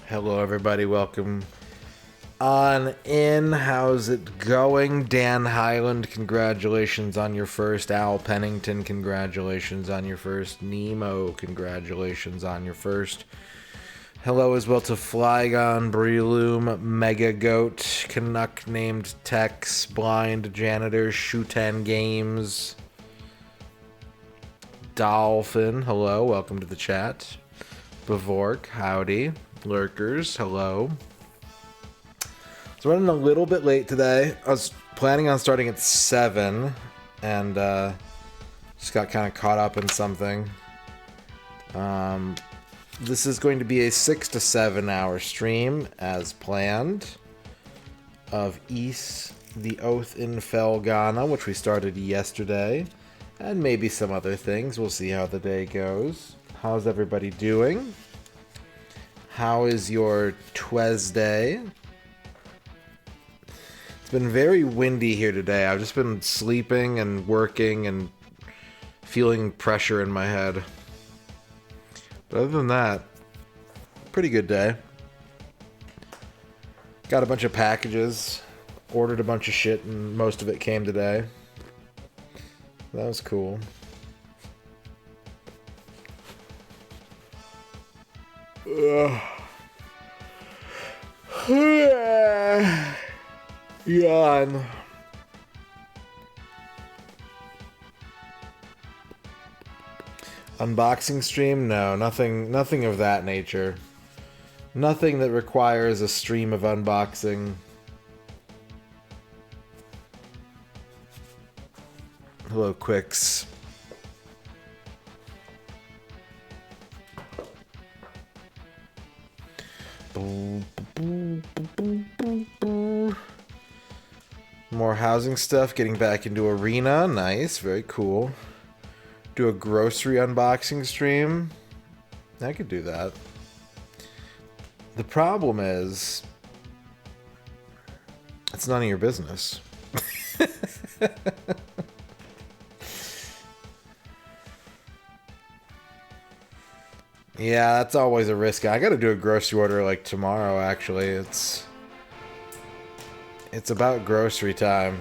Hello, everybody. Welcome on in. How's it going? Dan Highland, congratulations on your first. Al Pennington, congratulations on your first. Nemo, congratulations on your first. Hello as well to Flygon, Breloom, Mega Goat, Canuck named Tex, Blind Janitor, Shutan Games, Dolphin, hello, welcome to the chat. Bavork, howdy. Lurkers, hello. So running a little bit late today. I was planning on starting at 7 and just got kind of caught up in something. This is going to be a 6 to 7 hour stream as planned of Ys the Oath in Felghana, which we started yesterday, and maybe some other things. We'll see how the day goes. How's everybody doing? How is your Tuesday? It's been very windy here today. I've just been sleeping and working and feeling pressure in my head. But other than that, pretty good day. Got a bunch of packages, ordered a bunch of shit, and most of it came today. That was cool. Yawn. Unboxing stream? No, nothing of that nature. Nothing that requires a stream of unboxing. Hello, Quicks. More housing stuff, getting back into Arena. Nice, very cool. Do a grocery unboxing stream. I could do that. The problem is, it's none of your business. Yeah, that's always a risk. I gotta do a grocery order like tomorrow, actually. It's about grocery time.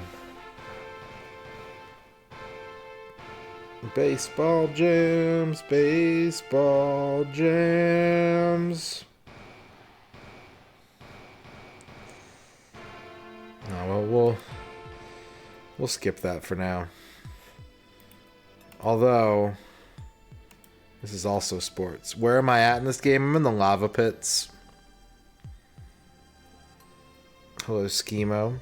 Baseball jams, baseball jams. No, well, we'll skip that for now. Although, this is also sports. Where am I at in this game? I'm in the lava pits. Hello, Schemo.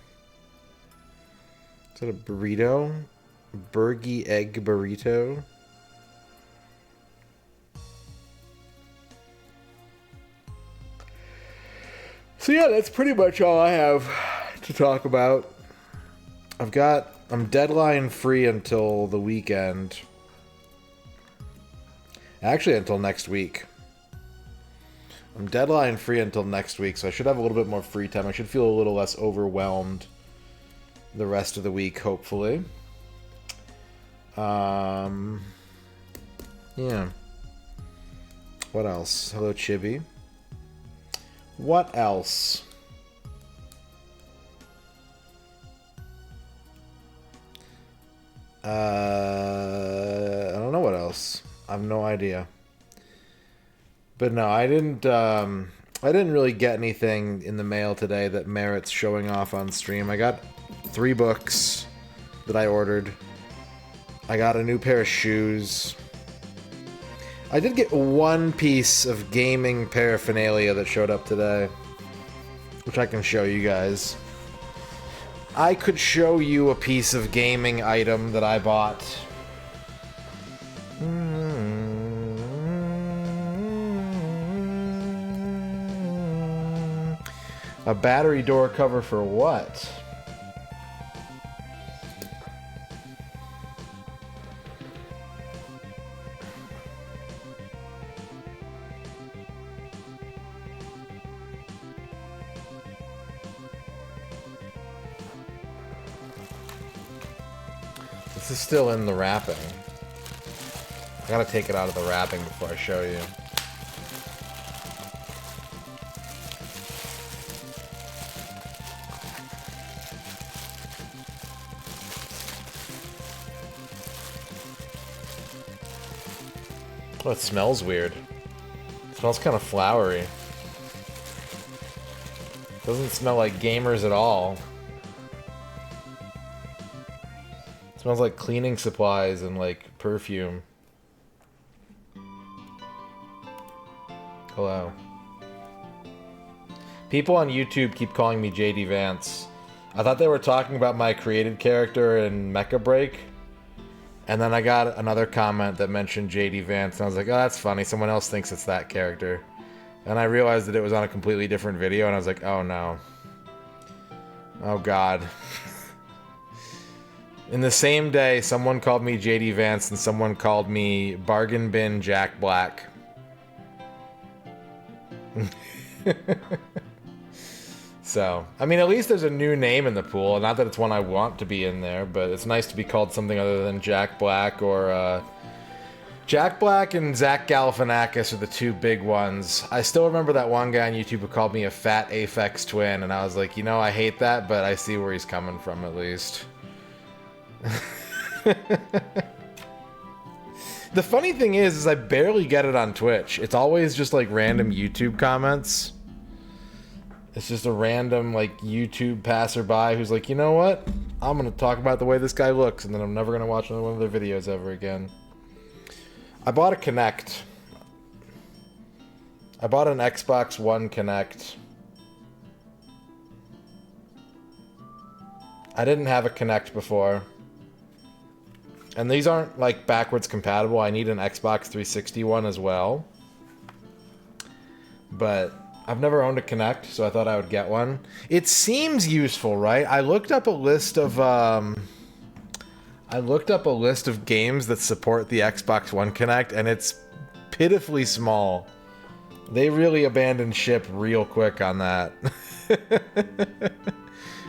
Is that a burrito? Burgy egg burrito. So yeah, that's pretty much all I have to talk about. I'm deadline free until the weekend. Actually, until next week. I'm deadline free until next week, so I should have a little bit more free time. I should feel a little less overwhelmed the rest of the week, hopefully. Yeah. What else? Hello, Chibi. What else? I don't know what else. I have no idea. But no, I didn't really get anything in the mail today that merits showing off on stream. I got 3 books that I ordered. I got a new pair of shoes. I did get 1 piece of gaming paraphernalia that showed up today, which I can show you guys. I could show you a piece of gaming item that I bought. A battery door cover for what? This is still in the wrapping. I gotta take it out of the wrapping before I show you. Oh, it smells weird. It smells kind of flowery. Doesn't smell like gamers at all. It smells like cleaning supplies and like perfume. Hello. People on YouTube keep calling me JD Vance. I thought they were talking about my created character in Mecha Break. And then I got another comment that mentioned JD Vance, and I was like, oh, that's funny. Someone else thinks it's that character. And I realized that it was on a completely different video, and I was like, oh no. Oh god. In the same day, someone called me JD Vance and someone called me Bargain Bin Jack Black. So, I mean, at least there's a new name in the pool. Not that it's one I want to be in there, but it's nice to be called something other than Jack Black or, Jack Black and Zach Galifianakis are the two big ones. I still remember that one guy on YouTube who called me a fat Aphex twin, and I was like, you know, I hate that, but I see where he's coming from at least. The funny thing is I barely get it on Twitch. It's always just like random YouTube comments. It's just a random like YouTube passerby who's like, you know what? I'm gonna talk about the way this guy looks, and then I'm never gonna watch another one of their videos ever again. I bought a Kinect. I bought an Xbox One Kinect. I didn't have a Kinect before. And these aren't, like, backwards compatible. I need an Xbox 360 one as well. But I've never owned a Kinect, so I thought I would get one. It seems useful, right? I looked up a list of, games that support the Xbox One Kinect, and it's pitifully small. They really abandoned ship real quick on that.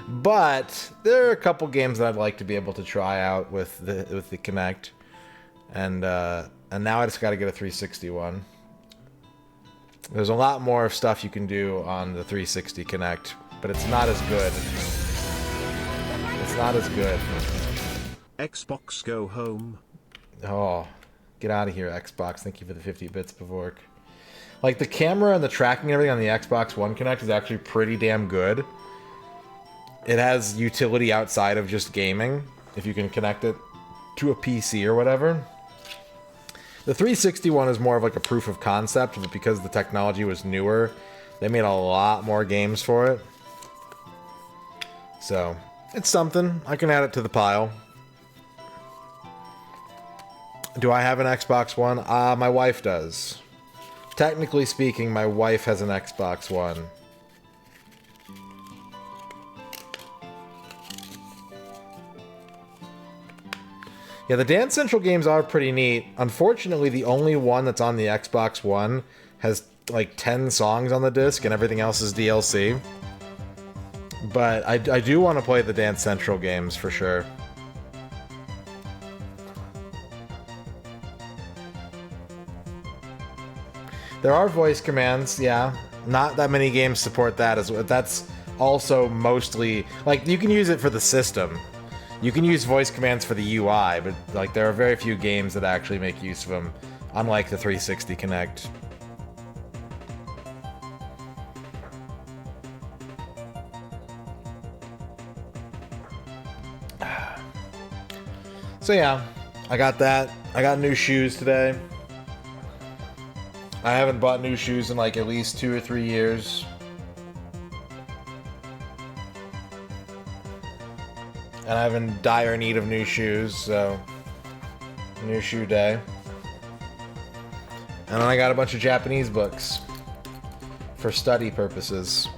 But there are a couple games that I'd like to be able to try out with the Kinect, and now I just got to get a 360 one. There's a lot more stuff you can do on the 360 Kinect, but it's not as good. It's not as good. Xbox go home. Oh, get out of here, Xbox. Thank you for the 50 bits, Pavork. Like, the camera and the tracking and everything on the Xbox One Kinect is actually pretty damn good. It has utility outside of just gaming, if you can connect it to a PC or whatever. The 360 one is more of like a proof of concept, but because the technology was newer, they made a lot more games for it. So, it's something. I can add it to the pile. Do I have an Xbox One? My wife does. Technically speaking, my wife has an Xbox One. Yeah, the Dance Central games are pretty neat. Unfortunately, the only one that's on the Xbox One has like 10 songs on the disc and everything else is DLC. But I do want to play the Dance Central games for sure. There are voice commands, yeah. Not that many games support that as well. That's also mostly, like, you can use it for the system. You can use voice commands for the UI, but like there are very few games that actually make use of them, unlike the 360 Kinect. So yeah, I got that. I got new shoes today. I haven't bought new shoes in like at least 2 or 3 years. And I'm in dire need of new shoes, so new shoe day. And then I got a bunch of Japanese books for study purposes.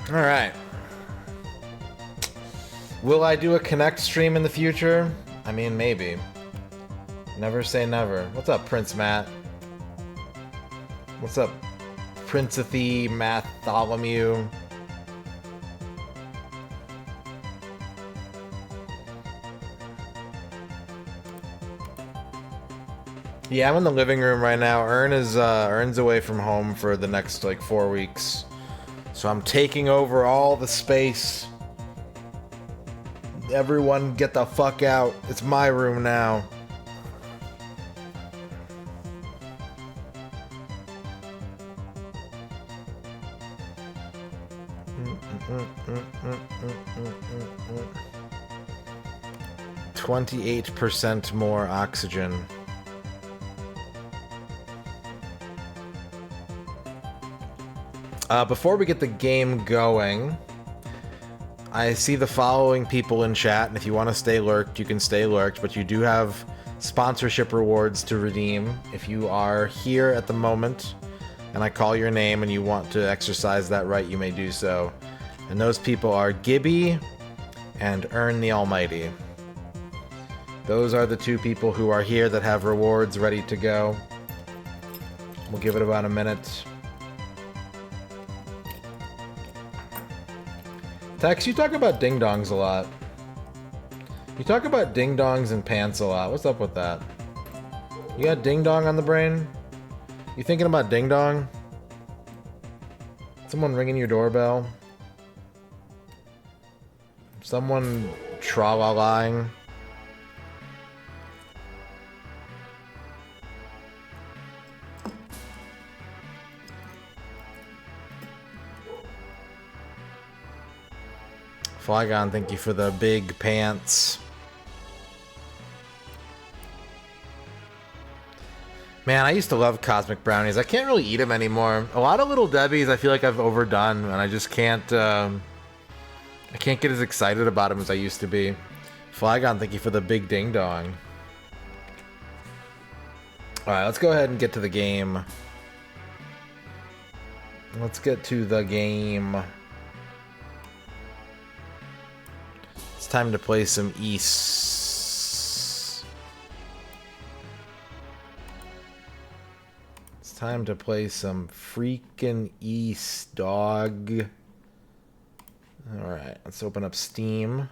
Alright. Will I do a Kinect stream in the future? I mean, maybe. Never say never. What's up, Prince Matt? What's up, Princethy Matholomew? Yeah, I'm in the living room right now. Ern's away from home for the next like 4 weeks. So I'm taking over all the space. Everyone get the fuck out. It's my room now. Mm. 28% more oxygen. Before we get the game going, I see the following people in chat, and if you want to stay lurked, you can stay lurked, but you do have sponsorship rewards to redeem. If you are here at the moment, and I call your name and you want to exercise that right, you may do so. And those people are Gibby and Earn the Almighty. Those are the two people who are here that have rewards ready to go. We'll give it about a minute. Tex, you talk about ding-dongs a lot. You talk about ding-dongs and pants a lot. What's up with that? You got ding-dong on the brain? You thinking about ding-dong? Someone ringing your doorbell? Someone tra-la-lying? Felghana, thank you for the big pants. Man, I used to love cosmic brownies. I can't really eat them anymore. A lot of Little Debbie's I feel like I've overdone, and I just can't, I can't get as excited about them as I used to be. Felghana, thank you for the big ding-dong. Alright, let's go ahead and get to the game. Let's get to the game. It's time to play some East. It's time to play some freaking East, dog. Alright, let's open up Steam.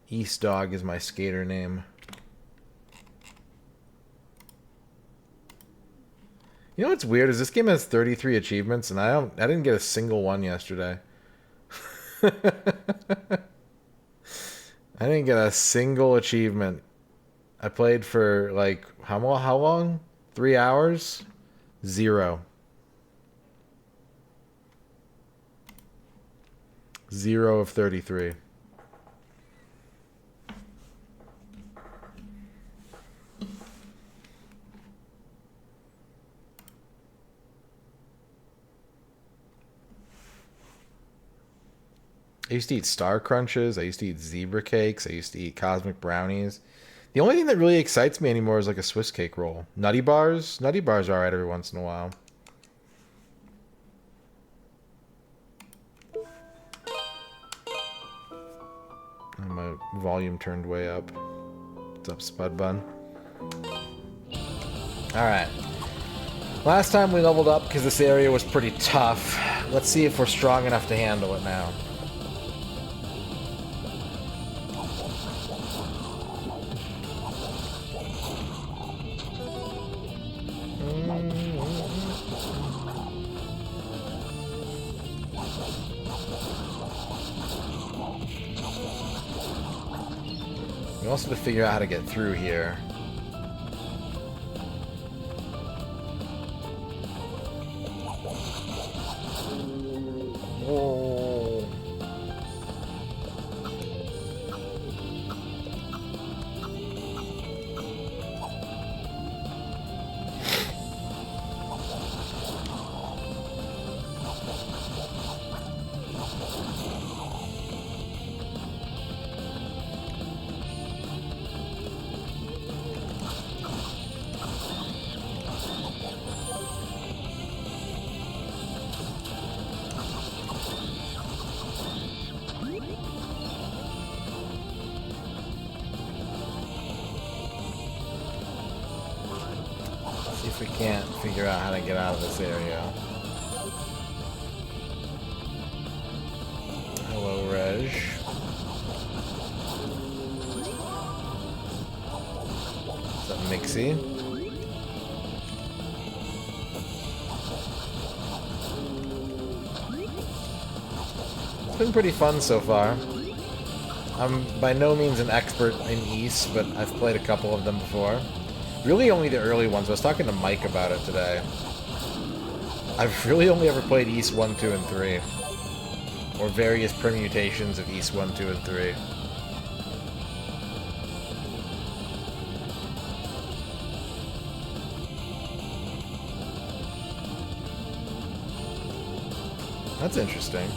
East Dog is my skater name. You know what's weird is this game has 33 achievements and I didn't get a single one yesterday. I didn't get a single achievement. I played for like how long? 3 hours? 0. 0 of 33. I used to eat Star Crunches. I used to eat Zebra Cakes. I used to eat Cosmic Brownies. The only thing that really excites me anymore is like a Swiss cake roll. Nutty Bars? Nutty Bars are alright every once in a while. And my volume turned way up. What's up, Spud Bun? Alright. Last time we leveled up because this area was pretty tough. Let's see if we're strong enough to handle it now. We also have to figure out how to get through here. Whoa. If we can't figure out how to get out of this area. Hello, Reg. What's up, Mixie? It's been pretty fun so far. I'm by no means an expert in Ys, but I've played a couple of them before. Really only the early ones. I was talking to Mike about it today. I've really only ever played Ys 1, 2, and 3. Or various permutations of Ys 1, 2, and 3. That's interesting.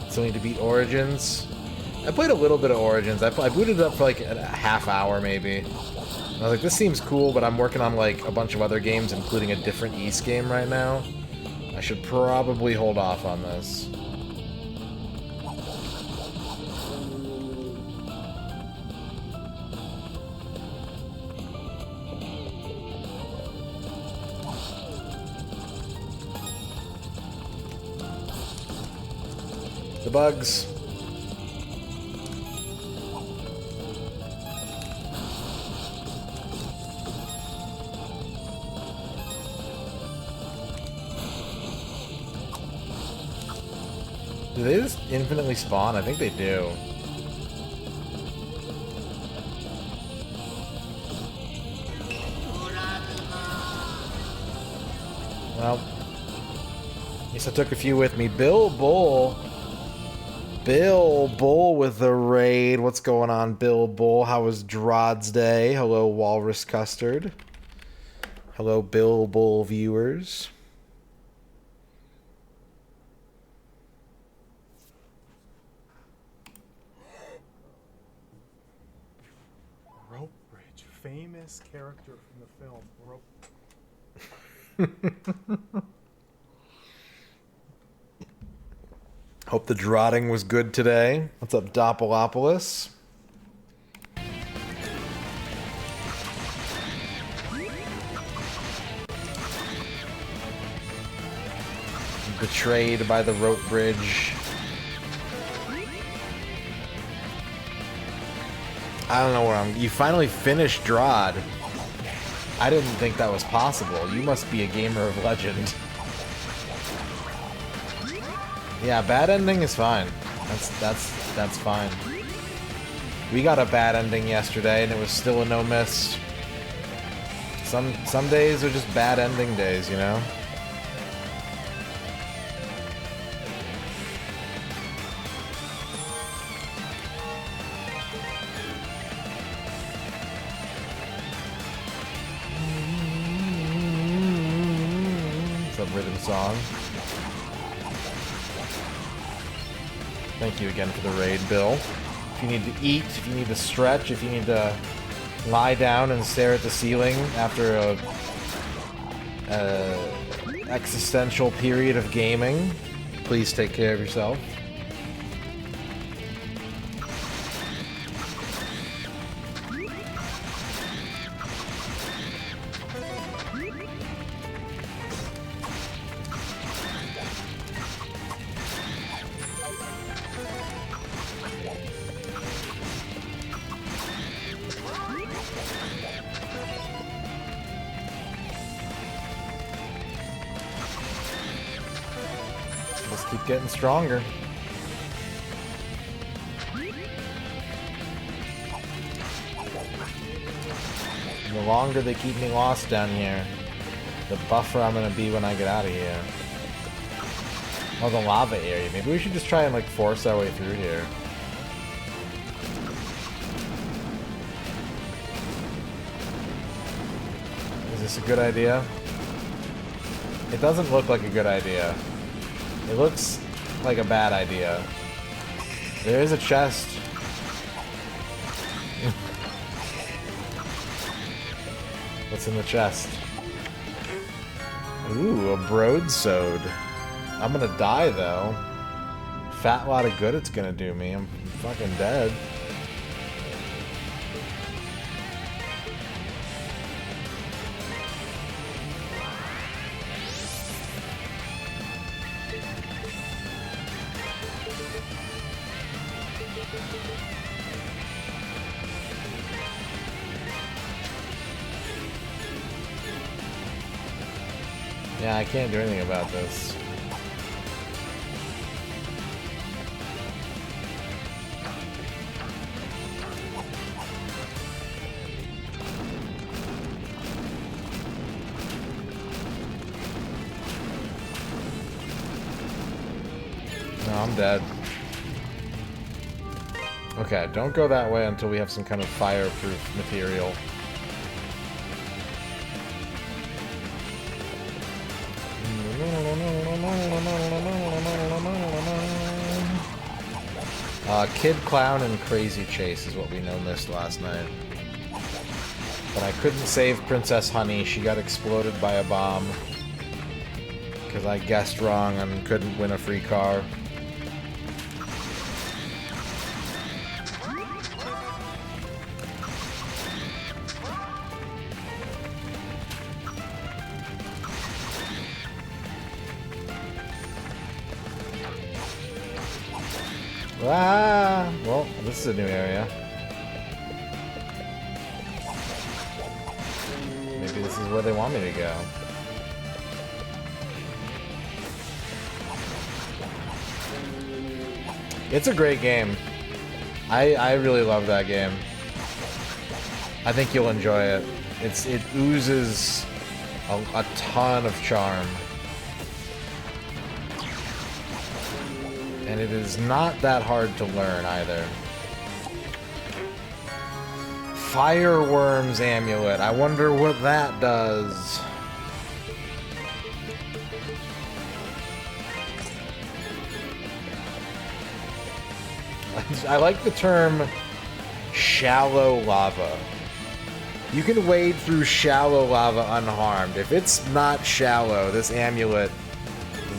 Still need to beat Origins. I played a little bit of Origins. I booted it up for like a half hour, maybe. I was like, this seems cool, but I'm working on like a bunch of other games, including a different Ys game right now. I should probably hold off on this. The bugs. Do they just infinitely spawn? I think they do. Well, at least I took a few with me. Bill Bull with the raid. What's going on, Bill Bull? How was Drod's day? Hello, Walrus Custard. Hello, Bill Bull viewers. Rope Bridge, famous character from the film. Rope. Hope the drotting was good today. What's up, Doppelopoulos? Betrayed by the rope bridge. I don't know where I'm... You finally finished Drod. I didn't think that was possible. You must be a gamer of legend. Yeah, bad ending is fine. That's fine. We got a bad ending yesterday, and it was still a no miss. Some days are just bad ending days, you know? It's a rhythm song. Thank you again for the raid, Bill. If you need to eat, if you need to stretch, if you need to lie down and stare at the ceiling after a existential period of gaming, please take care of yourself. Keep getting stronger. The longer they keep me lost down here, the buffer I'm gonna be when I get out of here. Oh, the lava area. Maybe we should just try and like force our way through here. Is this a good idea? It doesn't look like a good idea. It looks like a bad idea. There is a chest. What's in the chest? Ooh, a broadsword. I'm gonna die though. Fat lot of good it's gonna do me. I'm fucking dead. Yeah, I can't do anything about this. I'm dead. Okay, don't go that way until we have some kind of fireproof material. Kid Clown and Crazy Chase is what we missed last night. But I couldn't save Princess Honey. She got exploded by a bomb. Because I guessed wrong and couldn't win a free car. Ah! Well, this is a new area. Maybe this is where they want me to go. It's a great game. I really love that game. I think you'll enjoy it. It oozes a ton of charm. And it is not that hard to learn either. Fireworm's Amulet. I wonder what that does. I like the term shallow lava. You can wade through shallow lava unharmed. If it's not shallow, this amulet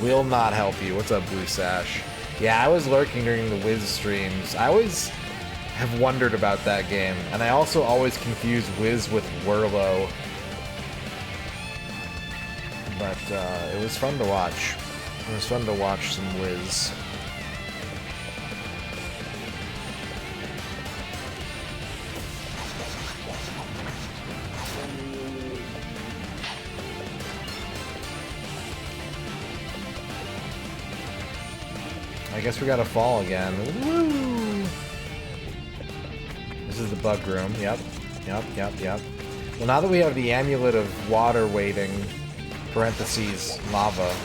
will not help you. What's up, Blue Sash? Yeah, I was lurking during the Wiz streams. I always have wondered about that game, and I also always confuse Wiz with Whirlo. But it was fun to watch. It was fun to watch some Wiz. I guess we gotta fall again. Woo! This is the bug room. Yep. Well, now that we have the amulet of water waiting, parentheses, lava,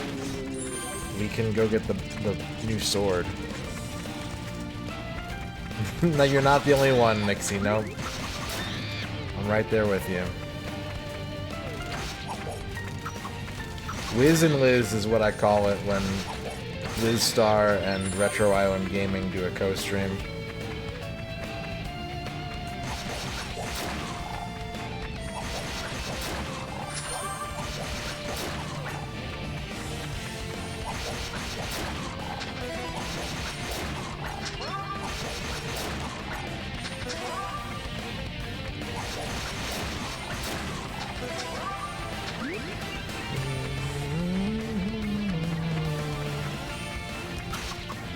we can go get the new sword. No, you're not the only one, Nixie. No. I'm right there with you. Wiz and Liz is what I call it when Liz Star and Retro Island Gaming do a co-stream.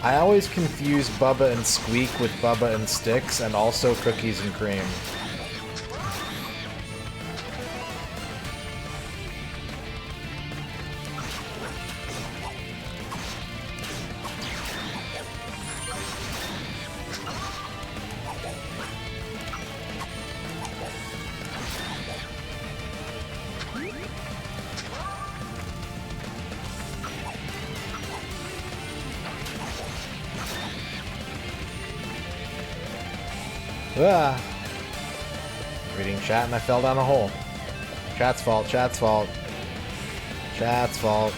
I always confuse Bubba and Squeak with Bubba and Sticks, and also Cookies and Cream. Ah. Reading chat and I fell down a hole. Chat's fault, chat's fault. Chat's fault.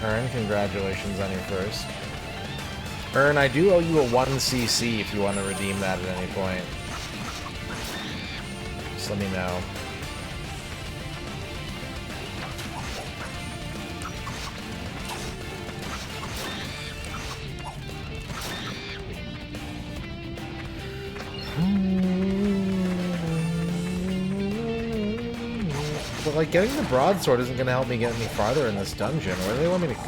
Ern, congratulations on your first. Ern, I do owe you a 1cc if you want to redeem that at any point. Just let me know. But, like, getting the broadsword isn't going to help me get any farther in this dungeon. Where do they want me to go?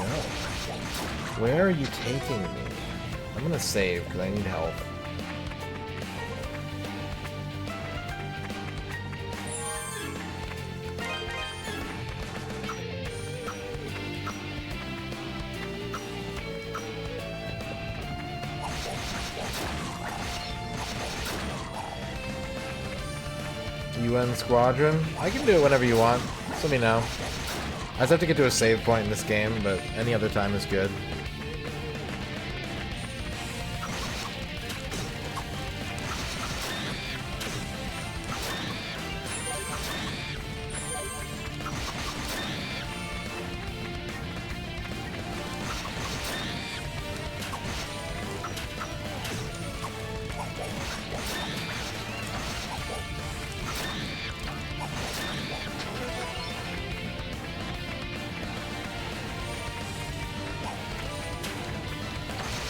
Where are you taking me? I'm going to save, because I need help. UN Squadron? I can do it whenever you want. Just let me know. I just have to get to a save point in this game, but any other time is good.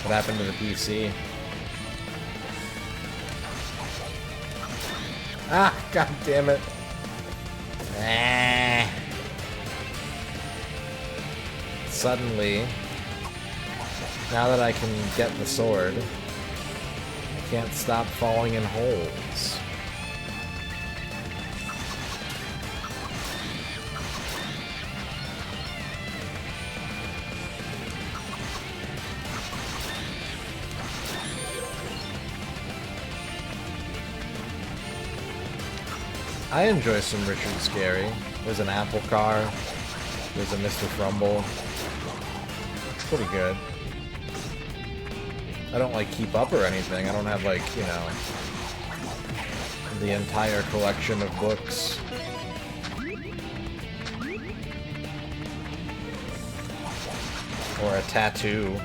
What happened to the PC? Ah, god damn it. Ah. Suddenly, now that I can get the sword, I can't stop falling in holes. I enjoy some Richard Scarry. There's an Apple Car. There's a Mr. Frumble. Pretty good. I don't, like, keep up or anything. I don't have, like, you know, the entire collection of books. Or a tattoo.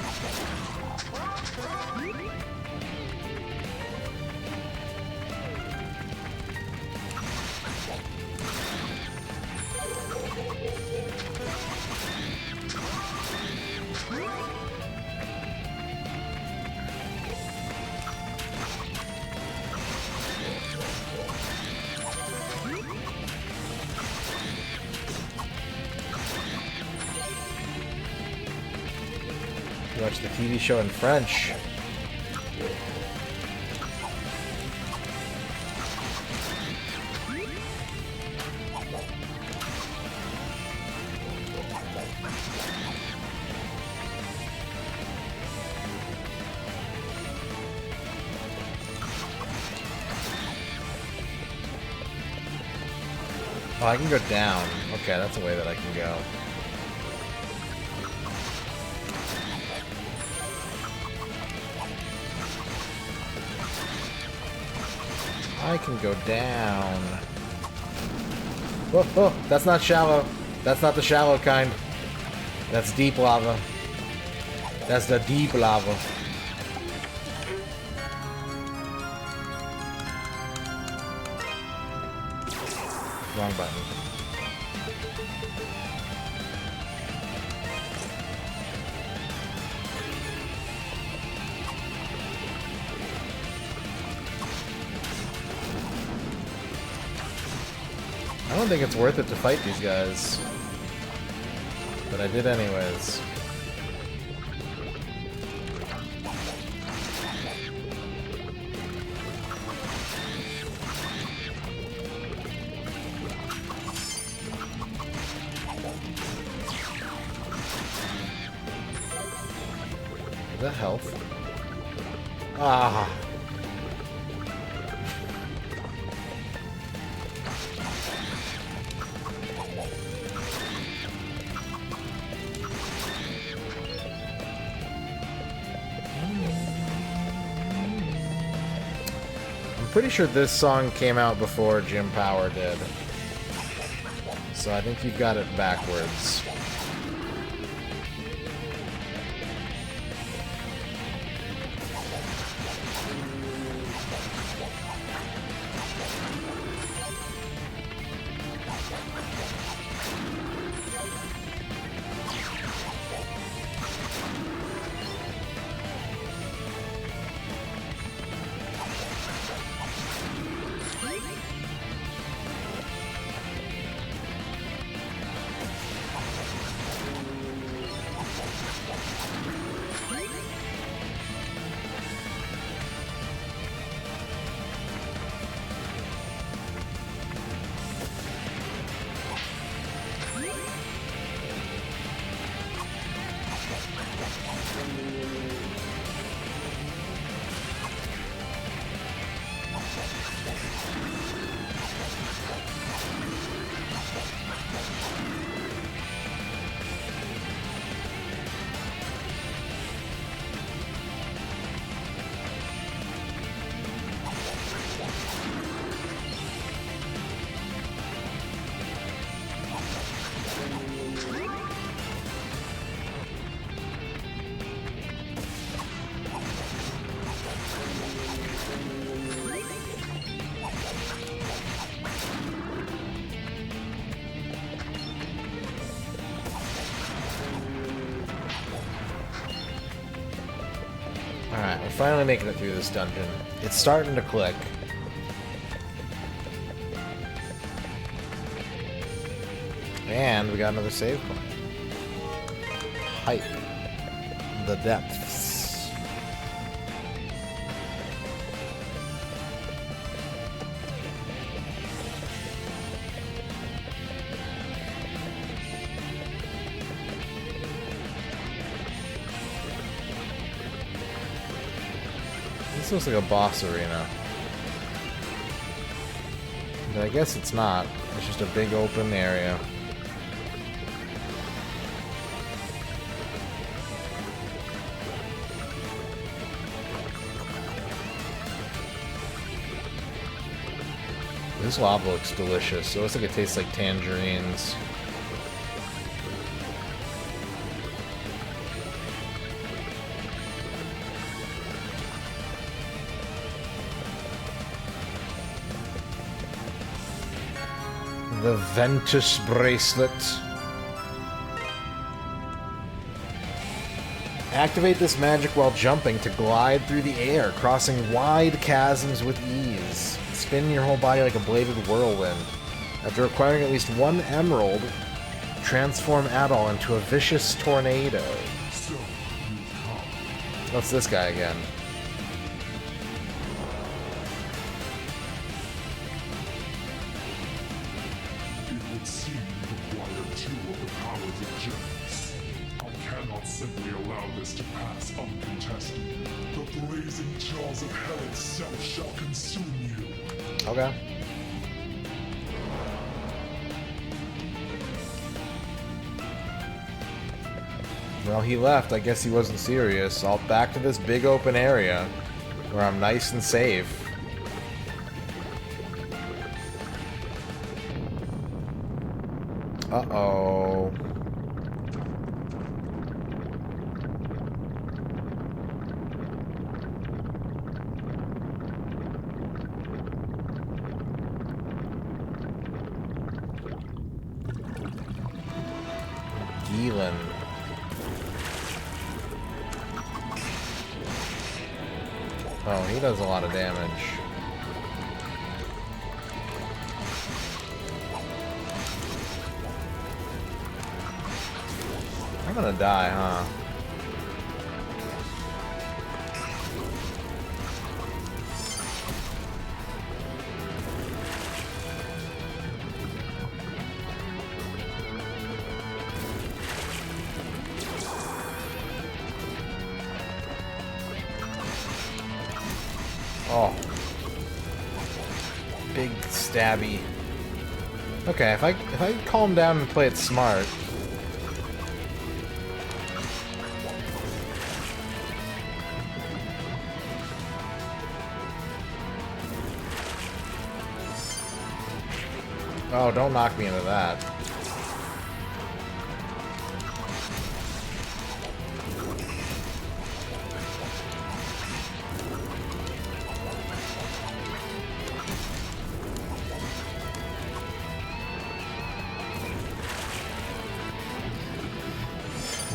Watch the TV show in French. Oh, I can go down. Okay, that's a way that I can go. I can go down. Whoa, whoa, that's not shallow. That's not the shallow kind. That's deep lava. That's the deep lava. Wrong button. I don't think it's worth it to fight these guys. But I did anyways. Is that health? Ah. I'm pretty sure this song came out before Jim Power did. So I think you've got it backwards. We're finally making it through this dungeon. It's starting to click. And we got another save point. Hype. The depths. This looks like a boss arena. But I guess it's not. It's just a big open area. This lava looks delicious. It looks like it tastes like tangerines. The Ventus Bracelet. Activate this magic while jumping to glide through the air, crossing wide chasms with ease. Spin your whole body like a bladed whirlwind. After acquiring at least one emerald, transform Adol into a vicious tornado. What's this guy again? It would seem you acquired 2 of the powers of gems. I cannot simply allow this to pass uncontested. The blazing jaws of hell itself shall consume you. Okay. Well, he left. I guess he wasn't serious. I'll back to this big open area where I'm nice and safe. Uh-oh. Gielan. Oh, he does a lot of damage. I'm gonna die, huh? Oh. Big stabby. Okay, if I calm down and play it smart. Oh, don't knock me into that.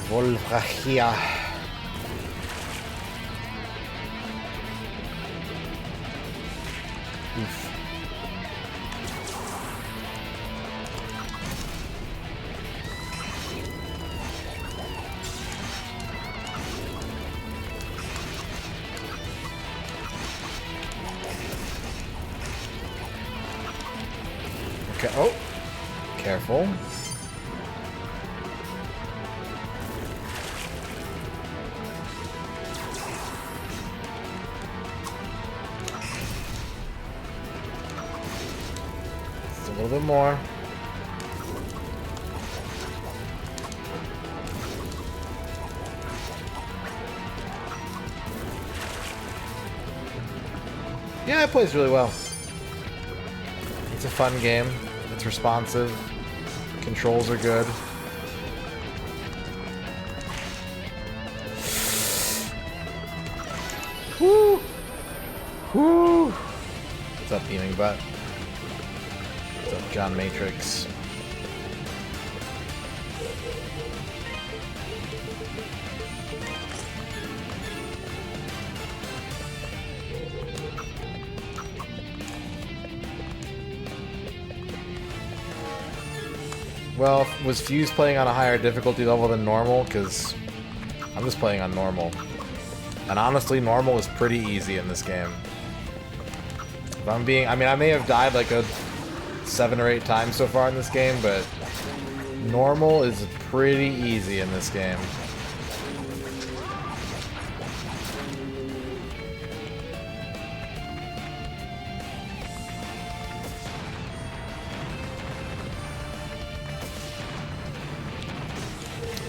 Volvrachia. Oof. Okay, oh, careful. Just a little bit more. Yeah, it plays really well. It's a fun game. It's responsive. Controls are good. Woo! Woo! What's up, Beaming Butt? What's up, John Matrix? Well, was Fuse playing on a higher difficulty level than normal? Because I'm just playing on normal. And honestly, normal is pretty easy in this game. If I'm being... I mean, I may have died like a 7 or 8 times so far in this game, but normal is pretty easy in this game.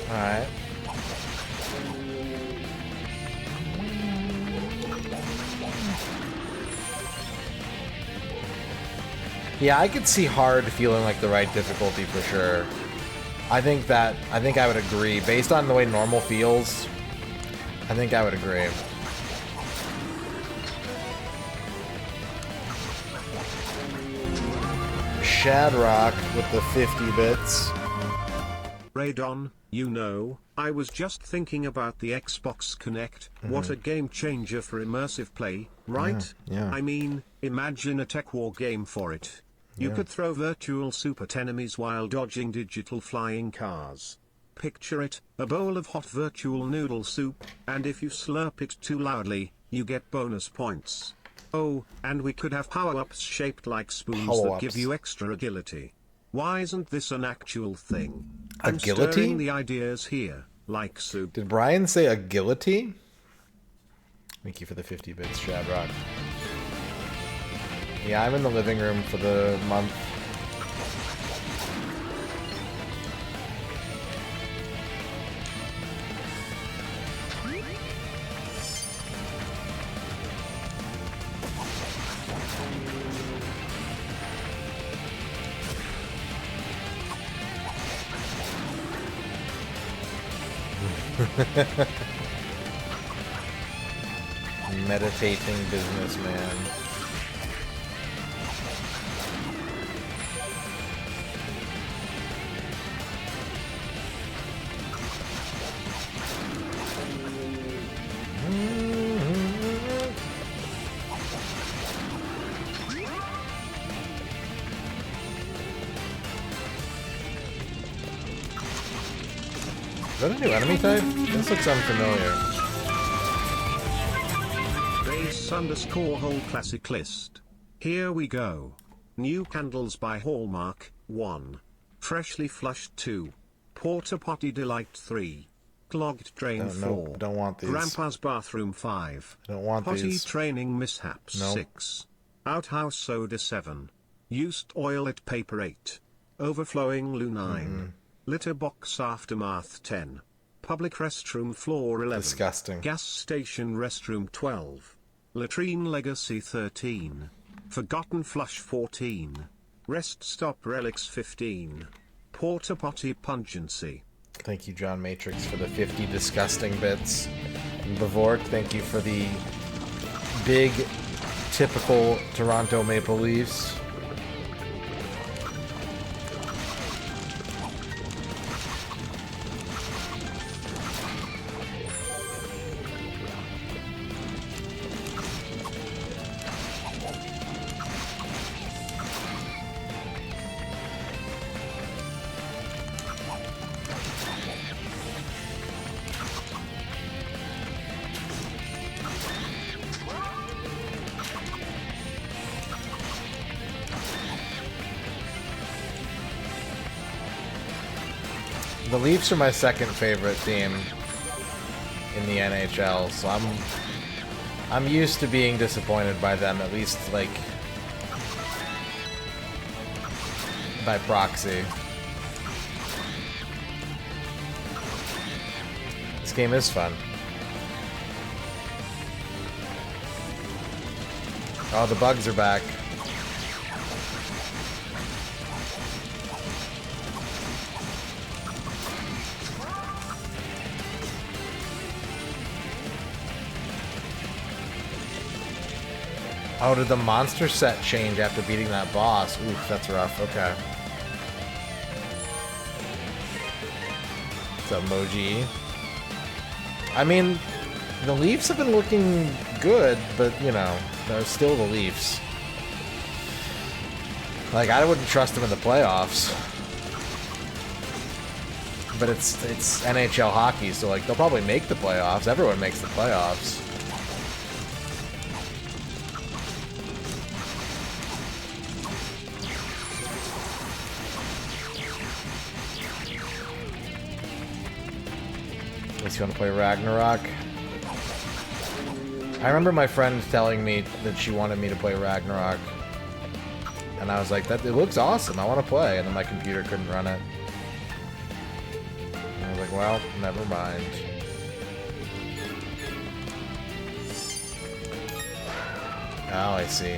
Alright. Yeah, I could see hard feeling like the right difficulty for sure. I think I would agree. Based on the way normal feels, I think I would agree. Shadrock with the 50 bits. Radon, you know, I was just thinking about the Xbox Kinect. What a game changer for immersive play, right? Yeah. I mean, imagine a tech war game for it. You could throw virtual super enemies while dodging digital flying cars. Picture it, a bowl of hot virtual noodle soup, and if you slurp it too loudly, you get bonus points. Oh, and we could have power-ups shaped like spoons that give you extra agility. Why isn't this an actual thing? I'm Agility? stirring the ideas here, like soup. Did Brian say agility? Thank you for the 50 bits, Shadrock. Yeah, I'm in the living room for the month. Meditating businessman. Is that a new enemy type? This looks unfamiliar. Base_whole classic list. Here we go. New candles by Hallmark, 1. Freshly flushed 2. Porta Potty Delight 3. Clogged Drain 4. Don't want these. Grandpa's Bathroom 5. I don't want Potty these. Training Mishaps Nope. 6. Outhouse Soda 7. Used Toilet Paper 8. Overflowing Loo 9. Litter Box Aftermath 10. Public Restroom Floor 11. Disgusting. Gas Station Restroom 12. Latrine Legacy 13. Forgotten Flush 14. Rest Stop Relics 15. Porta Potty Pungency. Thank you, John Matrix, for the 50 disgusting bits. And Bavork, thank you for the big, typical Toronto Maple Leafs. The Leafs are my second favorite team in the NHL, so I'm used to being disappointed by them, at least like by proxy. This game is fun. Oh, the bugs are back. Oh, did the monster set change after beating that boss? Oof, that's rough. Okay. What's up, Moji? I mean, the Leafs have been looking good, but, you know, they're still the Leafs. Like, I wouldn't trust them in the playoffs. But it's NHL hockey, so like they'll probably make the playoffs. Everyone makes the playoffs. Unless you want to play Ragnarok. I remember my friend telling me that she wanted me to play Ragnarok. And I was like, it looks awesome, I want to play. And then my computer couldn't run it. And I was like, well, never mind. Oh, I see.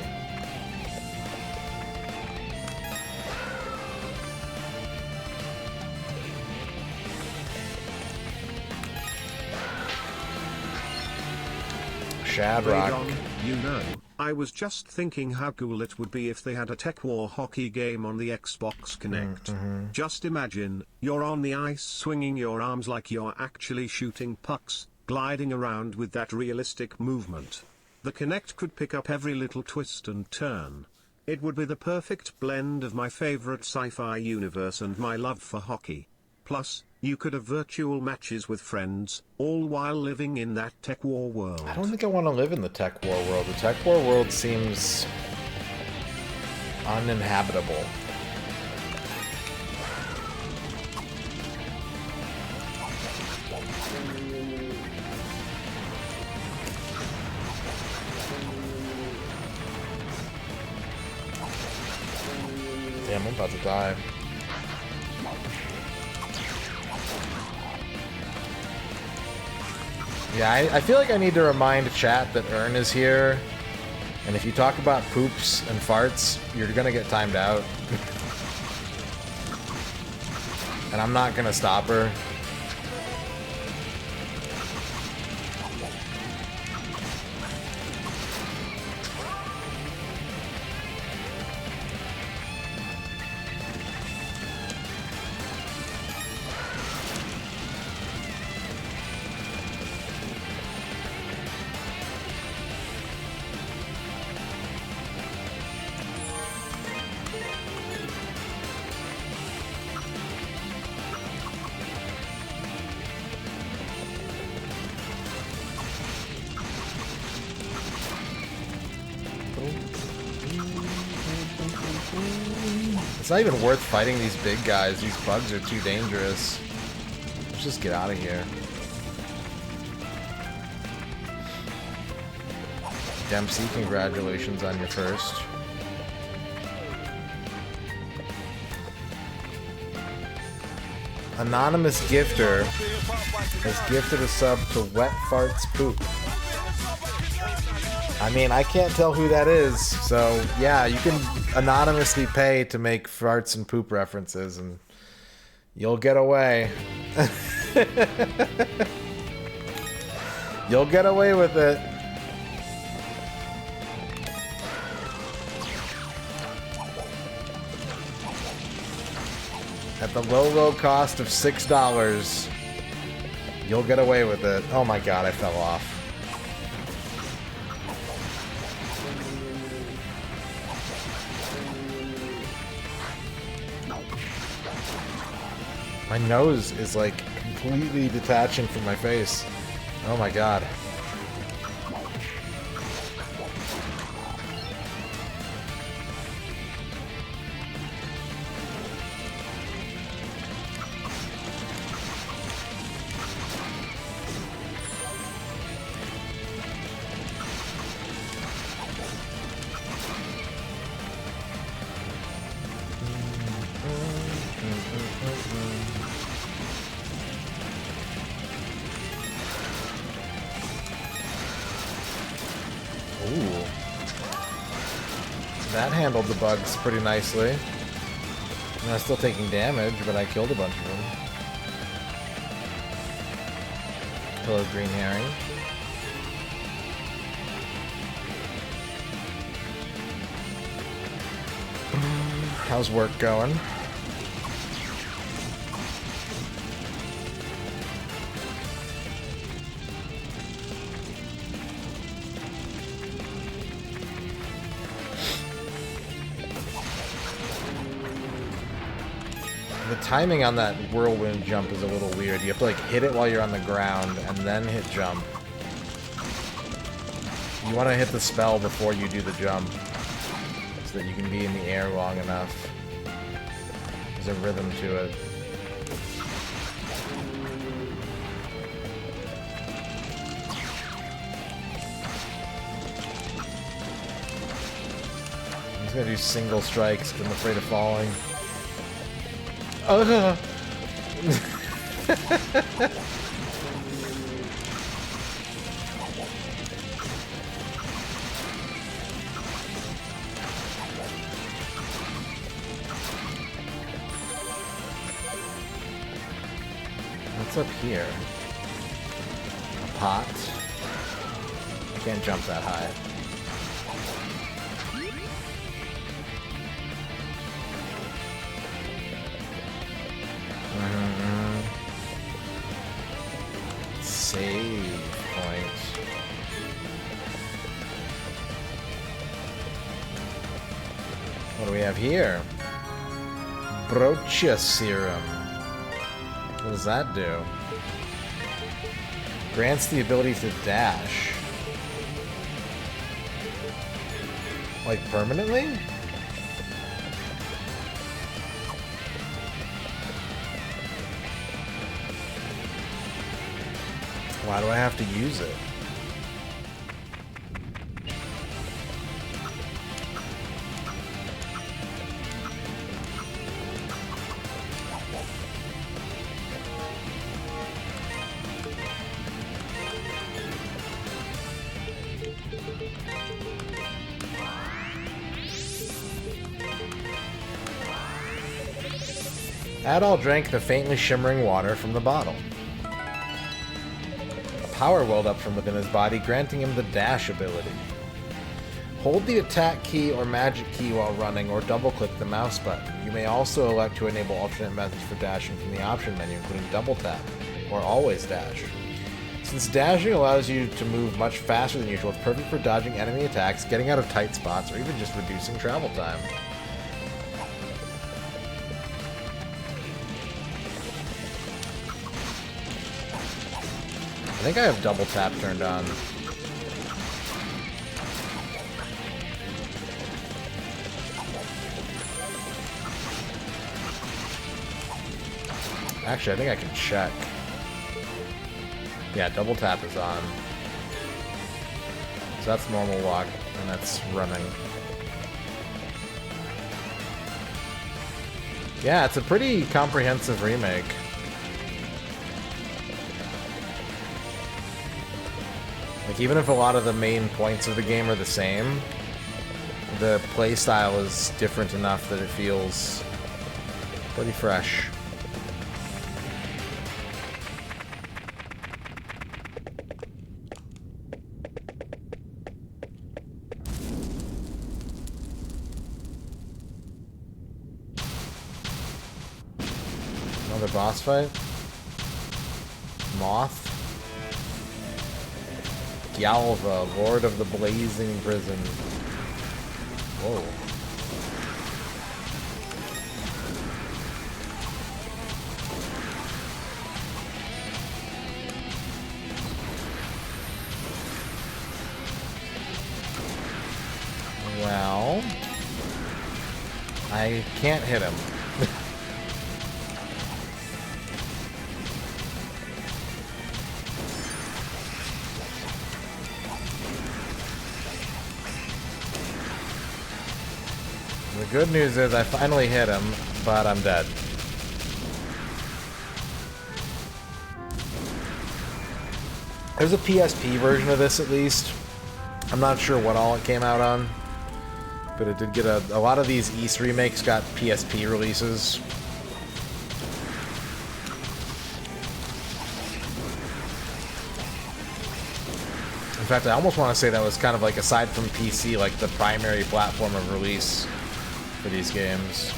Shadrock. Radon, you know, I was just thinking how cool it would be if they had a Tech War hockey game on the Xbox Kinect. Just imagine, you're on the ice swinging your arms like you're actually shooting pucks, gliding around with that realistic movement. The Kinect could pick up every little twist and turn. It would be the perfect blend of my favorite sci-fi universe and my love for hockey. Plus, you could have virtual matches with friends, all while living in that Tech War world. I don't think I want to live in the Tech War world. The Tech War world seems uninhabitable. Damn, I'm about to die. Yeah, I feel like I need to remind chat that Ern is here, and if you talk about poops and farts, you're gonna get timed out. And I'm not gonna stop her. It's not even worth fighting these big guys. These bugs are too dangerous. Let's just get out of here. Dempsey, congratulations on your first. Anonymous Gifter has gifted a sub to Wet Farts Poop. I mean, I can't tell who that is, so yeah, you can anonymously pay to make farts and poop references, and you'll get away. You'll get away with it. At the low, low cost of $6, you'll get away with it. Oh my god, I fell off. My nose is like completely detaching from my face. Oh my god. Ooh. That handled the bugs pretty nicely. And I'm still taking damage, but I killed a bunch of them. Hello, Green Herring. How's work going? The timing on that whirlwind jump is a little weird. You have to like hit it while you're on the ground and then hit jump. You want to hit the spell before you do the jump so that you can be in the air long enough. There's a rhythm to it. I'm just gonna do single strikes because I'm afraid of falling. Ugh. What's up here? A pot? Can't jump that high. Save point. What do we have here? Brocha serum. What does that do? Grants the ability to dash. Like permanently? Why do I have to use it? Adol drank the faintly shimmering water from the bottle. A power welled up from within his body, granting him the dash ability. Hold the attack key or magic key while running, or double-click the mouse button. You may also elect to enable alternate methods for dashing from the option menu, including double tap or always dash. Since dashing allows you to move much faster than usual, it's perfect for dodging enemy attacks, getting out of tight spots, or even just reducing travel time. I think I have double tap turned on. Actually, I think I can check. Yeah, double tap is on. So that's normal walk, and that's running. Yeah, it's a pretty comprehensive remake. Like, even if a lot of the main points of the game are the same, the playstyle is different enough that it feels pretty fresh. Another boss fight? Moth? Gyalva, Lord of the Blazing Prison. Whoa. Well, I can't hit him. The good news is I finally hit him, but I'm dead. There's a PSP version of this, at least. I'm not sure what all it came out on, but it did get a lot of these East remakes got PSP releases. In fact, I almost want to say that was kind of like, aside from PC, like the primary platform of release for these games.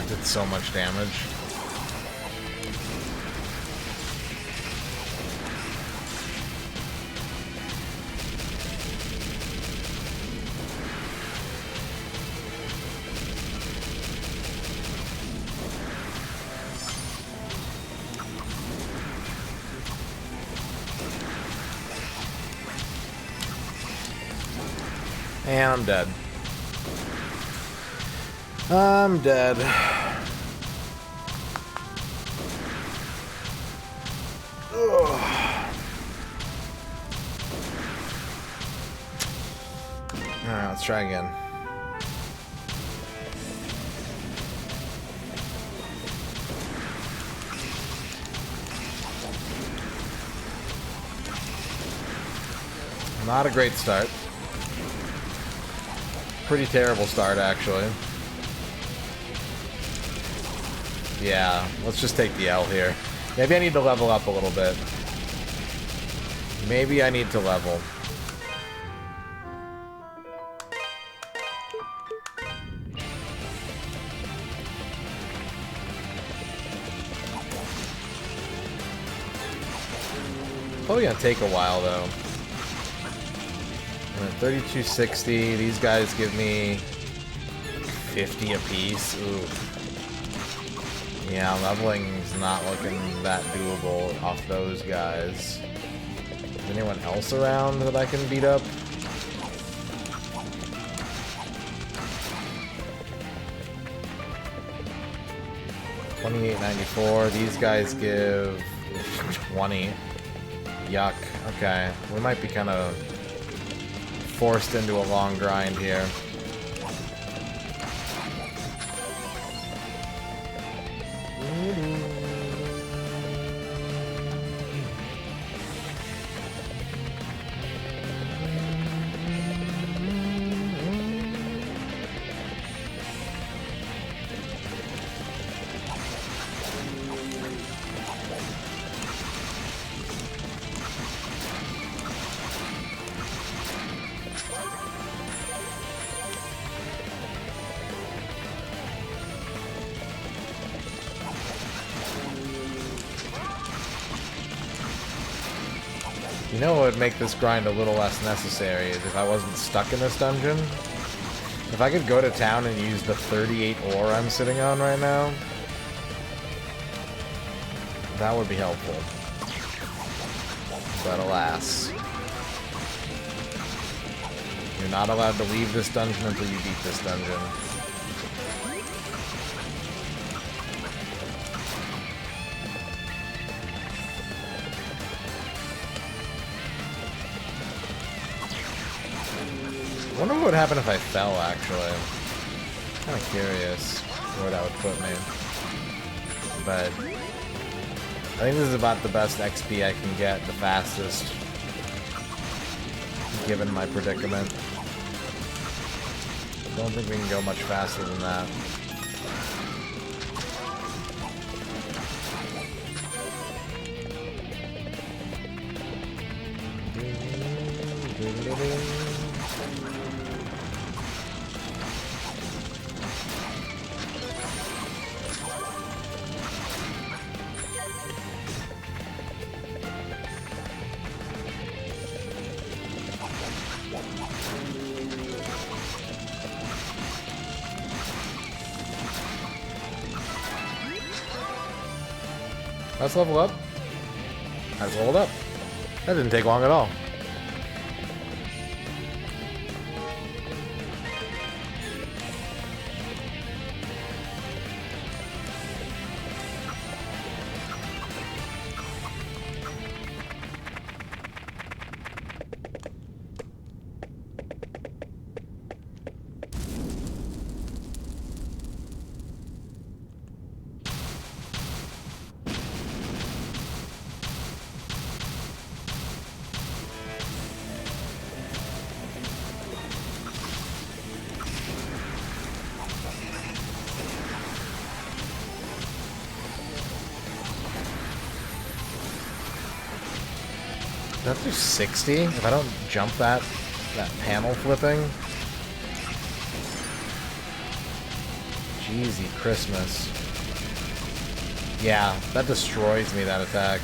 Did so much damage. And I'm dead. I'm dead. Alright, let's try again. Not a great start. Pretty terrible start, actually. Yeah, let's just take the L here. Maybe I need to level up a little bit. Maybe I need to level. Probably gonna take a while, though. I'm at 3260. These guys give me 50 apiece. Ooh. Yeah, leveling's not looking that doable off those guys. Is anyone else around that I can beat up? $28.94. These guys give 20. Yuck. Okay, we might be kind of forced into a long grind here. You know what would make this grind a little less necessary is if I wasn't stuck in this dungeon. If I could go to town and use the 38 ore I'm sitting on right now, that would be helpful. But alas, you're not allowed to leave this dungeon until you beat this dungeon. I wonder what would happen if I fell, actually. I'm kind of curious where that would put me. But I think this is about the best XP I can get, the fastest, given my predicament. Don't think we can go much faster than that. Let's level up. Let's level up. That didn't take long at all. Did that do 60? If I don't jump that panel flipping? Jeezy Christmas. Yeah, that destroys me, that attack.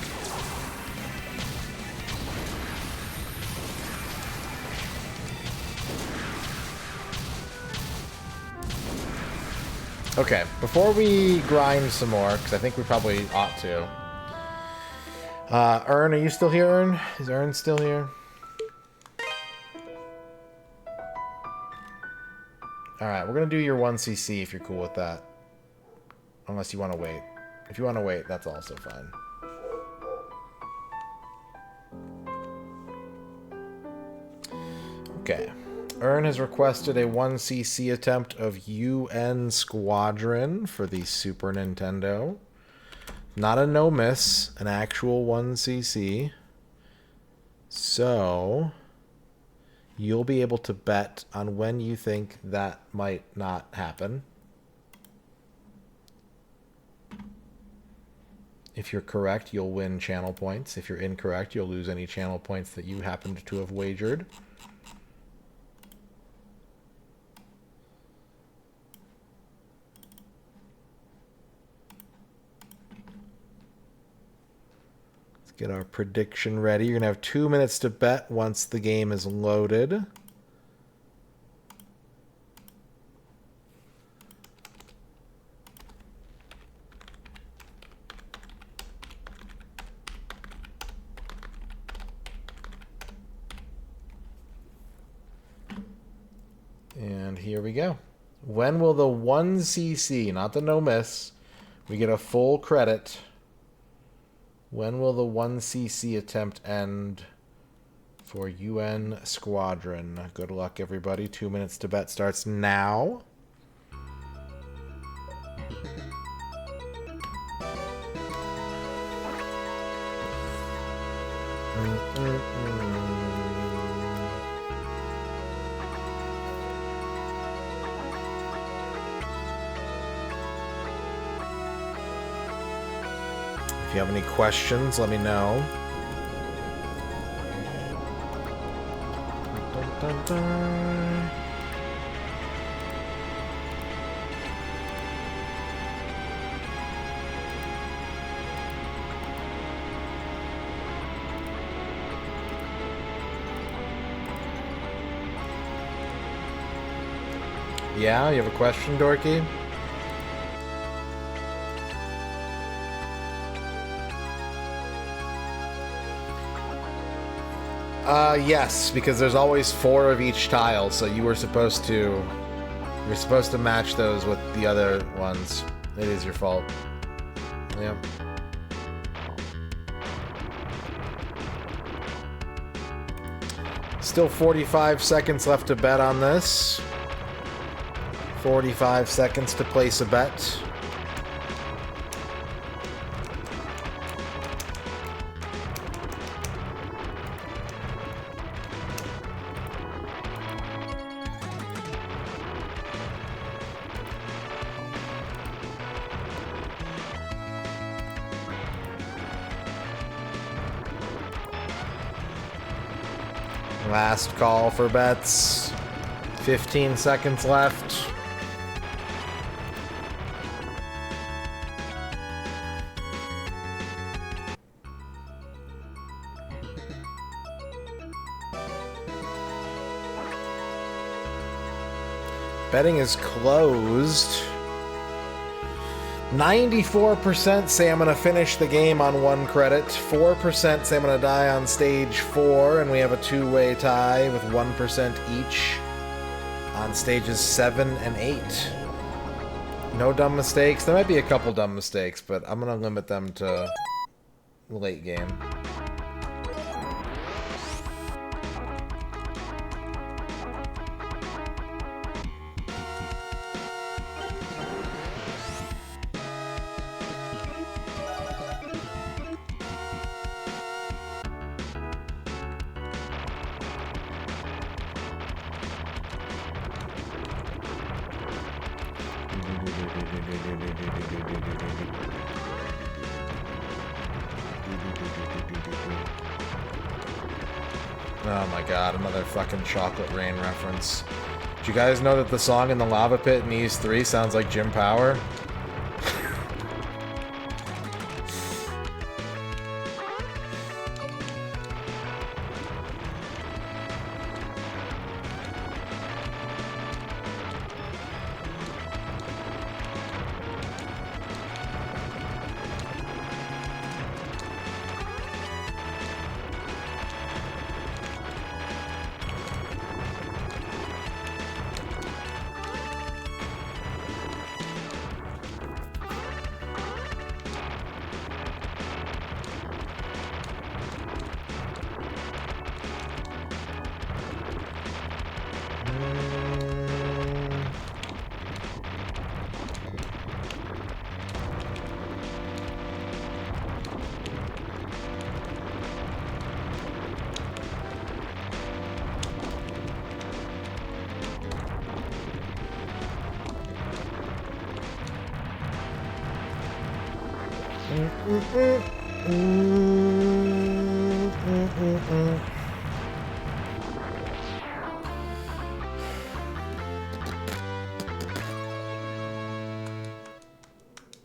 Okay, before we grind some more, because I think we probably ought to. Ern, are you still here, Ern? Is Ern still here? Alright, we're going to do your 1cc if you're cool with that. Unless you want to wait. If you want to wait, that's also fine. Okay. Ern has requested a 1cc attempt of UN Squadron for the Super Nintendo. Not a no miss, an actual 1cc. So, you'll be able to bet on when you think that might not happen. If you're correct, you'll win channel points. If you're incorrect, you'll lose any channel points that you happened to have wagered. Let's get our prediction ready. You're going to have 2 minutes to bet once the game is loaded. And here we go. When will the 1cc, not the no miss, we get a full credit. When will the 1cc attempt end for UN Squadron? Good luck, everybody. 2 minutes to bet starts now. If you have any questions, let me know. Dun, dun, dun. Yeah, you have a question, Dorky? Yes, because there's always 4 of each tile, so you're supposed to match those with the other ones. It is your fault. Yep. Still 45 seconds left to bet on this. 45 seconds to place a bet. Last call for bets. 15 seconds left. Betting is closed. 94% say I'm going to finish the game on 1 credit. 4% say I'm going to die on stage 4. And we have a 2-way tie with 1% each on stages 7 and 8. No dumb mistakes. There might be a couple dumb mistakes, but I'm going to limit them to late game. Oh my god, another fucking Chocolate Rain reference. Do you guys know that the song in the lava pit in Ys 3 sounds like Jim Power?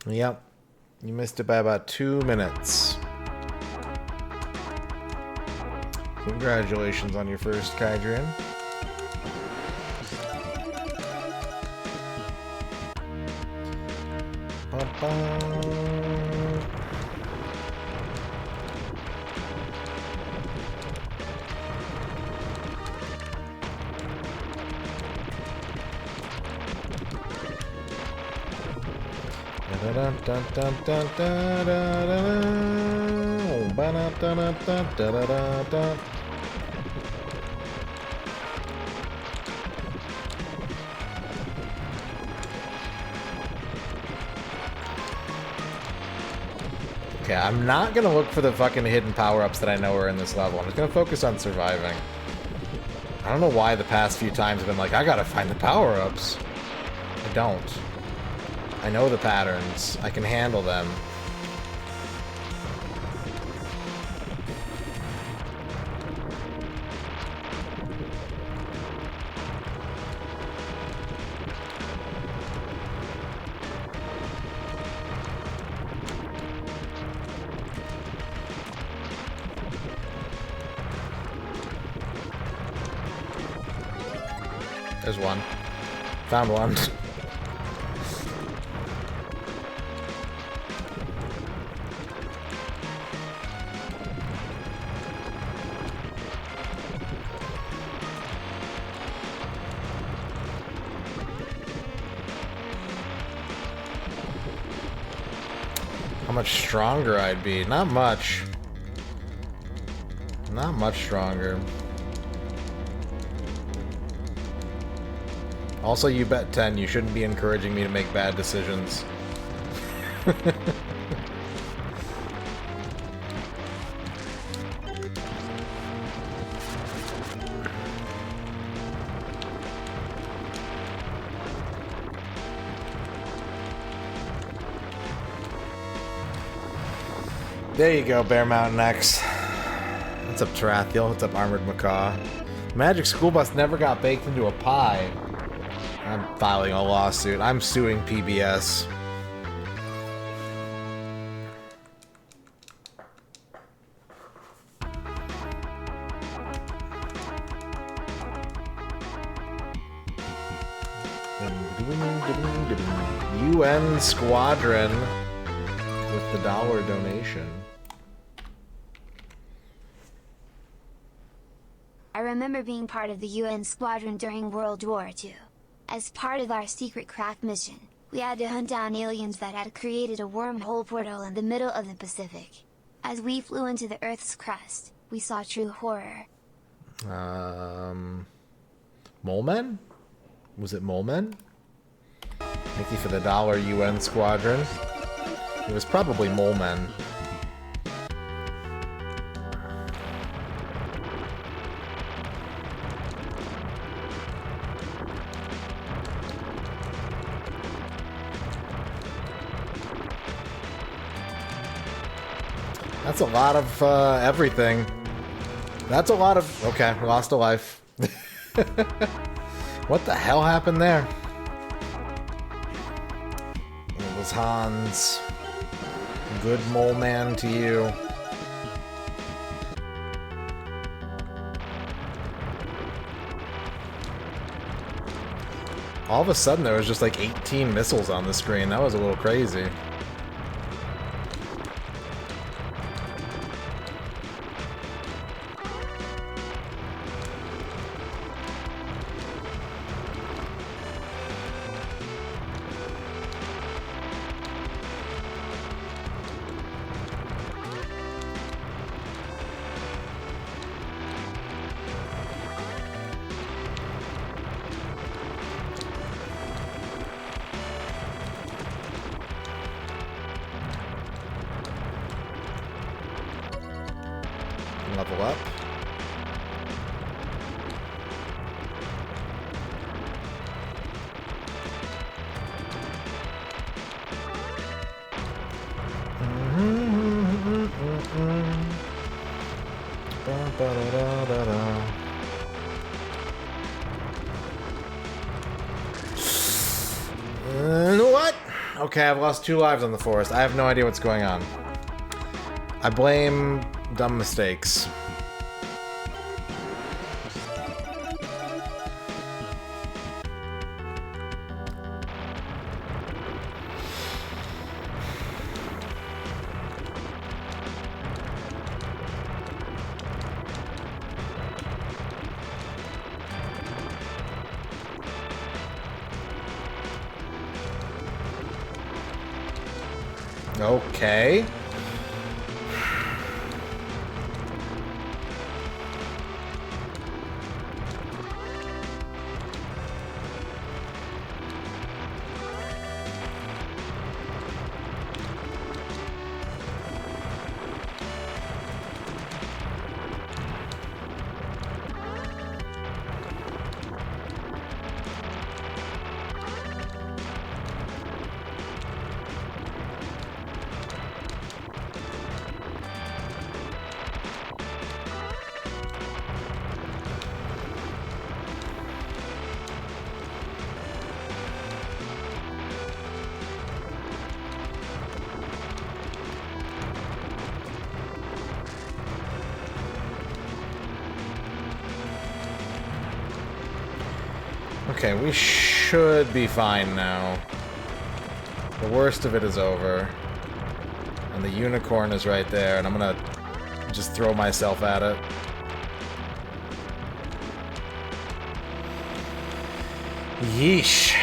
Yep. You missed it by about 2 minutes. Congratulations on your first Kydrian. Okay, I'm not gonna look for the fucking hidden power-ups that I know are in this level. I'm just gonna focus on surviving. I don't know why the past few times I've been like, I gotta find the power-ups. I don't. I know the patterns. I can handle them. There's one. Found one. How much stronger I'd be. Not much. Not much stronger. Also, you bet 10, you shouldn't be encouraging me to make bad decisions. There you go, Bear Mountain X. What's up, Tarathiel? What's up, Armored Macaw? Magic School Bus never got baked into a pie. I'm filing a lawsuit. I'm suing PBS. UN Squadron with the $1 donation. I remember being part of the UN Squadron during World War II. As part of our secret crack mission, we had to hunt down aliens that had created a wormhole portal in the middle of the Pacific. As we flew into the Earth's crust, we saw true horror. Molemen? Was it Molemen? Thank you for the $1 UN Squadron. It was probably Molemen. That's a lot of everything. That's a lot of... Okay, we lost a life. What the hell happened there? It was Hans. Good mole man to you. All of a sudden there was just like 18 missiles on the screen. That was a little crazy. Level up. What? Okay, I've lost 2 lives on the forest. I have no idea what's going on. I blame dumb mistakes. Okay. Okay, we should be fine now. The worst of it is over. And the unicorn is right there, and I'm gonna just throw myself at it. Yeesh.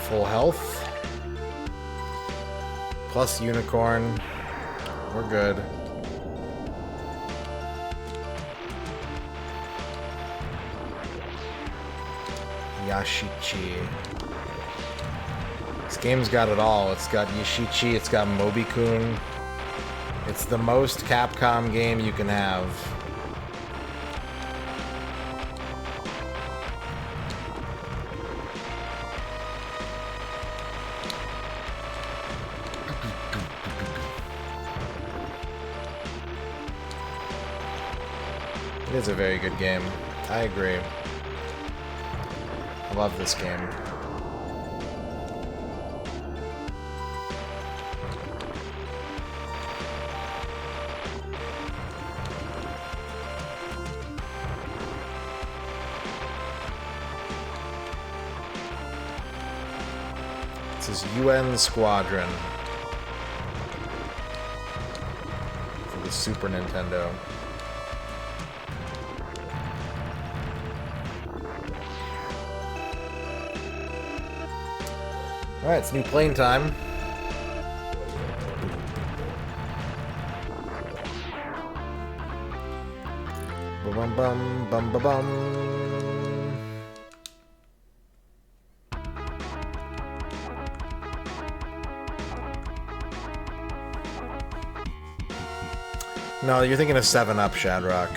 Full health. Plus unicorn. We're good. Yashichi. This game's got it all. It's got Yashichi, it's got Mobi-kun. It's the most Capcom game you can have. It is a very good game. I agree. I love this game. This is UN Squadron for the Super Nintendo. Alright, it's new plane time. Bum bum bum bum bum. No, you're thinking of 7-Up, Shadrock.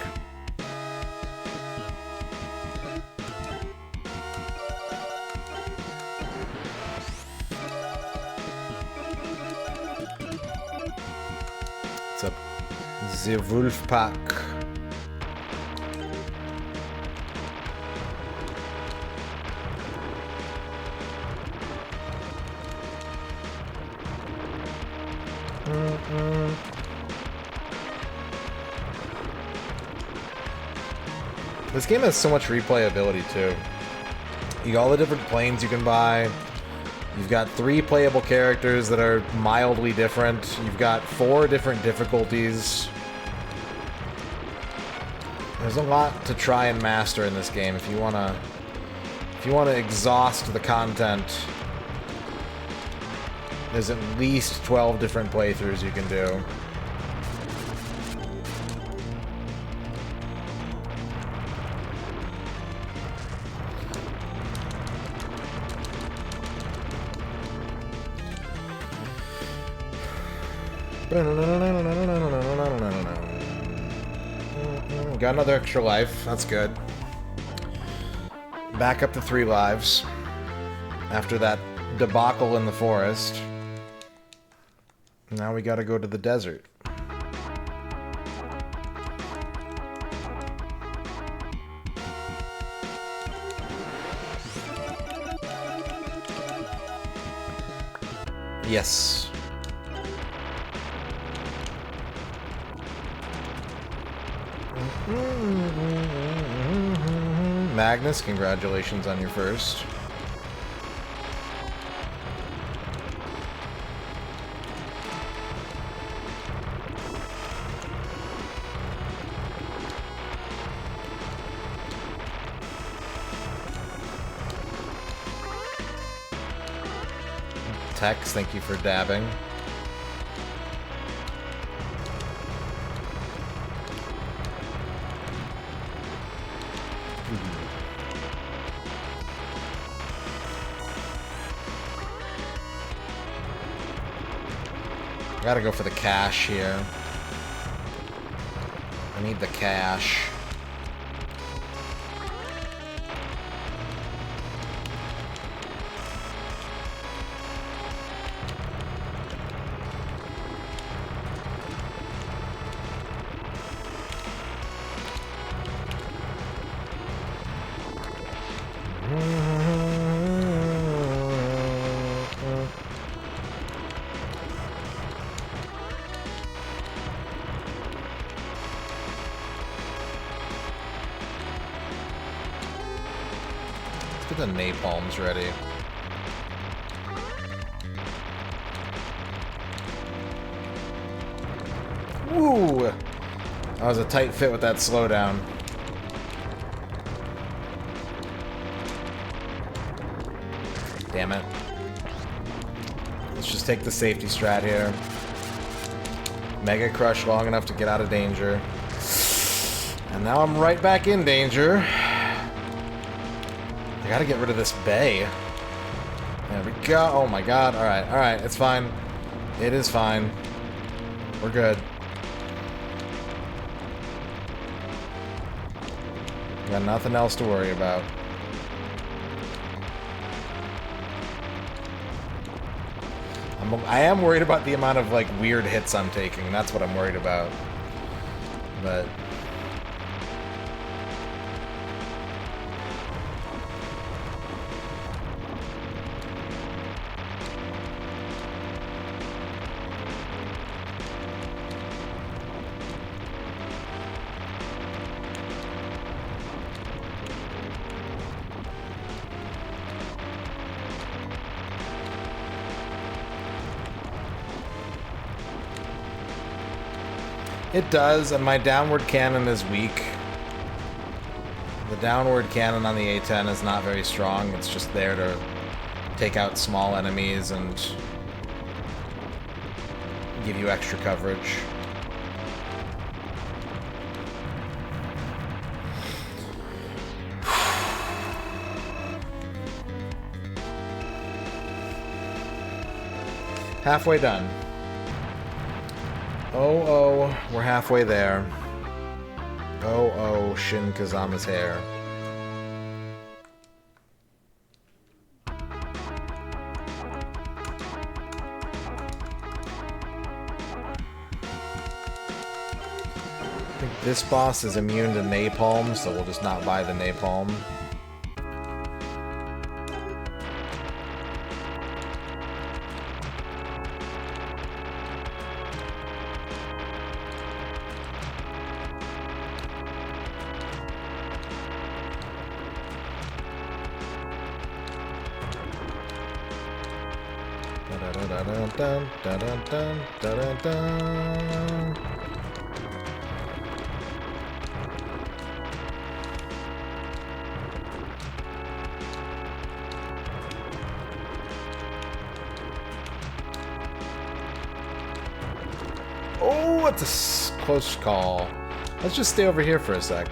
It's a The Wolf Pack. This game has so much replayability too. You got all the different planes you can buy. You've got 3 playable characters that are mildly different. You've got 4 different difficulties. There's a lot to try and master in this game if you wanna exhaust the content. There's at least 12 different playthroughs you can do. Got another extra life. That's good. Back up to 3 lives. After that debacle in the forest. Now we gotta go to the desert. Yes. Magnus, congratulations on your first. Tex, thank you for dabbing. Gotta go for the cash here. I need the cash. The napalm's ready. Woo! That was a tight fit with that slowdown. Damn it. Let's just take the safety strat here. Mega Crush long enough to get out of danger. And now I'm right back in danger. I gotta get rid of this bay. There we go. Oh my god. Alright, alright. It's fine. It is fine. We're good. Got nothing else to worry about. I am worried about the amount of, like, weird hits I'm taking. That's what I'm worried about. But... It does, and my downward cannon is weak. The downward cannon on the A10 is not very strong. It's just there to take out small enemies and give you extra coverage. Halfway done. Oh, we're halfway there. Oh, Shin Kazama's hair. I think this boss is immune to napalm, so we'll just not buy the napalm. Dun, dun, dun, dun, dun, dun, dun. Oh, it's a close call. Let's just stay over here for a sec.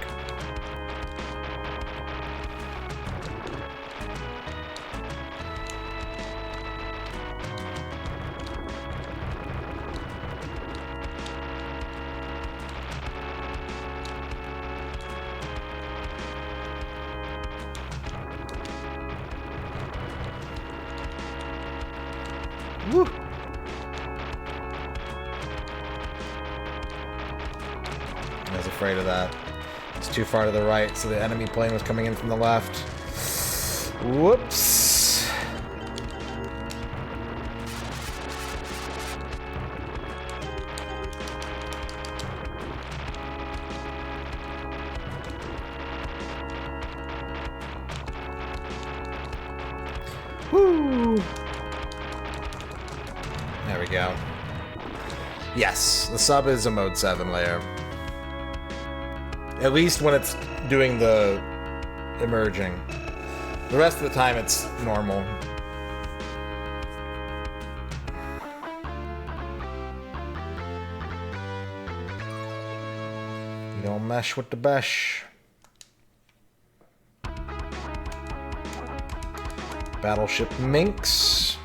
Woo. I was afraid of that. It's too far to the right, so the enemy plane was coming in from the left. Whoops. Woo. There we go. Yes, the sub is a mode 7 layer. At least when it's doing the emerging. The rest of the time it's normal. You don't mesh with the besh. Battleship Minx.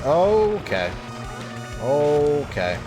Okay. Okay.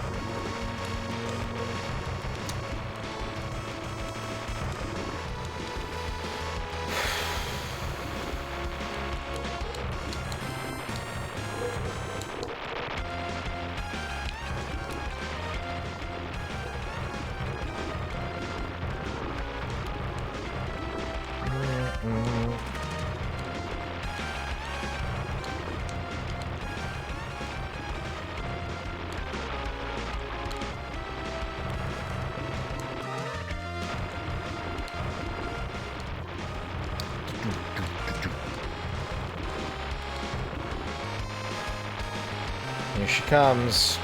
Here she comes.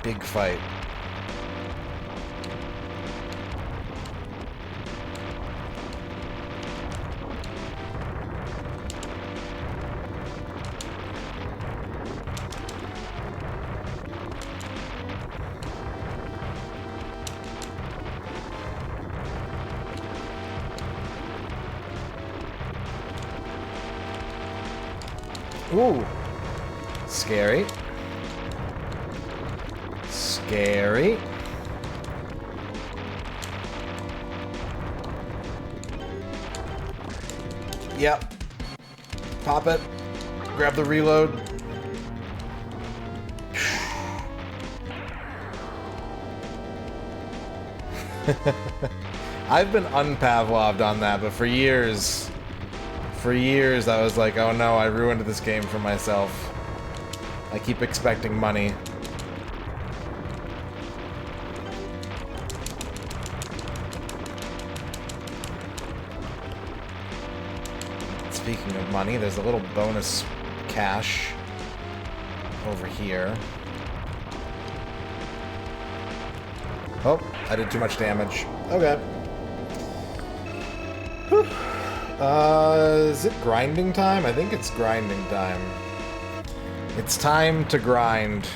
Big fight. Ooh. Scary. Scary. Yep. Pop it. Grab the reload. I've been unpavloved on that, but for years I was like, oh no, I ruined this game for myself. I keep expecting money. Speaking of money, there's a little bonus cash over here. Oh, I did too much damage. Okay. Whew. Is it grinding time? I think it's grinding time. It's time to grind.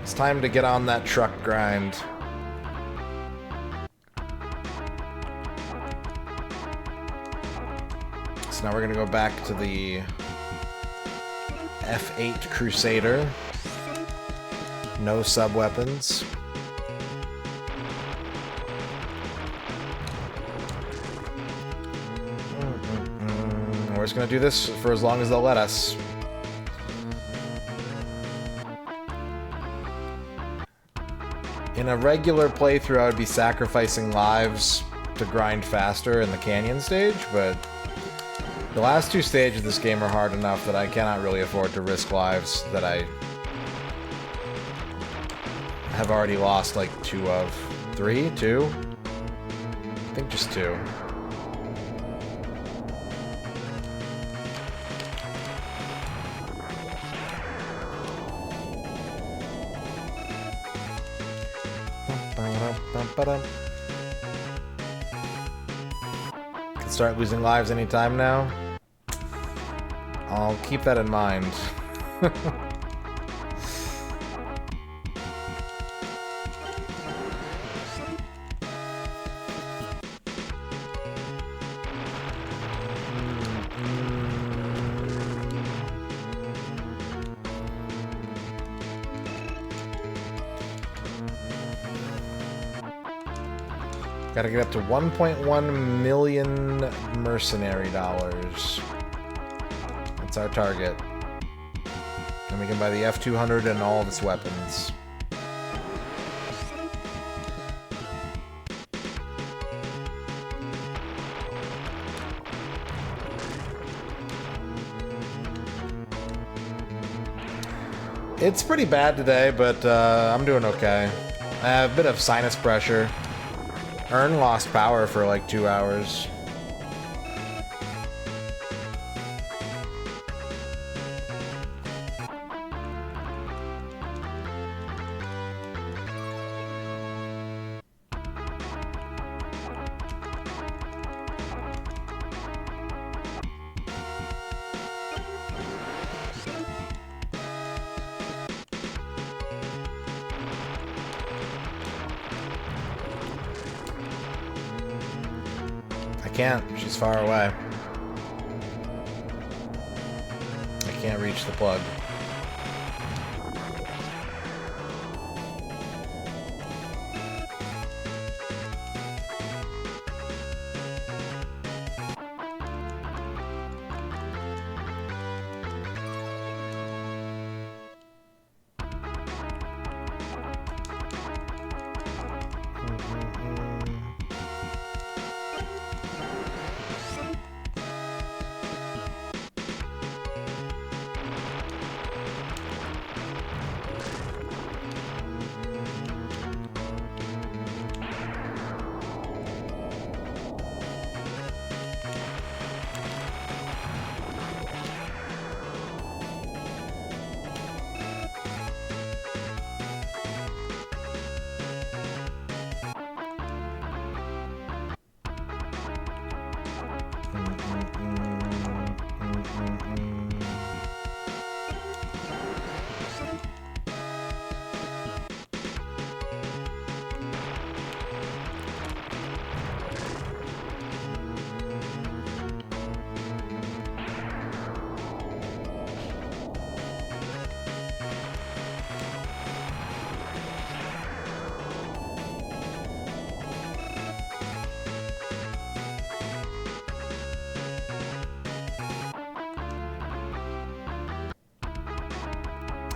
It's time to get on that truck grind. So now we're gonna go back to the F8 Crusader. No sub-weapons. We're just gonna do this for as long as they'll let us. In a regular playthrough, I would be sacrificing lives to grind faster in the canyon stage, but the last two stages of this game are hard enough that I cannot really afford to risk lives that I have already lost like 2 of. 3? 2? I think just 2. Can start losing lives anytime now. I'll keep that in mind. Gotta get up to 1.1 million mercenary dollars. That's our target. And we can buy the F200 and all of its weapons. It's pretty bad today, but I'm doing okay. I have a bit of sinus pressure. Ern lost power for like 2 hours. Can't. She's far away. I can't reach the plug.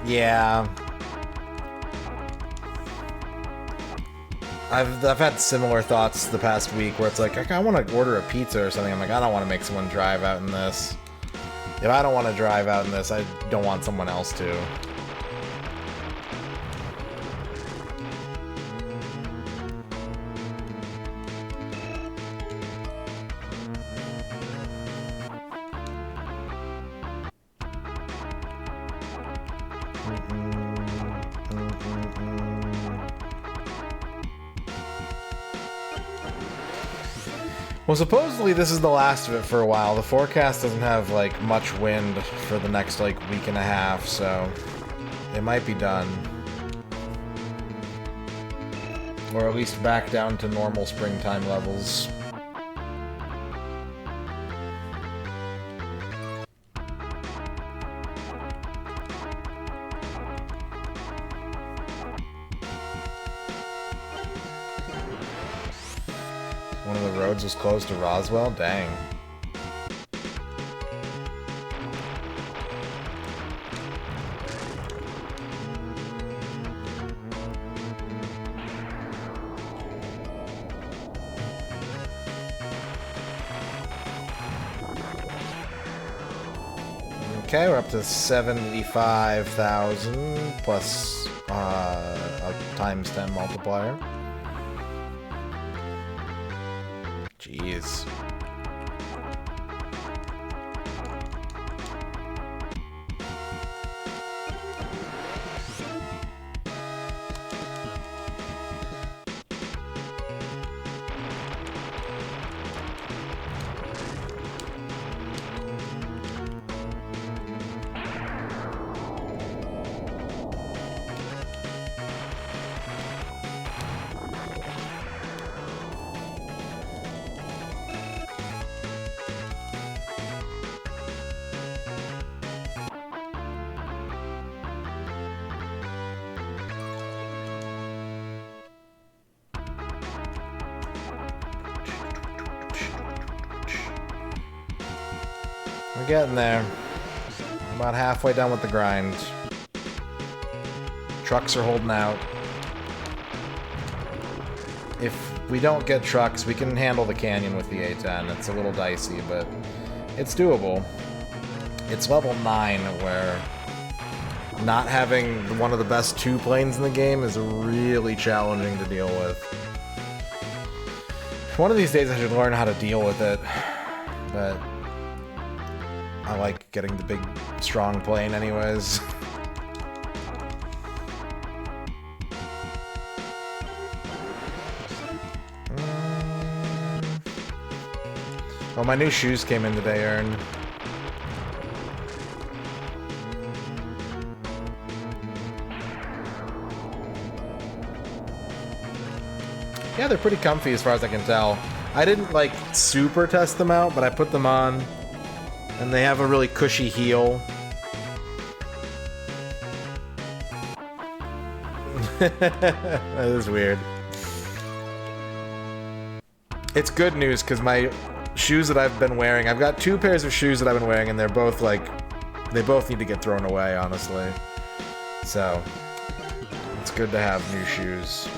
Yeah. I've had similar thoughts the past week where it's like, I want to order a pizza or something. I'm like, I don't want to make someone drive out in this. If I don't want to drive out in this, I don't want someone else to. Well, supposedly this is the last of it for a while. The forecast doesn't have, like, much wind for the next, like, week and a half, so it might be done. Or at least back down to normal springtime levels. One of the roads was closed to Roswell? Dang. Okay, we're up to 75,000 plus a times 10 multiplier. Jeez. We're getting there. About halfway done with the grind. Trucks are holding out. If we don't get trucks, we can handle the canyon with the A10. It's a little dicey, but it's doable. It's level 9, where not having one of the best 2 planes in the game is really challenging to deal with. One of these days I should learn how to deal with it, but I like getting the big, strong plane anyways. Oh, my new shoes came in today, Ern. Yeah, they're pretty comfy as far as I can tell. I didn't, like, super test them out, but I put them on. And they have a really cushy heel. That is weird. It's good news, because my shoes that I've been wearing... I've got 2 pairs of shoes that I've been wearing, and they're both, like... They both need to get thrown away, honestly. So... It's good to have new shoes.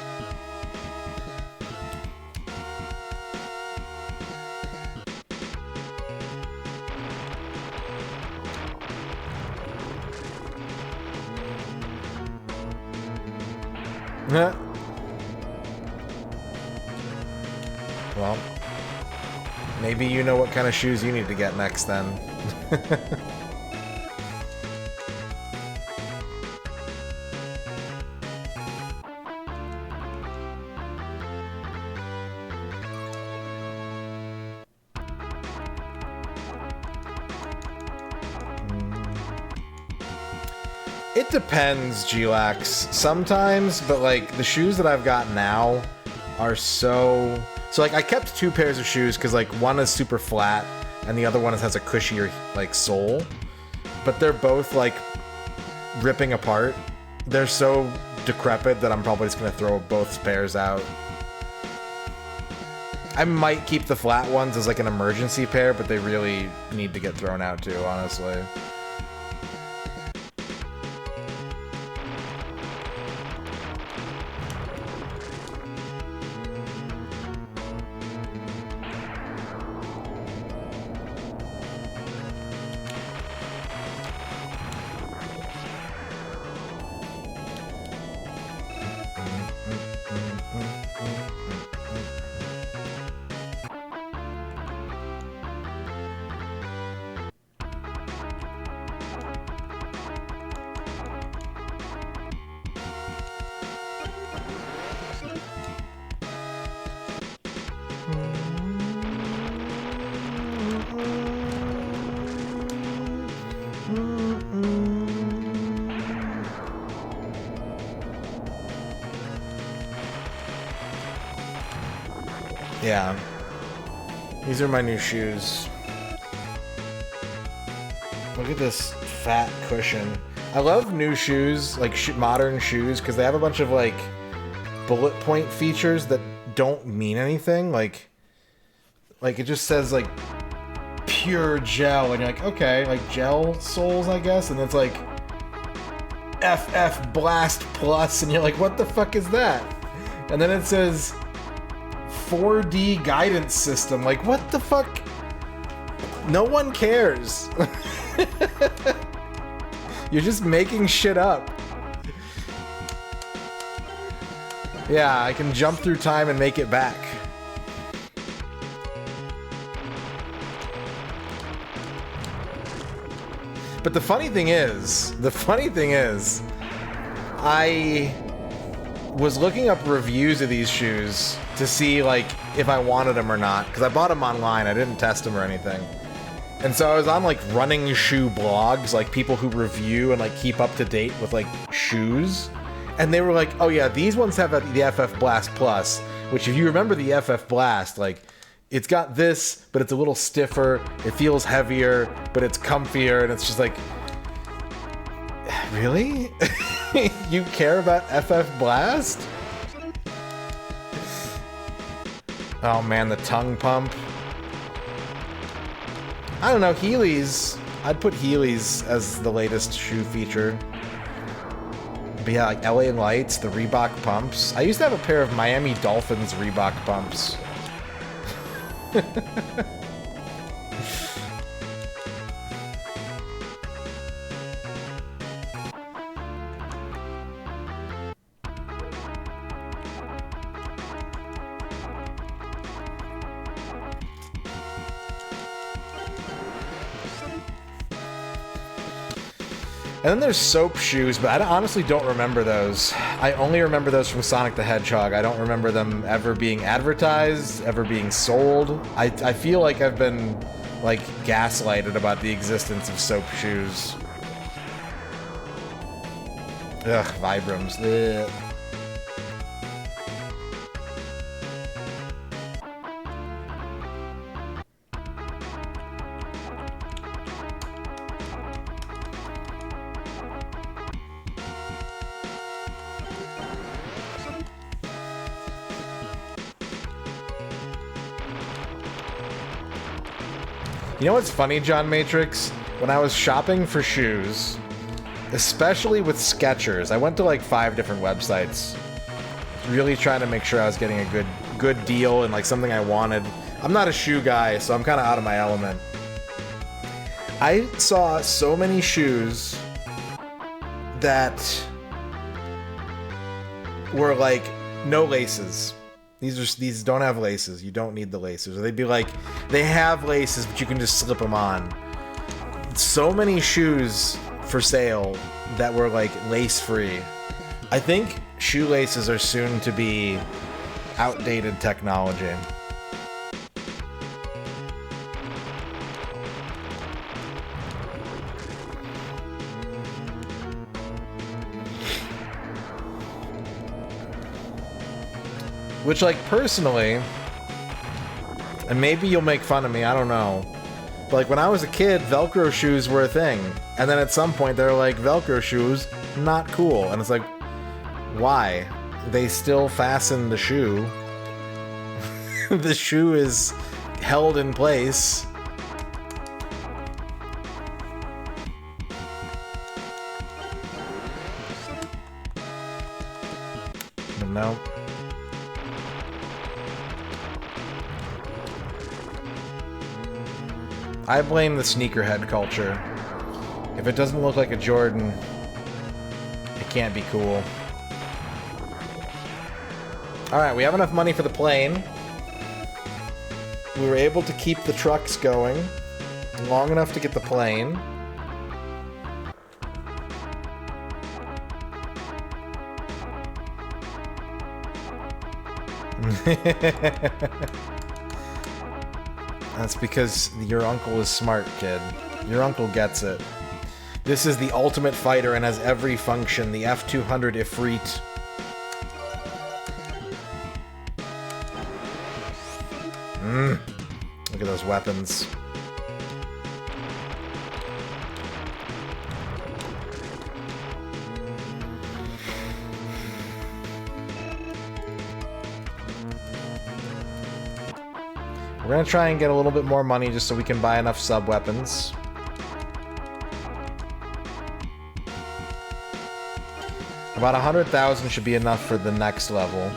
Well, maybe you know what kind of shoes you need to get next then. It depends, Glax. Sometimes, but like the shoes that I've got now are so like I kept 2 pairs of shoes because like one is super flat and the other one has a cushier like sole, but they're both like ripping apart. They're so decrepit that I'm probably just gonna throw both pairs out. I might keep the flat ones as like an emergency pair, but they really need to get thrown out too, honestly. Yeah. These are my new shoes. Look at this fat cushion. I love new shoes, like modern shoes, because they have a bunch of like bullet point features that don't mean anything. Like it just says like pure gel, and you're like, okay, like gel soles, I guess, and it's like FF Blast Plus, and you're like, what the fuck is that? And then it says 4D guidance system. Like, what the fuck? No one cares. You're just making shit up. Yeah, I can jump through time and make it back. But the funny thing is, I was looking up reviews of these shoes to see like if I wanted them or not, because I bought them online. I didn't test them or anything. And so I was on like running shoe blogs, like people who review and like keep up to date with like shoes. And they were like, oh yeah, these ones have the FF Blast Plus, which if you remember the FF Blast, like it's got this, but it's a little stiffer. It feels heavier, but it's comfier. And it's just like, really? You care about FF Blast? Oh man, the tongue pump. I don't know, Heelys. I'd put Heelys as the latest shoe feature. But yeah, like LA Lights, the Reebok pumps. I used to have a pair of Miami Dolphins Reebok pumps. And then there's soap shoes, but I honestly don't remember those. I only remember those from Sonic the Hedgehog. I don't remember them ever being advertised, ever being sold. I feel like I've been, like, gaslighted about the existence of soap shoes. Ugh, Vibrams. Ugh. You know what's funny, John Matrix? When I was shopping for shoes, especially with Skechers, I went to like 5 different websites, really trying to make sure I was getting a good deal and like something I wanted. I'm not a shoe guy, so I'm kind of out of my element. I saw so many shoes that were like no laces. These don't have laces. You don't need the laces. Or they'd be like, they have laces, but you can just slip them on. So many shoes for sale that were like lace-free. I think shoelaces are soon to be outdated technology. Which, like, personally, and maybe you'll make fun of me, I don't know, but, like, when I was a kid, Velcro shoes were a thing. And then at some point, they're like, Velcro shoes, not cool. And it's like, why? They still fasten the shoe. The shoe is held in place. No. I blame the sneakerhead culture. If it doesn't look like a Jordan, it can't be cool. Alright, we have enough money for the plane. We were able to keep the trucks going long enough to get the plane. That's because your uncle is smart, kid. Your uncle gets it. This is the ultimate fighter and has every function, the F-200 Ifrit. Look at those weapons. We're gonna try and get a little bit more money just so we can buy enough sub-weapons. About 100,000 should be enough for the next level.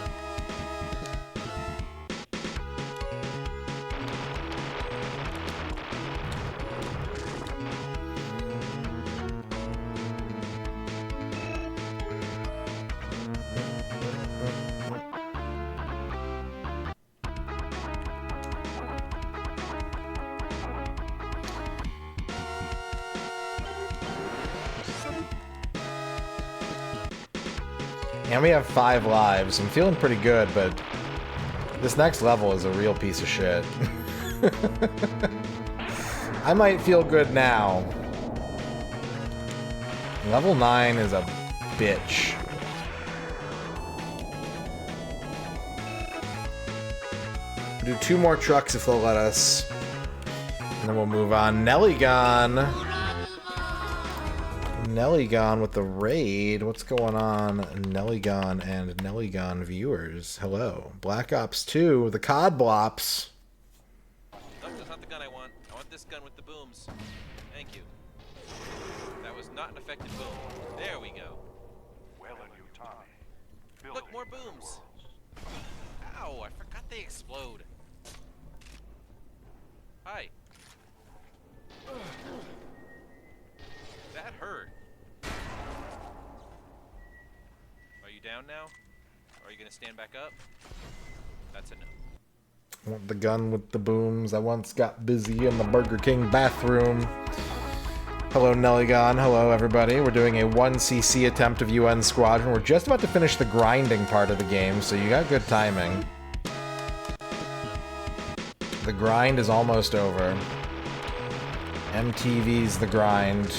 And we have 5 lives. I'm feeling pretty good, but this next level is a real piece of shit. I might feel good now. Level 9 is a bitch. We'll do 2 more trucks if they'll let us. And then we'll move on. Nellygon. Nellygon with the raid. What's going on, Nellygon and Nellygon viewers? Hello. Black Ops 2, the COD Blops. No, that's not the gun I want. I want this gun with the booms. Thank you. That was not an effective boom. There we go. Well in your time. Look, more booms. Ow, I forgot they explode. Hi. That hurt. Are you down now? Are you gonna stand back up? That's a no. I want the gun with the booms. I once got busy in the Burger King bathroom. Hello, Nellygon. Hello, everybody. We're doing a 1cc attempt of UN Squadron. We're just about to finish the grinding part of the game, so you got good timing. The grind is almost over. MTV's the grind.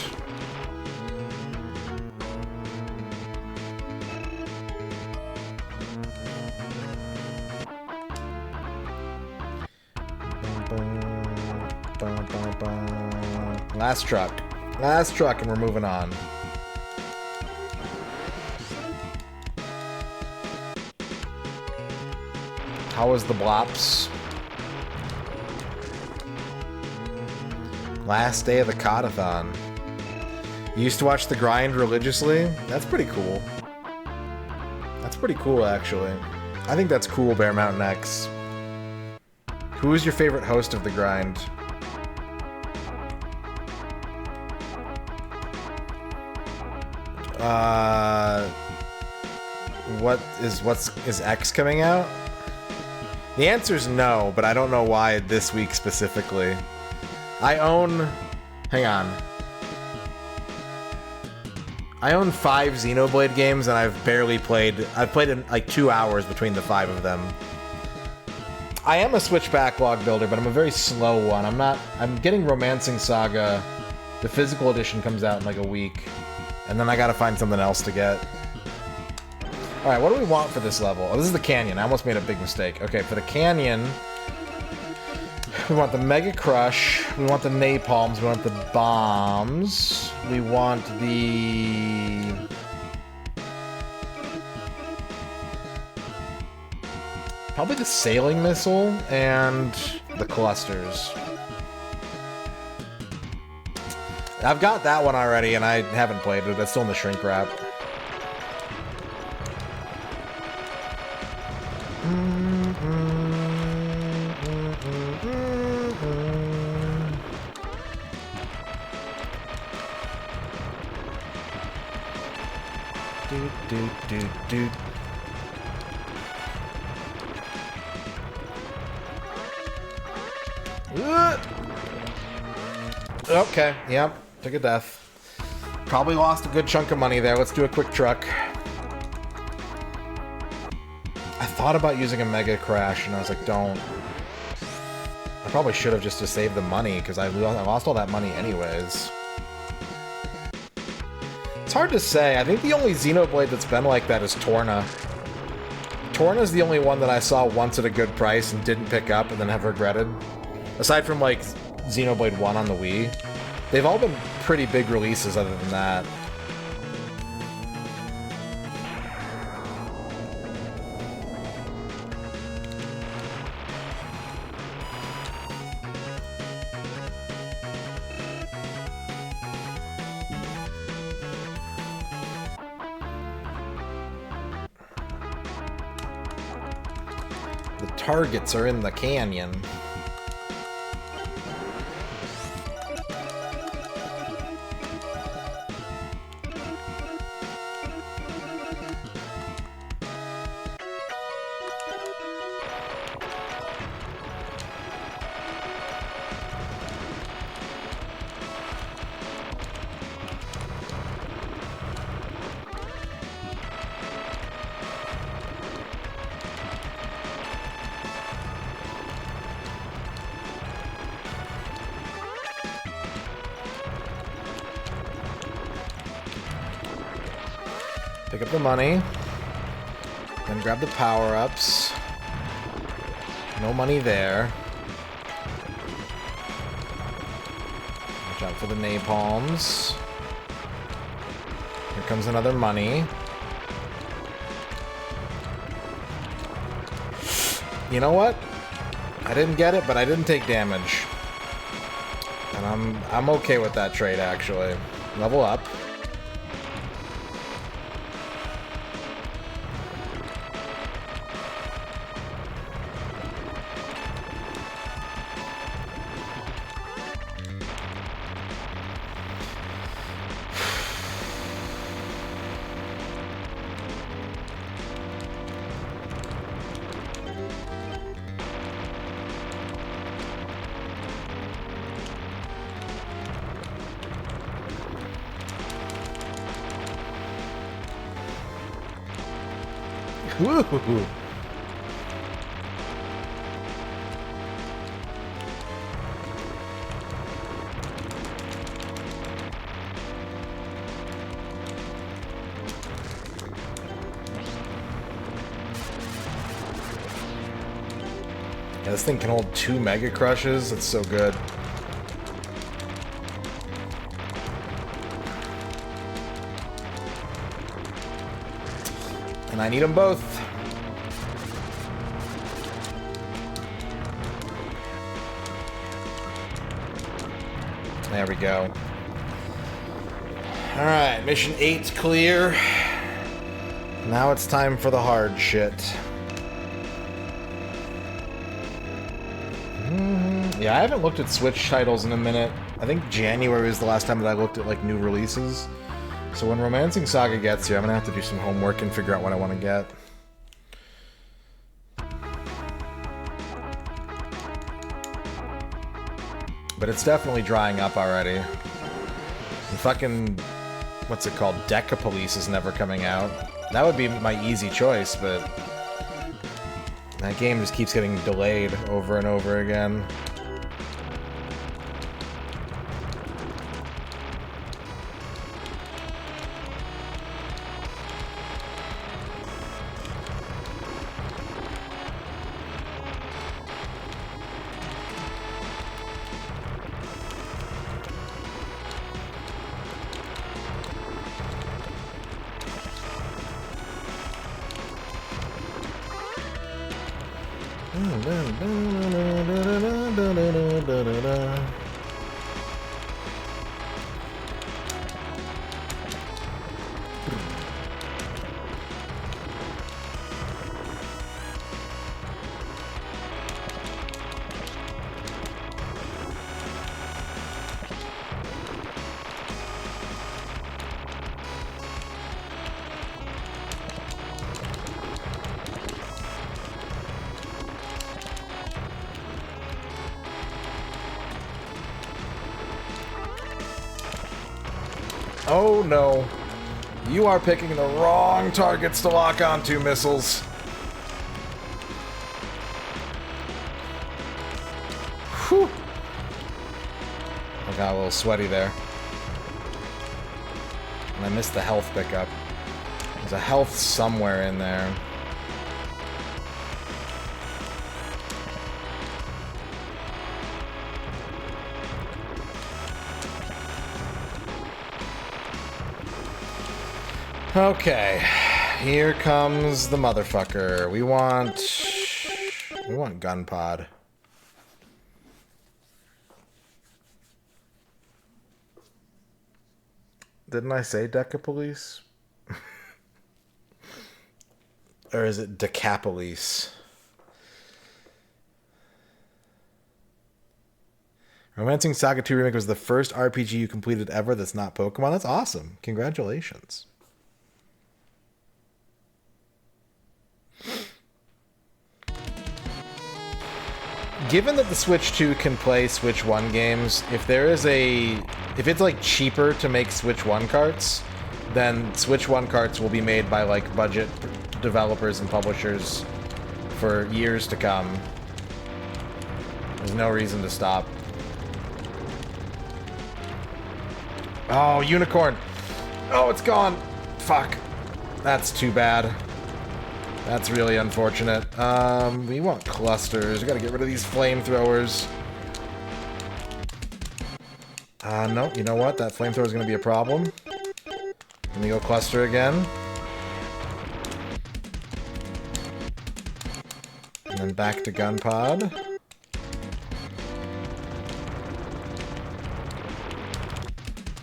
Last truck. Last truck, and we're moving on. How was the Blops? Last day of the Codathon. You used to watch the grind religiously? That's pretty cool. That's pretty cool, actually. I think that's cool, Bear Mountain X. Who is your favorite host of the grind? Is X coming out? The answer is no, but I don't know why this week specifically. I own 5 Xenoblade games, and I've played in like 2 hours between the 5 of them. I am a Switch backlog builder, but I'm a very slow one. I'm getting Romancing Saga. The physical edition comes out in like a week, and then I gotta find something else to get. Alright, what do we want for this level? Oh, this is the canyon. I almost made a big mistake. Okay, for the canyon, we want the Mega Crush, we want the Napalms, we want the Bombs, we want the... probably the Sailing Missile and the Clusters. I've got that one already, and I haven't played it. That's still in the shrink wrap. Okay, yep, took a death. Probably lost a good chunk of money there. Let's do a quick truck. I thought about using a Mega Crash, and I was like, don't. I probably should have just to save the money, because I lost all that money anyways. It's hard to say. I think the only Xenoblade that's been like that is Torna. Torna's the only one that I saw once at a good price and didn't pick up and then have regretted. Aside from, like, Xenoblade 1 on the Wii. They've all been pretty big releases other than that. The targets are in the canyon. Pick up the money. Then grab the power-ups. No money there. Watch out for the napalms. Here comes another money. You know what? I didn't get it, but I didn't take damage. And I'm okay with that trade, actually. Level up. Woo! Yeah, this thing can hold 2 Mega Crushes. It's so good. And I need them both. There we go. Alright, mission 8's clear. Now it's time for the hard shit. Yeah, I haven't looked at Switch titles in a minute. I think January was the last time that I looked at, like, new releases. So when Romancing Saga gets here, I'm gonna have to do some homework and figure out what I want to get. But it's definitely drying up already. And fucking, what's it called? Decapolice is never coming out. That would be my easy choice, but that game just keeps getting delayed over and over again. Oh no. You are picking the wrong targets to lock onto, missiles. Whew. I got a little sweaty there. And I missed the health pickup. There's a health somewhere in there. Okay, here comes the motherfucker. We want gun pod. Didn't I say Decapolice? Or is it Decapolice? Romancing Saga 2 Remake was the first RPG you completed ever that's not Pokemon. That's awesome. Congratulations. Given that the Switch 2 can play Switch 1 games, if it's like cheaper to make Switch 1 carts, then Switch 1 carts will be made by like budget developers and publishers for years to come. There's no reason to stop. Oh, unicorn! Oh, it's gone! Fuck. That's too bad. That's really unfortunate. We want clusters. We gotta get rid of these flamethrowers. No, you know what? That flamethrower is gonna be a problem. Let me go cluster again. And then back to gun pod.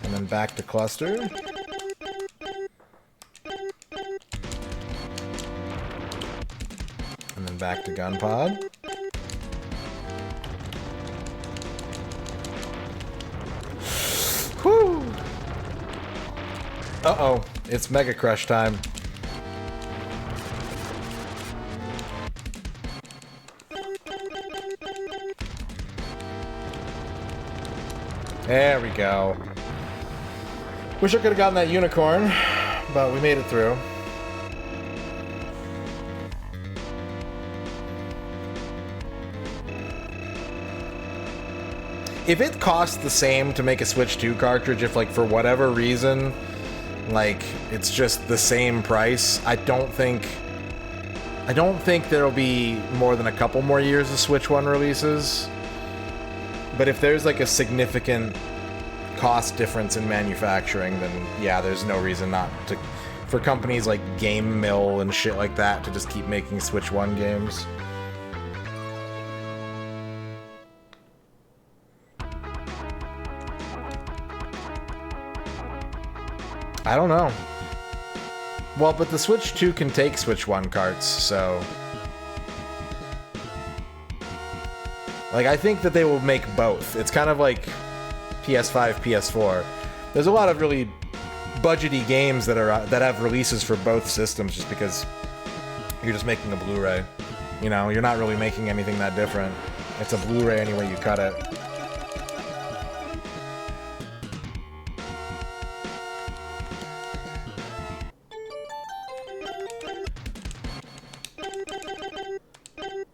And then back to cluster. And then back to gun pod. Whew! Uh-oh, it's Mega Crush time. There we go. Wish I could have gotten that unicorn, but we made it through. If it costs the same to make a Switch 2 cartridge, if like for whatever reason, like it's just the same price, I don't think there'll be more than a couple more years of Switch 1 releases. But if there's like a significant cost difference in manufacturing, then yeah, there's no reason not to, for companies like Game Mill and shit like that to just keep making Switch 1 games. I don't know. Well, but the Switch 2 can take Switch 1 carts, so... Like, I think that they will make both. It's kind of like PS5, PS4. There's a lot of really budgety games that have releases for both systems just because you're just making a Blu-ray. You know, you're not really making anything that different. It's a Blu-ray any way you cut it.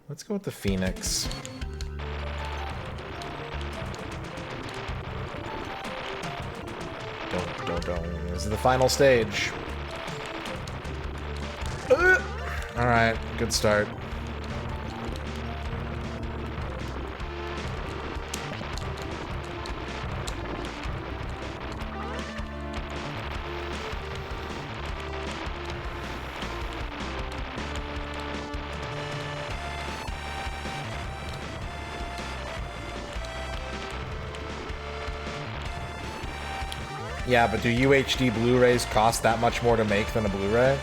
Let's go with the Phoenix. Don't. This is the final stage. Alright, good start. Yeah, but do UHD Blu-rays cost that much more to make than a Blu-ray?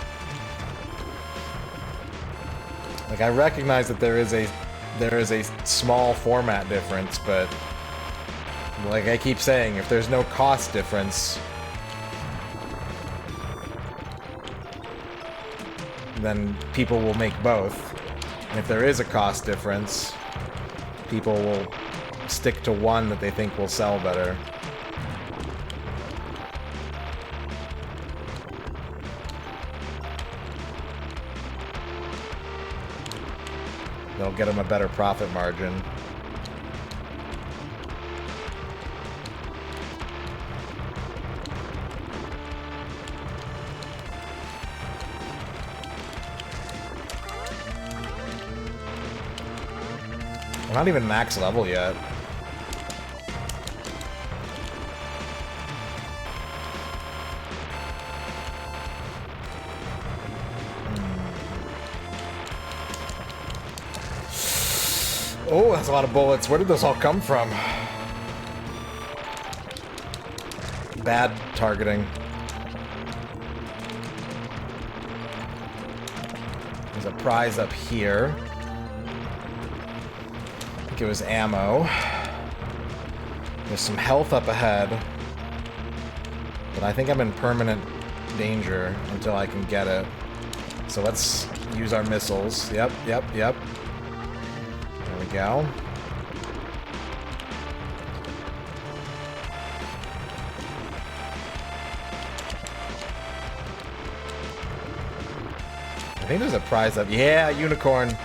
Like, I recognize that there is a small format difference, but like I keep saying, if there's no cost difference, then people will make both. And if there is a cost difference, people will stick to one that they think will sell better. They'll get them a better profit margin. We're not even max level yet. Oh, that's a lot of bullets. Where did those all come from? Bad targeting. There's a prize up here. I think it was ammo. There's some health up ahead. But I think I'm in permanent danger until I can get it. So let's use our missiles. Yep. There we go. I think there's a prize up. Yeah, unicorn.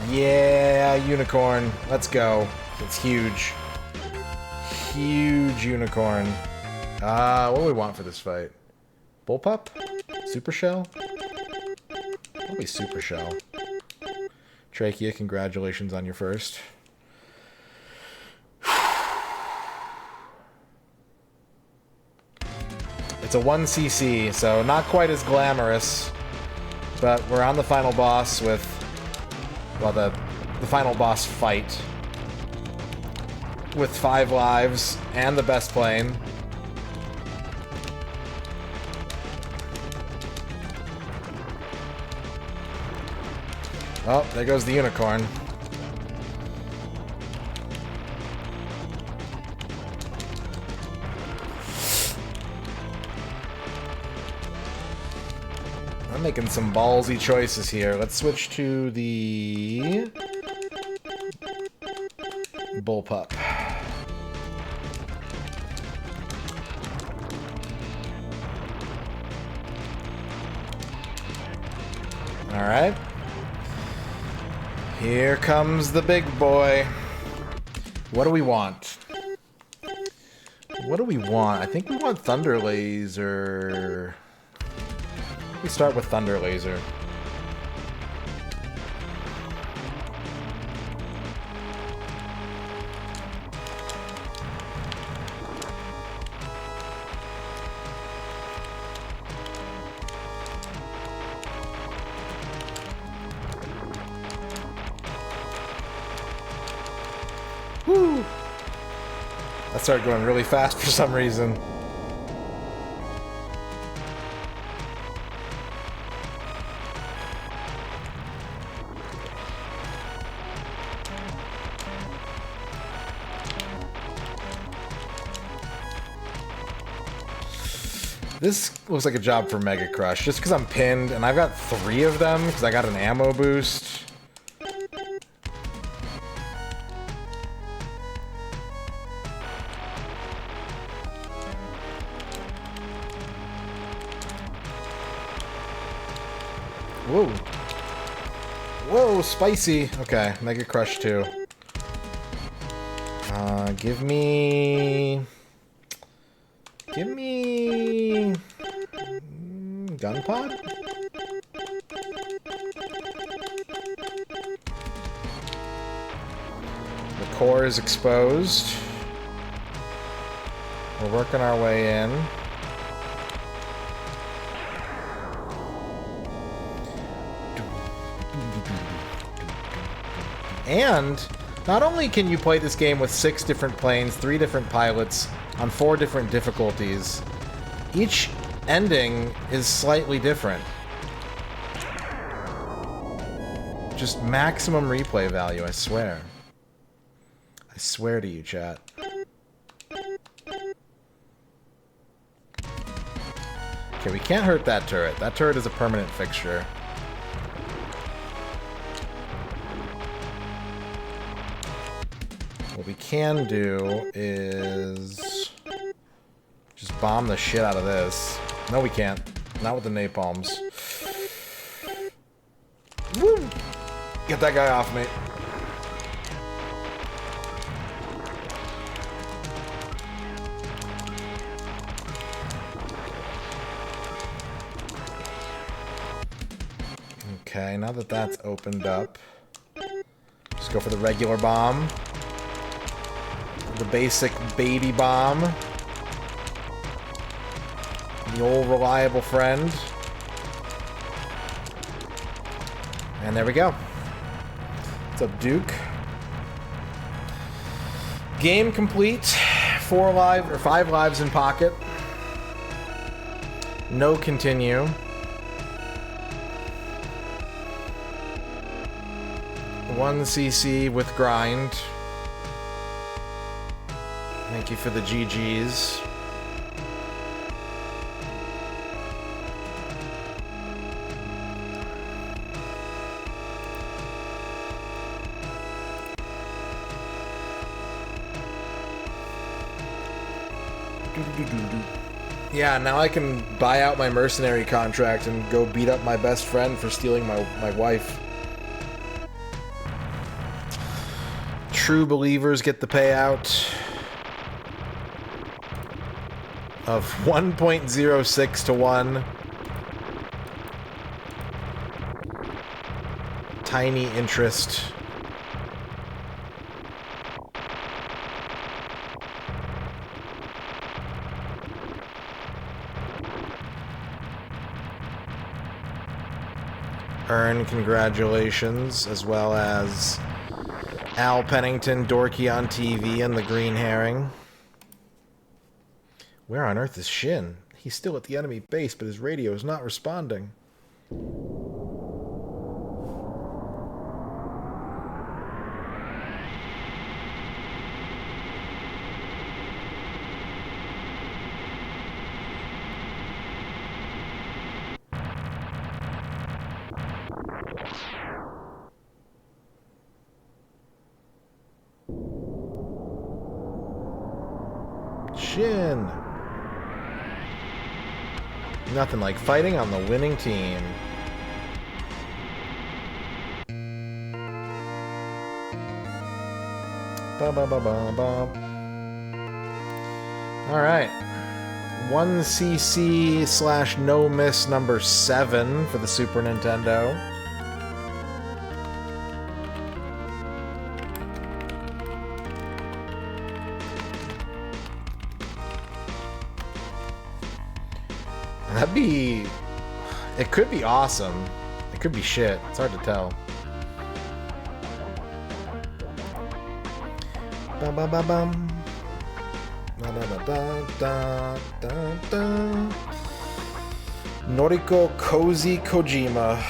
Yeah, unicorn. Let's go. It's huge. Huge unicorn. What do we want for this fight? Bullpup? Super Shell? Probably Super Shell. Trachea, congratulations on your first. It's a 1cc, so not quite as glamorous. But we're on the final boss with... well, the final boss fight. With 5 lives and the best plane. Oh, there goes the unicorn. I'm making some ballsy choices here. Let's switch to the bullpup. All right. Here comes the big boy. What do we want? What do we want? I think we want Thunder Laser. We start with Thunder Laser. Woo! That started going really fast for some reason. This looks like a job for Mega Crush, just because I'm pinned, and I've got 3 of them, because I got an ammo boost. Whoa. Whoa, spicy. Okay, Mega Crush 2. Give me... Gun pod? The core is exposed. We're working our way in. And not only can you play this game with 6 different planes, 3 different pilots, on 4 different difficulties, each ending is slightly different. Just maximum replay value, I swear. I swear to you, chat. Okay, we can't hurt that turret. That turret is a permanent fixture. What we can do is just bomb the shit out of this. No, we can't. Not with the napalms. Woo! Get that guy off me. Okay, now that that's opened up, just go for the regular bomb. The basic baby bomb. The old reliable friend. And there we go. What's up, Duke? Game complete. 5 lives in pocket. No continue. One CC with grind. Thank you for the GGs. Yeah, now I can buy out my mercenary contract and go beat up my best friend for stealing my wife. True believers get the payout of 1.06 to 1. Tiny interest. Earn congratulations, as well as Al Pennington, Dorky on TV, and the Green Herring. Where on earth is Shin? He's still at the enemy base, but his radio is not responding. Shin. Nothing like fighting on the winning team. Ba ba ba ba ba. All right. 1cc / no miss number 7 for the Super Nintendo. That'd be... It could be awesome. It could be shit. It's hard to tell. Bum bum bum bum. Da da da da da da. Noriko Cozy Kojima.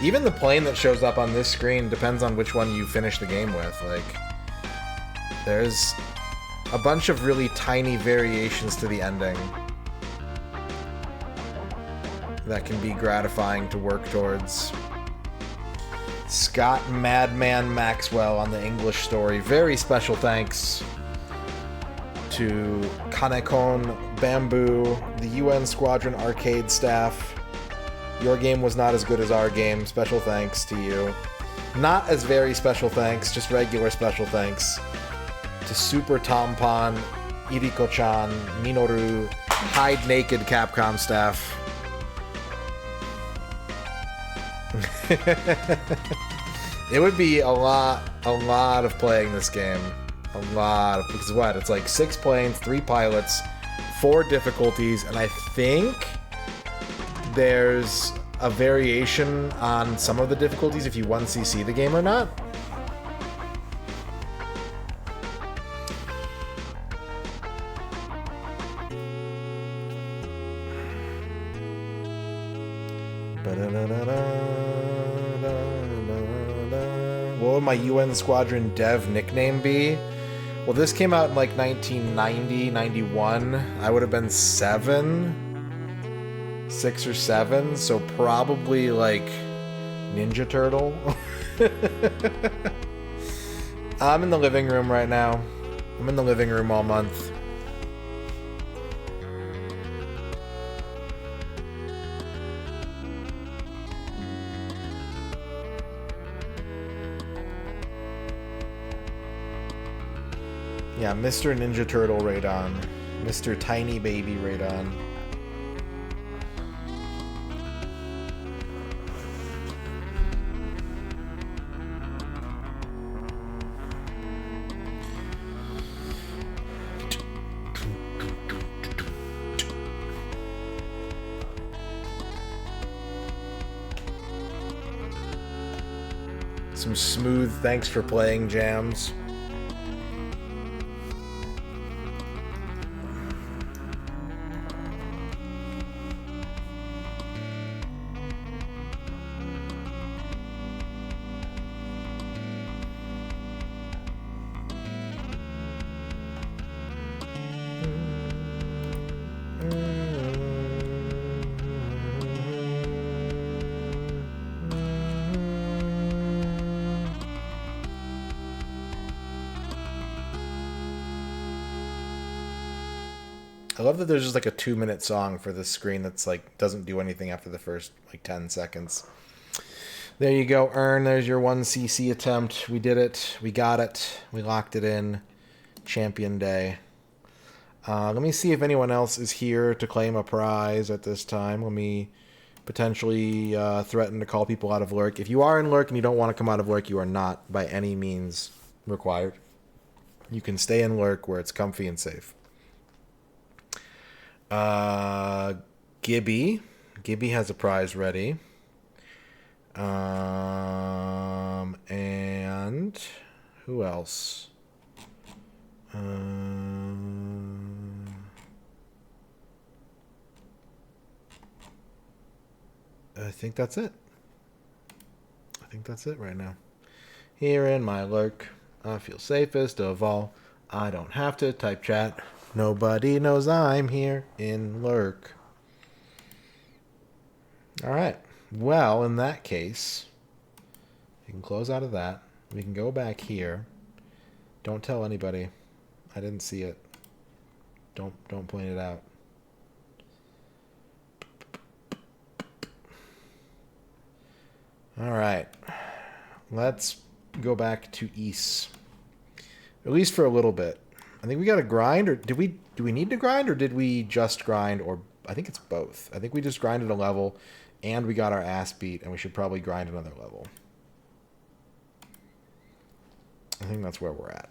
Even the plane that shows up on this screen depends on which one you finish the game with. Like, there's a bunch of really tiny variations to the ending that can be gratifying to work towards. Scott Madman Maxwell on the English story. Very special thanks to Kanekon, Bamboo, the UN Squadron Arcade staff. Your game was not as good as our game. Special thanks to you. Not as very special thanks, just regular special thanks to Super Tompon, Iriko-chan, Minoru, Hide Naked Capcom staff. It would be a lot of playing this game. A lot of, because what? It's like 6 planes, 3 pilots, 4 difficulties, and I think there's a variation on some of the difficulties if you 1cc the game or not. What would my UN Squadron dev nickname be? Well, this came out in like 1990, 91. I would have been 6 or 7, so probably like Ninja Turtle. I'm in the living room right now. I'm in the living room all month. Yeah, Mr. Ninja Turtle Radon. Mr. Tiny Baby Radon. Some smooth thanks for playing jams. I love that there's just like a 2-minute song for this screen that's like doesn't do anything after the first like 10 seconds. There you go, Earn. There's your 1cc attempt. We did it. We got it. We locked it in. Champion Day. Let me see if anyone else is here to claim a prize at this time. Let me potentially threaten to call people out of lurk. If you are in lurk and you don't want to come out of lurk, you are not by any means required. You can stay in lurk where it's comfy and safe. Gibby has a prize ready. And who else? I think that's it. I think that's it right now. Here in my lurk, I feel safest of all. I don't have to type chat. Nobody knows I'm here in lurk. All right. Well, in that case, we can close out of that. We can go back here. Don't tell anybody. I didn't see it. Don't point it out. All right. Let's go back to East. At least for a little bit. I think we got to grind, or do we need to grind, or did we just grind, or I think it's both. I think we just grinded a level and we got our ass beat, and we should probably grind another level. I think that's where we're at.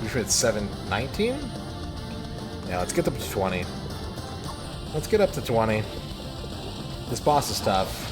We should hit 719? Yeah, let's get up to 20. Let's get up to 20. This boss is tough.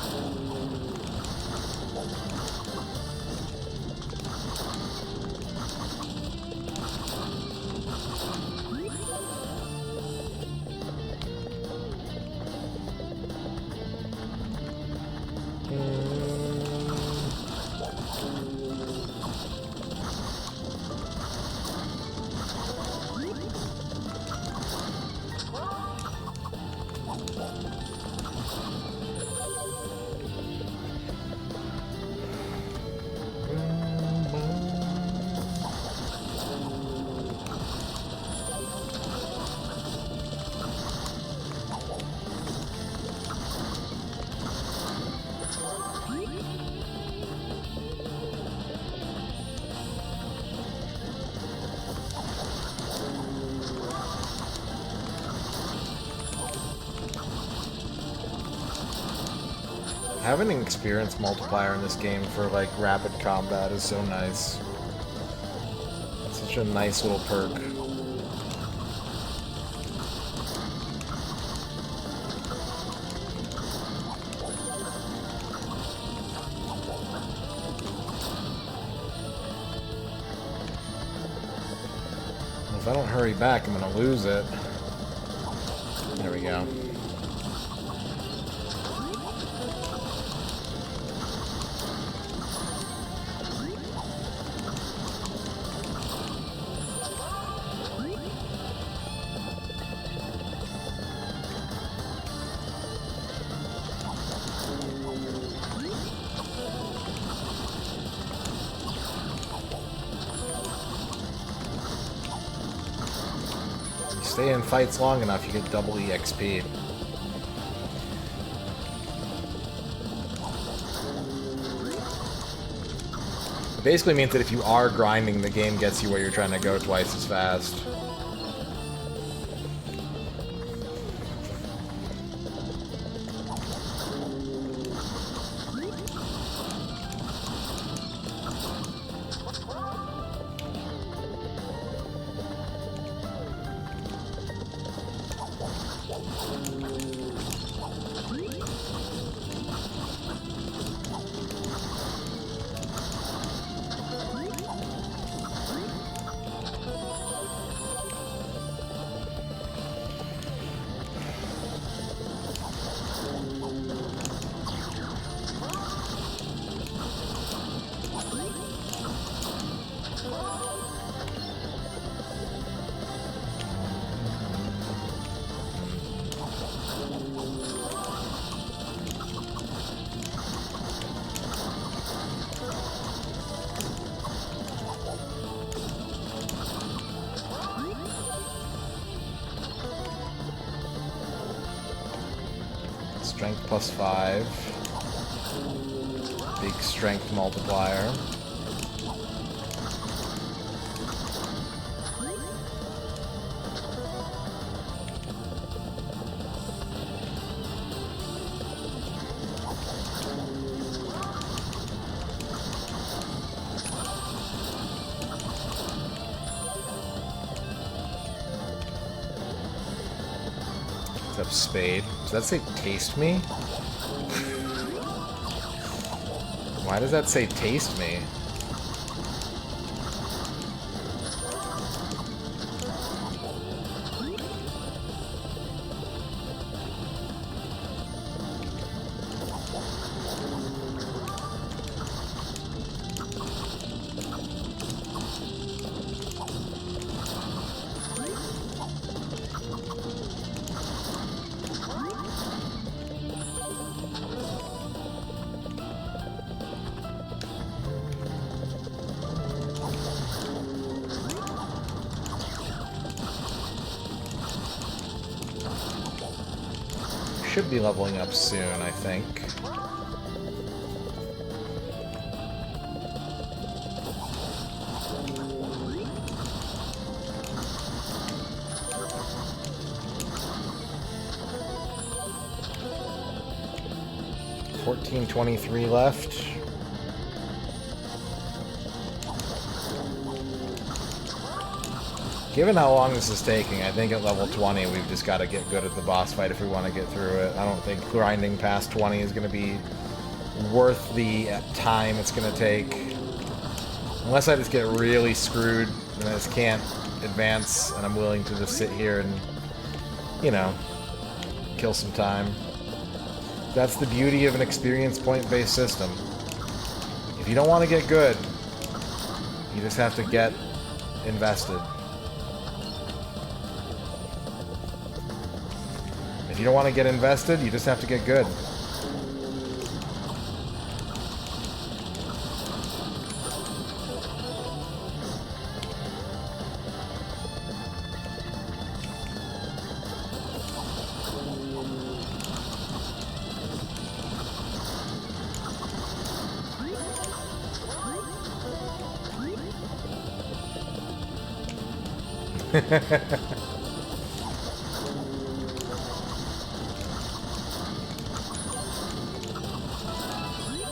Having an experience multiplier in this game for like rapid combat is so nice. It's such a nice little perk. If I don't hurry back, I'm gonna lose it. There we go. Stay in fights long enough, you get double EXP. It basically means that if you are grinding, the game gets you where you're trying to go twice as fast. Strength plus 5. Big strength multiplier. Up spade. Does that say taste me? Why does that say taste me? Should be leveling up soon, I think. $14.23 left. Given how long this is taking, I think at level 20 we've just got to get good at the boss fight if we want to get through it. I don't think grinding past 20 is going to be worth the time it's going to take. Unless I just get really screwed and I just can't advance and I'm willing to just sit here and, you know, kill some time. That's the beauty of an experience point-based system. If you don't want to get good, you just have to get invested. If you don't want to get invested, you just have to get good.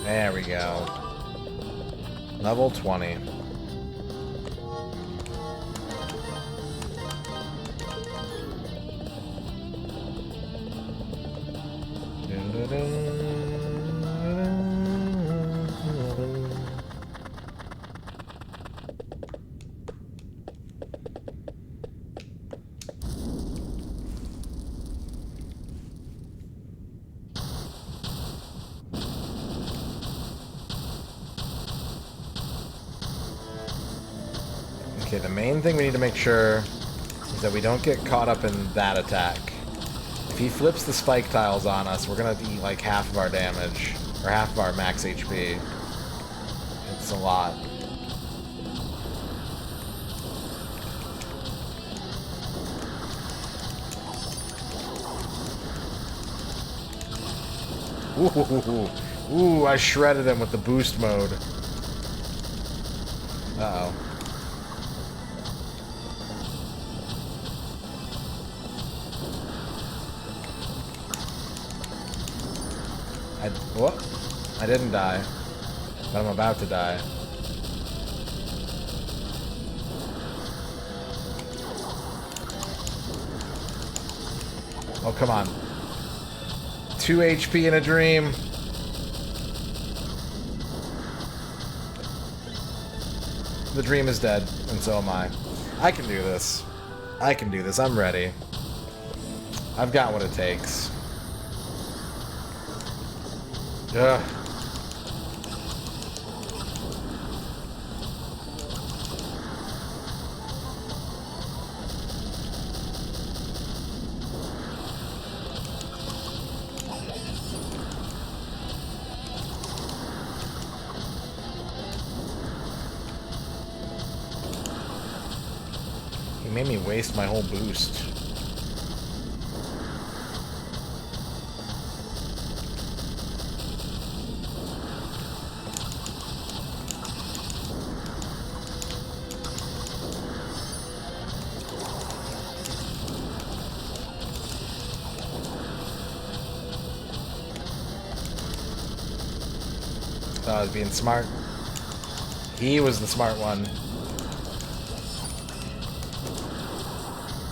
There we go. Level 20. Okay, the main thing we need to make sure is that we don't get caught up in that attack. If he flips the spike tiles on us, we're gonna eat like half of our damage, or half of our max HP. It's a lot. Ooh, I shredded him with the boost mode. Uh-oh. What? I didn't die, but I'm about to die. Oh, come on. 2 HP in a dream. The dream is dead, and so am I. I can do this. I can do this. I'm ready. I've got what it takes. Ugh. He made me waste my whole boost. was being smart. He was the smart one.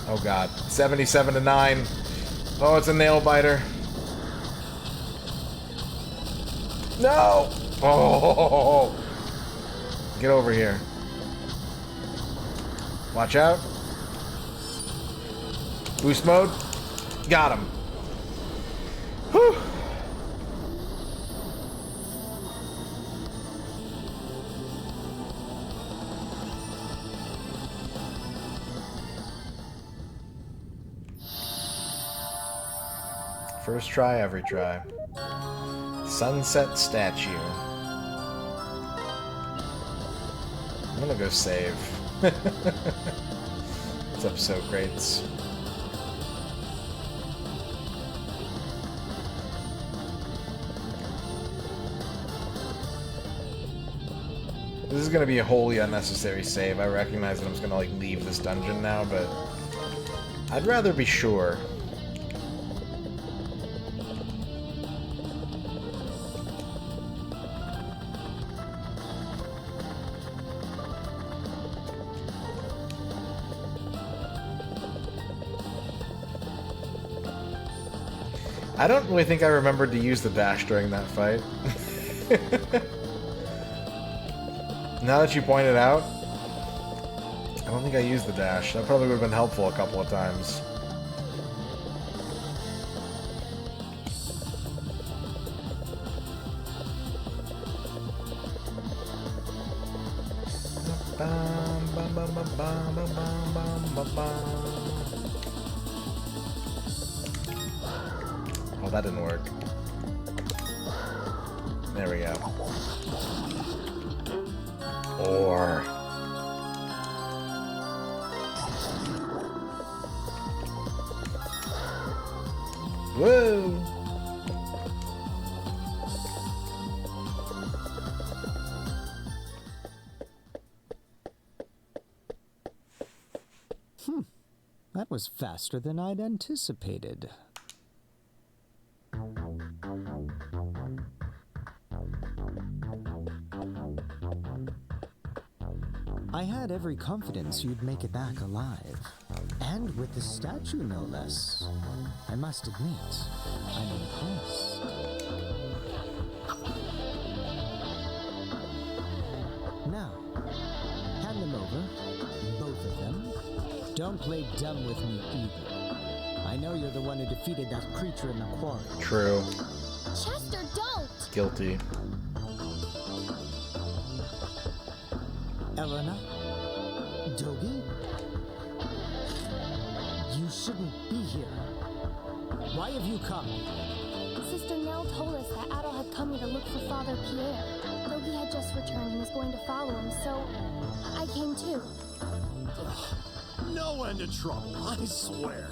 Oh god. 77 to 9. Oh, it's a nail biter. No! Oh! Get over here. Watch out. Boost mode. Got him. Whew. First try, every try. Sunset statue. I'm gonna go save. This episode greats. This is gonna be a wholly unnecessary save. I recognize that I'm just gonna like leave this dungeon now, but I'd rather be sure. I don't really think I remembered to use the dash during that fight. Now that you point it out, I don't think I used the dash. That probably would have been helpful a couple of times. Oh, that didn't work. There we go. Or... Whoa! That was faster than I'd anticipated. I had every confidence you'd make it back alive. And with the statue, no less. I must admit, I'm impressed. Now, hand them over, both of them. Don't play dumb with me either. I know you're the one who defeated that creature in the quarry. True. Chester, don't! Guilty. Elena? Dogi? You shouldn't be here. Why have you come? Sister Nell told us that Adol had come here to look for Father Pierre. Dogi had just returned and was going to follow him, so I came too. No end of trouble, I swear.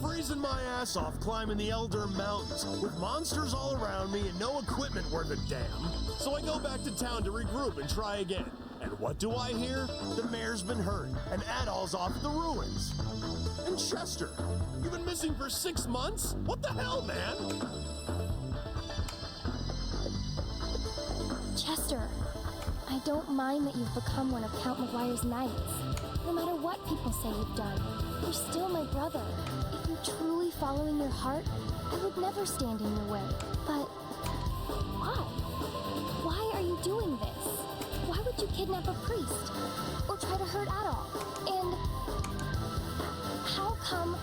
Freezing my ass off climbing the Elder Mountains with monsters all around me and no equipment worth a damn. So I go back to town to regroup and try again. And what do I hear? The mayor's been hurt, and Adol's off at the ruins. And Chester, you've been missing for 6 months? What the hell, man? Chester, I don't mind that you've become one of Count McGuire's knights. No matter what people say you've done, you're still my brother. If you're truly following your heart, I would never stand in your way. But why? Why are you doing this? Why would you kidnap a priest? Or try to hurt Adol? And how come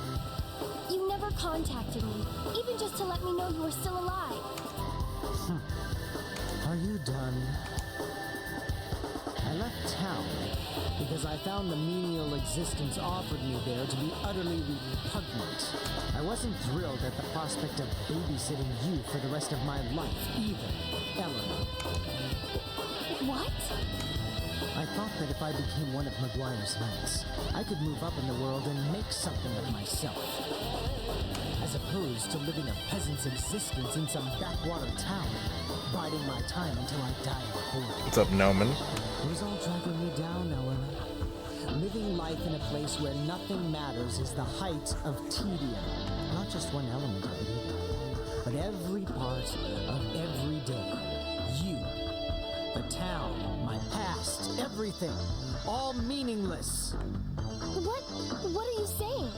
you never contacted me, even just to let me know you were still alive? Are you done? I left town because I found the menial existence offered me there to be utterly repugnant. I wasn't thrilled at the prospect of babysitting you for the rest of my life either, Eleanor. What? I thought that if I became one of McGuire's knights, I could move up in the world and make something of myself. As opposed to living a peasant's existence in some backwater town, biding my time until I die of boredom. What's up, Noman? It was all dragging me down, Eleanor. Living life in a place where nothing matters is the height of tedium. Not just one element of it either, but every part of every day. You The town, my past, everything. All meaningless. What are you saying?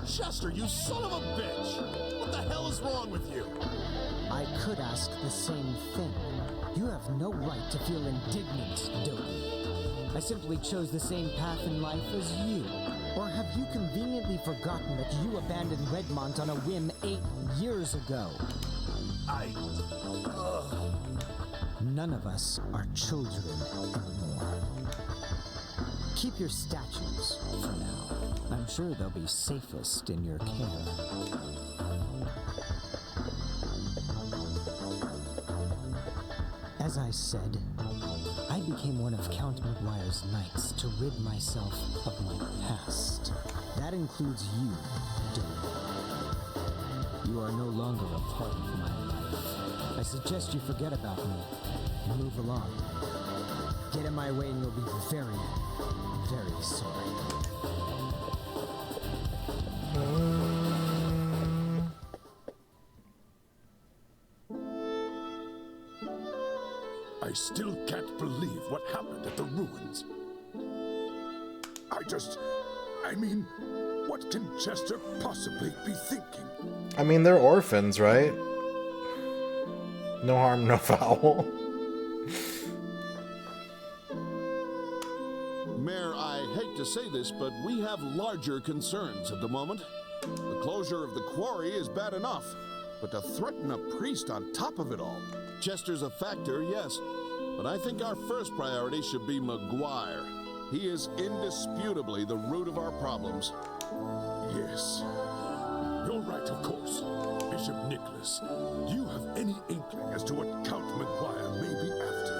Chester, you son of a bitch! What the hell is wrong with you? I could ask the same thing. You have no right to feel indignant, Dopey. I simply chose the same path in life as you. Or have you conveniently forgotten that you abandoned Redmont on a whim 8 years ago? None of us are children anymore. Keep your statues for now. I'm sure they'll be safest in your care. As I said, I became one of Count Maguire's knights to rid myself of my past. That includes you, Dopey. You are no longer a part of my life. I suggest you forget about me and move along. Get in my way and you'll be very, very sorry. I still can't believe what happened at the ruins. I mean, what can Chester possibly be thinking? I mean, they're orphans, right? No harm, no foul. Mayor, I hate to say this, but we have larger concerns at the moment. The closure of the quarry is bad enough, but to threaten a priest on top of it all. Chester's a factor, yes, but I think our first priority should be Maguire. He is indisputably the root of our problems. Yes. You're right, of course. Bishop Nicholas, do you have any inkling as to what Count Maguire may be after?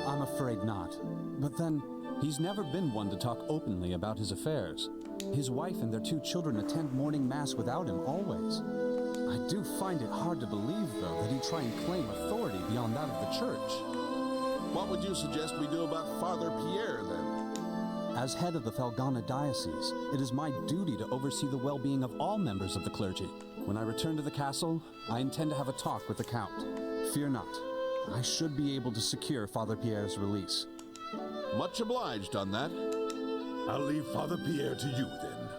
I'm afraid not. But then, he's never been one to talk openly about his affairs. His wife and their 2 children attend morning mass without him, always. I do find it hard to believe, though, that he'd try and claim authority beyond that of the church. What would you suggest we do about Father Pierre, then? As head of the Felghana diocese, it is my duty to oversee the well-being of all members of the clergy. When I return to the castle, I intend to have a talk with the Count. Fear not. I should be able to secure Father Pierre's release. Much obliged on that. I'll leave Father Pierre to you, then.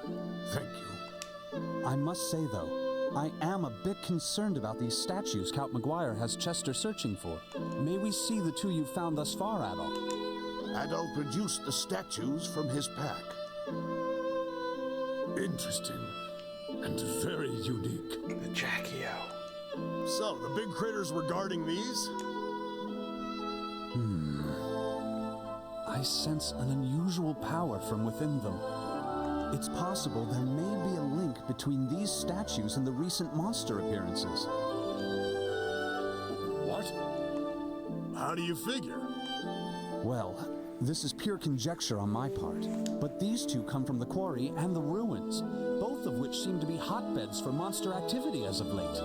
Thank you. I must say, though, I am a bit concerned about these statues Count Maguire has Chester searching for. May we see the 2 you've found thus far, Adol? Adol produced the statues from his pack. Interesting. And very unique. The Jackie-O. So, the big critters were guarding these? I sense an unusual power from within them. It's possible there may be a link between these statues and the recent monster appearances. What? How do you figure? Well, this is pure conjecture on my part, but these 2 come from the quarry and the ruins, both of which seem to be hotbeds for monster activity as of late.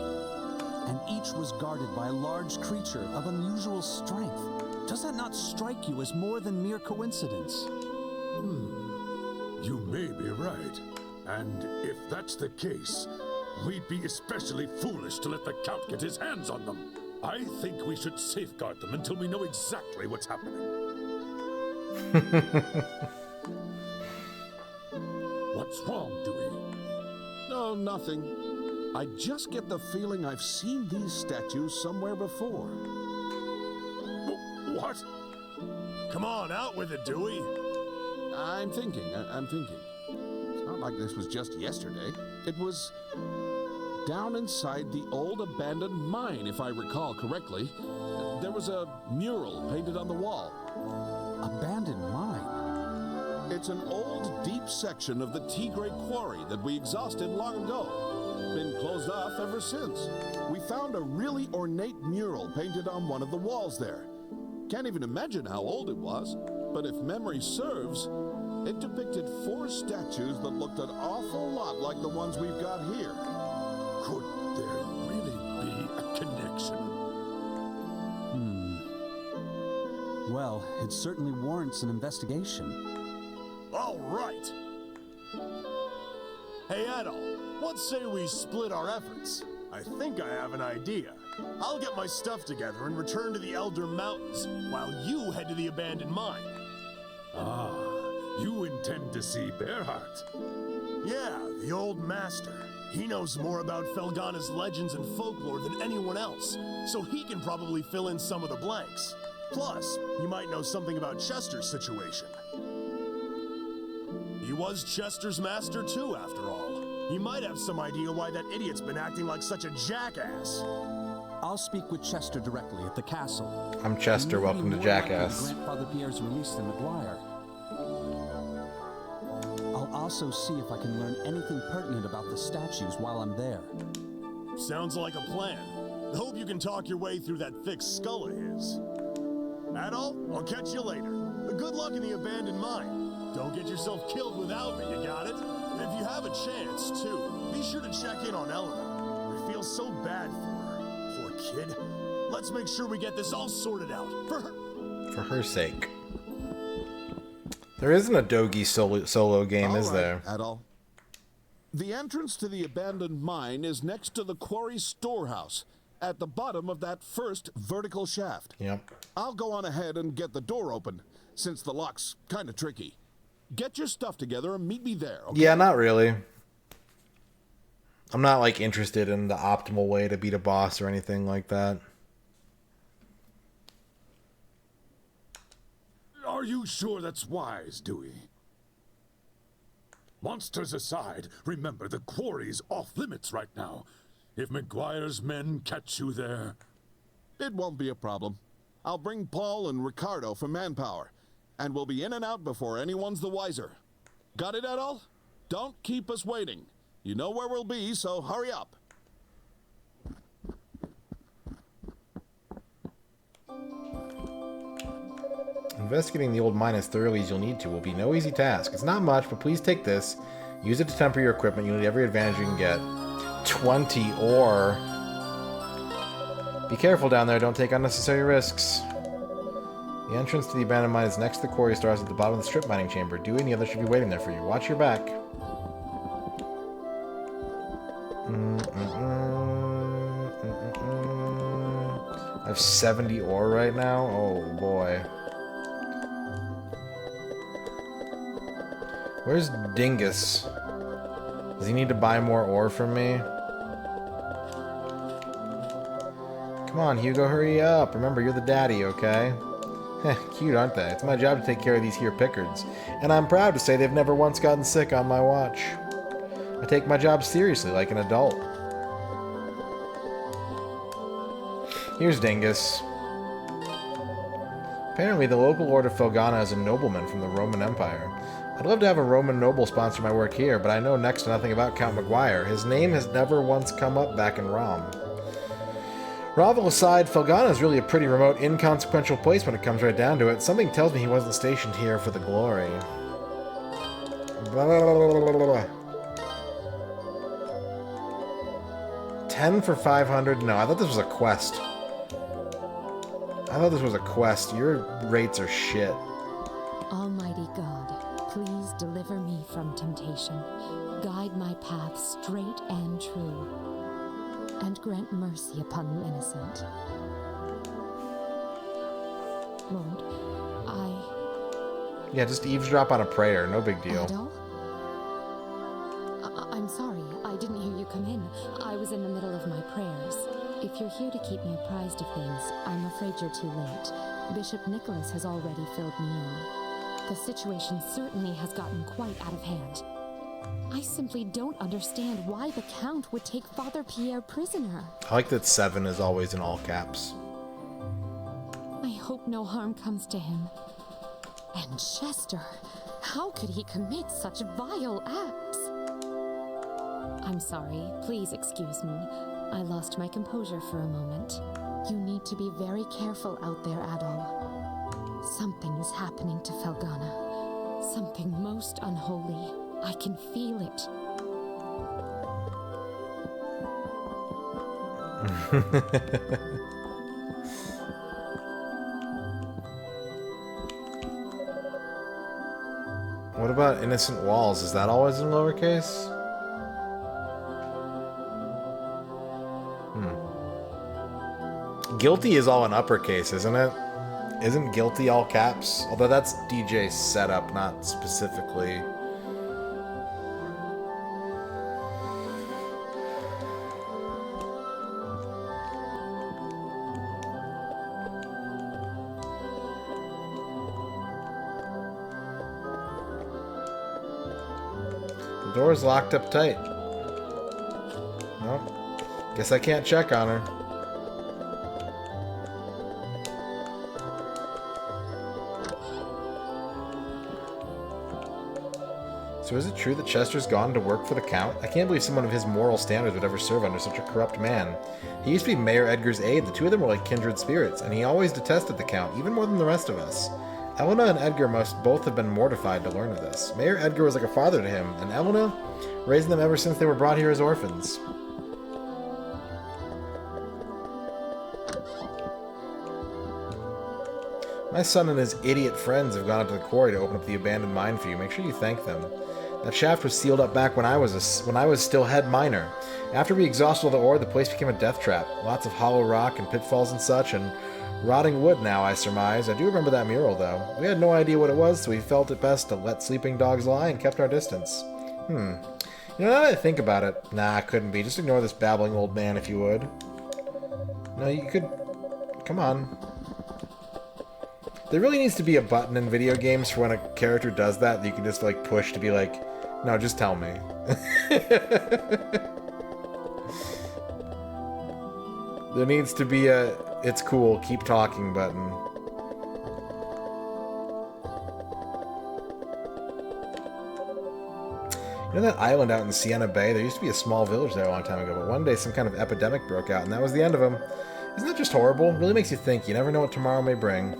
And each was guarded by a large creature of unusual strength. Does that not strike you as more than mere coincidence? You may be right. And if that's the case, we'd be especially foolish to let the Count get his hands on them. I think we should safeguard them until we know exactly what's happening. What's wrong, Dewey? No, nothing. I just get the feeling I've seen these statues somewhere before. What? Come on, out with it, Dewey. I'm thinking. It's not like this was just yesterday. It was down inside the old abandoned mine, if I recall correctly. There was a mural painted on the wall. Abandoned mine? It's an old, deep section of the Tigre quarry that we exhausted long ago. Been closed off ever since. We found a really ornate mural painted on one of the walls there. Can't even imagine how old it was, but if memory serves, it depicted 4 statues that looked an awful lot like the ones we've got here. Could there really be a connection? Well, it certainly warrants an investigation. All right. Hey, Adol, what say we split our efforts? I think I have an idea. I'll get my stuff together and return to the Elder Mountains, while you head to the abandoned mine. Ah, you intend to see Bearheart? Yeah, the old master. He knows more about Felghana's legends and folklore than anyone else, so he can probably fill in some of the blanks. Plus, he might know something about Chester's situation. He was Chester's master too, after all. He might have some idea why that idiot's been acting like such a jackass. I'll speak with Chester directly at the castle. I'm Chester, welcome to Jackass. Grant Father Pierre's release to McGuire. I'll also see if I can learn anything pertinent about the statues while I'm there. Sounds like a plan. I hope you can talk your way through that thick skull of his. Adol, I'll catch you later. Good luck in the abandoned mine. Don't get yourself killed without me, you got it? And if you have a chance, too, be sure to check in on Eleanor. I feel so bad for her. Poor kid. Let's make sure we get this all sorted out. For her sake. There isn't a Dogi solo game, is there? Adol. The entrance to the abandoned mine is next to the quarry storehouse, at the bottom of that first vertical shaft. Yep. I'll go on ahead and get the door open, since the lock's kind of tricky. Get your stuff together and meet me there, okay? Yeah, not really. I'm not, like, interested in the optimal way to beat a boss or anything like that. Are you sure that's wise, Dewey? Monsters aside, remember the quarry's off limits right now. If McGuire's men catch you there... It won't be a problem. I'll bring Paul and Ricardo for manpower, and we'll be in and out before anyone's the wiser. Got it, Adol? Don't keep us waiting. You know where we'll be, so hurry up. Investigating the old mine as thoroughly as you'll need to will be no easy task. It's not much, but please take this. Use it to temper your equipment. You'll need every advantage you can get. 20 ore. Be careful down there. Don't take unnecessary risks. The entrance to the abandoned mine is next to the quarry stars at the bottom of the strip mining chamber. Dewey and the others should be waiting there for you. Watch your back. I have 70 ore right now? Oh boy. Where's Dingus? Does he need to buy more ore from me? Come on, Hugo, hurry up. Remember, you're the daddy, okay? Cute, aren't they? It's my job to take care of these here Pickards. And I'm proud to say they've never once gotten sick on my watch. I take my job seriously, like an adult. Here's Dingus. Apparently, the local lord of Felghana is a nobleman from the Roman Empire. I'd love to have a Roman noble sponsor my work here, but I know next to nothing about Count McGuire. His name has never once come up back in Rom. Ravel aside, Felghana is really a pretty remote, inconsequential place when it comes right down to it. Something tells me he wasn't stationed here for the glory. Blah, blah, blah, blah, blah. 10 for 500? No, I thought this was a quest. I thought this was a quest. Your rates are shit. Almighty God, please deliver me from temptation. Guide my path straight and true. And grant mercy upon the innocent. Lord, Yeah, just eavesdrop on a prayer. No big deal. Adol? I'm sorry, I didn't hear you come in. I was in the middle of my prayers. If you're here to keep me apprised of things, I'm afraid you're too late. Bishop Nicholas has already filled me in. The situation certainly has gotten quite out of hand. I simply don't understand why the Count would take Father Pierre prisoner. I like that 7 is always in all caps. I hope no harm comes to him. And Chester, how could he commit such vile acts? I'm sorry, please excuse me. I lost my composure for a moment. You need to be very careful out there, Adol. Something is happening to Felghana. Something most unholy. I can feel it. What about Innocent Walls? Is that always in lowercase? guilty is all in uppercase, isn't it? Isn't guilty all caps? Although that's DJ's setup, not specifically. The door's locked up tight. Well, guess I can't check on her. So is it true that Chester's gone to work for the Count? I can't believe someone of his moral standards would ever serve under such a corrupt man. He used to be Mayor Edgar's aide. The two of them were like kindred spirits, and he always detested the Count, even more than the rest of us. Elena and Edgar must both have been mortified to learn of this. Mayor Edgar was like a father to him, and Elena raised them ever since they were brought here as orphans. My son and his idiot friends have gone up to the quarry to open up the abandoned mine for you. Make sure you thank them. That shaft was sealed up back when I was still head miner. After we exhausted all the ore, the place became a death trap. Lots of hollow rock and pitfalls and such, and rotting wood now, I surmise. I do remember that mural, though. We had no idea what it was, so we felt it best to let sleeping dogs lie and kept our distance. You know, now that I think about it, nah, it couldn't be. Just ignore this babbling old man if you would. No, you could... Come on. There really needs to be a button in video games for when a character does that you can just, like, push to be like, no, just tell me. There needs to be a, it's cool, keep talking button. You know that island out in Sienna Bay? There used to be a small village there a long time ago, but one day some kind of epidemic broke out, and that was the end of them. Isn't that just horrible? It really makes you think. You never know what tomorrow may bring.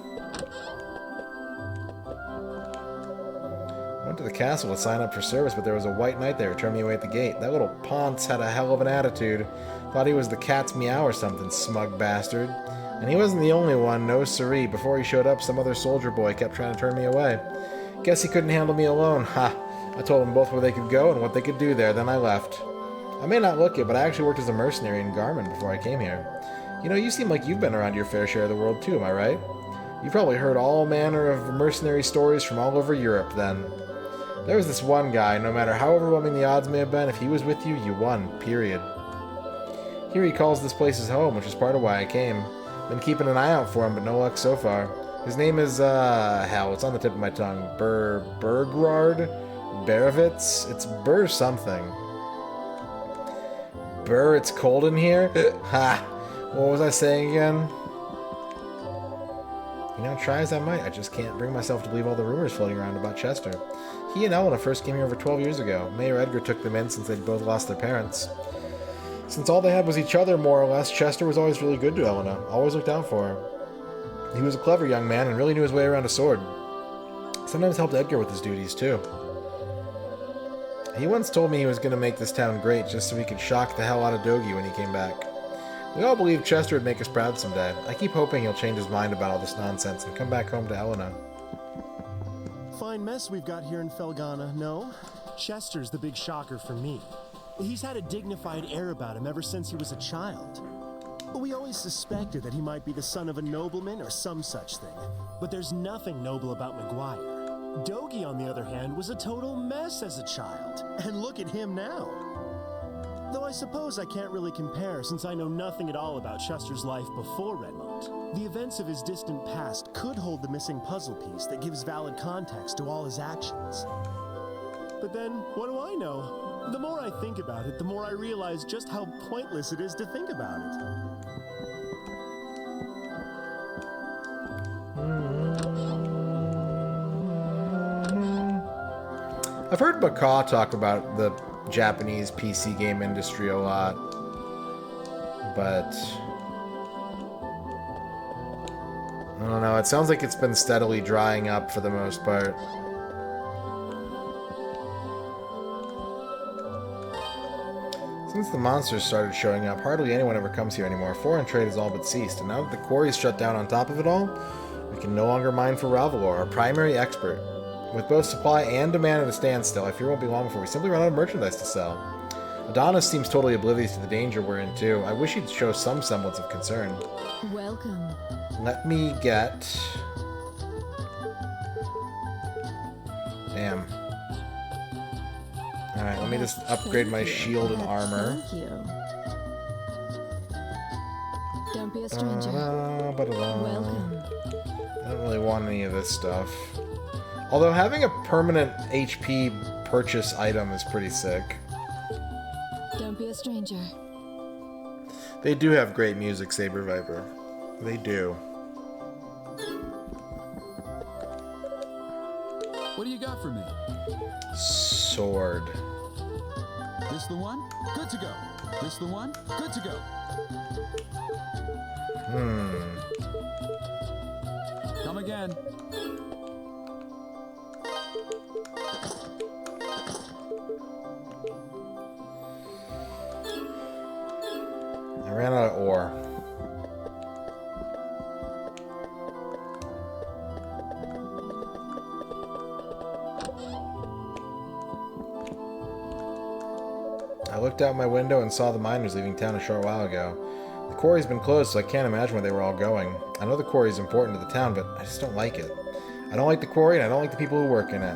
I went to the castle to sign up for service, but there was a white knight there who turned me away at the gate. That little Ponce had a hell of an attitude. Thought he was the cat's meow or something, smug bastard. And he wasn't the only one, no siree. Before he showed up, some other soldier boy kept trying to turn me away. Guess he couldn't handle me alone. Ha! I told them both where they could go and what they could do there, then I left. I may not look it, but I actually worked as a mercenary in Garmin before I came here. You know, you seem like you've been around your fair share of the world too, am I right? You've probably heard all manner of mercenary stories from all over Europe, then. There was this one guy, no matter how overwhelming the odds may have been, if he was with you, you won, period. Here he calls this place his home, which is part of why I came. Been keeping an eye out for him, but no luck so far. His name is, hell, it's on the tip of my tongue. Bergrard? Berovitz? It's Burr something. Burr, it's cold in here? Ha! What was I saying again? You know, try as I might, I just can't bring myself to believe all the rumors floating around about Chester. He and Elena first came here over 12 years ago. Mayor Edgar took them in since they'd both lost their parents. Since all they had was each other, more or less, Chester was always really good to Elena. Always looked out for her. He was a clever young man and really knew his way around a sword. Sometimes helped Edgar with his duties, too. He once told me he was going to make this town great just so he could shock the hell out of Dogi when he came back. We all believed Chester would make us proud someday. I keep hoping he'll change his mind about all this nonsense and come back home to Elena. Fine mess we've got here in Felghana, no? Chester's the big shocker for me. He's had a dignified air about him ever since he was a child. We always suspected that he might be the son of a nobleman or some such thing, but there's nothing noble about Maguire. Dogi, on the other hand, was a total mess as a child, and look at him now. Though I suppose I can't really compare since I know nothing at all about Chester's life before Redmond. The events of his distant past could hold the missing puzzle piece that gives valid context to all his actions. But then, what do I know? The more I think about it, the more I realize just how pointless it is to think about it. I've heard Baka talk about the Japanese PC game industry a lot, but I don't know, it sounds like it's been steadily drying up for the most part. Since the monsters started showing up, hardly anyone ever comes here anymore. Foreign trade has all but ceased, and now that the quarry's shut down on top of it all, we can no longer mine for Ravalor, our primary expert. With both supply and demand at a standstill, I fear it won't be long before we simply run out of merchandise to sell. Adonis seems totally oblivious to the danger we're in, too. I wish he'd show some semblance of concern. Welcome. Let me get... Damn. Alright, let me just upgrade my shield and armor. Thank you. Don't be a stranger. Welcome. I don't really want any of this stuff. Although having a permanent HP purchase item is pretty sick. Don't be a stranger. They do have great music, Saber Viper. They do. What do you got for me? Sword. This the one? Good to go. This the one? Good to go. Come again. I ran out of ore. I looked out my window and saw the miners leaving town a short while ago. The quarry's been closed, so I can't imagine where they were all going. I know the quarry's important to the town, but I just don't like it. I don't like the quarry, and I don't like the people who work in it.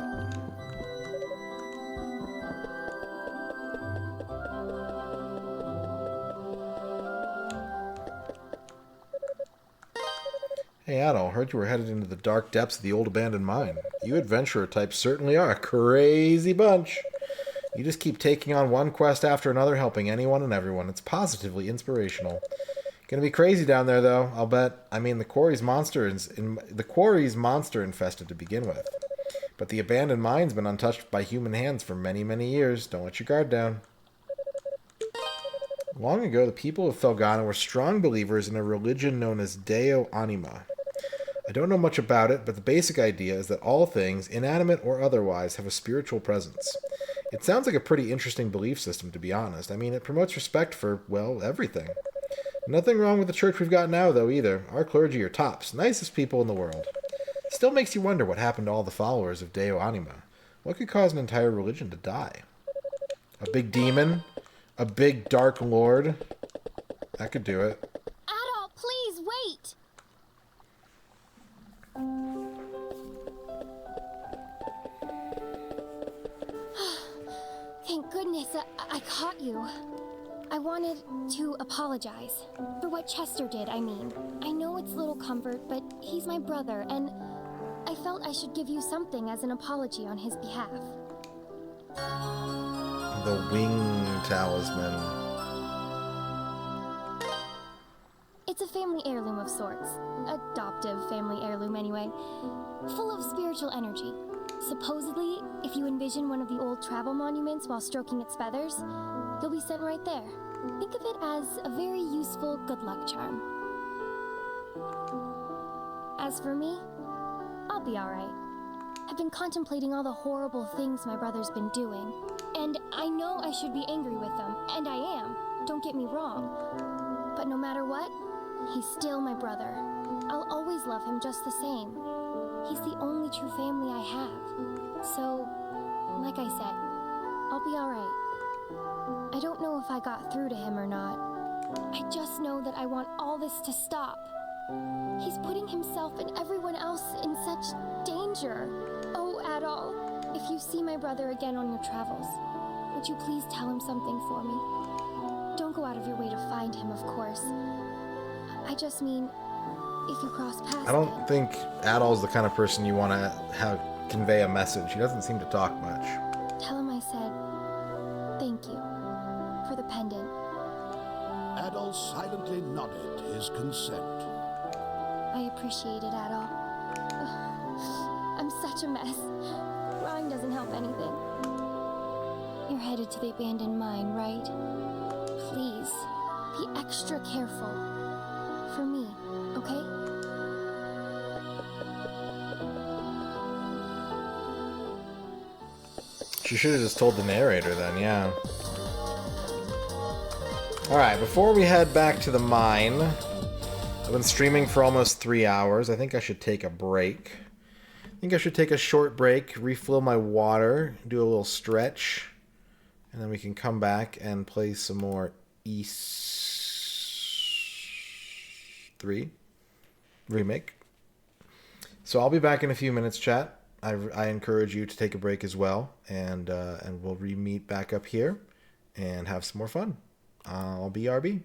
Hey, Adol, heard you were headed into the dark depths of the old abandoned mine. You adventurer types certainly are a crazy bunch. You just keep taking on one quest after another, helping anyone and everyone. It's positively inspirational. Gonna be crazy down there, though, I'll bet. I mean, the quarry's monster infested to begin with. But the abandoned mine's been untouched by human hands for many, many years. Don't let your guard down. Long ago, the people of Felghana were strong believers in a religion known as Deo Anima. I don't know much about it, but the basic idea is that all things, inanimate or otherwise, have a spiritual presence. It sounds like a pretty interesting belief system, to be honest. I mean, it promotes respect for, well, everything. Nothing wrong with the church we've got now, though, either. Our clergy are tops, nicest people in the world. Still makes you wonder what happened to all the followers of Deo Anima. What could cause an entire religion to die? A big demon? A big dark lord? That could do it. Adol, please wait! Thank goodness I caught you. I wanted to apologize. For what Chester did, I mean. I know it's little comfort, but he's my brother, and I felt I should give you something as an apology on his behalf. The wing talisman. It's a family heirloom of sorts. Adoptive family heirloom, anyway. Full of spiritual energy. Supposedly, if you envision one of the old travel monuments while stroking its feathers, you'll be sent right there. Think of it as a very useful good luck charm. As for me, I'll be alright. I've been contemplating all the horrible things my brother's been doing, and I know I should be angry with them, and I am, don't get me wrong. But no matter what, he's still my brother. I'll always love him just the same. He's the only true family I have. So, like I said, I'll be alright. I don't know if I got through to him or not. I just know that I want all this to stop. He's putting himself and everyone else in such danger. Oh, Adol, if you see my brother again on your travels, would you please tell him something for me? Don't go out of your way to find him, of course. I just mean, if you cross paths I don't think Adol's the kind of person you want to have convey a message. He doesn't seem to talk much. Tell him I said thank you for the pendant. Adol silently nodded his consent. I appreciate it, Adol. I'm such a mess. Rhyme doesn't help anything. You're headed to the abandoned mine, right? Please, be extra careful. For me, okay? She should have just told the narrator then, yeah. Alright, before we head back to the mine, I've been streaming for almost 3 hours. I think I should take a break. I think I should take a short break, refill my water, do a little stretch, And then we can come back and play some more E3 remake. So I'll be back in a few minutes, chat. I encourage you to take a break as well, and we'll re-meet back up here and have some more fun. I'll be RB.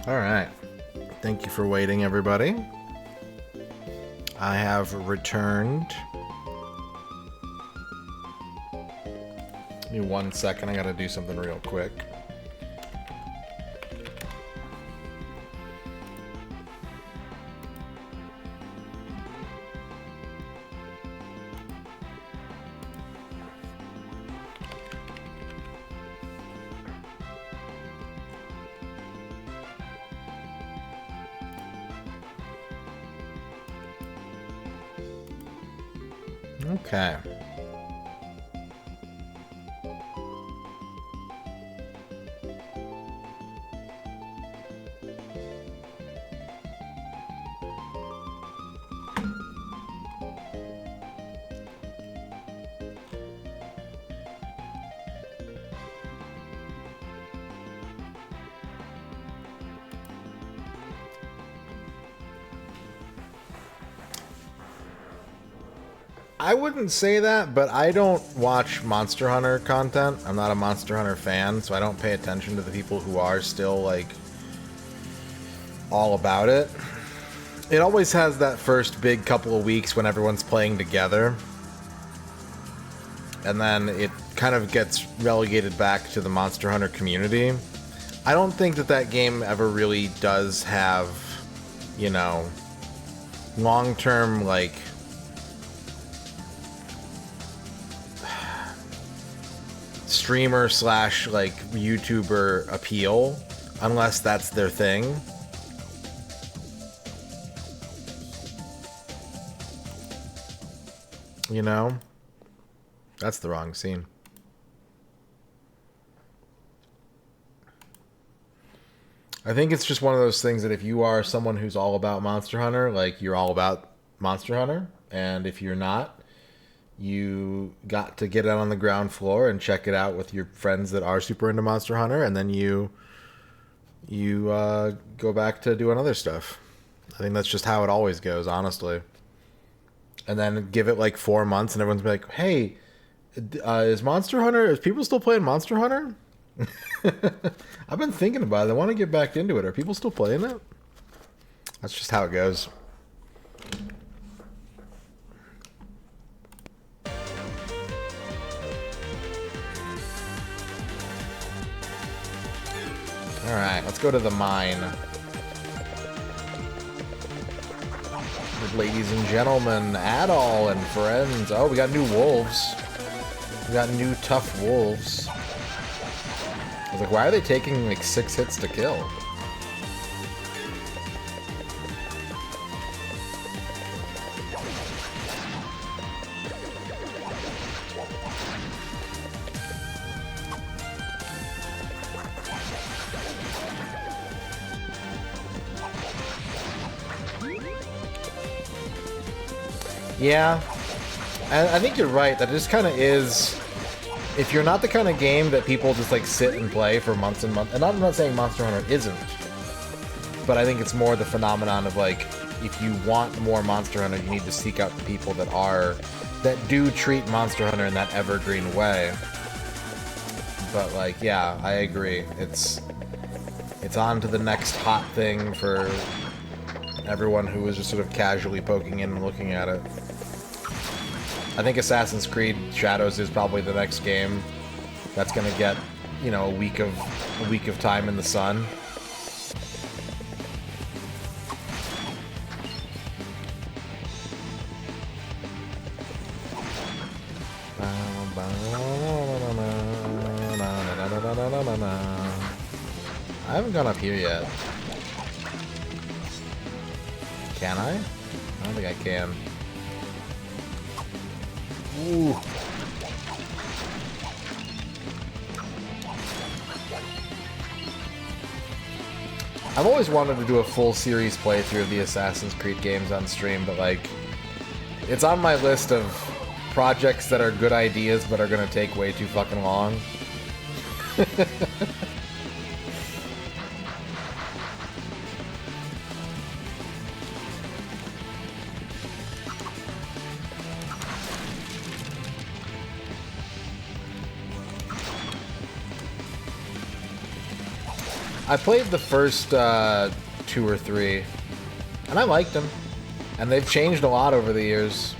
Alright. Thank you for waiting, everybody. I have returned. Give me 1 second, I gotta do something real quick. Okay. I wouldn't say that, but I don't watch Monster Hunter content. I'm not a Monster Hunter fan, so I don't pay attention to the people who are still, like, all about it. It always has that first big couple of weeks when everyone's playing together. And then it kind of gets relegated back to the Monster Hunter community. I don't think that that game ever really does have, you know, long-term, like, streamer slash like YouTuber appeal, unless that's their thing. You know? That's the wrong scene. I think it's just one of those things that if you are someone who's all about Monster Hunter, like, you're all about Monster Hunter, and if you're not, you got to get out on the ground floor and check it out with your friends that are super into Monster Hunter, and then you go back to doing other stuff. I think that's just how it always goes, honestly. And then give it like 4 months, and everyone's like, "Hey, is people still playing Monster Hunter?" I've been thinking about it. I want to get back into it. Are people still playing it? That's just how it goes. Alright, let's go to the mine. Ladies and gentlemen, Adol and friends. Oh, we got new wolves. We got new tough wolves. I was like, why are they taking like 6 hits to kill? Yeah, I think you're right. That just kind of is. If you're not the kind of game that people just like sit and play for months and months, and I'm not saying Monster Hunter isn't, but I think it's more the phenomenon of like, if you want more Monster Hunter, you need to seek out the people that do treat Monster Hunter in that evergreen way. But like, yeah, I agree. It's on to the next hot thing for everyone who is just sort of casually poking in and looking at it. I think Assassin's Creed Shadows is probably the next game that's gonna get, you know, a week of time in the sun. I haven't gone up here yet. Can I? I don't think I can. Ooh. I've always wanted to do a full series playthrough of the Assassin's Creed games on stream, but like, it's on my list of projects that are good ideas but are gonna take way too fucking long. I played the first 2 or 3, and I liked them. And they've changed a lot over the years.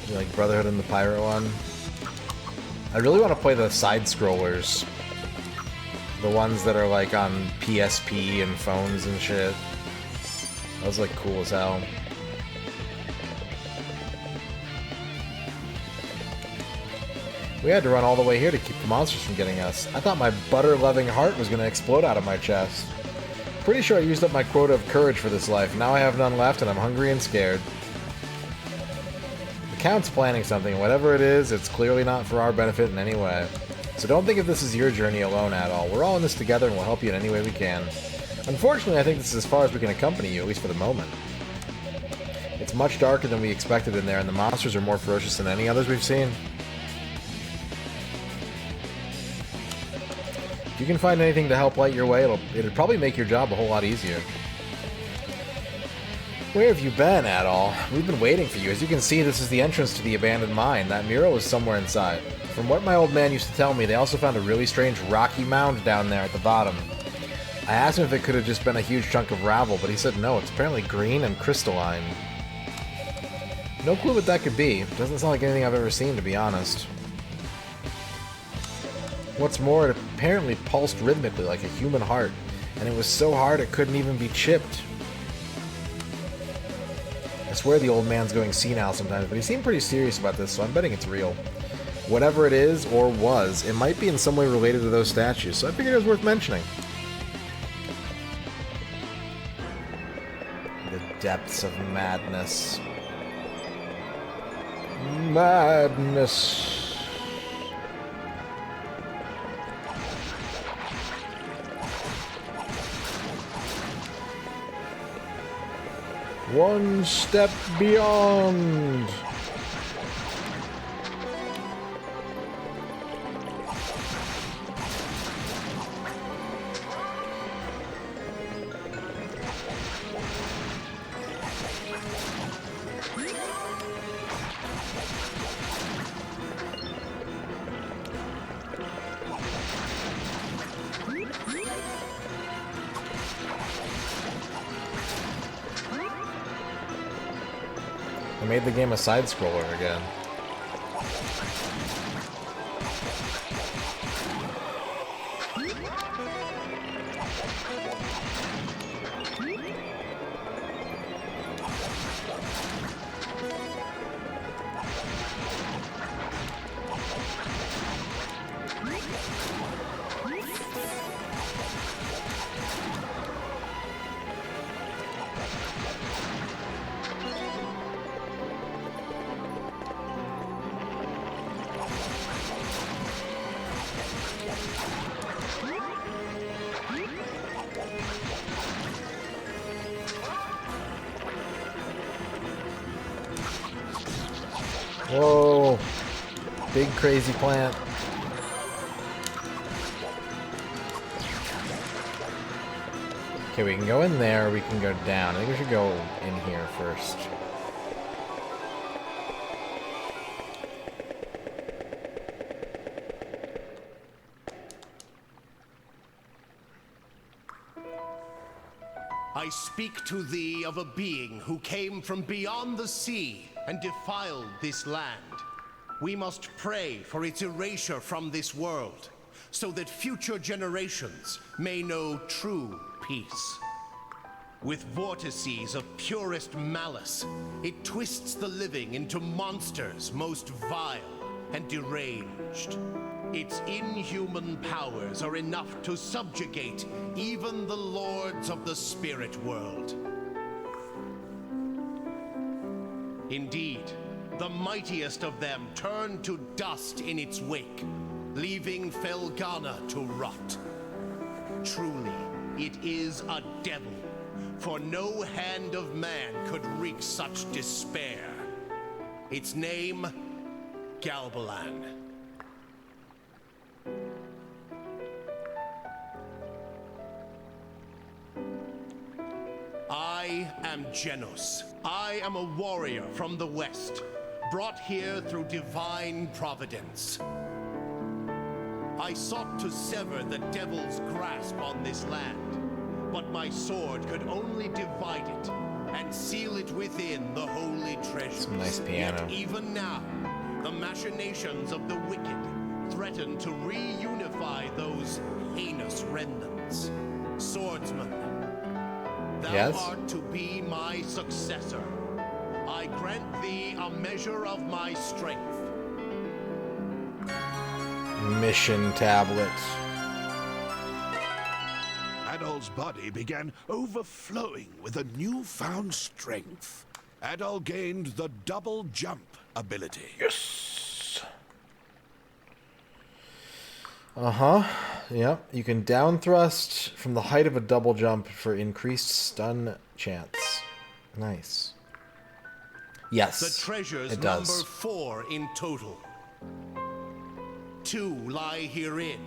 You like Brotherhood and the Pirate one? I really want to play the side-scrollers. The ones that are like on PSP and phones and shit. Those look cool as hell. We had to run all the way here to keep the monsters from getting us. I thought my butter-loving heart was going to explode out of my chest. Pretty sure I used up my quota of courage for this life. Now I have none left and I'm hungry and scared. The Count's planning something. Whatever it is, it's clearly not for our benefit in any way. So don't think of this as your journey alone at all. We're all in this together and we'll help you in any way we can. Unfortunately, I think this is as far as we can accompany you, at least for the moment. It's much darker than we expected in there, and the monsters are more ferocious than any others we've seen. If you can find anything to help light your way, it'll probably make your job a whole lot easier. Where have you been, at all? We've been waiting for you. As you can see, this is the entrance to the abandoned mine. That mural is somewhere inside. From what my old man used to tell me, they also found a really strange rocky mound down there at the bottom. I asked him if it could have just been a huge chunk of gravel, but he said no, it's apparently green and crystalline. No clue what that could be. Doesn't sound like anything I've ever seen, to be honest. What's more, it apparently pulsed rhythmically like a human heart, and it was so hard it couldn't even be chipped. I swear the old man's going senile sometimes, but he seemed pretty serious about this, so I'm betting it's real. Whatever it is, or was, it might be in some way related to those statues, so I figured it was worth mentioning. The depths of madness. Madness. One step beyond. I made the game a side-scroller again. Whoa, big crazy plant. Okay, we can go in there, we can go down. I think we should go in here first. I speak to thee of a being who came from beyond the sea and defiled this land. We must pray for its erasure from this world, so that future generations may know true peace. With vortices of purest malice, it twists the living into monsters most vile and deranged. Its inhuman powers are enough to subjugate even the lords of the spirit world. Indeed, the mightiest of them turned to dust in its wake, leaving Felghana to rot. Truly, it is a devil, for no hand of man could wreak such despair. Its name, Galbalan. am Genos. I am a warrior from the west, brought here through divine providence. I sought to sever the devil's grasp on this land, but my sword could only divide it and seal it within the holy treasures. Some nice piano. Yet even now, the machinations of the wicked threaten to reunify those heinous remnants. Swordsman, thou art to be my successor. I grant thee a measure of my strength. Mission tablet. Adol's body began overflowing with a newfound strength. Adol gained the double jump ability. Yes. Uh-huh. Yep. You can down thrust from the height of a double jump for increased stun chance. Nice. Yes. The treasures it number does. 4 in total. 2 lie herein.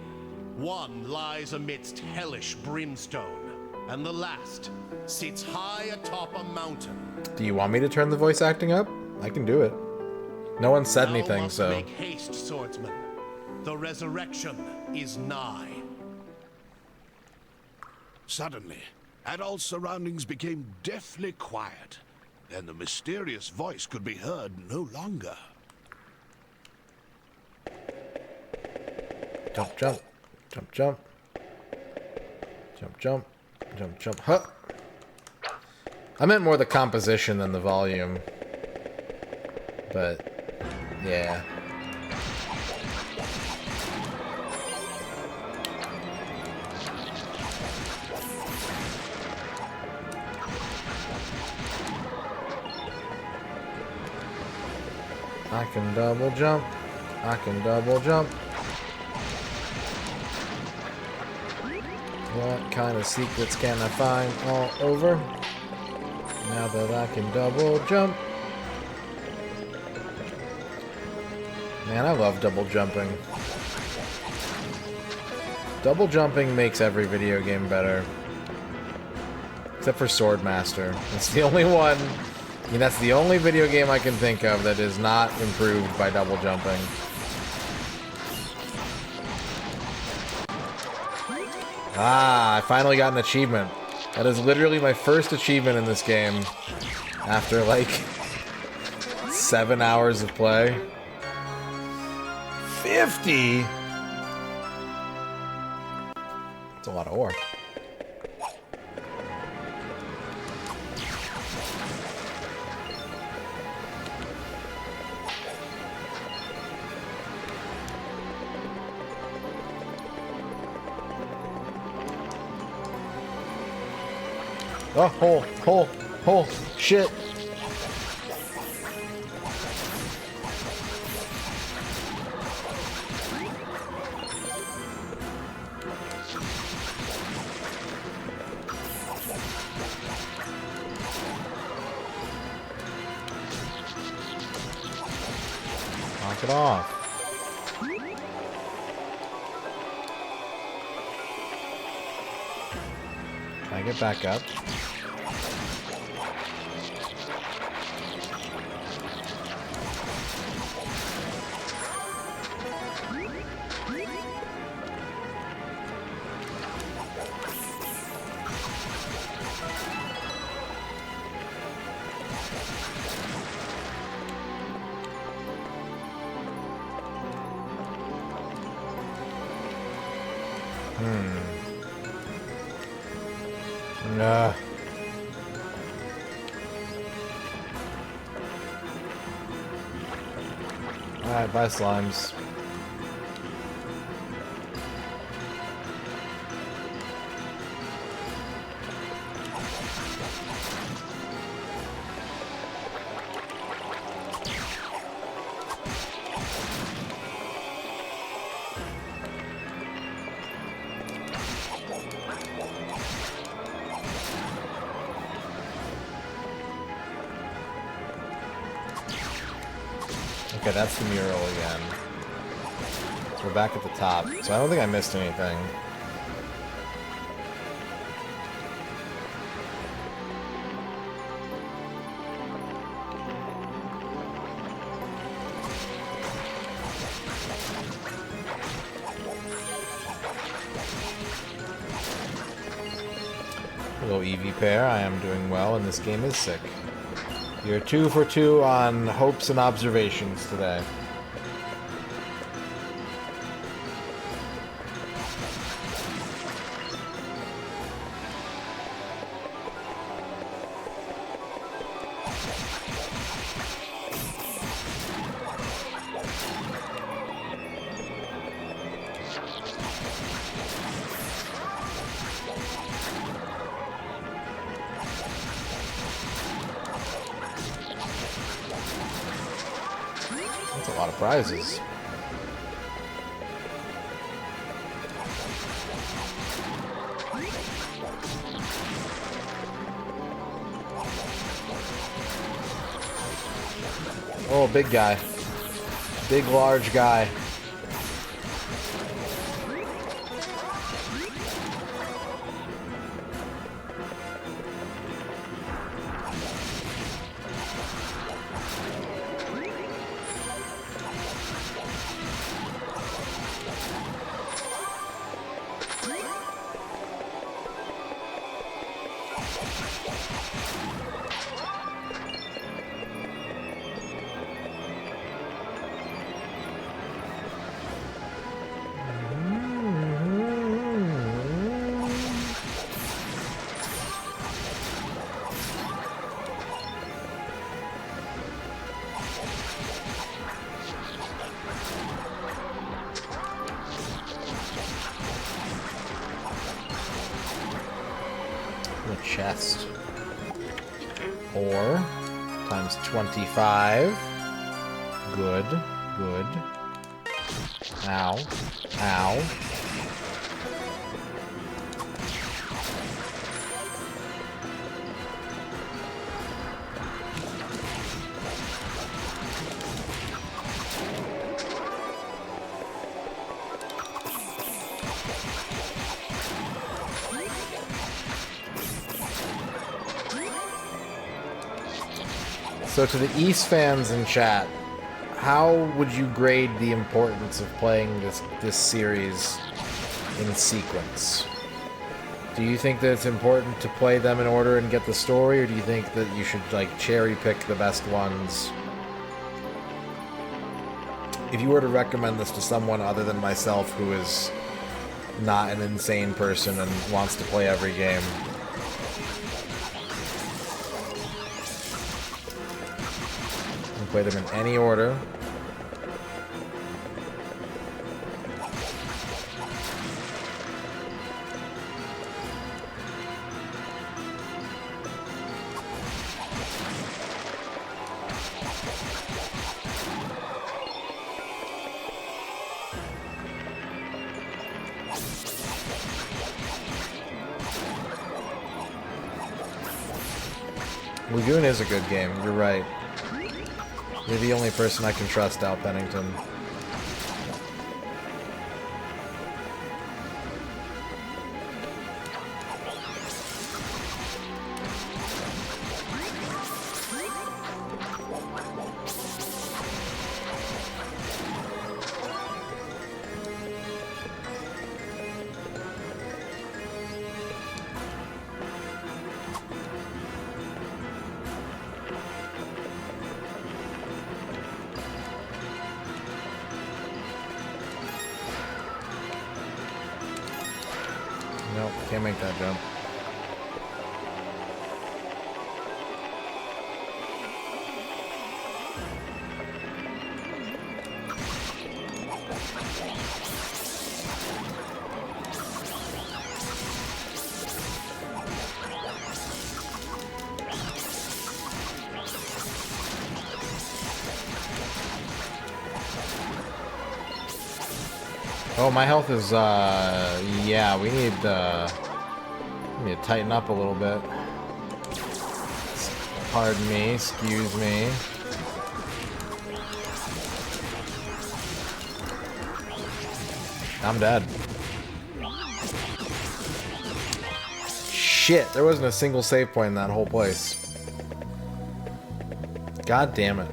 1 lies amidst hellish brimstone, and the last sits high atop a mountain. Do you want me to turn the voice acting up? I can do it. No one said Thou anything, must so... make haste, swordsman. The resurrection is nigh. Suddenly, Adol's surroundings became deathly quiet. Then the mysterious voice could be heard no longer. Jump, jump. Jump, jump. Jump, jump. Jump, jump. Huh! I meant more the composition than the volume. But, yeah. I can double jump. I can double jump. What kind of secrets can I find all over? Now that I can double jump. Man, I love double jumping. Double jumping makes every video game better. Except for Swordmaster. It's the only one. I mean, that's the only video game I can think of that is not improved by double jumping. Ah, I finally got an achievement. That is literally my first achievement in this game after like 7 hours of play. 50? That's a lot of ore. Oh, shit. Knock it off. Can I get back up? Nah. Alright, bye slimes. Okay, that's the mural again. So we're back at the top. So I don't think I missed anything. Hello, Eevee pair. I am doing well, and this game is sick. You're 2 for 2 on hopes and observations today. That's a lot of prizes. Oh, big guy. Big, large guy. The chest. 4 times 25. Good, good. Ow, ow. So to the East fans in chat, how would you grade the importance of playing this series in sequence? Do you think that it's important to play them in order and get the story, or do you think that you should like cherry pick the best ones? If you were to recommend this to someone other than myself who is not an insane person and wants to play every game, play them in any order. Lagoon is a good game, you're right. You're the only person I can trust, Al Pennington. Nope, can't make that jump. Oh, my health is, yeah, we need to tighten up a little bit. Pardon me, excuse me. I'm dead. Shit, there wasn't a single save point in that whole place. God damn it.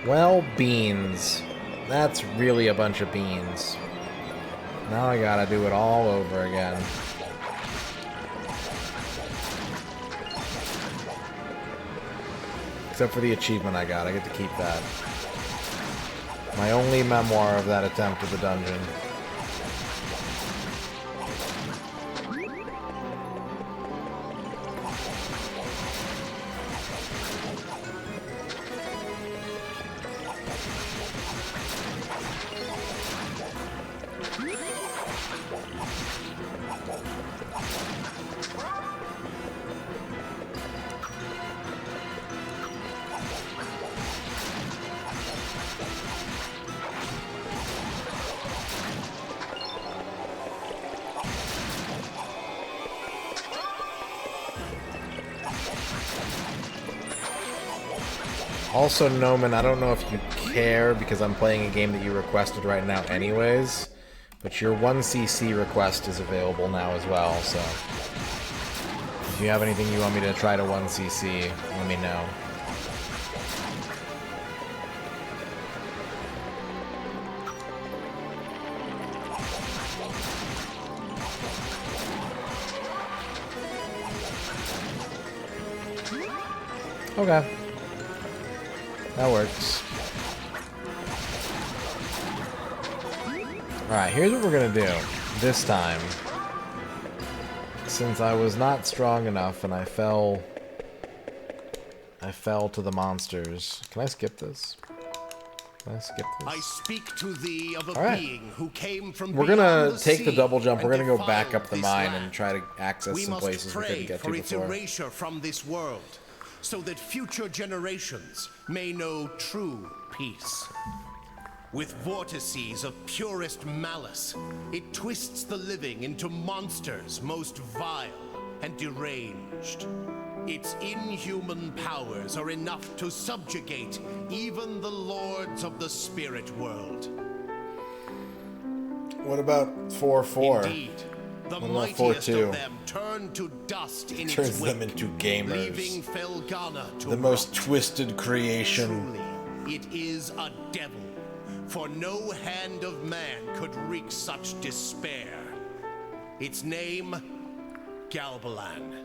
Well, beans. That's really a bunch of beans. Now I gotta do it all over again. Except for the achievement I got. I get to keep that. My only memoir of that attempt at the dungeon. Also, Noman, I don't know if you care because I'm playing a game that you requested right now anyways, but your 1cc request is available now as well, so if you have anything you want me to try to 1cc, let me know. Okay. That works. Alright, here's what we're gonna do. This time. Since I was not strong enough and I fell to the monsters. Can I skip this? Can I skip this? I speak to thee of a being who came from we're gonna take the double jump. We're gonna go back up the mine and try to access some places we couldn't get to before. We must pray for its erasure from this world, so that future generations may know true peace. With vortices of purest malice, it twists the living into monsters most vile and deranged. Its inhuman powers are enough to subjugate even the lords of the spirit world. What about 4-4? Indeed, the what about mightiest 4-2? of them turn to dust in Turns its wake, them into gamers. leaving Felghana to The most twisted creation. Truly, it is a devil, for no hand of man could wreak such despair. Its name, Galbalan.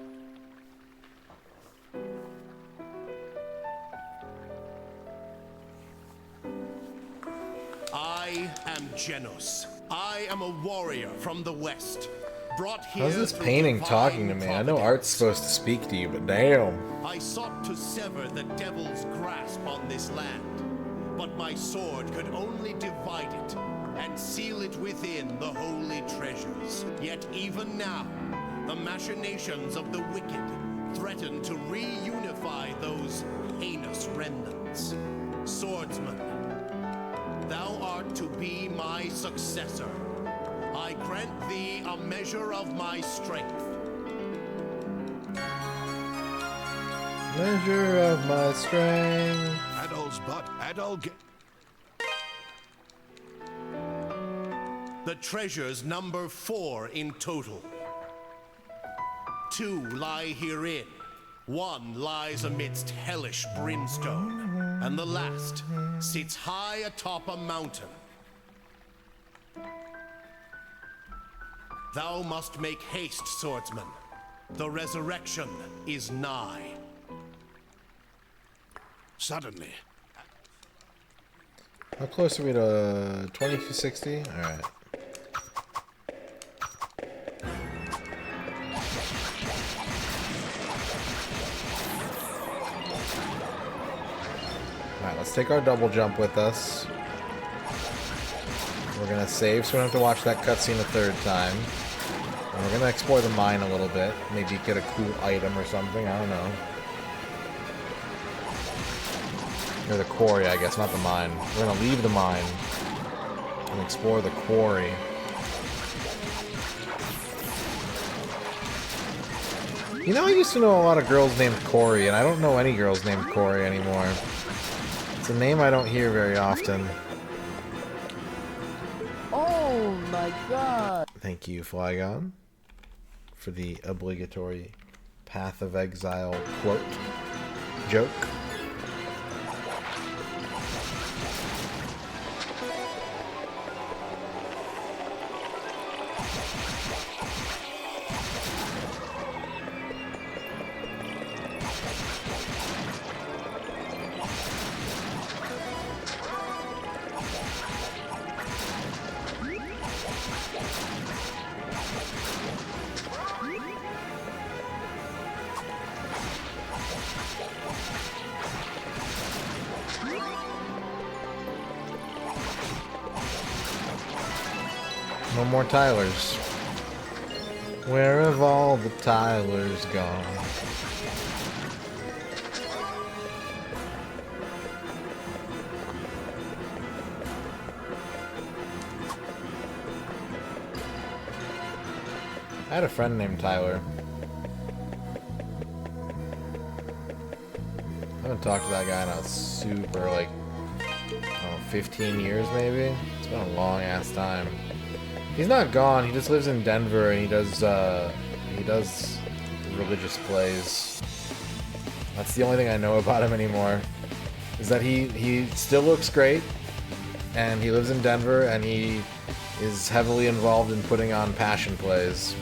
I am Genos. I am a warrior from the west, brought here. How's this through painting divine talking to me? I know art's supposed to speak to you, but damn. I sought to sever the devil's grasp on this land, but my sword could only divide it and seal it within the holy treasures. Yet even now, the machinations of the wicked threaten to reunify those heinous remnants. Swordsman, thou art to be my successor. I grant thee a measure of my strength. Measure of my strength. Adol's butt, Adol get. The treasures number 4 in total. 2 lie herein. 1 lies amidst hellish brimstone, and the last sits high atop a mountain. Thou must make haste, swordsman. The resurrection is nigh. Suddenly. How close are we to 2060? Alright. Alright, let's take our double jump with us. We're gonna save so we don't have to watch that cutscene a third time. And we're gonna explore the mine a little bit. Maybe get a cool item or something, I don't know. Or the quarry, I guess, not the mine. We're gonna leave the mine and explore the quarry. You know, I used to know a lot of girls named Corey, and I don't know any girls named Corey anymore. It's a name I don't hear very often. Oh my god! Thank you, Felghana, for the obligatory Path of Exile quote joke. No more Tylers. Where have all the Tylers gone? I had a friend named Tyler. I haven't talked to that guy in a super, like, I don't know, 15 years maybe? It's been a long ass time. He's not gone, he just lives in Denver and he does religious plays. That's the only thing I know about him anymore. Is that he still looks great, and he lives in Denver, and he is heavily involved in putting on passion plays.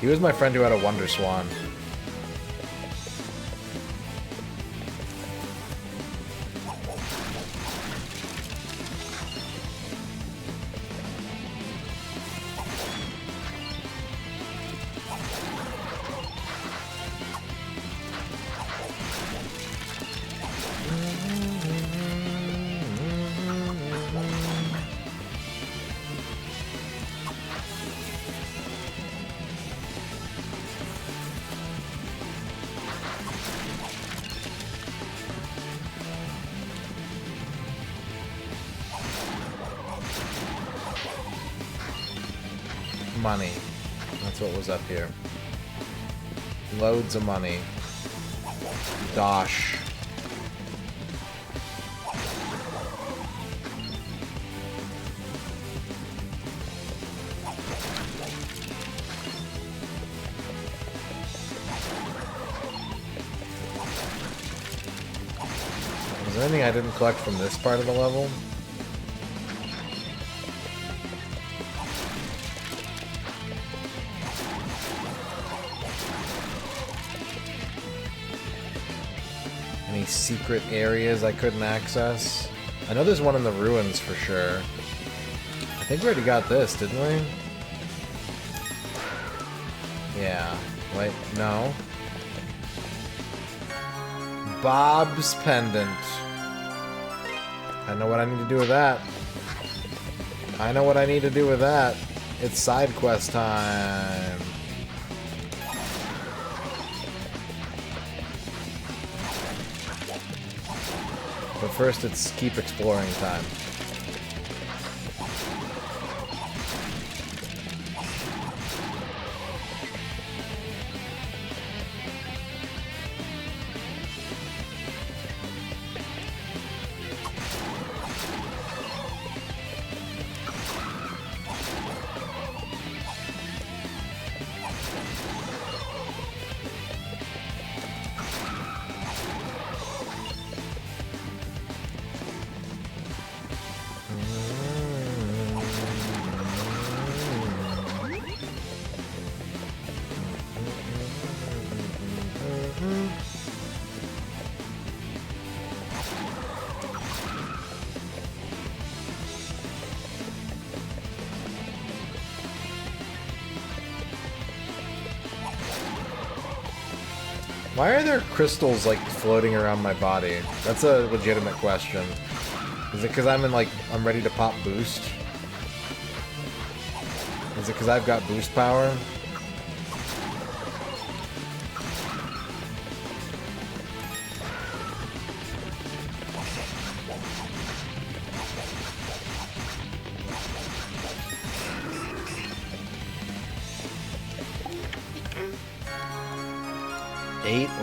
He was my friend who had a Wonder Swan. Money. That's what was up here. Loads of money. Dosh. Is there anything I didn't collect from this part of the level? Any secret areas I couldn't access? I know there's one in the ruins for sure. I think we already got this, didn't we? Yeah. Wait, no. Bob's pendant. I know what I need to do with that. I know what I need to do with that. It's side quest time. But first, it's keep exploring time. Why are there crystals, like, floating around my body? That's a legitimate question. Is it because I'm ready to pop boost? Is it because I've got boost power?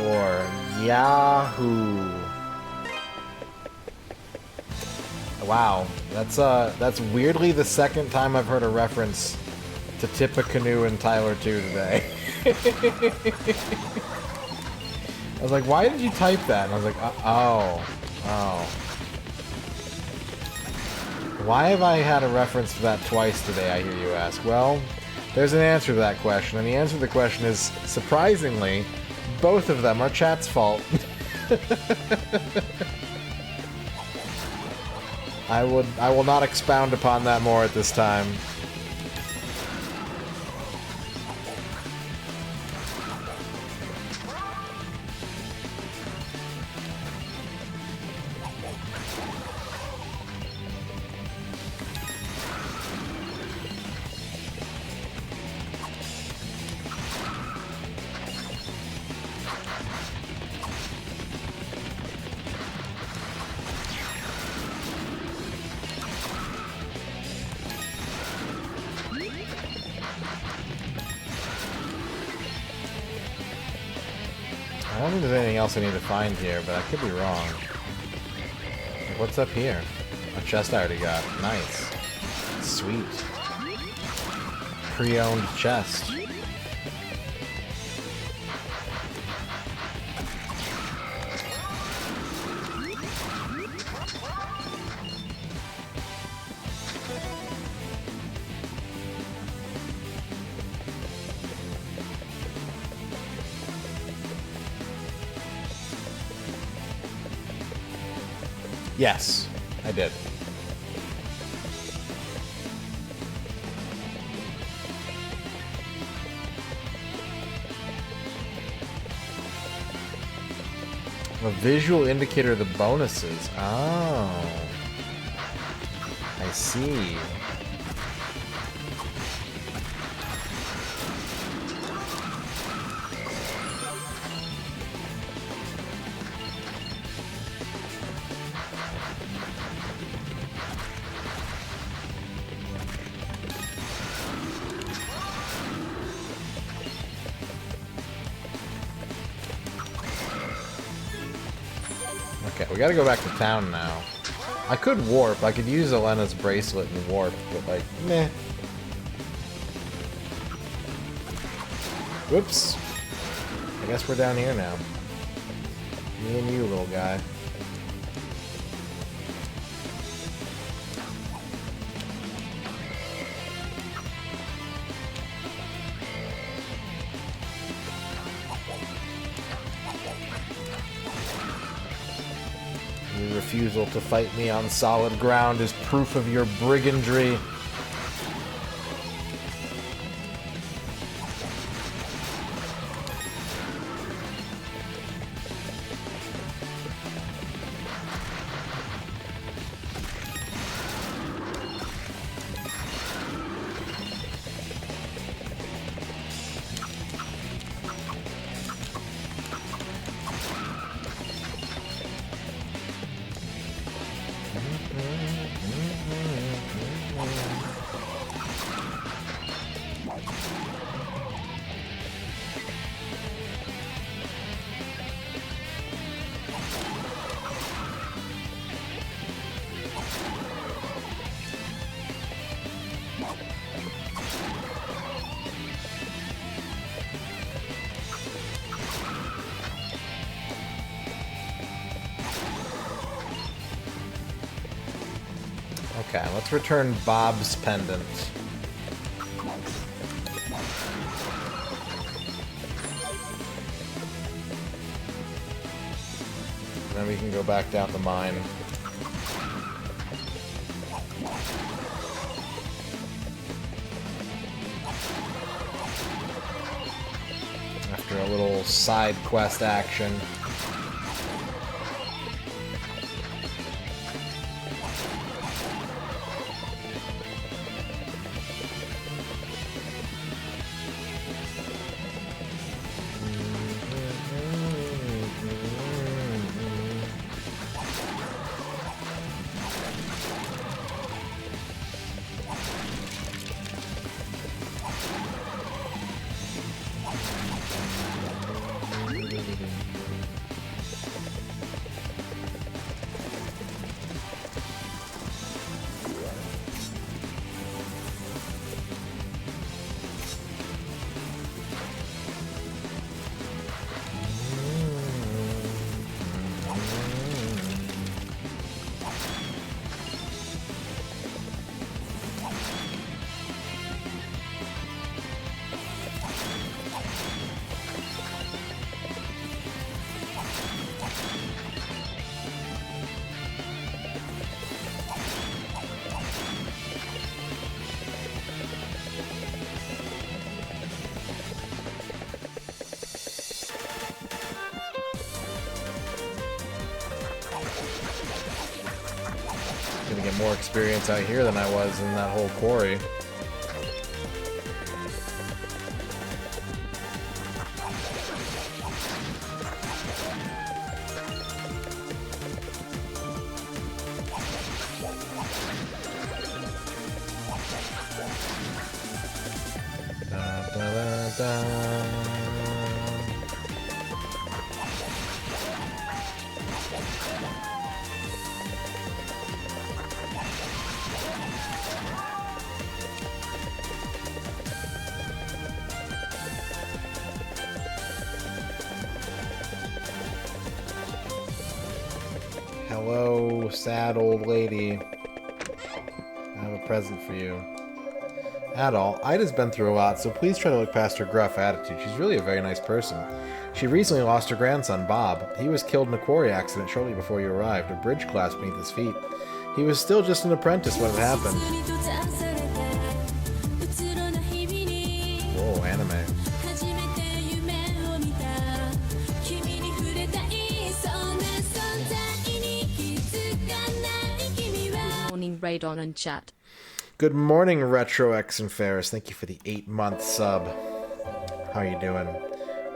Or Yahoo! Wow, that's weirdly the second time I've heard a reference to tip a canoe in Tyler 2 today. I was like, why did you type that? And I was like, oh. Why have I had a reference to that twice today, I hear you ask? Well, there's an answer to that question, and the answer to the question is, surprisingly, both of them are chat's fault. I will not expound upon that more at this time. I don't think there's anything else I need to find here, but I could be wrong. Like, what's up here? A chest I already got. Nice. Sweet. Pre-owned chest. Yes, I did. A visual indicator of the bonuses. Oh. I see. Okay, we gotta go back to town now. I could warp. I could use Elena's bracelet and warp, but like, meh. Whoops. I guess we're down here now. Me and you, little guy. Your refusal to fight me on solid ground is proof of your brigandry. Okay, let's return Bob's pendant. And then we can go back down the mine. After a little side quest action. gonna get more experience out here than I was in that whole quarry. Hello, sad old lady. I have a present for you. Adol, Ida's been through a lot, so please try to look past her gruff attitude. She's really a very nice person. She recently lost her grandson, Bob. He was killed in a quarry accident shortly before you arrived. A bridge collapsed beneath his feet. He was still just an apprentice when it happened. Whoa, anime. Morning, Radon and chat. Good morning, Retro X and Ferris. Thank you for the 8-month sub. How are you doing?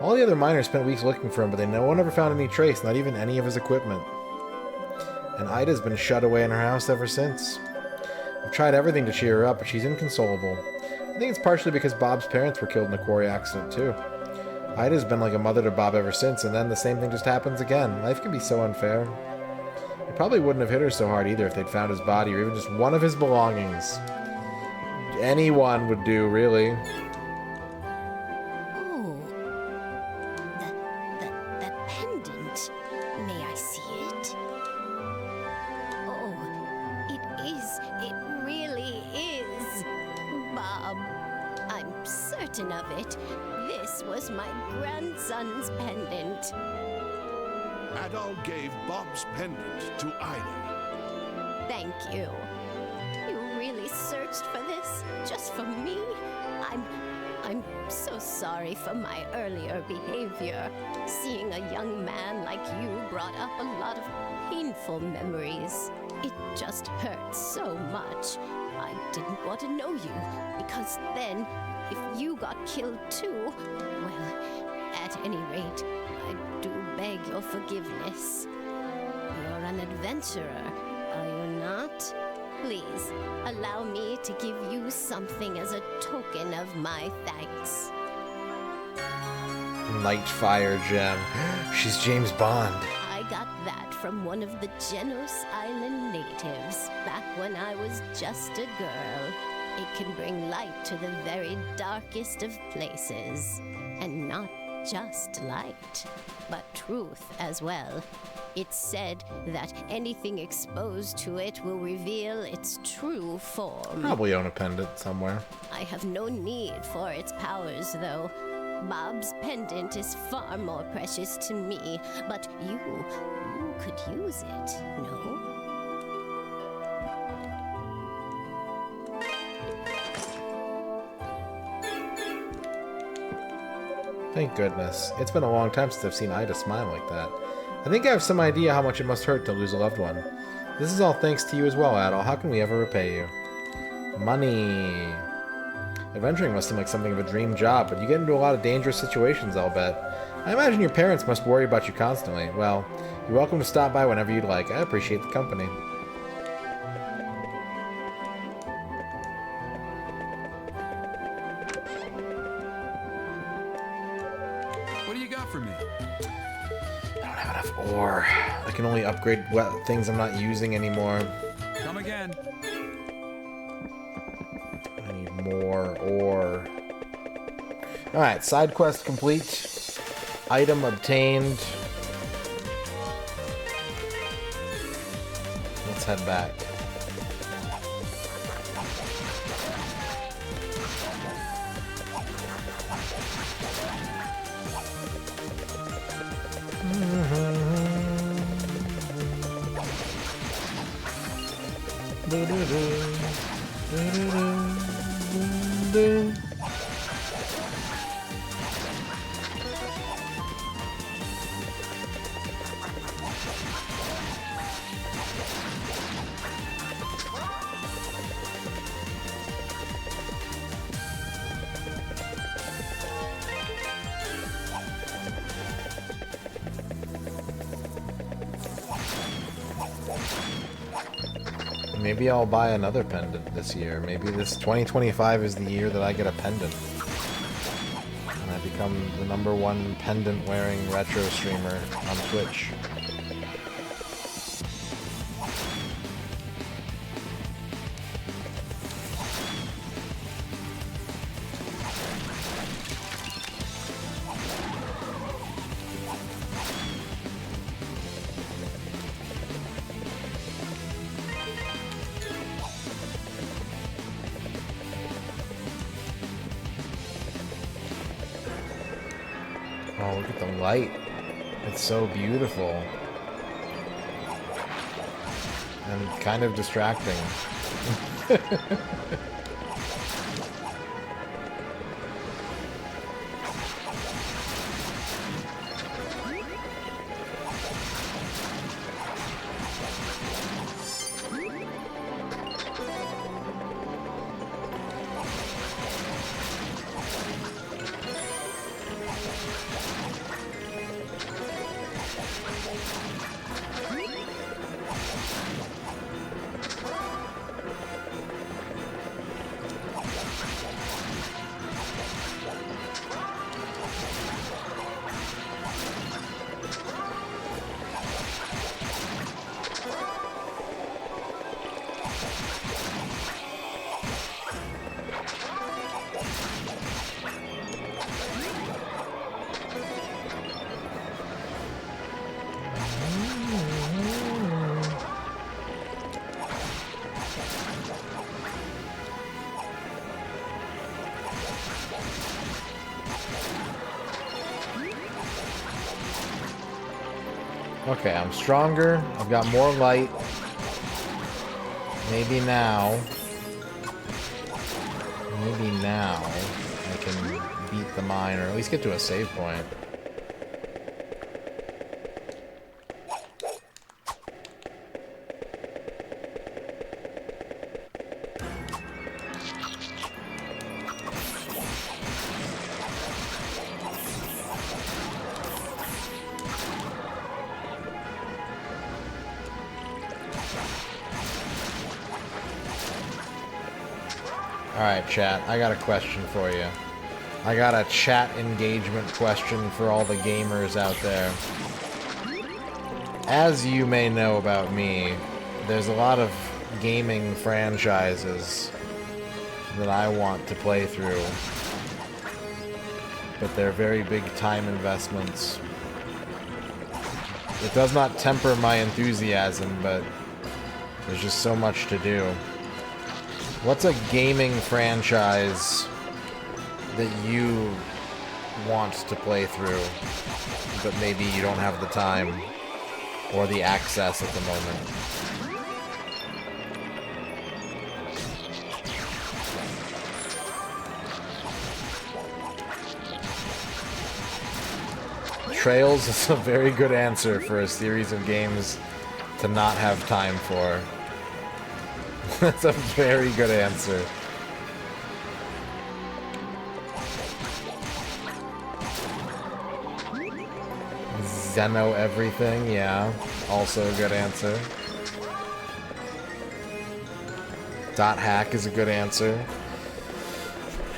All the other miners spent weeks looking for him, but no one ever found any trace, not even any of his equipment. And Ida's been shut away in her house ever since. I've tried everything to cheer her up, but she's inconsolable. I think it's partially because Bob's parents were killed in a quarry accident, too. Ida's been like a mother to Bob ever since, and then the same thing just happens again. Life can be so unfair. It probably wouldn't have hit her so hard either if they'd found his body or even just one of his belongings. Anyone would do, really. Oh, that pendant. May I see it? Oh, it really is. Bob, I'm certain of it. This was my grandson's pendant. Adol gave Bob's pendant to Ida. Thank you. You really searched for this just for me? I'm so sorry for my earlier behavior. Seeing a young man like you brought up a lot of painful memories. It just hurts so much. I didn't want to know you, because then, if you got killed too, well, at any rate, I do beg your forgiveness. You're an adventurer, are you not? Please, allow me to give you something as a token of my thanks. Nightfire gem. She's James Bond. I got that from one of the Genos Island natives back when I was just a girl. It can bring light to the very darkest of places. And not just light, but truth as well. It's said that anything exposed to it will reveal its true form. Probably own a pendant somewhere. I have no need for its powers, though. Bob's pendant is far more precious to me, but you could use it, no? Thank goodness. It's been a long time since I've seen Ida smile like that. I think I have some idea how much it must hurt to lose a loved one. This is all thanks to you as well, Adol. How can we ever repay you? Money. Adventuring must seem like something of a dream job, but you get into a lot of dangerous situations, I'll bet. I imagine your parents must worry about you constantly. Well, you're welcome to stop by whenever you'd like. I appreciate the company. What do you got for me? I don't have enough ore. I can only upgrade things I'm not using anymore. Come again. I need more ore. Alright, side quest complete. Item obtained. Let's head back. Maybe I'll buy another pendant this year. Maybe this 2025 is the year that I get a pendant. And I become the #1 pendant-wearing retro streamer on Twitch. Oh, look at the light. It's so beautiful. And kind of distracting. Okay, I'm stronger. I've got more light. Maybe now I can beat the mine, or at least get to a save point. Alright, chat, I got a question for you. I got a chat engagement question for all the gamers out there. As you may know about me, there's a lot of gaming franchises that I want to play through, but they're very big time investments. It does not temper my enthusiasm, but there's just so much to do. What's a gaming franchise that you want to play through, but maybe you don't have the time or the access at the moment? Trails is a very good answer for a series of games to not have time for. That's a very good answer. Xeno everything, yeah. Also a good answer. Dot hack is a good answer.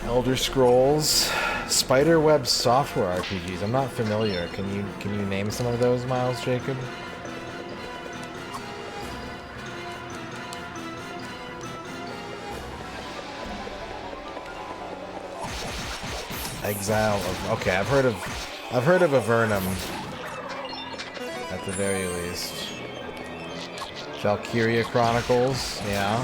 Elder Scrolls. Spiderweb software RPGs. I'm not familiar. Can you name some of those, Miles Jacob? Exile of, okay, I've heard of Avernum at the very least. Valkyria Chronicles, yeah.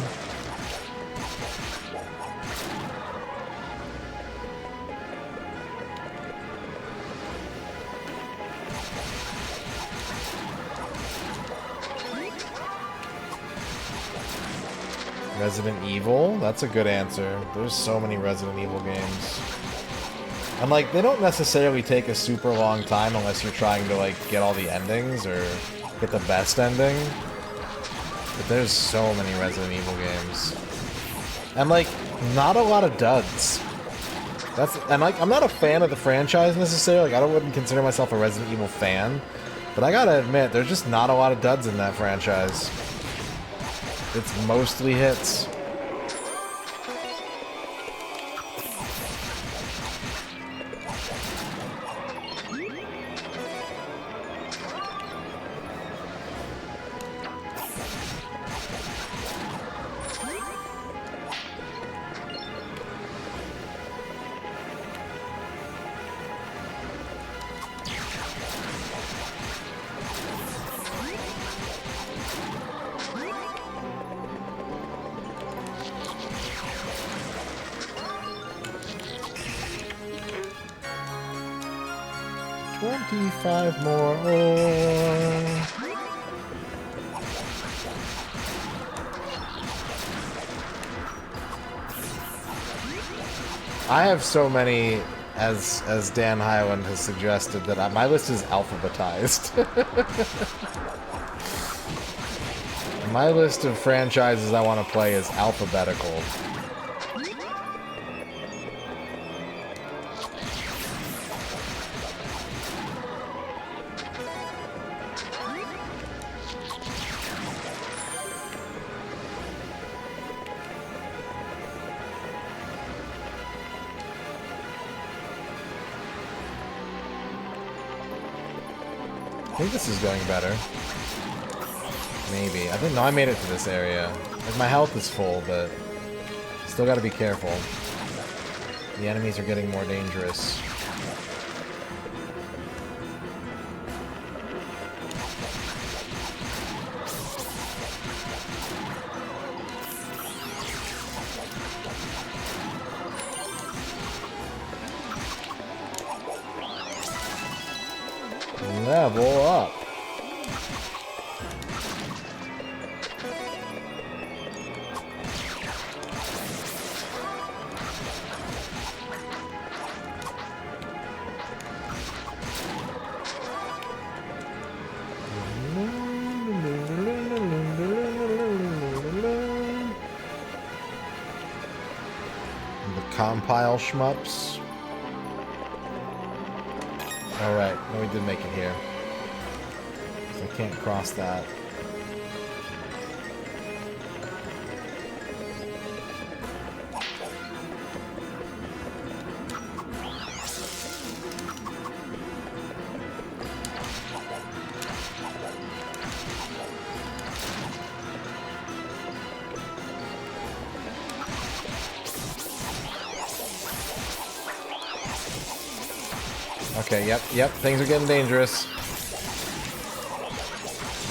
Resident Evil, that's a good answer. There's so many Resident Evil games. And, like, they don't necessarily take a super long time unless you're trying to, like, get all the endings or get the best ending. But there's so many Resident Evil games. And, like, not a lot of duds. And, like, I'm not a fan of the franchise necessarily. Like, I wouldn't consider myself a Resident Evil fan. But I gotta admit, there's just not a lot of duds in that franchise. It's mostly hits. Five more. I have so many, as Dan Hyland has suggested, that my list is alphabetized. My list of franchises I want to play is alphabetical. I think this is going better. Maybe. I think, no, I made it to this area. Like, my health is full, but still gotta be careful. The enemies are getting more dangerous. Level up. The compile shmups. Alright, no, we did make it here. So I can't cross that. Okay, yep, things are getting dangerous.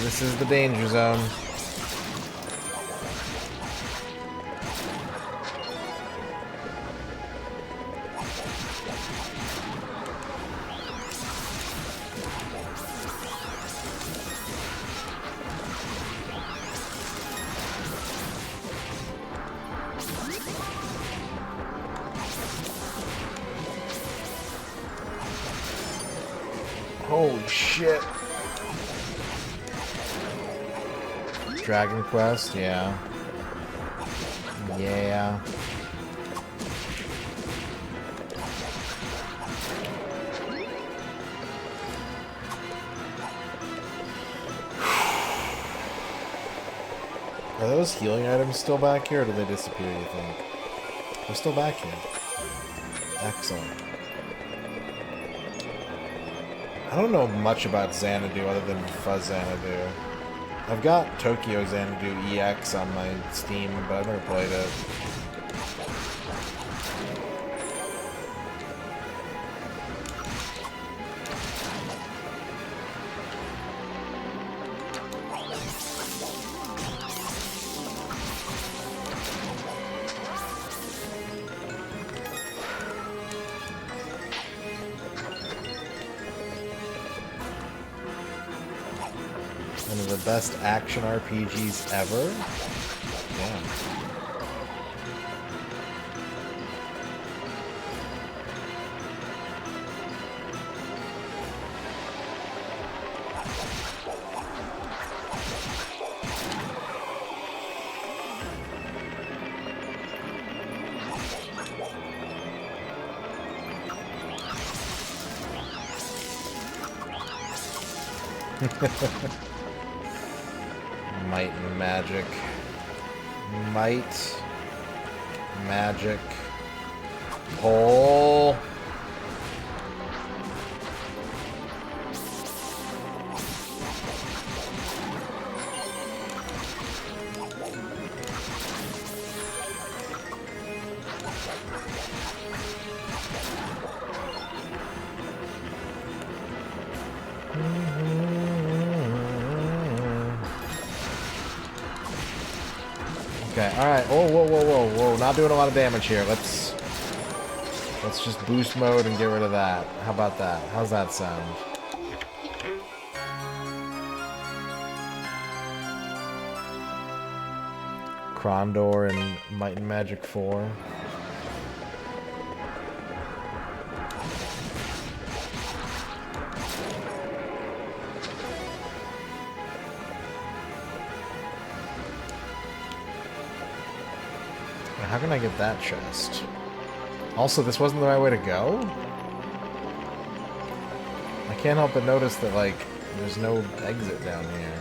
This is the danger zone. Holy shit. Dragon Quest, yeah. Yeah. Are those healing items still back here, or did they disappear, you think? They're still back here. Excellent. I don't know much about Xanadu other than Fuzz Xanadu. I've got Tokyo Xanadu EX on my Steam, but I've never played it. One of the best action RPGs ever? Damn. Might and magic. Might. Magic. Pull. Okay, alright. Oh, whoa, whoa, whoa, whoa. Not doing a lot of damage here. Let's just boost mode and get rid of that. How about that? How's that sound? Krondor and Might and Magic 4. How can I get that chest? Also, this wasn't the right way to go? I can't help but notice that, like, there's no exit down here.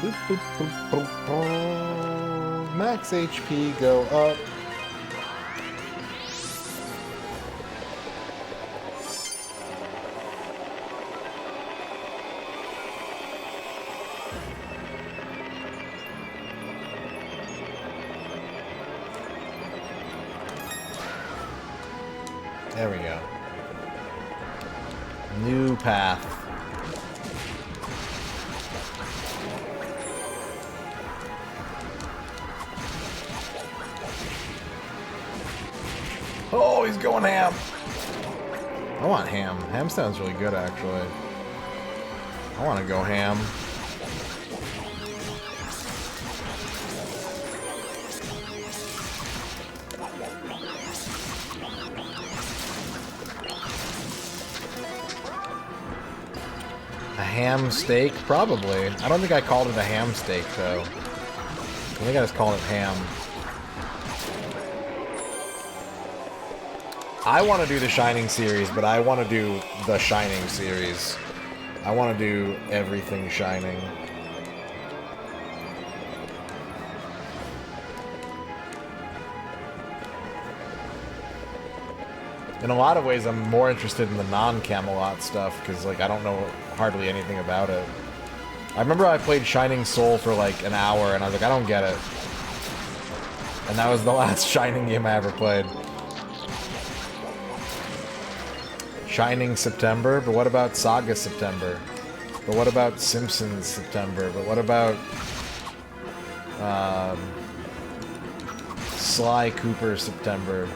Boop, boop, boop, boop, boop. Max HP go up. There we go. New path. Oh, he's going ham. I want ham. Ham sounds really good, actually. I want to go ham. A ham steak? Probably. I don't think I called it a ham steak, though. I think I just called it ham. I want to do the Shining series, but I want to do the Shining series. I want to do everything Shining. In a lot of ways, I'm more interested in the non-Camelot stuff, because, like, I don't know hardly anything about it. I remember I played Shining Soul for, like, an hour, and I was like, I don't get it. And that was the last Shining game I ever played. Shining September, but what about Saga September? But what about Simpsons September? But what about Sly Cooper September?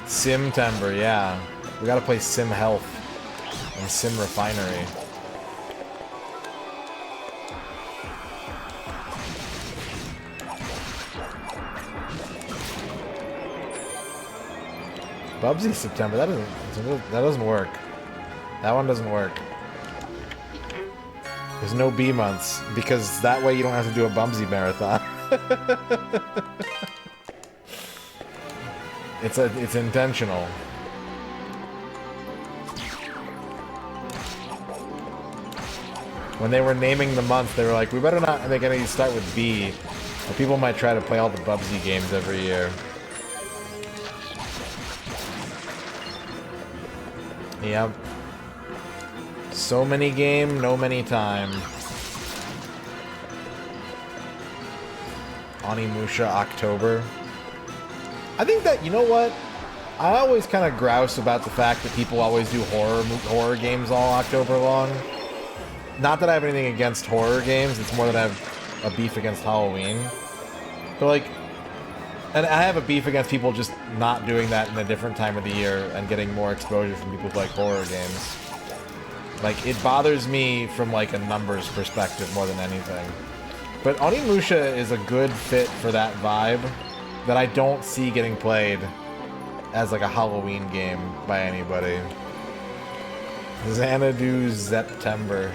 Simtember, yeah. We gotta play Sim Health and Sim Refinery. Bubsy September, that doesn't work. That one doesn't work. There's no B months, because that way you don't have to do a Bubsy marathon. It's intentional. When they were naming the month, they were like, we better not make any start with B, or people might try to play all the Bubsy games every year. Yep. So many game, no many time. Onimusha October. I think that, you know what? I always kind of grouse about the fact that people always do horror games all October long. Not that I have anything against horror games, it's more that I have a beef against Halloween. But like, and I have a beef against people just not doing that in a different time of the year and getting more exposure from people who like horror games. Like, it bothers me from like a numbers perspective more than anything. But Onimusha is a good fit for that vibe that I don't see getting played as like a Halloween game by anybody. Xanadu September.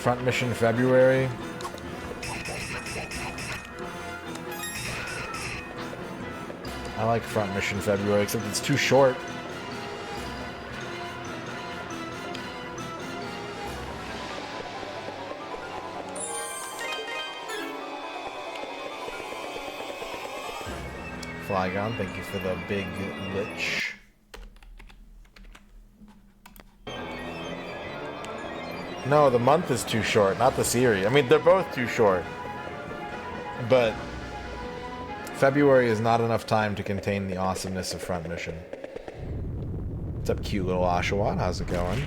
Front mission February. I like front mission February, except it's too short. Felghana, thank you for the big lich. No, the month is too short, not the series. I mean, they're both too short. But February is not enough time to contain the awesomeness of front mission. What's up, cute little Oshawott? How's it going?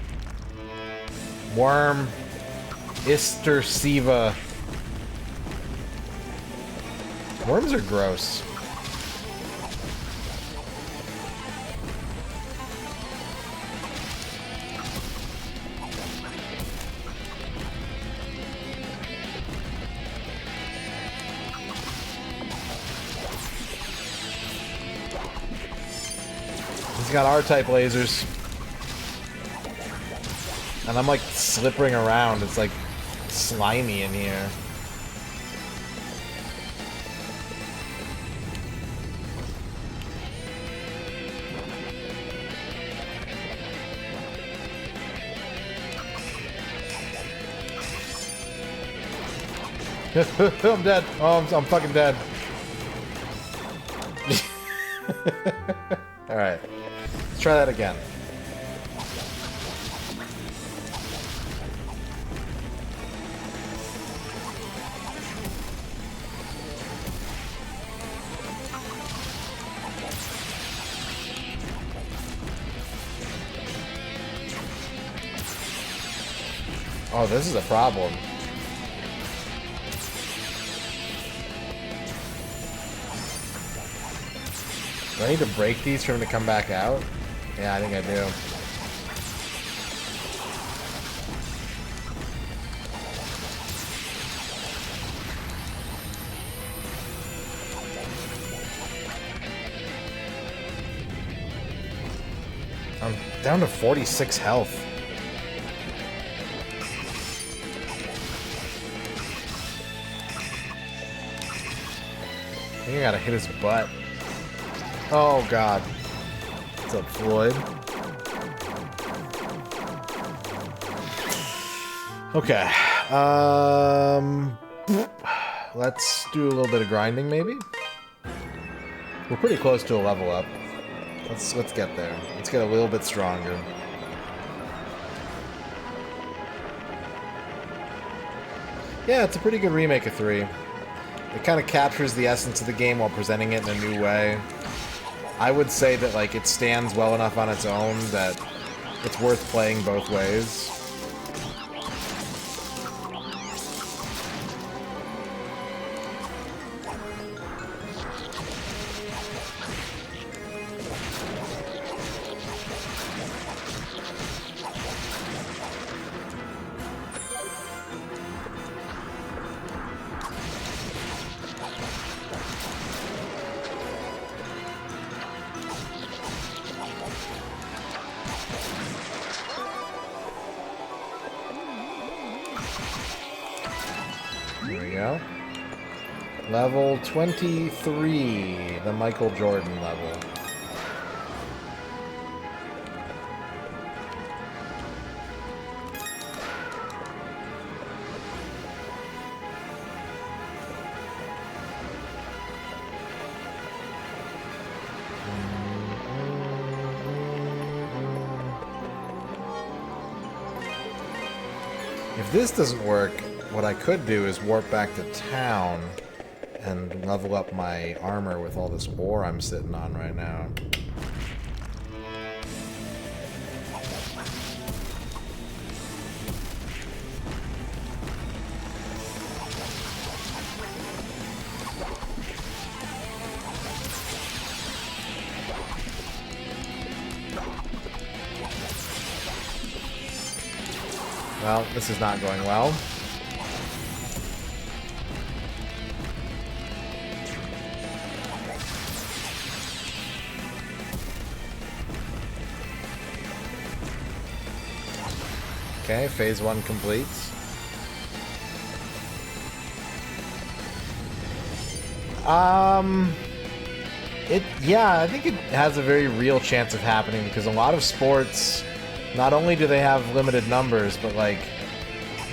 Worm. Ister Siva. Worms are gross. He's got R-type lasers. And I'm like slippering around. It's like slimy in here. I'm dead. Oh, I'm fucking dead. Alright. Let's try that again. Oh, this is a problem. Do I need to break these for him to come back out? Yeah, I think I do. I'm down to 46 health. I think I gotta hit his butt. Oh god. What's up, Floyd? Okay. Let's do a little bit of grinding, maybe? We're pretty close to a level up. Let's get there. Let's get a little bit stronger. Yeah, it's a pretty good remake of 3. It kind of captures the essence of the game while presenting it in a new way. I would say that like it stands well enough on its own that it's worth playing both ways. Here we go. Level 23, the Michael Jordan level. If this doesn't work, what I could do is warp back to town and level up my armor with all this ore I'm sitting on right now. Well, this is not going well. Okay, phase 1 completes. Yeah, I think it has a very real chance of happening because a lot of sports, not only do they have limited numbers, but like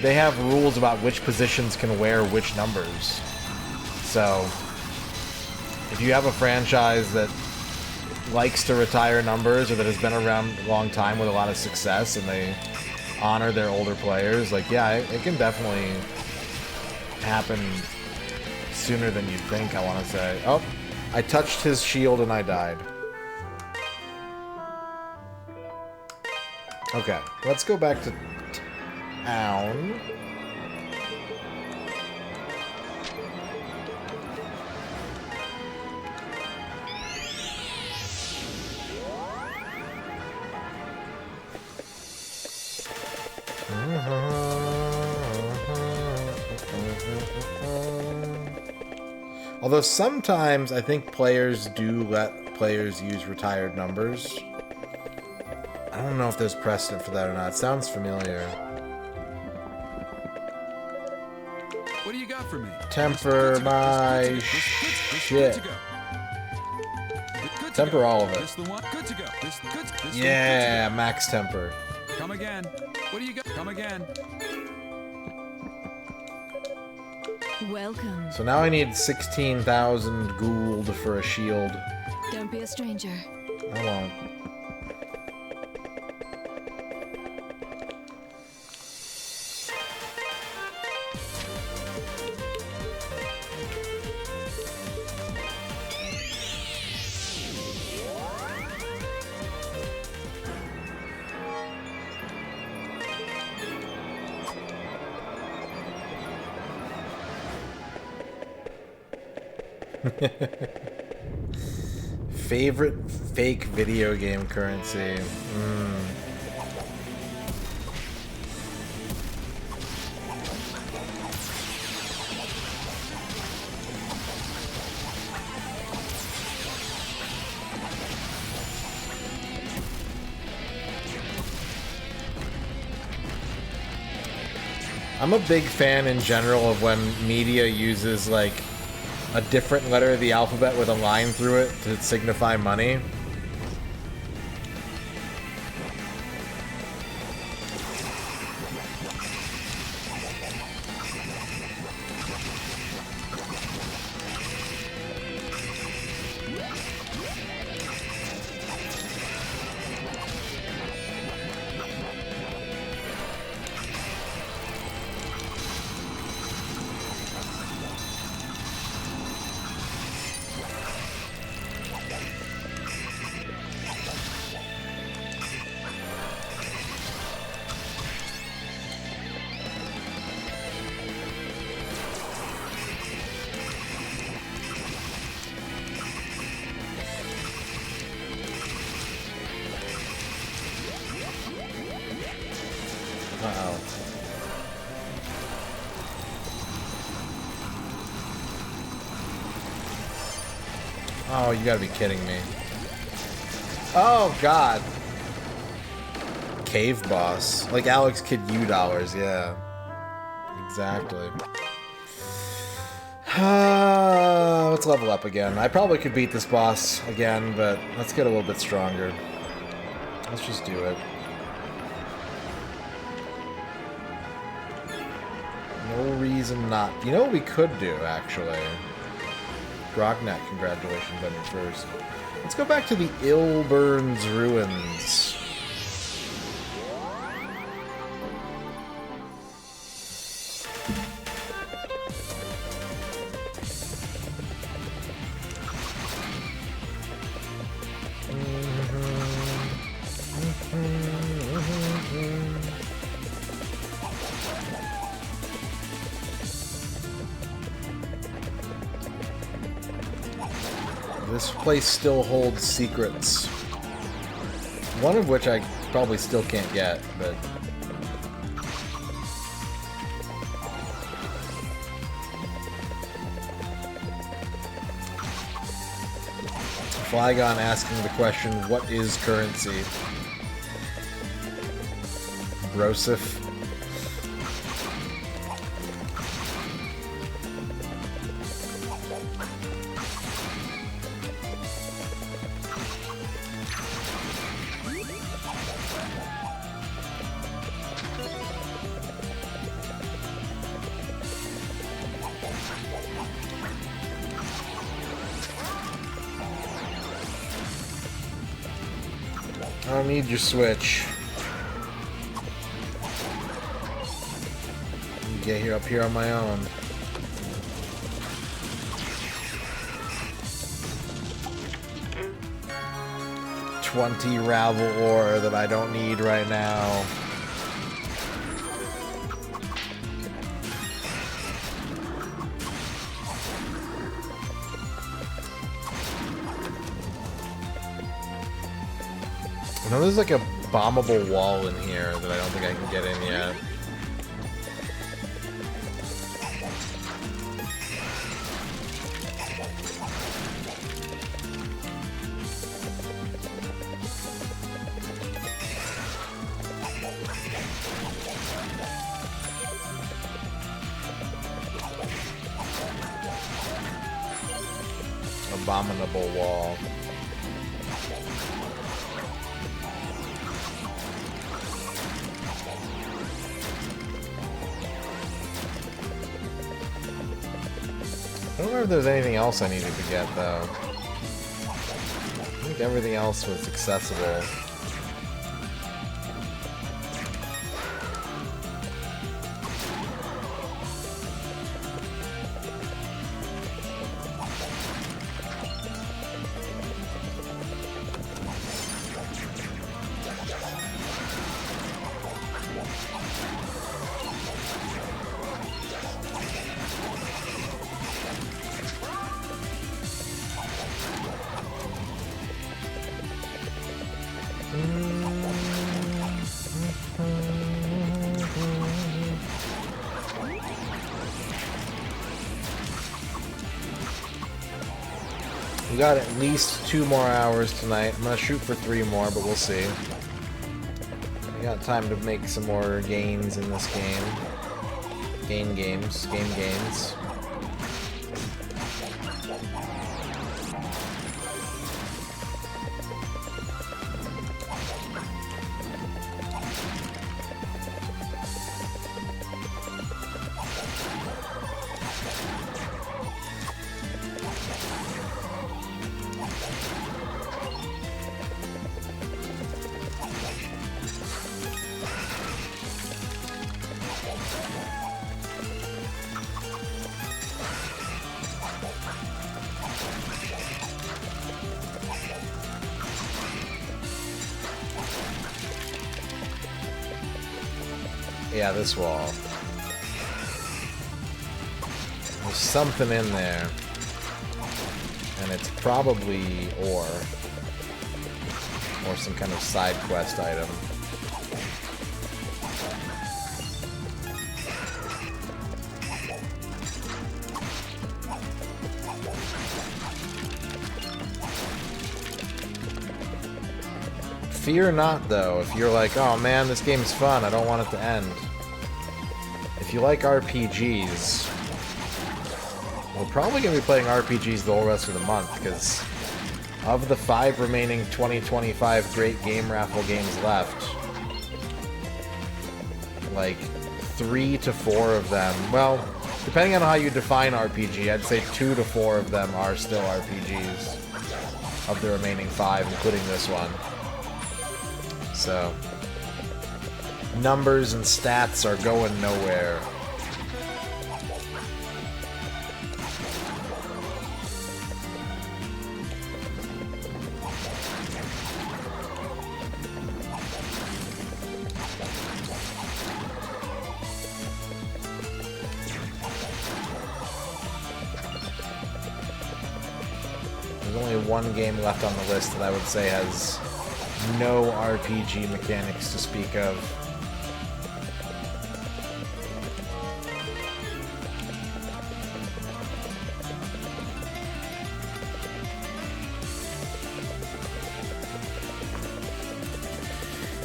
they have rules about which positions can wear which numbers. So if you have a franchise that likes to retire numbers or that has been around a long time with a lot of success and they honor their older players, like, yeah, it can definitely happen sooner than you'd think, I want to say. Oh, I touched his shield and I died. Okay, let's go back to town. Although sometimes I think players do let players use retired numbers. I don't know if there's precedent for that or not. It sounds familiar. What do you got for me? Temper my shit. Temper all of it. This the one? Good to go. This Yeah, max temper. Come again. What do you got? Come again. Welcome. So now I need 16,000 gold for a shield. Don't be a stranger. I won't. Favorite fake video game currency? I'm a big fan in general of when media uses like a different letter of the alphabet with a line through it to signify money. Uh-oh. Oh, you gotta be kidding me. Oh, God. Cave boss. Like Alex Kidd U dollars, yeah. Exactly. Let's level up again. I probably could beat this boss again, but let's get a little bit stronger. Let's just do it. No reason not. You know what we could do, actually? Grognak, congratulations on your first. Let's go back to the Ilburn's Ruins. This place still holds secrets. One of which I probably still can't get, but... Felghana asking the question, what is currency? Brosif. don't need your switch. Get here up here on my own. $20 Ravel ore that I don't need right now. I know there's like a bombable wall in here that I don't think I can get in yet. Abominable wall. I don't remember if there's anything else I needed to get, though. I think everything else was accessible. We got at least 2 more hours tonight. I'm gonna shoot for 3 more, but we'll see. We got time to make some more gains in this game. Game games. Yeah, this wall. There's something in there. And it's probably ore. Or some kind of side quest item. Fear not, though, if you're like, oh man, this game is fun, I don't want it to end. If you like RPGs, we're probably going to be playing RPGs the whole rest of the month, because of the 5 remaining 2025 Great Game Raffle games left, like 3 to 4 of them, well, depending on how you define RPG, I'd say 2 to 4 of them are still RPGs of the remaining 5, including this one. So, numbers and stats are going nowhere. There's only one game left on the list that I would say has no RPG mechanics to speak of.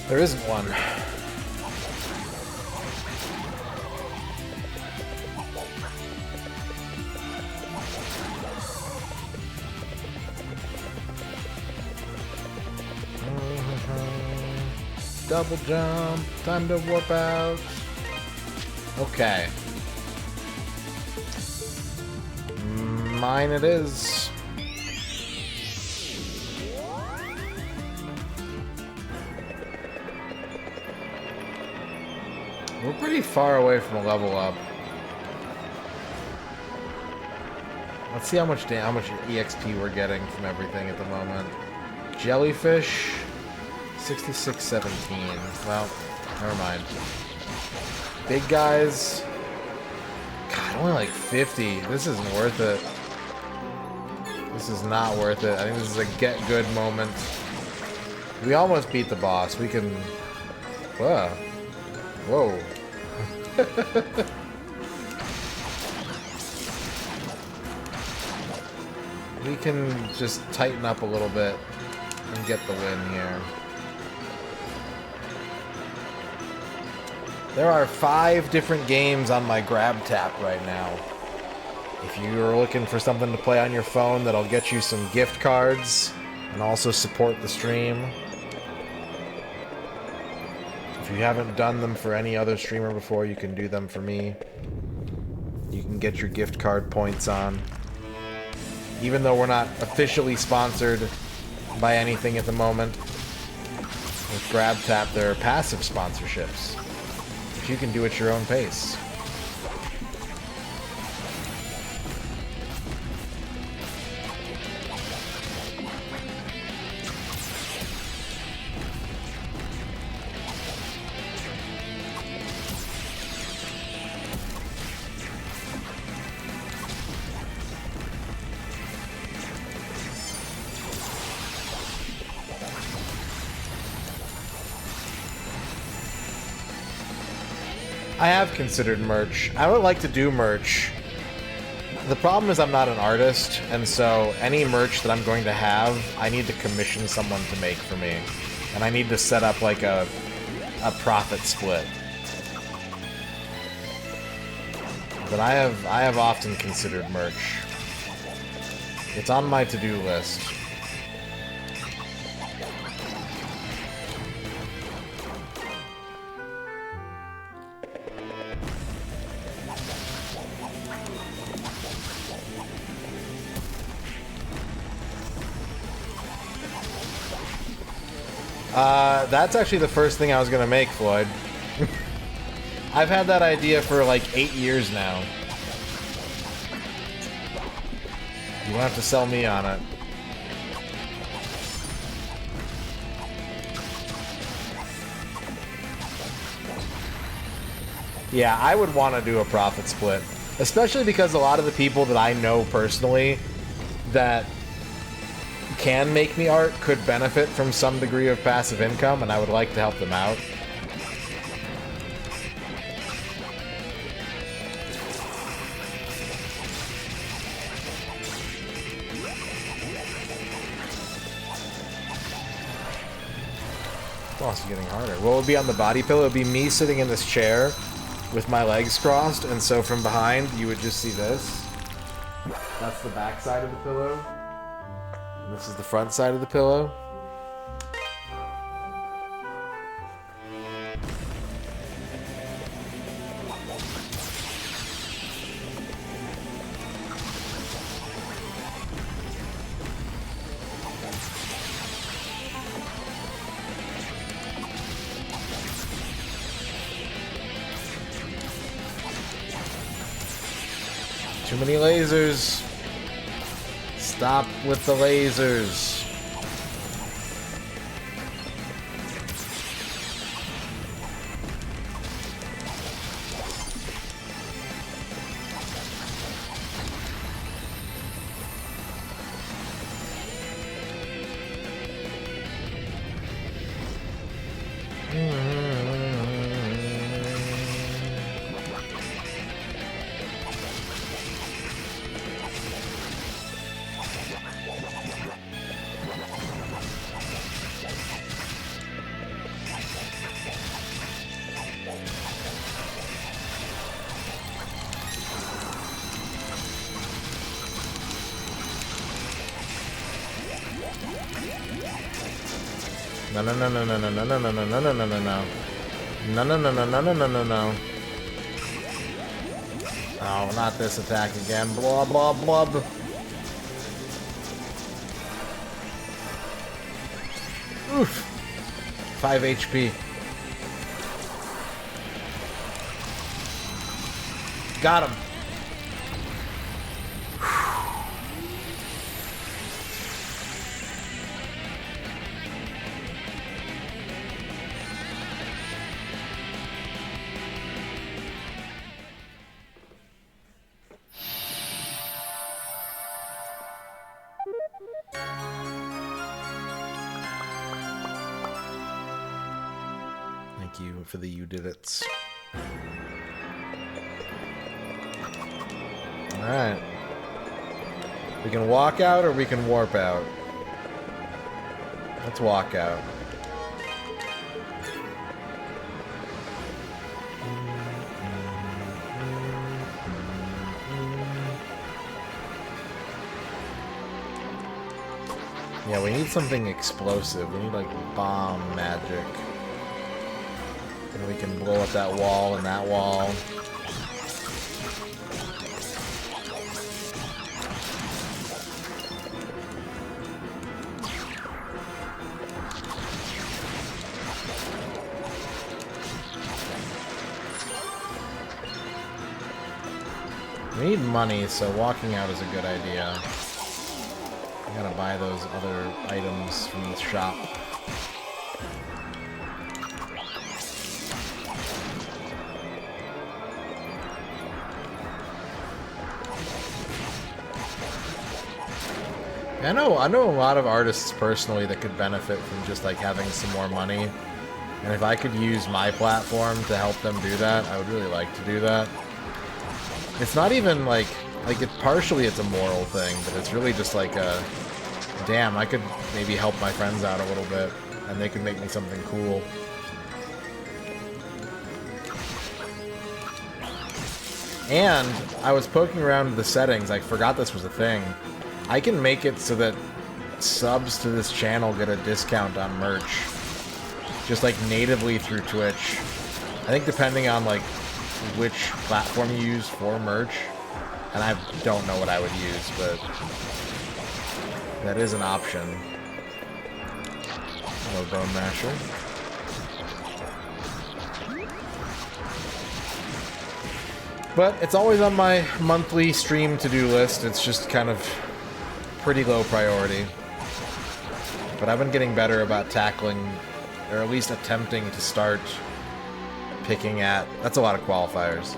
There isn't one. Double jump, time to warp out. Okay. Mine it is. We're pretty far away from a level up. Let's see how much EXP we're getting from everything at the moment. Jellyfish, 6617. Well, never mind. Big guys. God, only like 50. This isn't worth it. This is not worth it. I think this is a get good moment. We almost beat the boss. We can... Whoa. Whoa. We can just tighten up a little bit and get the win here. There are 5 different games on my grab tap right now. If you're looking for something to play on your phone that'll get you some gift cards and also support the stream. If you haven't done them for any other streamer before, you can do them for me. You can get your gift card points on. Even though we're not officially sponsored by anything at the moment, with GrabTap there are passive sponsorships, which you can do at your own pace. I have considered merch. I would like to do merch. The problem is I'm not an artist, and so any merch that I'm going to have, I need to commission someone to make for me. And I need to set up like a profit split. But I have often considered merch. It's on my to-do list. That's actually the first thing I was gonna make, Floyd. I've had that idea for like 8 years now. You won't have to sell me on it. Yeah, I would want to do a profit split. Especially because a lot of the people that I know personally that can make me art could benefit from some degree of passive income, and I would like to help them out. Boss is getting harder. What would be on the body pillow? It would be me sitting in this chair with my legs crossed, and so from behind you would just see this. That's the back side of the pillow. And this is the front side of the pillow. Too many lasers. Stop with the lasers. No, no, no, no, no, no, no, no, no, no, no, no, no, no, no. No, no, no, no, no, no, no, no, no. Oh, not this attack again. Blah, blah, blah. Oof. 5 HP. Got him. Thank you for the you did it's. Alright. We can walk out or we can warp out. Let's walk out. Yeah, we need something explosive. We need like bomb magic. And we can blow up that wall and that wall. We need money, so walking out is a good idea. I gotta buy those other items from the shop. I know a lot of artists personally that could benefit from just like having some more money. And if I could use my platform to help them do that, I would really like to do that. It's not even like it partially it's a moral thing, but it's really just like a damn, I could maybe help my friends out a little bit and they could make me something cool. And I was poking around the settings, I forgot this was a thing. I can make it so that subs to this channel get a discount on merch. Just like natively through Twitch. I think depending on like which platform you use for merch. And I don't know what I would use, but that is an option. Hello, Bone Masher. But it's always on my monthly stream to-do list. It's just kind of pretty low priority. But I've been getting better about tackling, or at least attempting to start picking at... That's a lot of qualifiers.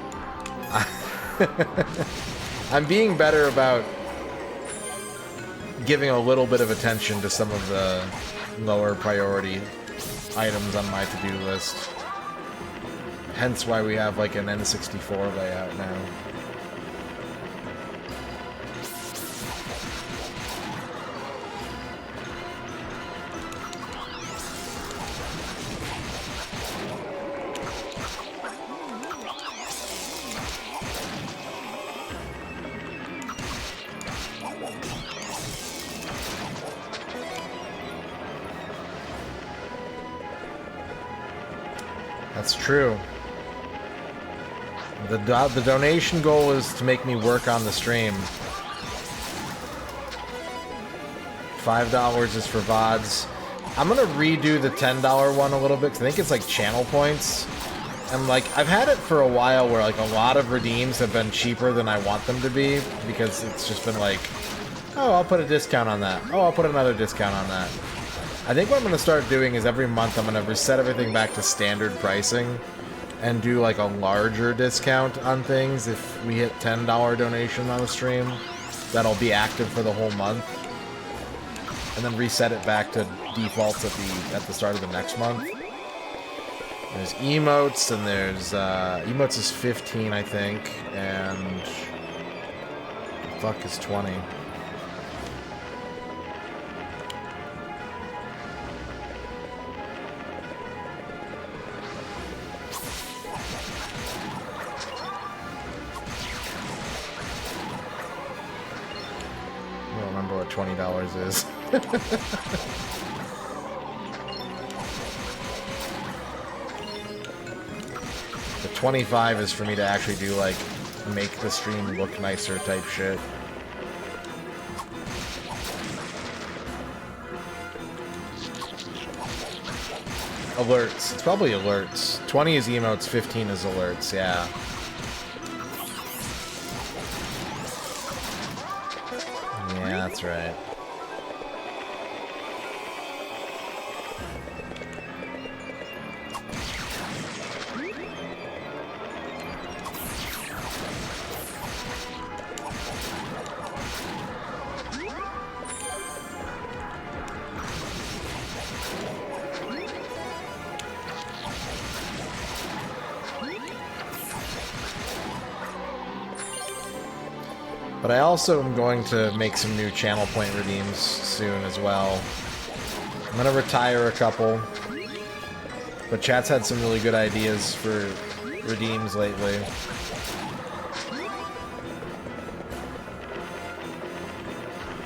I'm being better about giving a little bit of attention to some of the lower priority items on my to-do list. Hence why we have like an N64 layout now. That's true. The donation goal is to make me work on the stream. $5 is for VODs. I'm gonna redo the $10 one a little bit, because I think it's like channel points. And like, I've had it for a while where like a lot of redeems have been cheaper than I want them to be, because it's just been like, oh, I'll put a discount on that. Oh, I'll put another discount on that. I think what I'm gonna start doing is every month I'm gonna reset everything back to standard pricing and do like a larger discount on things if we hit $10 donation on the stream. That'll be active for the whole month. And then reset it back to defaults at the start of the next month. There's emotes, and there's emotes is 15, I think, and fuck is 20. I don't remember what $20 is. The 25 is for me to actually do, like, make the stream look nicer type shit. Alerts. It's probably alerts. 20 is emotes, 15 is alerts, yeah. Yeah, that's right. But I also am going to make some new channel point redeems soon as well. I'm going to retire a couple. But chat's had some really good ideas for redeems lately.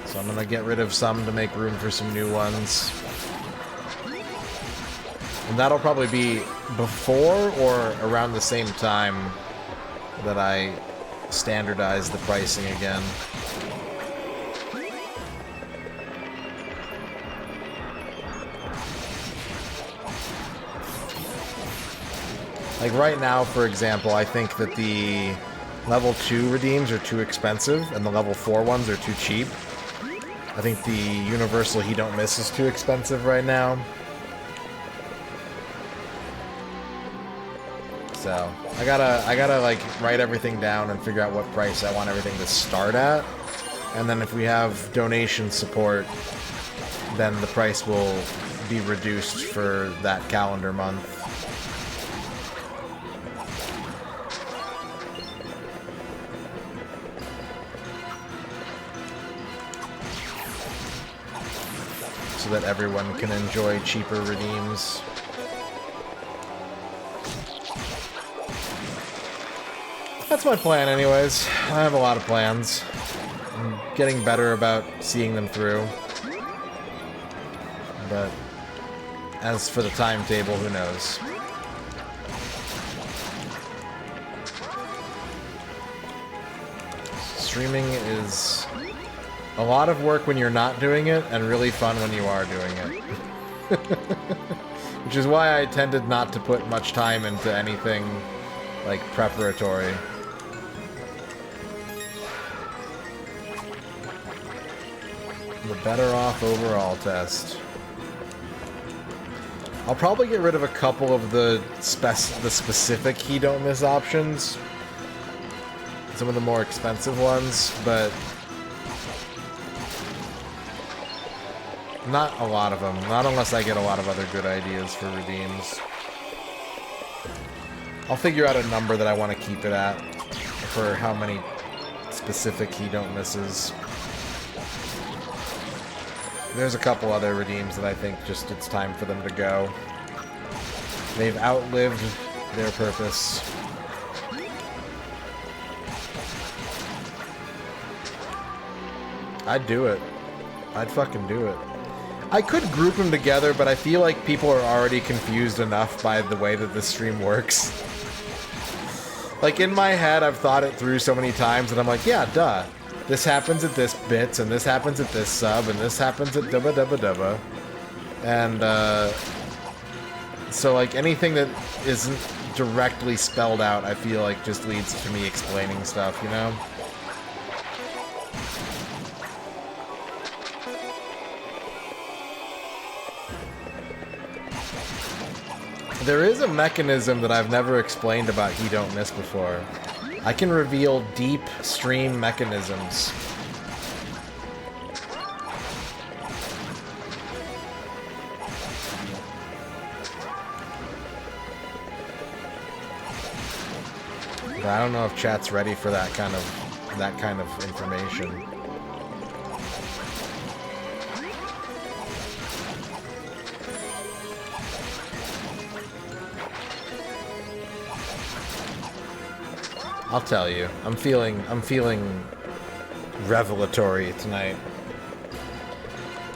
So I'm going to get rid of some to make room for some new ones. And that'll probably be before or around the same time that I standardize the pricing again. Like right now, for example, I think that the level 2 redeems are too expensive and the level 4 ones are too cheap. I think the universal He Don't Miss is too expensive right now. So I gotta like write everything down and figure out what price I want everything to start at, and then if we have donation support, then the price will be reduced for that calendar month. So that everyone can enjoy cheaper redeems. That's my plan anyways. I have a lot of plans. I'm getting better about seeing them through. But as for the timetable, who knows? Streaming is a lot of work when you're not doing it, and really fun when you are doing it. Which is why I tended not to put much time into anything like preparatory. The better off overall test. I'll probably get rid of a couple of the specific He Don't Miss options. Some of the more expensive ones, but not a lot of them. Not unless I get a lot of other good ideas for redeems. I'll figure out a number that I want to keep it at for how many specific He Don't Misses. There's a couple other redeems that I think just it's time for them to go. They've outlived their purpose. I'd do it. I'd fucking do it. I could group them together, but I feel like people are already confused enough by the way that this stream works. Like, in my head, I've thought it through so many times, and I'm like, yeah, duh. This happens at this bits, and this happens at this sub, and this happens at dubba dubba dubba. And, so, like, anything that isn't directly spelled out, I feel like just leads to me explaining stuff, you know? There is a mechanism that I've never explained about He Don't Miss before. I can reveal deep stream mechanisms. But I don't know if chat's ready for that kind of information. I'll tell you, I'm feeling revelatory tonight.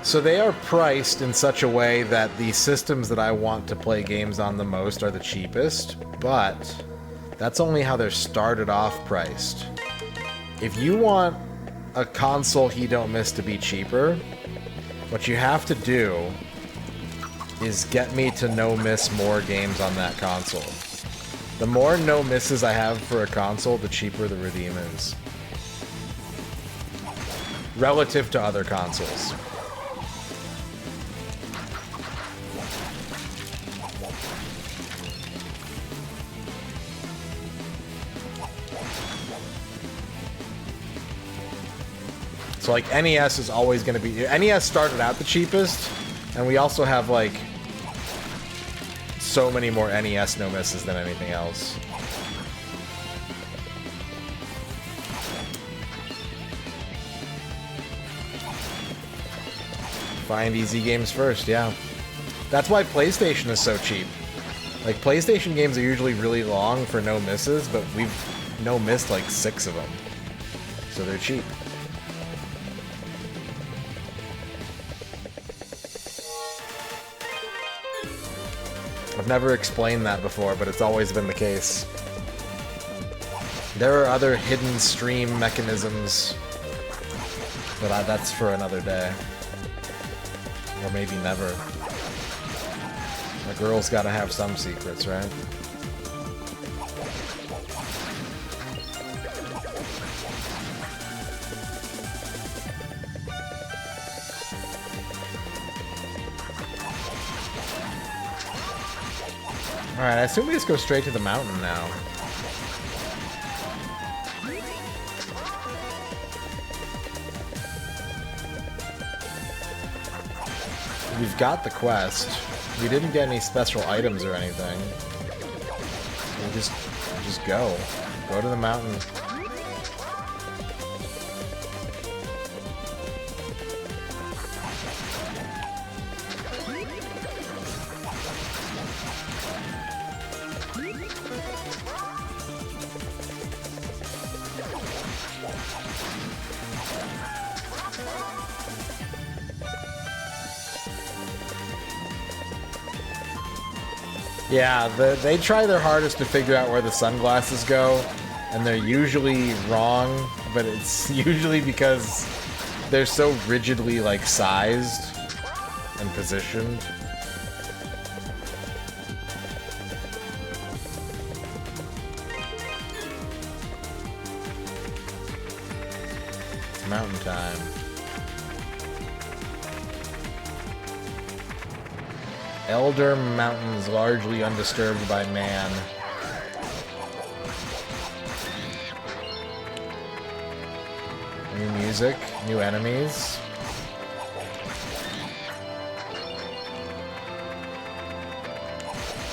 So they are priced in such a way that the systems that I want to play games on the most are the cheapest, but that's only how they're started off priced. If you want a console He Don't Miss to be cheaper, what you have to do is get me to no-miss more games on that console. The more no-misses I have for a console, the cheaper the redeem is. relative to other consoles. So like NES is always going to be... NES started out the cheapest, and we also have like so many more NES no misses than anything else. Find easy games first, yeah. That's why PlayStation is so cheap. Like, PlayStation games are usually really long for no misses, but we've no missed like 6 of them. So they're cheap. I've never explained that before, but it's always been the case. There are other hidden stream mechanisms, but that's for another day. Or maybe never. A girl's gotta have some secrets, right? Alright, I assume we just go straight to the mountain now. We've got the quest. We didn't get any special items or anything. We'll just go. Go to the mountain. Yeah, they try their hardest to figure out where the sunglasses go, and they're usually wrong, but it's usually because they're so rigidly, like, sized and positioned. It's mountain time. Elder Mountains, largely undisturbed by man. New music, new enemies.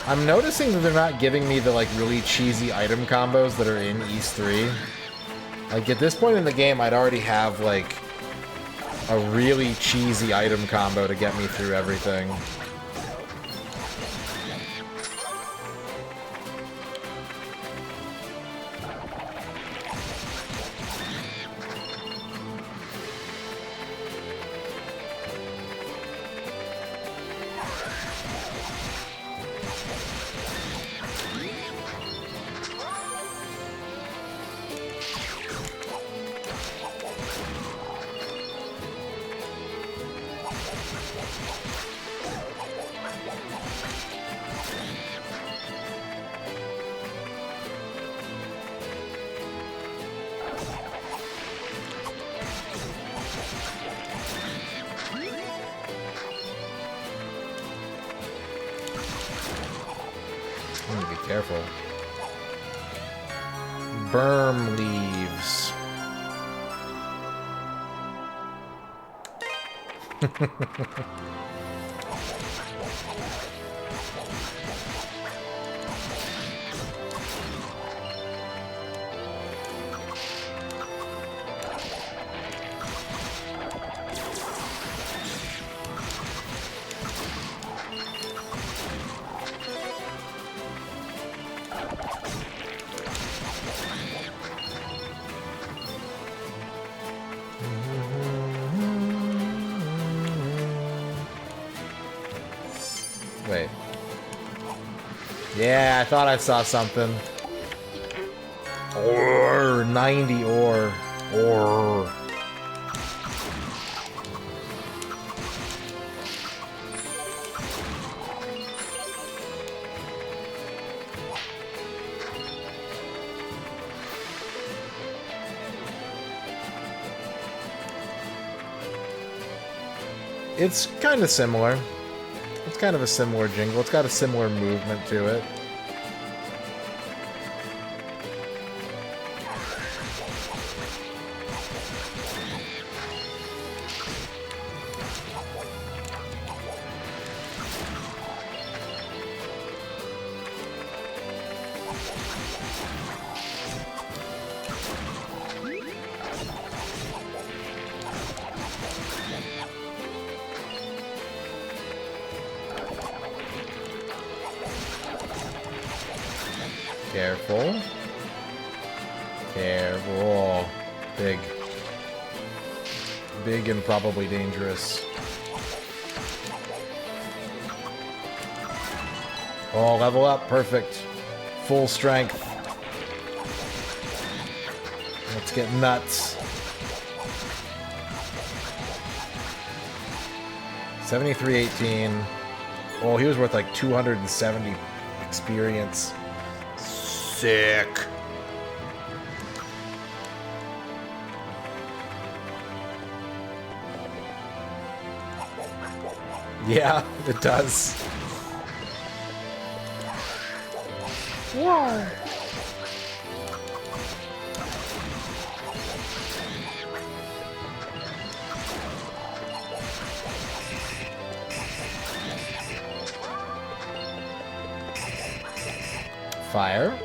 I'm noticing that they're not giving me the like really cheesy item combos that are in East 3. Like at this point in the game, I'd already have like a really cheesy item combo to get me through everything. Careful. Berm leaves. Wait. Yeah, I thought I saw something. Ore, 90 ore. Ore. It's kind of similar. It's kind of a similar jingle. It's got a similar movement to it. Careful. Careful. Big. Big and probably dangerous. Oh, level up. Perfect. Full strength. Let's get nuts. 7318. Oh, he was worth like 270 experience. Sick. Yeah, it does. Whoa. Fire.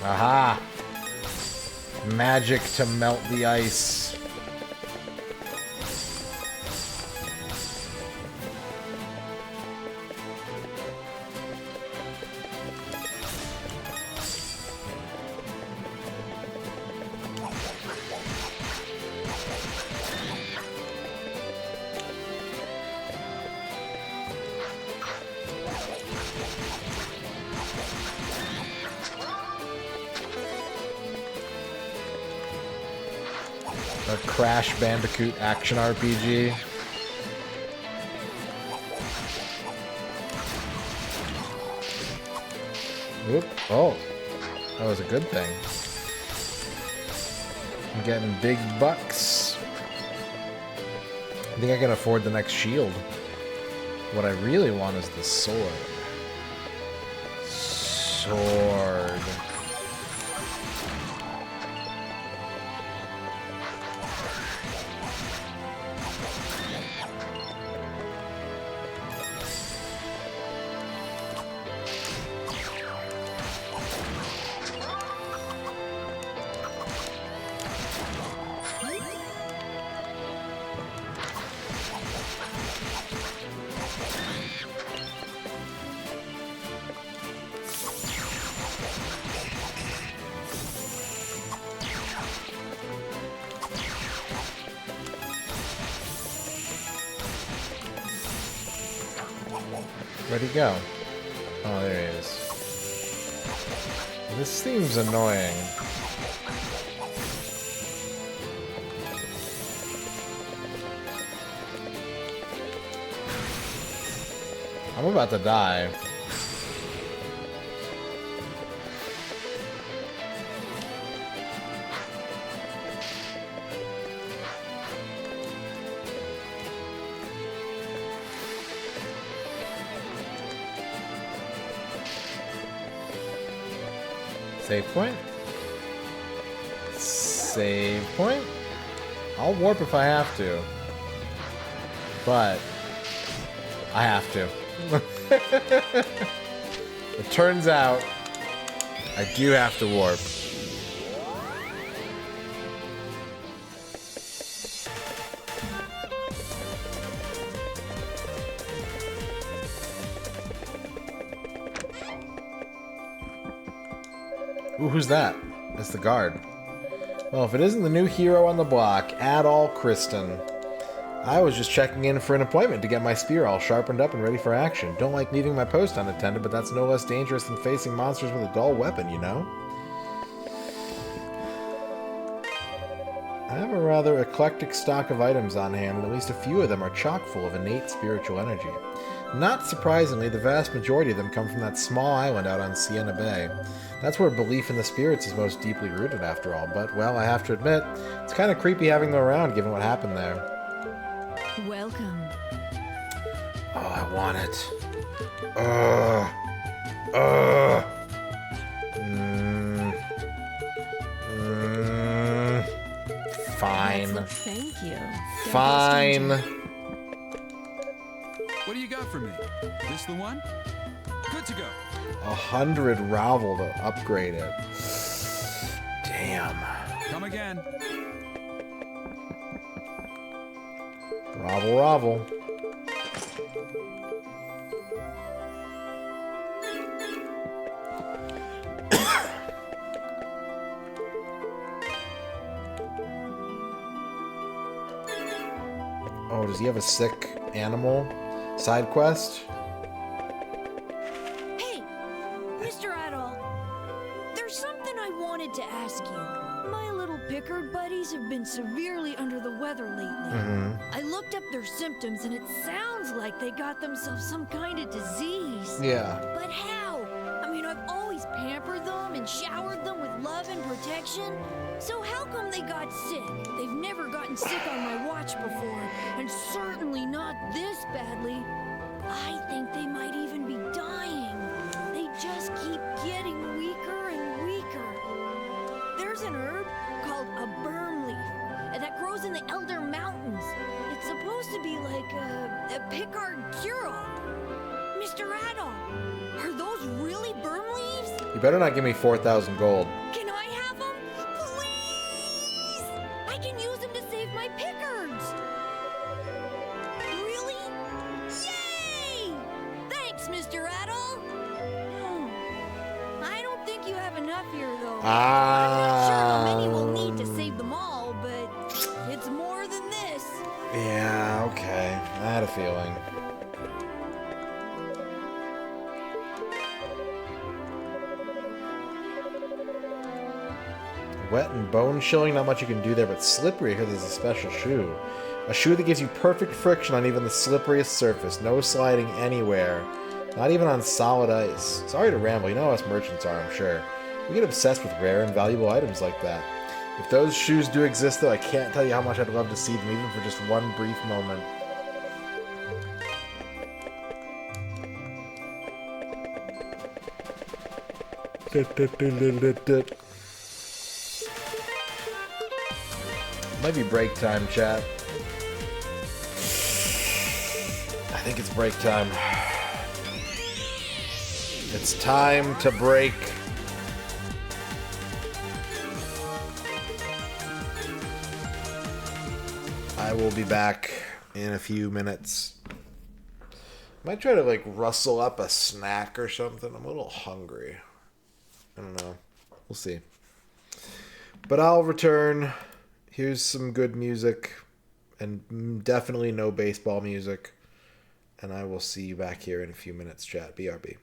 Aha! Magic to melt the ice. A Crash Bandicoot action RPG. Whoop. Oh, that was a good thing. I'm getting big bucks. I think I can afford the next shield. What I really want is the sword. Sword. Where'd he go? Oh, there he is. This seems annoying. I'm about to die. Save point? Save point? I'll warp if I have to. But I have to. It turns out I do have to warp. Ooh, who's that? That's the guard. Well, if it isn't the new hero on the block, Adol Kristen. I was just checking in for an appointment to get my spear all sharpened up and ready for action. Don't like leaving my post unattended, but that's no less dangerous than facing monsters with a dull weapon, you know? I have a rather eclectic stock of items on hand, and at least a few of them are chock full of innate spiritual energy. Not surprisingly, the vast majority of them come from that small island out on Sienna Bay. That's where belief in the spirits is most deeply rooted, after all. But, well, I have to admit, it's kind of creepy having them around, given what happened there. Welcome. Oh, I want it. Fine. Thank you. Fine. What do you got for me? This the one? Good to go. 100 Ravel to upgrade it. Damn. Come again. Ravel. Oh, does he have a sick animal side quest? Hey, MisterRadon. There's something I wanted to ask you. My little Pickard buddies have been severely under the weather lately. I looked up their symptoms and it sounds like they got themselves some kind of disease. Yeah. But how? I mean, I've always pampered them and showered them with love and protection. So how come they got sick? They've never gotten sick on my watch before, and certainly not this badly. I think they might even be dying. They just keep getting weaker and weaker. There's an herb called a berm leaf that grows in the Elder Mountains. It's supposed to be like a Pickard cure-all. MisterRadon, are those really berm leaves? You better not give me 4,000 gold. Can I have them? Please! I can use them to save my Pickards! Really? Yay! Thanks, MisterRadon! I don't think you have enough here, though. I'm not sure how many we'll need to save them all, but it's more than this. Yeah, okay. I had a feeling. Wet and bone chilling, not much you can do there, but slippery because it's a special shoe. A shoe that gives you perfect friction on even the slipperiest surface. No sliding anywhere. Not even on solid ice. Sorry to ramble, you know how us merchants are, I'm sure. We get obsessed with rare and valuable items like that. If those shoes do exist, though, I can't tell you how much I'd love to see them, even for just one brief moment. Might be break time, chat. I think it's break time. It's time to break. I will be back in a few minutes. Might try to like rustle up a snack or something. I'm a little hungry. I don't know. We'll see. But I'll return. Here's some good music. And definitely no baseball music. And I will see you back here in a few minutes, chat. BRB.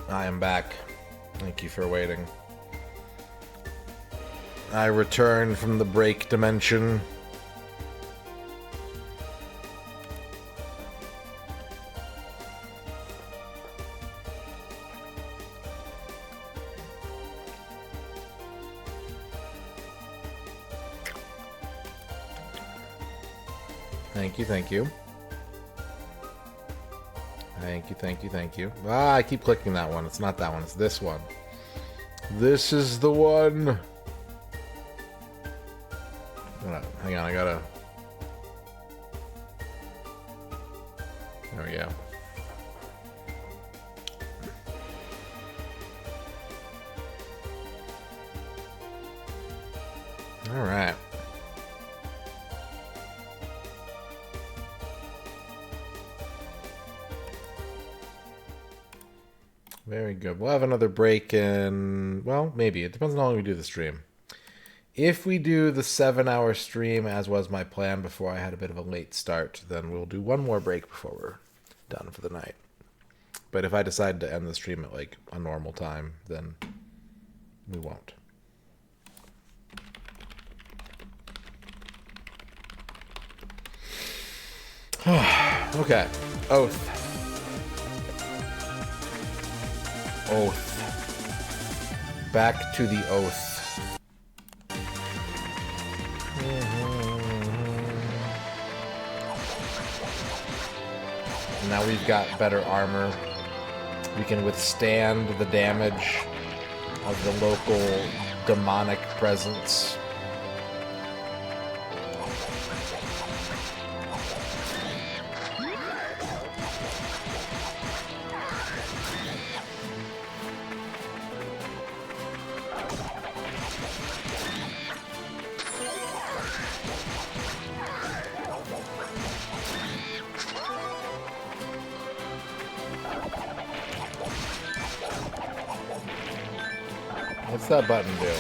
I am back. Thank you for waiting. I returned from the break dimension. Thank you, thank you. Thank you, thank you, thank you. Ah, I keep clicking that one. It's not that one, it's this one. This is the one. Hang on, I gotta... There we go. Alright. Very good. We'll have another break in... Well, maybe. It depends on how long we do the stream. If we do the 7-hour stream, as was my plan before I had a bit of a late start, then we'll do one more break before we're done for the night. But if I decide to end the stream at, like, a normal time, then we won't. Okay. Oath. Oath. Back to the oath. Now we've got better armor. We can withstand the damage of the local demonic presence. What's that button do?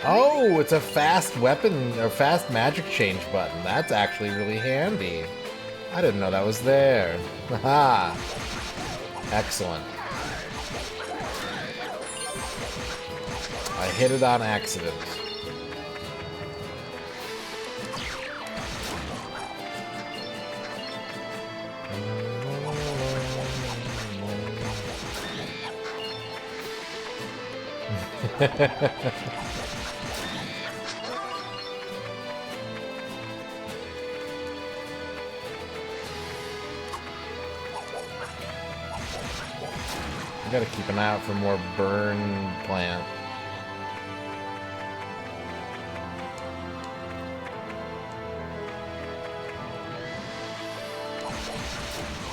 Oh, it's a fast weapon or fast magic change button. That's actually really handy. I didn't know that was there. Haha. Excellent. I hit it on accident. I gotta keep an eye out for more burn plant.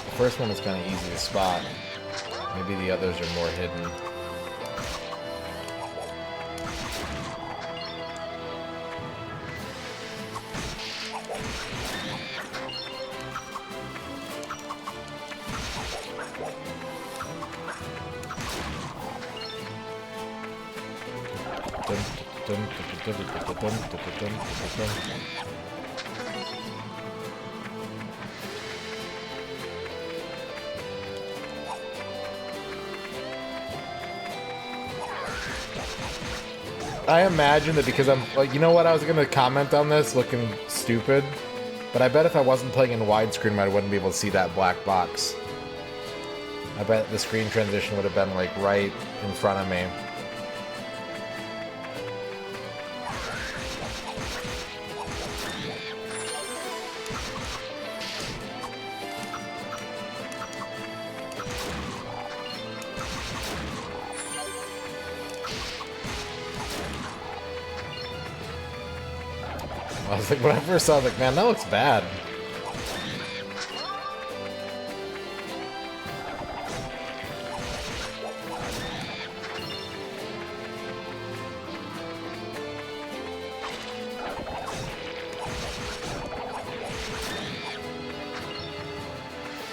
The first one is kind of easy to spot. Maybe the others are more hidden. I imagine that because I'm like, you know what, I was gonna comment on this looking stupid, but I bet if I wasn't playing in widescreen, I wouldn't be able to see that black box. I bet the screen transition would have been like right in front of me. I was like, when I first saw it, I was like, man, that looks bad.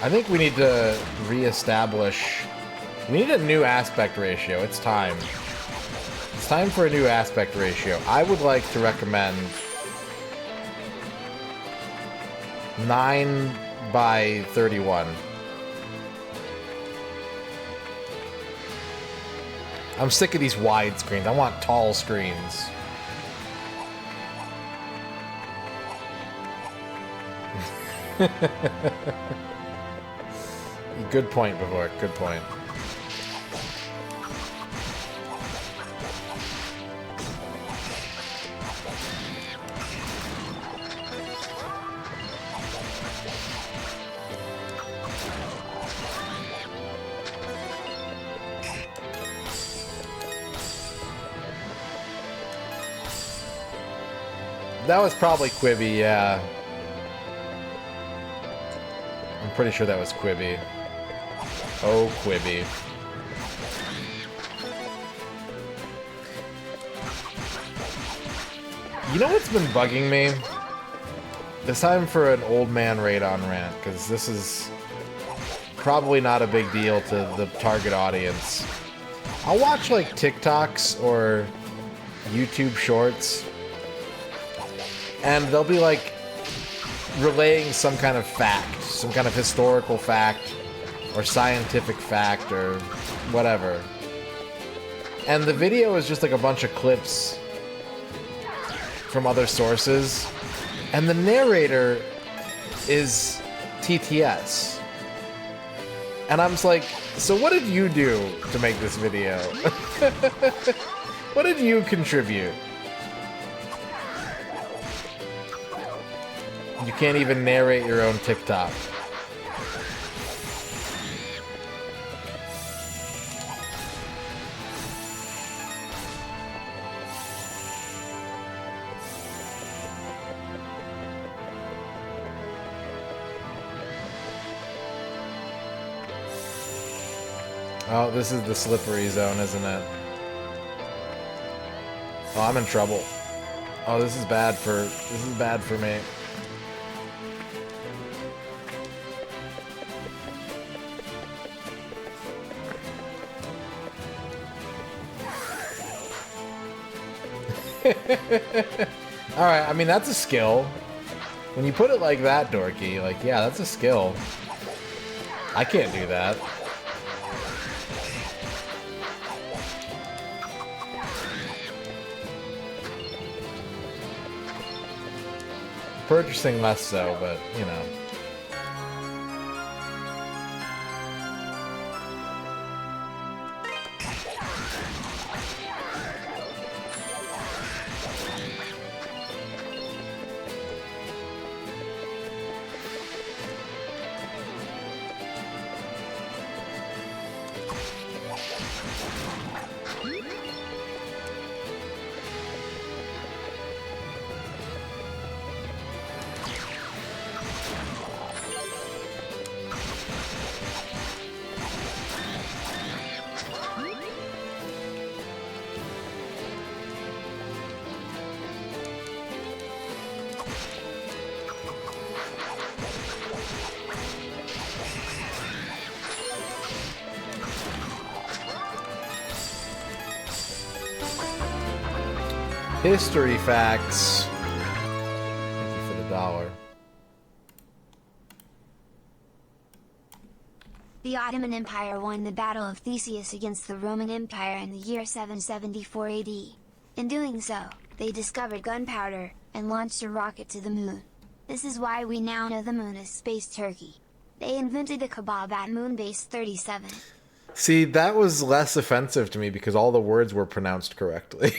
I think we need to reestablish... We need a new aspect ratio. It's time. It's time for a new aspect ratio. I would like to recommend 9:31. I'm sick of these wide screens. I want tall screens. Good point, Bavor. Good point. That was probably Quibi, yeah. I'm pretty sure that was Quibi. Oh, Quibi. You know what's been bugging me? It's time for an old man Radon rant, because this is probably not a big deal to the target audience. I'll watch, like, TikToks or YouTube shorts, and they'll be, like, relaying some kind of fact, some kind of historical fact, or scientific fact, or whatever. And the video is just, like, a bunch of clips from other sources, and the narrator is TTS. And I'm just like, so what did you do to make this video? What did you contribute? You can't even narrate your own TikTok. Oh, this is the slippery zone, isn't it? Oh, I'm in trouble. Oh, this is bad for me. Alright, I mean, that's a skill. When you put it like that, Dorky, like, yeah, that's a skill. I can't do that. Purchasing less so, but, you know. History facts. Thank you for the $1. The Ottoman Empire won the Battle of Theseus against the Roman Empire in the year 774 AD. In doing so, they discovered gunpowder, and launched a rocket to the moon. This is why we now know the moon as Space Turkey. They invented the kebab at Moonbase 37. See, that was less offensive to me because all the words were pronounced correctly.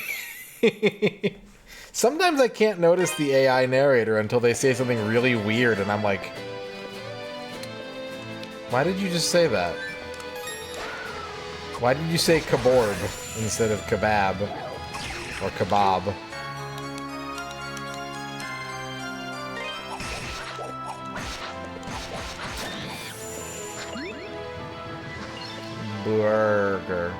Sometimes I can't notice the AI narrator until they say something really weird, and I'm like, why did you just say that? Why did you say kaborb instead of kebab or kebab? Burger.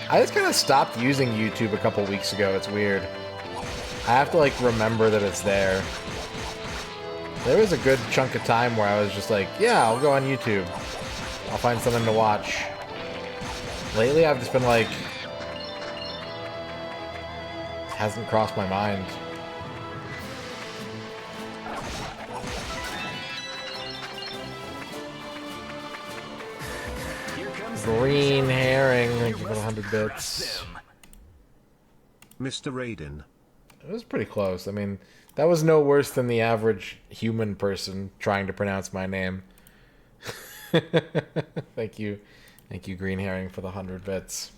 I just kind of stopped using YouTube a couple weeks ago. It's weird. I have to, like, remember that it's there. There was a good chunk of time where I was just like, yeah, I'll go on YouTube. I'll find something to watch. Lately, I've just been like, hasn't crossed my mind. Green herring, thank you for the 100 bits. MisterRadon. It was pretty close. I mean, that was no worse than the average human person trying to pronounce my name. Thank you. Thank you, Green Herring, for the 100 bits.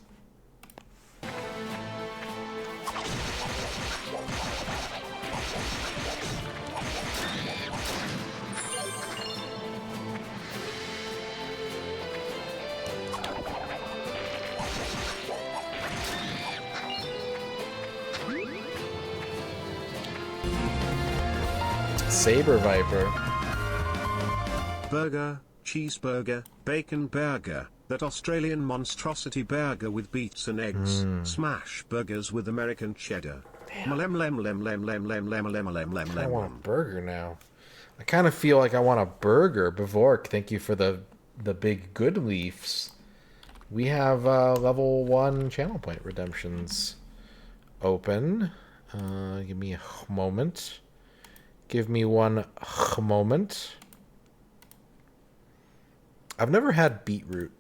Saber Viper. Burger, cheeseburger, bacon burger, that Australian monstrosity burger with beets and eggs, smash burgers with American cheddar. I want a burger now. I kind of feel like I want a burger. Bevork, thank you for the big good leafs. We have level 1 channel point redemptions open. Give me a moment. Give me one moment. I've never had beetroot.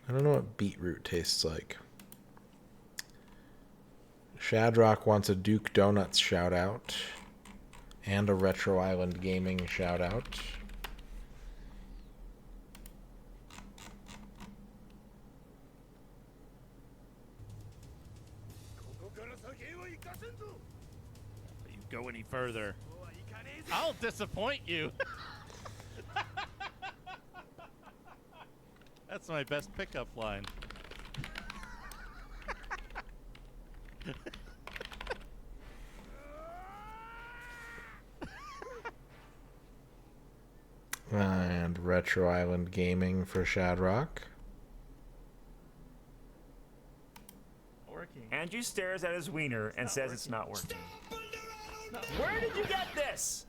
I don't know what beetroot tastes like. Shadrock wants a Duke Donuts shout out. And a Retro Island Gaming shout out. If you go any further, I'll disappoint you. That's my best pickup line. And Retro Island Gaming for Shadrock. Working. Andrew stares at his wiener and says it's not working. Where did you get this?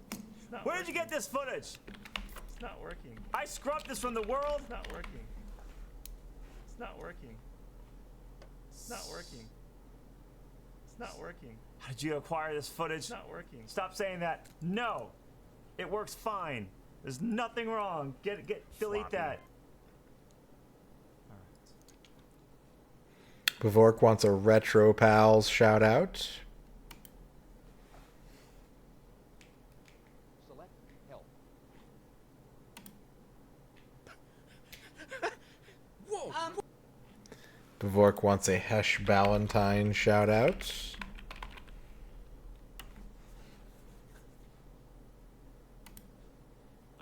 Where did you get this footage? It's not working. I scrubbed this from the world. It's not working. It's not working. It's not working. It's not working. How did you acquire this footage? It's not working. Stop saying that. No, it works fine. There's nothing wrong. Delete that. Bevork wants a Retro Pals shout out. Select help. Whoa. Bevork wants a Hesh Ballantyne shout out.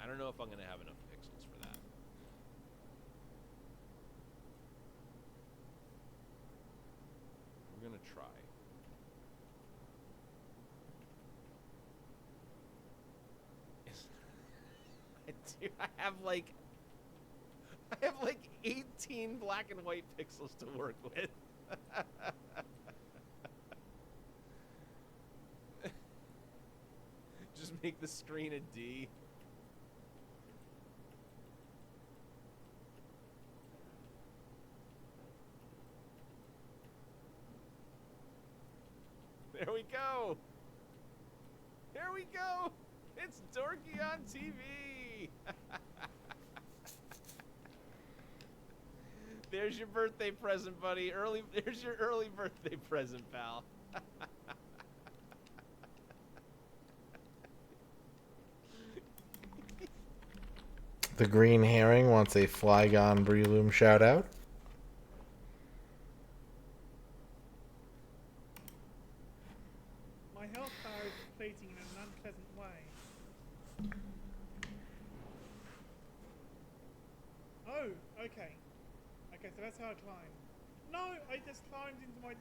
I don't know if I'm going to have enough pixels for that. We're going to try. Dude, I have like 18 black and white pixels to work with. Just make the screen a D. There we go. Here we go. It's Dorky on TV. There's your birthday present, buddy. There's your early birthday present, pal. The Green Herring wants a Flygon Breloom shout out. My health bar is depleting in an unpleasant way. Oh, okay. Okay, so that's how I climb. No, I just climbed into my...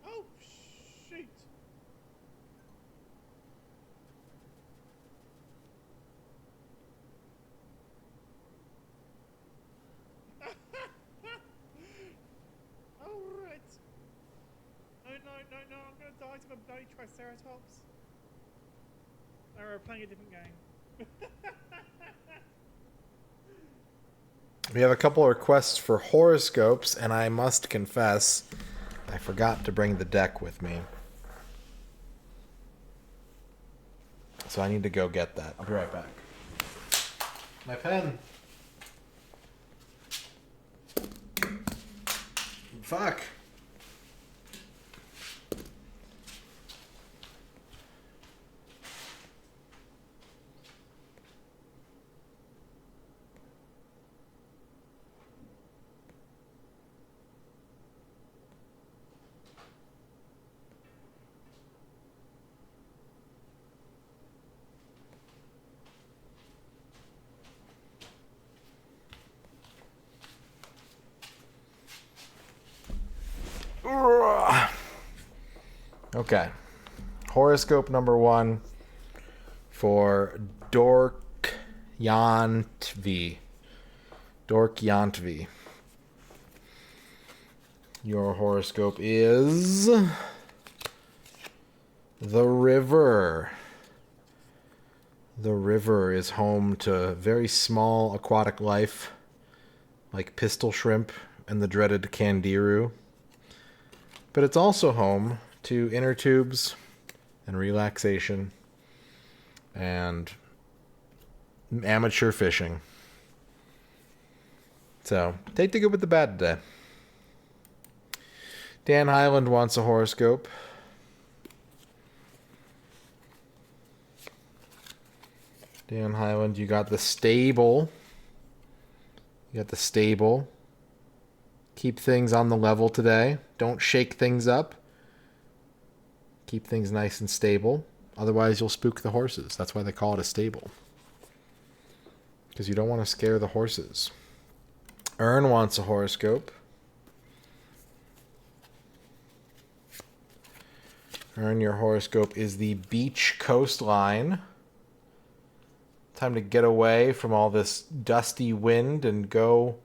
Oh, shoot. Alright. Oh, no, I'm gonna die to a bloody Triceratops. Or we're playing a different game. We have a couple of requests for horoscopes, and I must confess, I forgot to bring the deck with me. So I need to go get that. I'll be right back. My pen. Fuck. Okay. Horoscope number 1 for Dork Yantvi. Dork Yantvi. Your horoscope is the river. The river is home to very small aquatic life like pistol shrimp and the dreaded candiru. But it's also home to inner tubes and relaxation and amateur fishing. So, take the good with the bad today. Dan Highland wants a horoscope. Dan Highland, you got the stable. You got the stable. Keep things on the level today. Don't shake things up. Keep things nice and stable. Otherwise, you'll spook the horses. That's why they call it a stable. Because you don't want to scare the horses. Ern wants a horoscope. Ern, your horoscope is the beach coastline. Time to get away from all this dusty wind and go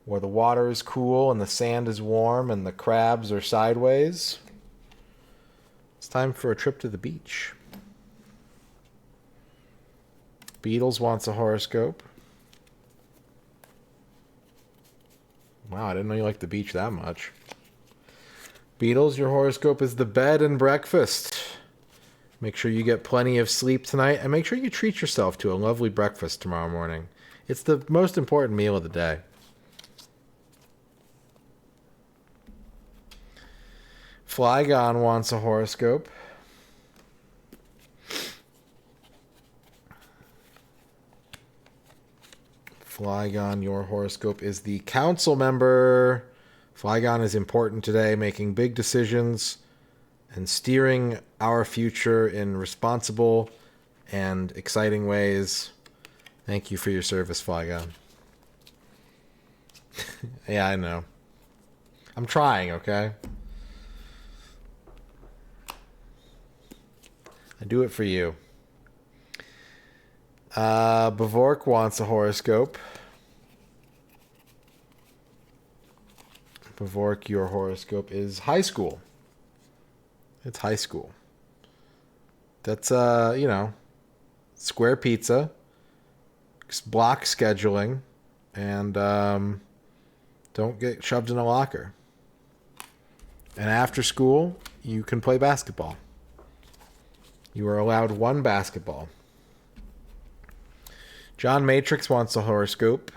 where the water is cool and the sand is warm and the crabs are sideways. It's time for a trip to the beach. Beatles wants a horoscope. Wow, I didn't know you liked the beach that much. Beatles, your horoscope is the bed and breakfast. Make sure you get plenty of sleep tonight, and make sure you treat yourself to a lovely breakfast tomorrow morning. It's the most important meal of the day. Flygon wants a horoscope. Flygon, your horoscope is the council member. Flygon is important today, making big decisions and steering our future in responsible and exciting ways. Thank you for your service, Flygon. Yeah, I know. I'm trying, okay? I do it for you. Bavork wants a horoscope. Bavork, your horoscope is high school. It's high school. That's, square pizza, block scheduling, and don't get shoved in a locker. And after school, you can play basketball. You are allowed one basketball. John Matrix wants a horoscope.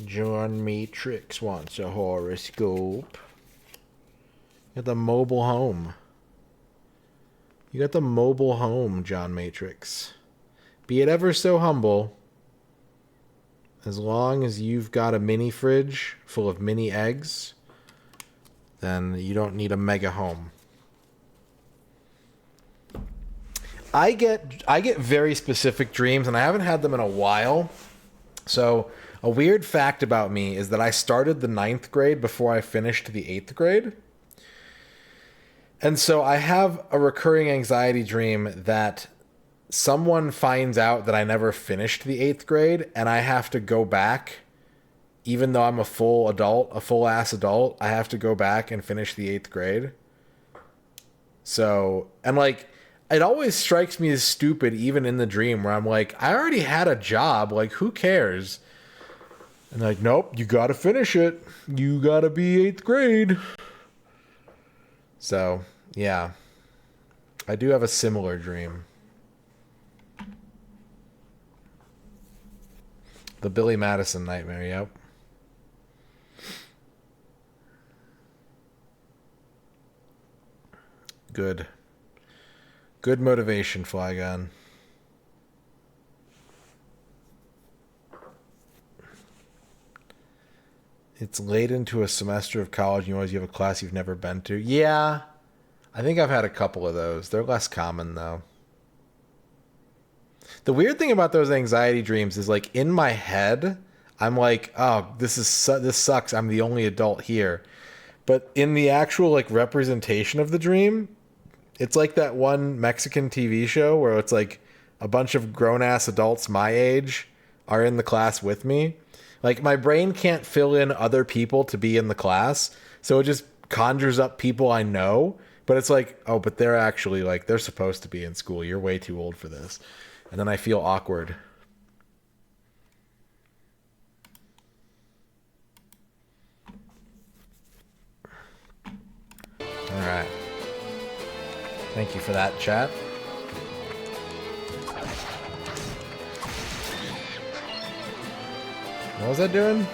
John Matrix wants a horoscope. You got the mobile home. You got the mobile home, John Matrix. Be it ever so humble, as long as you've got a mini fridge full of mini eggs, then you don't need a mega home. I get very specific dreams, and I haven't had them in a while. So a weird fact about me is that I started the 9th grade before I finished the 8th grade. And so I have a recurring anxiety dream that someone finds out that I never finished the 8th grade, and I have to go back, even though I'm a full adult, a full-ass adult, I have to go back and finish the 8th grade. So, and like, it always strikes me as stupid, even in the dream, where I'm like, I already had a job, like, who cares? And like, nope, you gotta finish it. You gotta be 8th grade. So, yeah. I do have a similar dream. The Billy Madison nightmare, yep. Good. Good motivation, Flygon. It's late into a semester of college and you always have a class you've never been to. Yeah. I think I've had a couple of those. They're less common, though. The weird thing about those anxiety dreams is, like, in my head, I'm like, oh, this sucks. I'm the only adult here. But in the actual, like, representation of the dream, it's like that one Mexican TV show where it's like a bunch of grown-ass adults my age are in the class with me. Like, my brain can't fill in other people to be in the class, so it just conjures up people I know. But it's like, oh, but they're actually, like, they're supposed to be in school. You're way too old for this. And then I feel awkward. All right. Thank you for that, chat. What was that doing?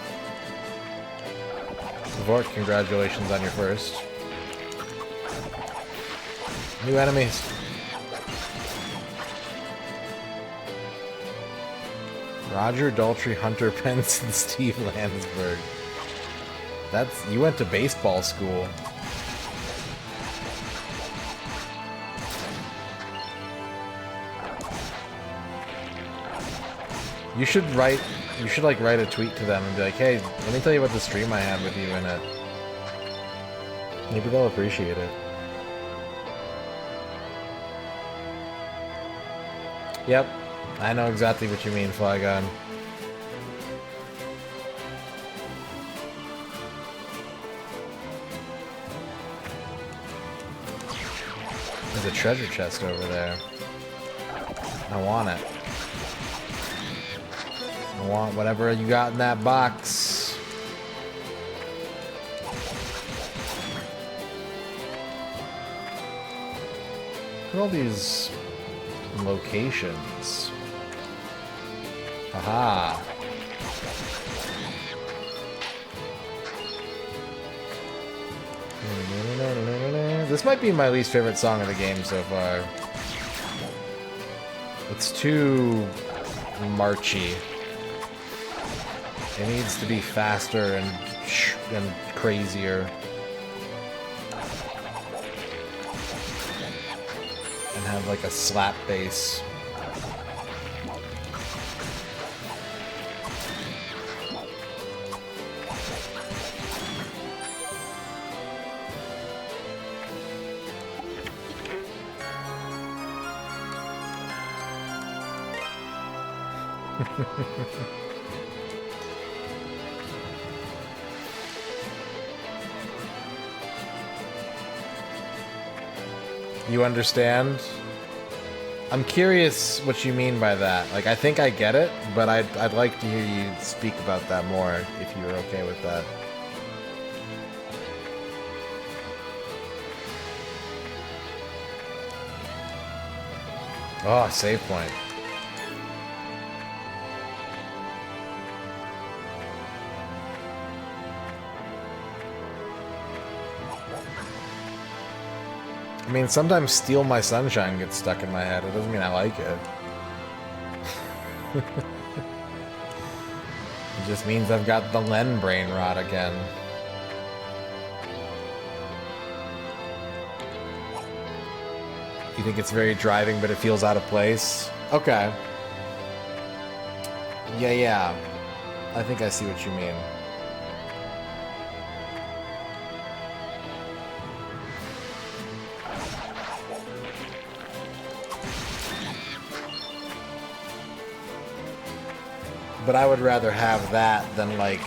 Vort, congratulations on your first. New enemies. Roger Daltrey, Hunter Pence, and Steve Landsberg. You went to baseball school. You should write a tweet to them and be like, hey, let me tell you about the stream I had with you in it. Maybe they'll appreciate it. Yep, I know exactly what you mean, Flygon. There's a treasure chest over there. I want it. I want whatever you got in that box. Look at all these locations. Haha. This might be my least favorite song of the game so far. It's too marchy. It needs to be faster and crazier. And have like a slap bass. You understand? I'm curious what you mean by that. Like, I think I get it, but I'd like to hear you speak about that more, if you're okay with that. Oh, save point. I mean, sometimes Steal My Sunshine gets stuck in my head. It doesn't mean I like it. It just means I've got the Len brain rot again. You think it's very driving, but it feels out of place? Okay. Yeah. I think I see what you mean. But I would rather have that than, like,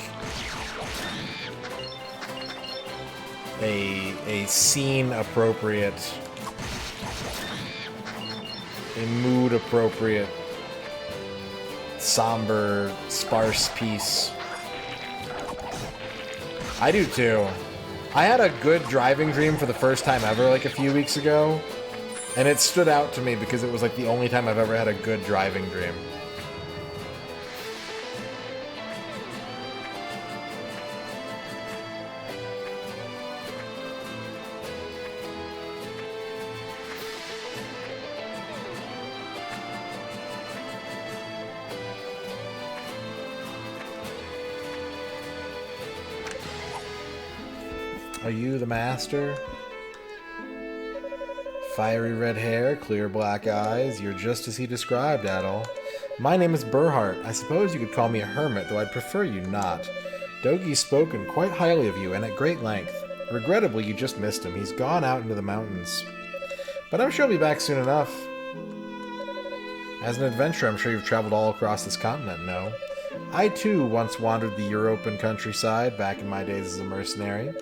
a scene-appropriate, a mood-appropriate, somber, sparse piece. I do too. I had a good driving dream for the first time ever, like, a few weeks ago. And it stood out to me because it was like the only time I've ever had a good driving dream. Are you the master? Fiery red hair, clear black eyes. You're just as he described, Adol. My name is Burhart. I suppose you could call me a hermit, though I'd prefer you not. Dogi's spoken quite highly of you, and at great length. Regrettably, you just missed him. He's gone out into the mountains. But I'm sure he'll be back soon enough. As an adventurer, I'm sure you've traveled all across this continent, no? I, too, once wandered the European countryside back in my days as a mercenary.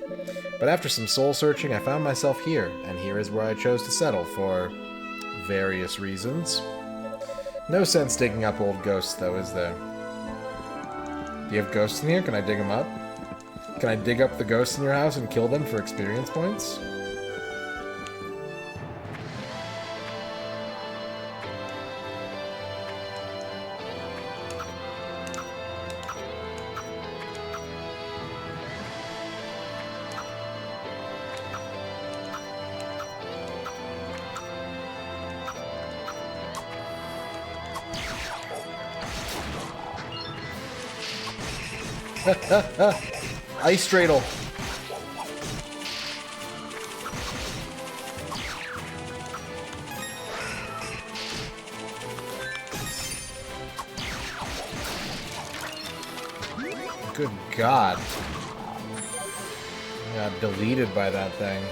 But after some soul-searching, I found myself here, and here is where I chose to settle for various reasons. No sense digging up old ghosts, though, is there? Do you have ghosts in here? Can I dig them up? Can I dig up the ghosts in your house and kill them for experience points? Ice dreidel. Good God. I got deleted by that thing.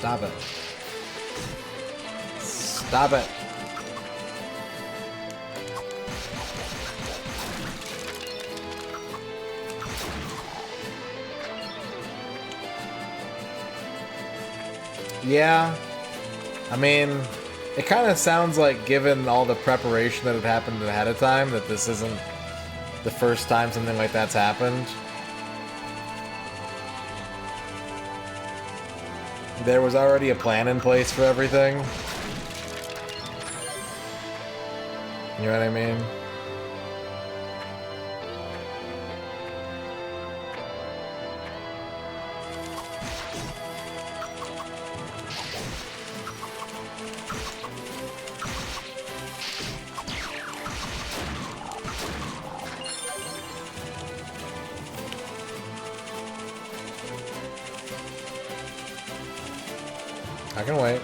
Stop it. Stop it. Yeah. I mean, it kind of sounds like, given all the preparation that had happened ahead of time, that this isn't the first time something like that's happened. There was already a plan in place for everything. You know what I mean? I can wait.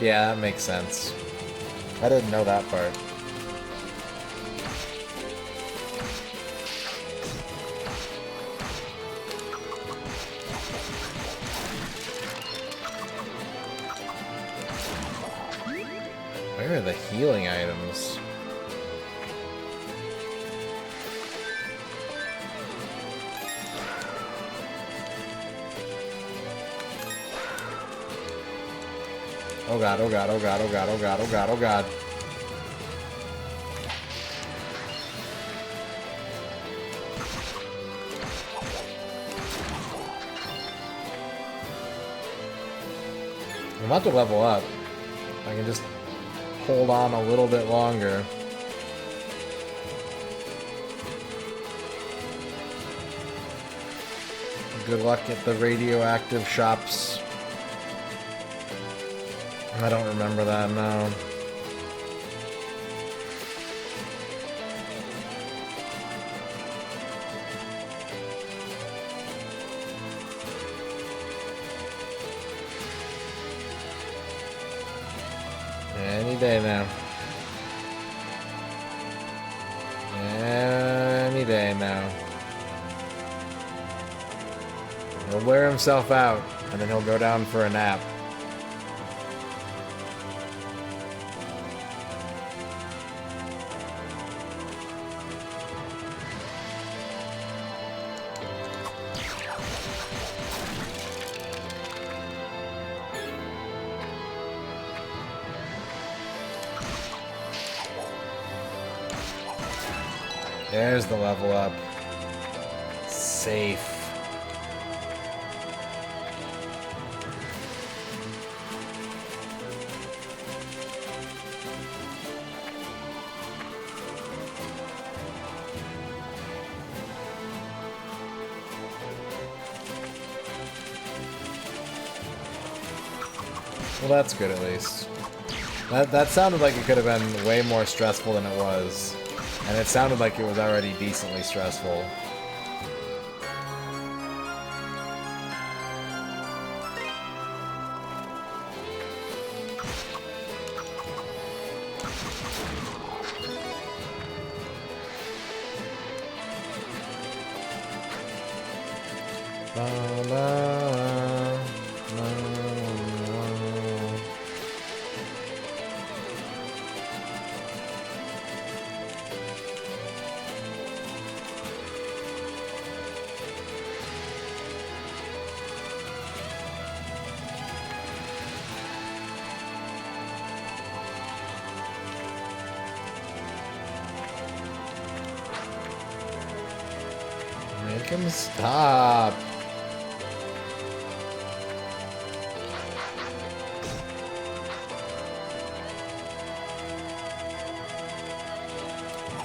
Yeah, that makes sense. I didn't know that part. Where are the healing items? Oh god, oh god, oh god, oh god, oh god, oh god, oh god. I'm about to level up. I can just hold on a little bit longer. Good luck at the radioactive shops. I don't remember that, no. Any day now. Any day now. He'll wear himself out, and then he'll go down for a nap. There's the level up. Safe. Well, that's good at least. That sounded like it could have been way more stressful than it was. And it sounded like it was already decently stressful. Make him stop.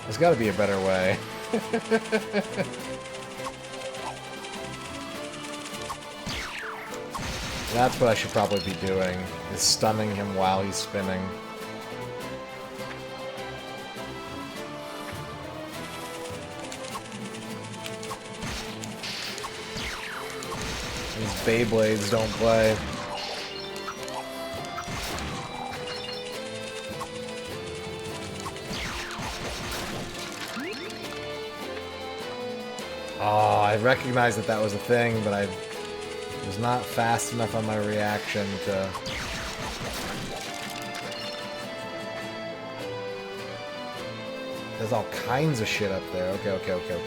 There's got to be a better way. That's what I should probably be doing, is stunning him while he's spinning. These Beyblades don't play. Oh, I recognized that that was a thing, but I was not fast enough on my reaction to... There's all kinds of shit up there. Okay. Okay.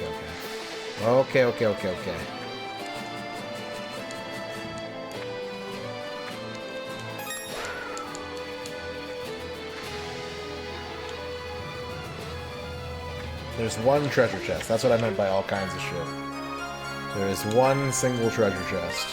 There's one treasure chest. That's what I meant by all kinds of shit. There is one single treasure chest.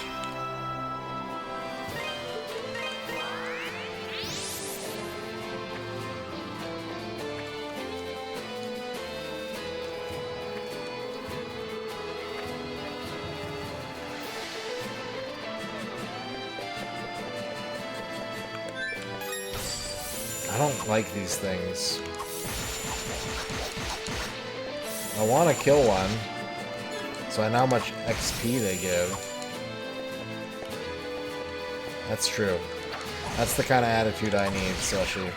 I don't like these things. I want to kill one, so I know how much XP they give. That's true. That's the kind of attitude I need, Slushy.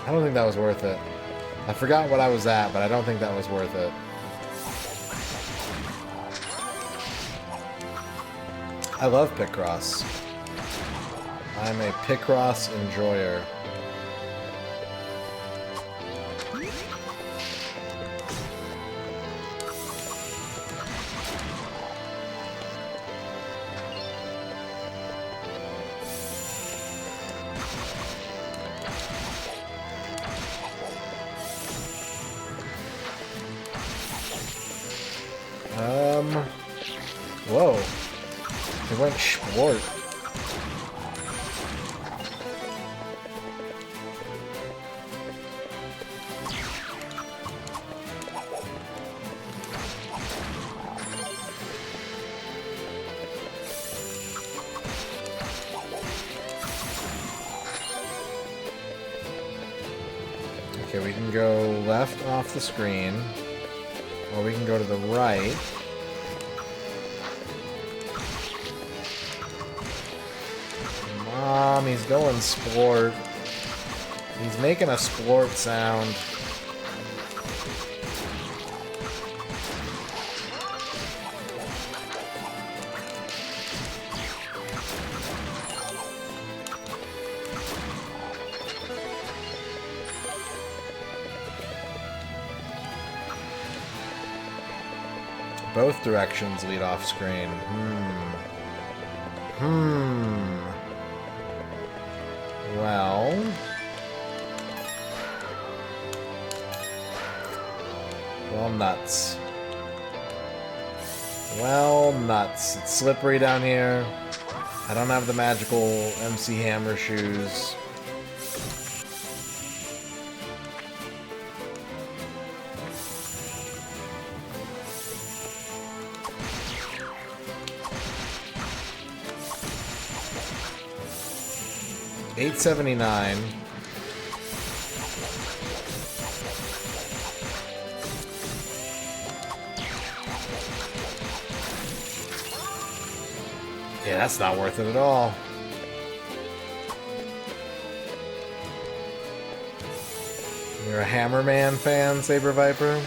I don't think that was worth it. I forgot what I was at, but I don't think that was worth it. I love Picross. I'm a Picross enjoyer. Whoa. It went sport. Okay, we can go left off the screen, or we can go to the right. He's going sport. He's making a sport sound. Both directions lead off screen. Well... Well, nuts. Well, nuts. It's slippery down here. I don't have the magical MC Hammer shoes. $8.79. Yeah, that's not worth it at all. You're a Hammerman fan, Saber Viper?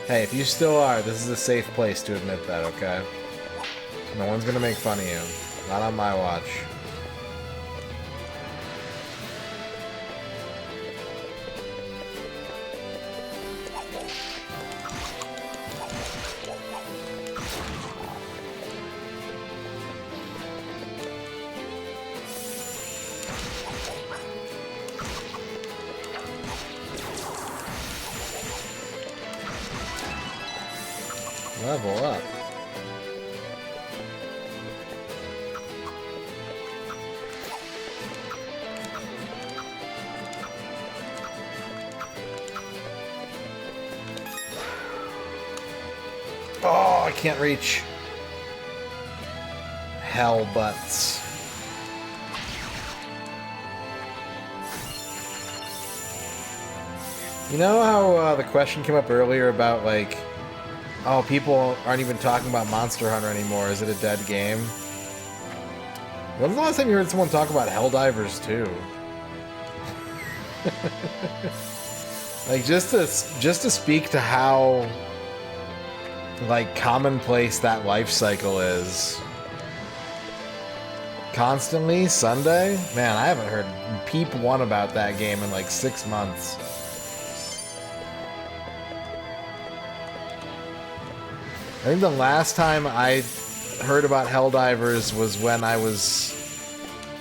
Hey, if you still are, this is a safe place to admit that, okay? No one's gonna make fun of you. Not on my watch. Level up. Oh, I can't reach. Hell butts. You know how the question came up earlier about, like, oh, people aren't even talking about Monster Hunter anymore. Is it a dead game? When's the last time you heard someone talk about Helldivers 2? Like, just to speak to how, like, commonplace that life cycle is. Constantly, Sunday? Man, I haven't heard peep one about that game in like 6 months. I think the last time I heard about Helldivers was when I was...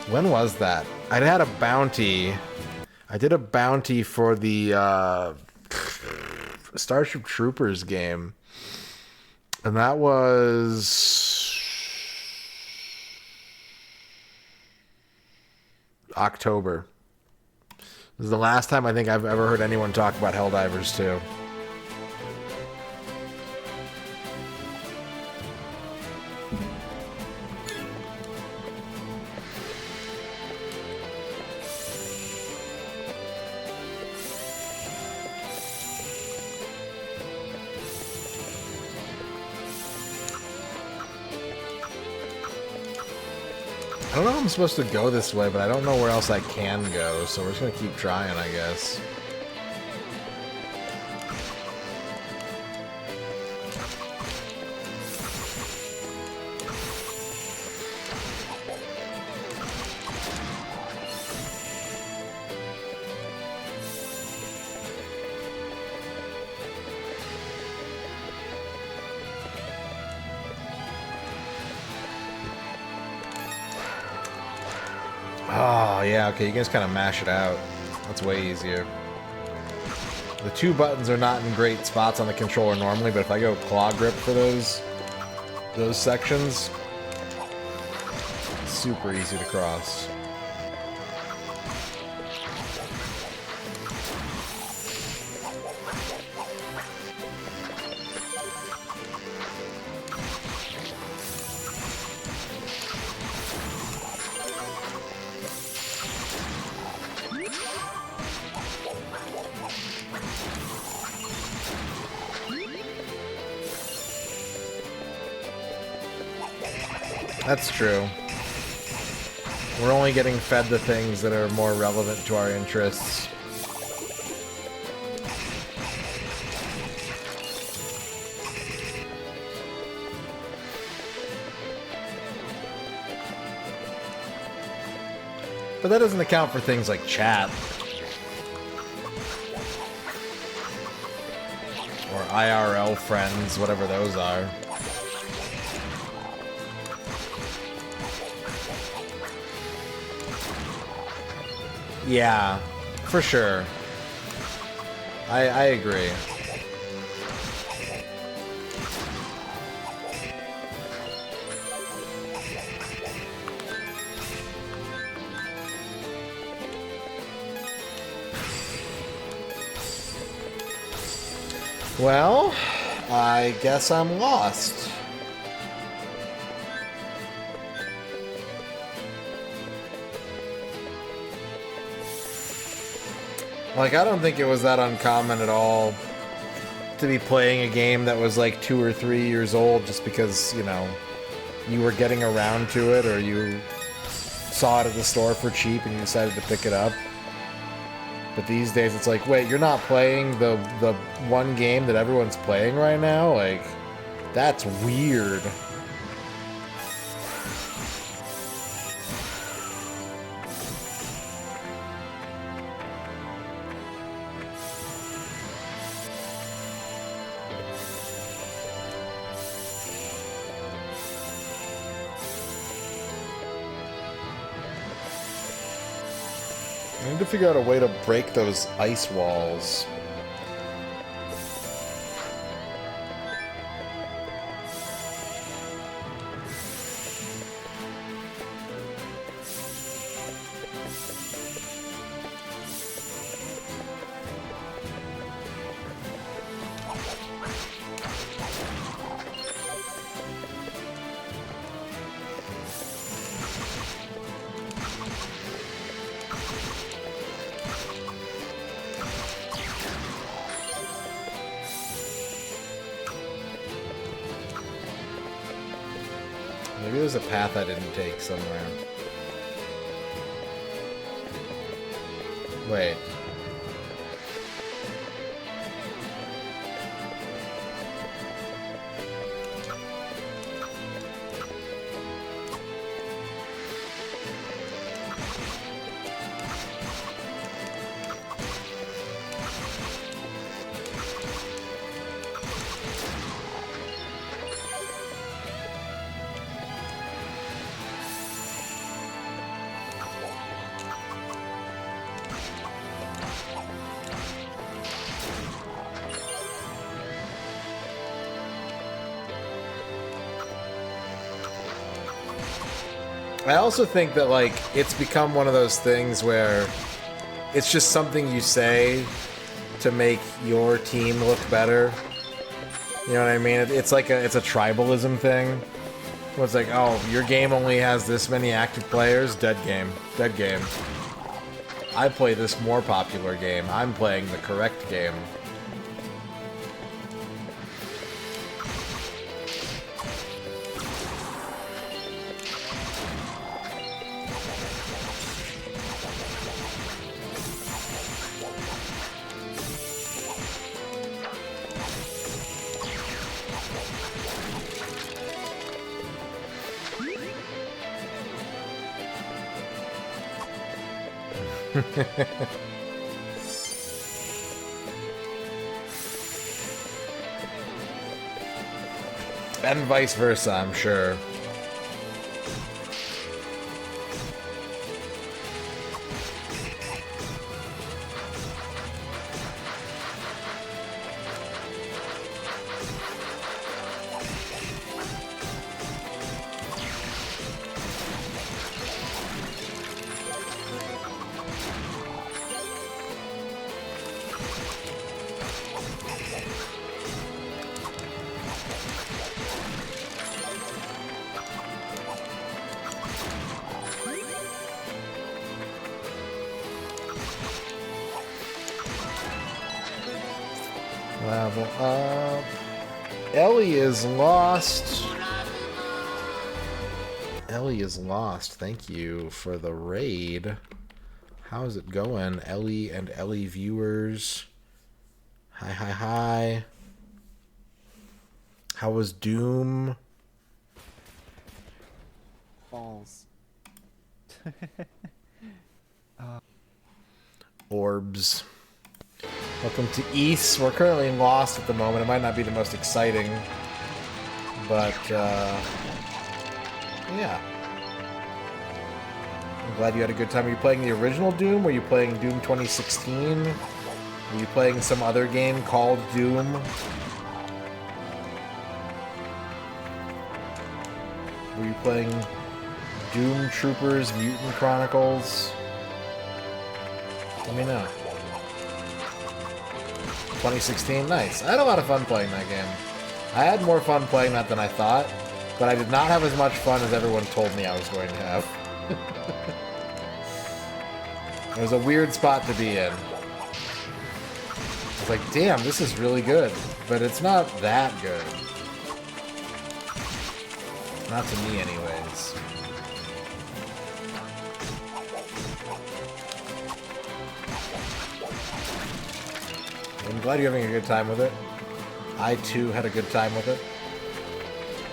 When was that? I'd had a bounty. I did a bounty for the Starship Troopers game. And that was... October. This is the last time I think I've ever heard anyone talk about Helldivers 2. I don't know how I'm supposed to go this way, but I don't know where else I can go, so we're just gonna keep trying, I guess. Oh, yeah, okay, you can just kind of mash it out. That's way easier. The two buttons are not in great spots on the controller normally, but if I go claw grip for those sections, it's super easy to cross. That's true. We're only getting fed the things that are more relevant to our interests. But that doesn't account for things like chat. Or IRL friends, whatever those are. Yeah, for sure. I agree. Well, I guess I'm lost. Like, I don't think it was that uncommon at all to be playing a game that was like 2 or 3 years old just because, you know, you were getting around to it or you saw it at the store for cheap and you decided to pick it up. But these days it's like, wait, you're not playing the one game that everyone's playing right now? Like, that's weird. I need to figure out a way to break those ice walls. Maybe there's a path I didn't take somewhere. Wait. I also think that, like, it's become one of those things where it's just something you say to make your team look better. You know what I mean? It's like it's a tribalism thing. Where it's like, oh, your game only has this many active players? Dead game. Dead game. I play this more popular game. I'm playing the correct game. And vice versa, I'm sure. Level up. Ellie is lost. Ellie is lost. Thank you for the raid. How's it going, Ellie and Ellie viewers? Hi, hi, hi. How was Doom? Balls. Orbs. Welcome to East. We're currently lost at the moment. It might not be the most exciting, but yeah. I'm glad you had a good time. Were you playing the original Doom? Were you playing Doom 2016? Were you playing some other game called Doom? Were you playing Doom Troopers Mutant Chronicles? Let me know. 2016, nice. I had a lot of fun playing that game. I had more fun playing that than I thought, but I did not have as much fun as everyone told me I was going to have. It was a weird spot to be in. I was like, damn, this is really good, but it's not that good. Not to me, anyways. I'm glad you're having a good time with it. I, too, had a good time with it.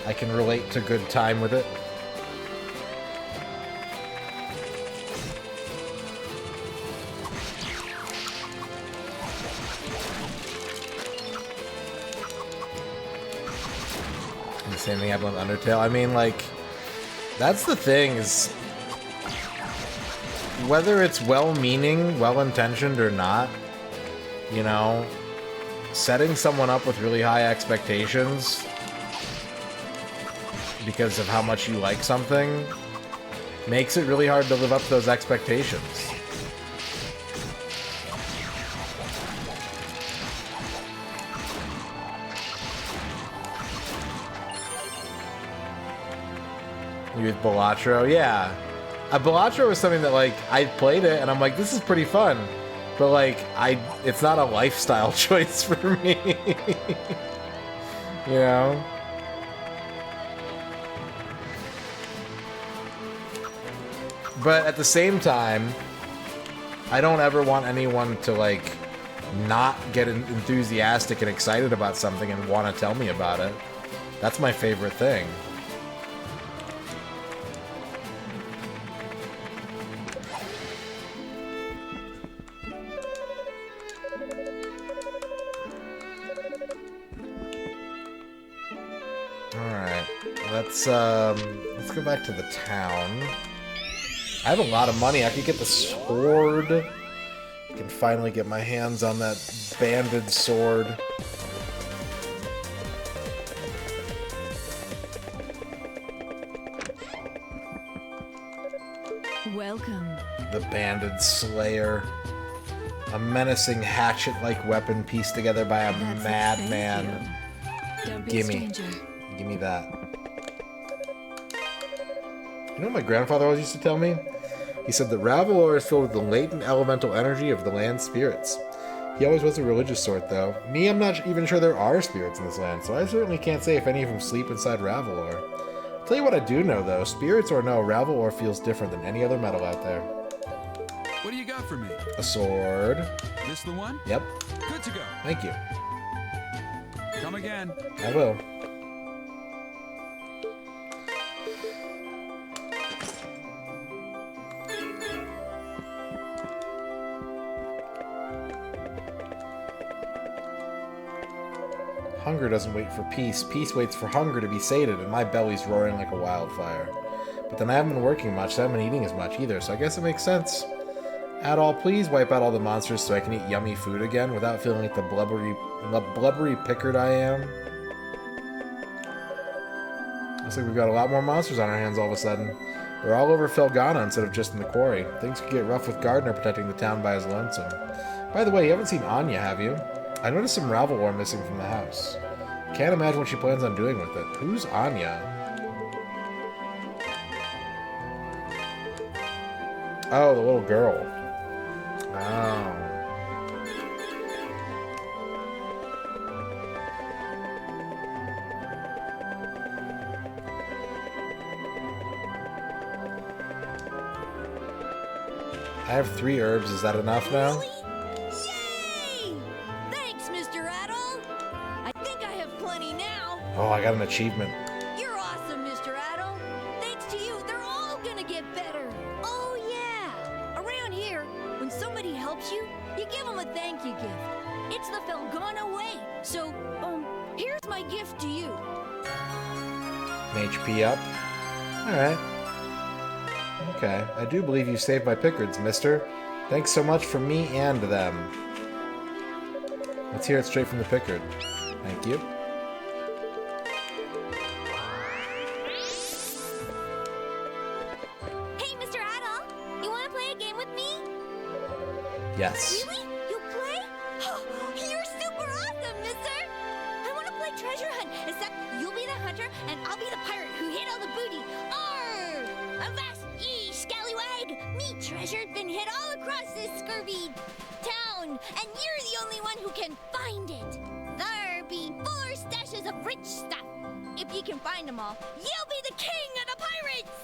I can relate to good time with it. The same thing happened with Undertale. I mean, like, that's the thing, is whether it's well-meaning, well-intentioned or not, you know, setting someone up with really high expectations because of how much you like something makes it really hard to live up to those expectations. With Balatro, yeah. Balatro was something that, like, I played it and I'm like, this is pretty fun. But, like, it's not a lifestyle choice for me. You know? But at the same time, I don't ever want anyone to, like, not get enthusiastic and excited about something and want to tell me about it. That's my favorite thing. Let's go back to the town. I have a lot of money. I could get the sword. I can finally get my hands on that banded sword. Welcome. The banded slayer. A menacing hatchet-like weapon pieced together by a madman. Gimme. Gimme that. You know what my grandfather always used to tell me? He said that Ravelor is filled with the latent elemental energy of the land spirits. He always was a religious sort, though. Me, I'm not even sure there are spirits in this land, so I certainly can't say if any of them sleep inside Ravelor. I'll tell you what I do know, though. Spirits or no, Ravelor feels different than any other metal out there. What do you got for me? A sword. This the one? Yep. Good to go. Thank you. Come again. I will. Hunger doesn't wait for peace. Peace waits for hunger to be sated, and my belly's roaring like a wildfire. But then I haven't been working much, so I haven't been eating as much either, so I guess it makes sense. Adol, please wipe out all the monsters so I can eat yummy food again without feeling like the blubbery pickard I am. Looks like we've got a lot more monsters on our hands all of a sudden. They're all over Felghana instead of just in the quarry. Things could get rough with Gardner protecting the town by his lonesome. By the way, you haven't seen Anya, have you? I noticed some Ravelor missing from the house. Can't imagine what she plans on doing with it. Who's Anya? Oh, the little girl. Oh. I have 3 herbs. Is that enough now? Yay! Thanks, MisterRadon. I think I have plenty now. Oh, I got an achievement. You're awesome, MisterRadon. Thanks to you, they're all gonna get better. Oh yeah. Around here, An HP up. Alright. Okay. I do believe you saved my Pickards, mister. Thanks so much for me and them. Let's hear it straight from the Pickard. Thank you. Hey, Mr. Adol! You want to play a game with me? Yes. Really? You'll play? You're super awesome, mister! I want to play treasure hunt, except you'll be the hunter and I'll be the pirate who hid all the booty. Arr! Avast ye, scallywag! Me treasure's been hid all across this scurvy town, and you're the only one who can find it. There be 4 stashes of rich stuff. If you can find them all, you'll be the king of the pirates!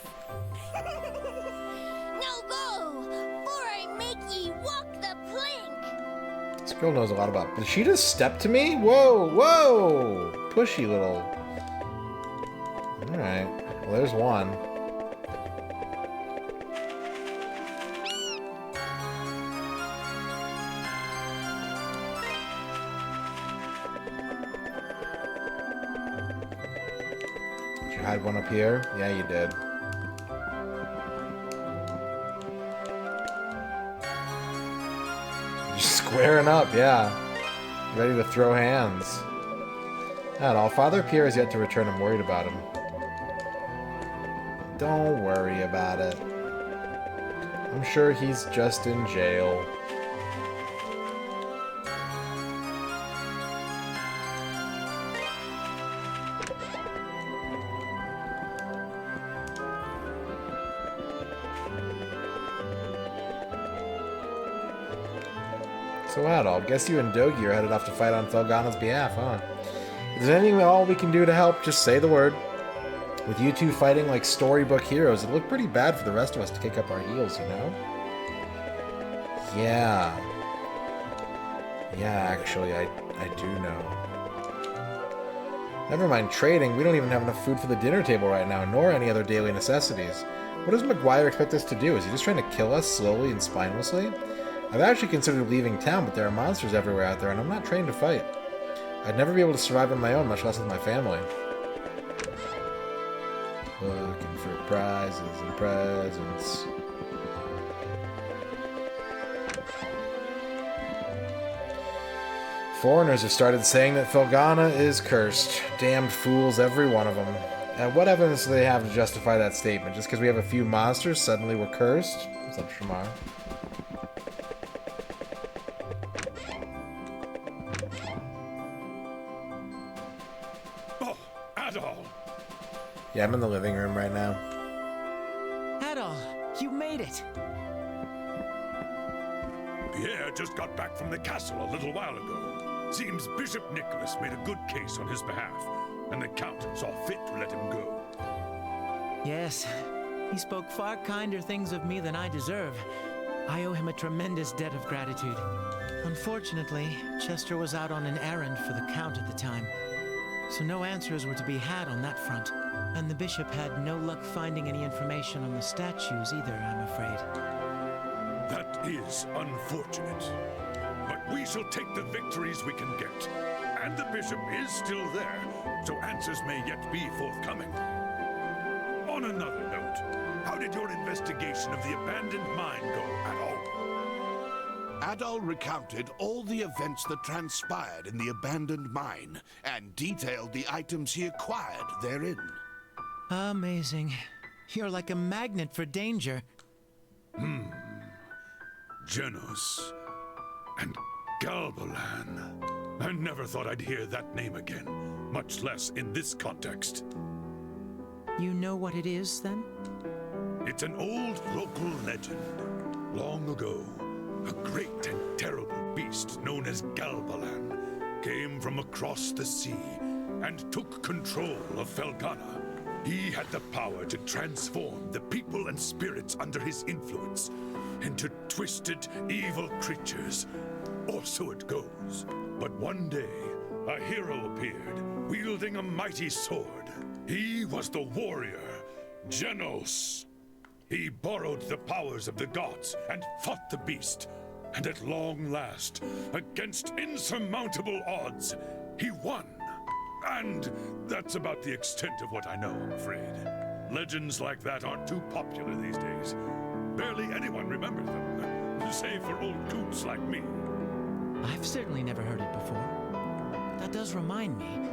Now go, for I make ye walk the plank. This girl knows a lot about... Did she just step to me? Whoa, whoa! Pushy little... Alright. Well, there's one. Did you hide one up here? Yeah, you did. Squaring up, yeah. Ready to throw hands. Not all. Father Pierre is yet to return. I'm worried about him. Don't worry about it. I'm sure he's just in jail. So Adol, guess you and Dogi are headed off to fight on Felghana's behalf, huh? If there's anything at all we can do to help, just say the word. With you two fighting like storybook heroes, it'd look pretty bad for the rest of us to kick up our heels, you know? Yeah. Yeah, actually, I do know. Never mind trading, we don't even have enough food for the dinner table right now, nor any other daily necessities. What does McGuire expect us to do? Is he just trying to kill us slowly and spinelessly? I've actually considered leaving town, but there are monsters everywhere out there, and I'm not trained to fight. I'd never be able to survive on my own, much less with my family. Looking for prizes and presents. Foreigners have started saying that Felghana is cursed. Damned fools, every one of them. And what evidence do they have to justify that statement? Just because we have a few monsters, suddenly we're cursed? What's up, Shamar? Yeah, I'm in the living room right now. Adol, you made it! Pierre just got back from the castle a little while ago. Seems Bishop Nicholas made a good case on his behalf, and the Count saw fit to let him go. Yes, he spoke far kinder things of me than I deserve. I owe him a tremendous debt of gratitude. Unfortunately, Chester was out on an errand for the Count at the time, so no answers were to be had on that front. And the bishop had no luck finding any information on the statues either, I'm afraid. That is unfortunate. But we shall take the victories we can get. And the bishop is still there, so answers may yet be forthcoming. On another note, how did your investigation of the abandoned mine go, Adol? Adol recounted all the events that transpired in the abandoned mine, and detailed the items he acquired therein. Amazing. You're like a magnet for danger. Genos and Galbalan. I never thought I'd hear that name again, much less in this context. You know what it is, then? It's an old local legend. Long ago, a great and terrible beast known as Galbalan came from across the sea and took control of Felghana. He had the power to transform the people and spirits under his influence into twisted, evil creatures. Or so it goes. But one day, a hero appeared, wielding a mighty sword. He was the warrior, Genos. He borrowed the powers of the gods and fought the beast. And at long last, against insurmountable odds, he won. And that's about the extent of what I know, I'm afraid. Legends like that aren't too popular these days. Barely anyone remembers them, save for old goots like me. I've certainly never heard it before. That does remind me.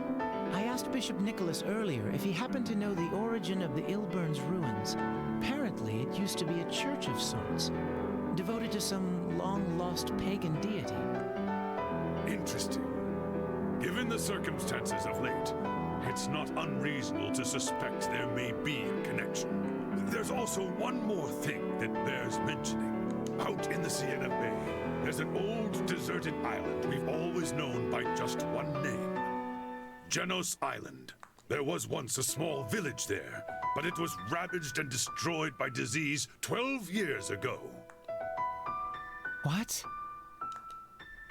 I asked Bishop Nicholas earlier if he happened to know the origin of the Ilburn's ruins. Apparently, it used to be a church of sorts, devoted to some long-lost pagan deity. Interesting. Given the circumstances of late, it's not unreasonable to suspect there may be a connection. There's also one more thing that bears mentioning. Out in the Sienna Bay, there's an old deserted island we've always known by just one name. Genos Island. There was once a small village there, but it was ravaged and destroyed by disease 12 years ago. What?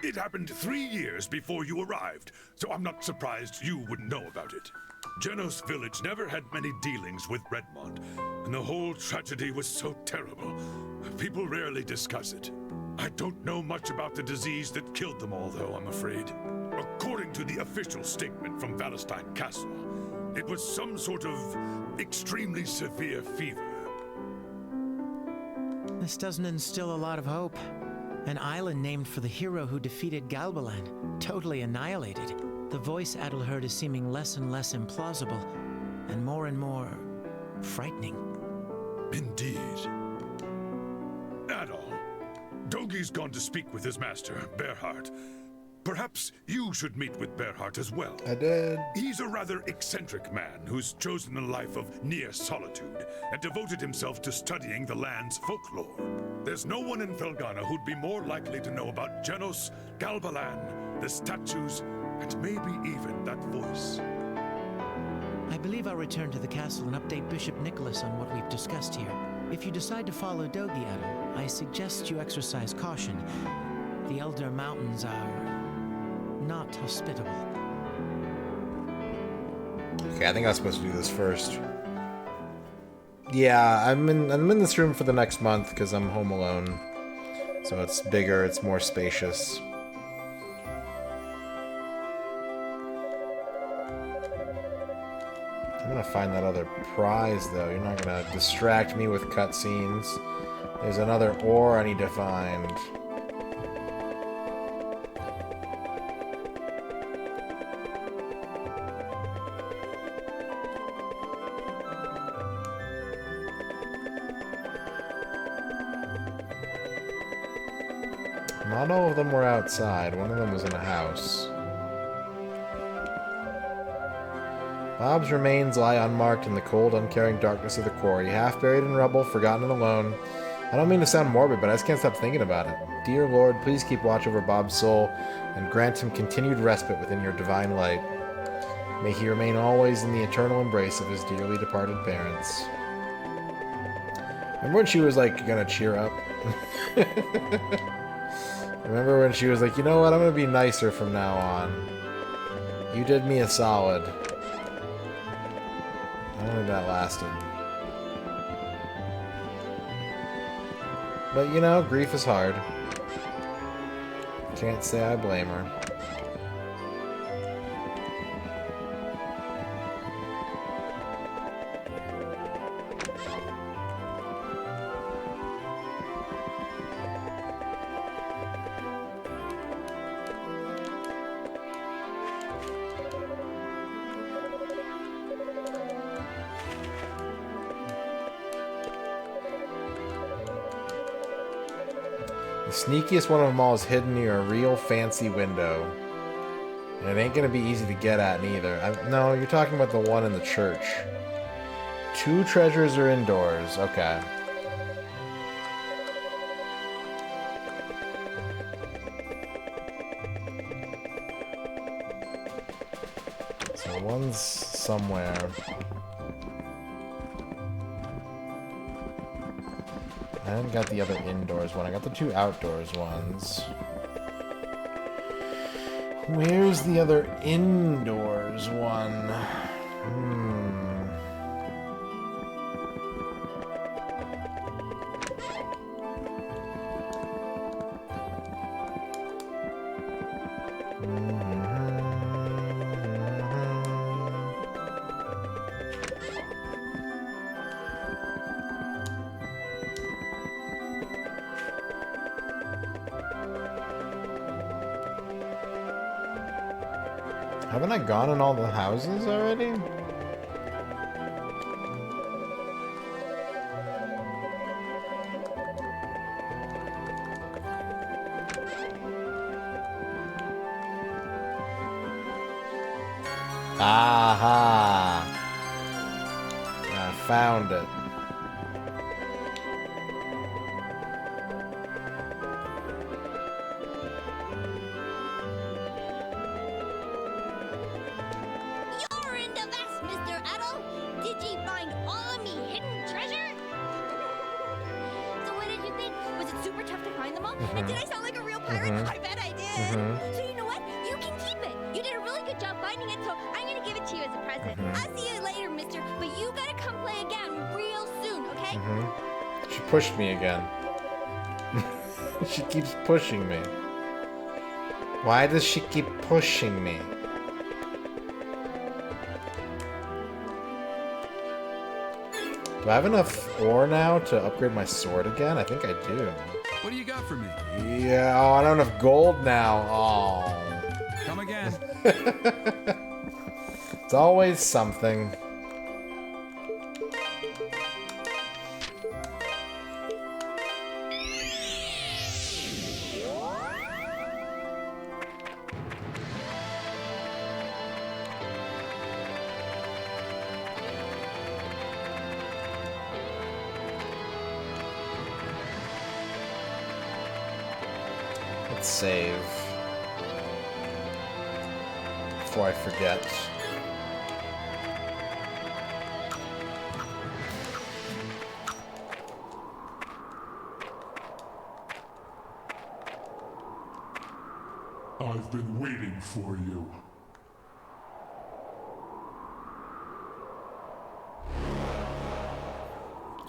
It happened 3 years before you arrived, so I'm not surprised you wouldn't know about it. Genos Village never had many dealings with Redmond, and the whole tragedy was so terrible. People rarely discuss it. I don't know much about the disease that killed them all, though, I'm afraid. According to the official statement from Valestein Castle, it was some sort of extremely severe fever. This doesn't instill a lot of hope. An island named for the hero who defeated Galbalan, totally annihilated. The voice Adalherd is seeming less and less implausible, and more frightening. Indeed. Adal, Dogi's gone to speak with his master, Berhart. Perhaps you should meet with Berhart as well. I did. He's a rather eccentric man who's chosen a life of near solitude and devoted himself to studying the land's folklore. There's no one in Felghana who'd be more likely to know about Genos, Galbalan, the statues, and maybe even that voice. I believe I'll return to the castle and update Bishop Nicholas on what we've discussed here. If you decide to follow Dogi, Adal, I suggest you exercise caution. The Elder Mountains are not hospitable. Okay, I think I was supposed to do this first. Yeah, I'm in this room for the next month because I'm home alone. So it's bigger, it's more spacious. I'm gonna find that other prize though. You're not gonna distract me with cutscenes. There's another ore I need to find. Not all of them were outside. One of them was in a house. Bob's remains lie unmarked in the cold, uncaring darkness of the quarry, half buried in rubble, forgotten and alone. I don't mean to sound morbid, but I just can't stop thinking about it. Dear Lord, please keep watch over Bob's soul and grant him continued respite within your divine light. May he remain always in the eternal embrace of his dearly departed parents. Remember when she was like gonna cheer up? Remember when she was like, you know what, I'm gonna be nicer from now on. You did me a solid. I don't think that lasted. But you know, grief is hard. Can't say I blame her. The sneakiest one of them all is hidden near a real fancy window. And it ain't gonna be easy to get at neither. No, you're talking about the one in the church. 2 treasures are indoors. Okay. So one's somewhere. I haven't got the other indoors one. I got the 2 outdoors ones. Where's the other indoors one? Haven't I gone in all the houses already? Aha! I found it. You're in the vest, Mr. Adol. Did ye find all me hidden treasure? So what did you think? Was it super tough to find them all? And did I sound like a real pirate? I bet I did. So you know what? You can keep it. You did a really good job finding it, so I'm gonna give it to you as a present. I'll see you later, mister, but you gotta come play again real soon, okay? She pushed me again. She keeps pushing me. Why does she keep pushing me? Do I have enough ore now to upgrade my sword again? I think I do. What do you got for me? Yeah, oh, I don't have gold now. Oh. Come again. It's always something. Let's save before I forget. I've been waiting for you.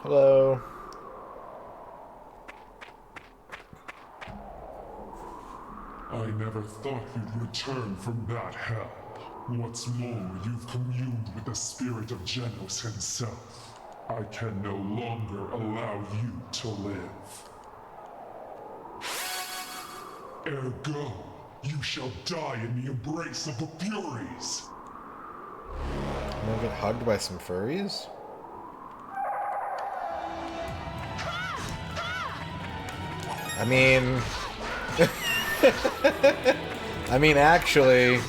Hello. I never thought you'd return from that hell. What's more, you've communed with the spirit of Genos himself. I can no longer allow you to live. Ergo, you shall die in the embrace of the Furies. I'm gonna get hugged by some furries? I mean... I mean, actually...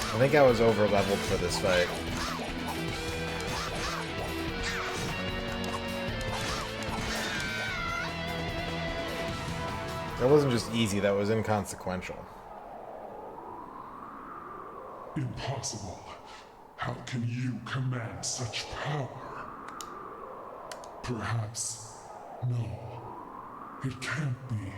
I think I was over leveled for this fight. That wasn't just easy, that was inconsequential. Impossible. How can you command such power? Perhaps... no. It can't be.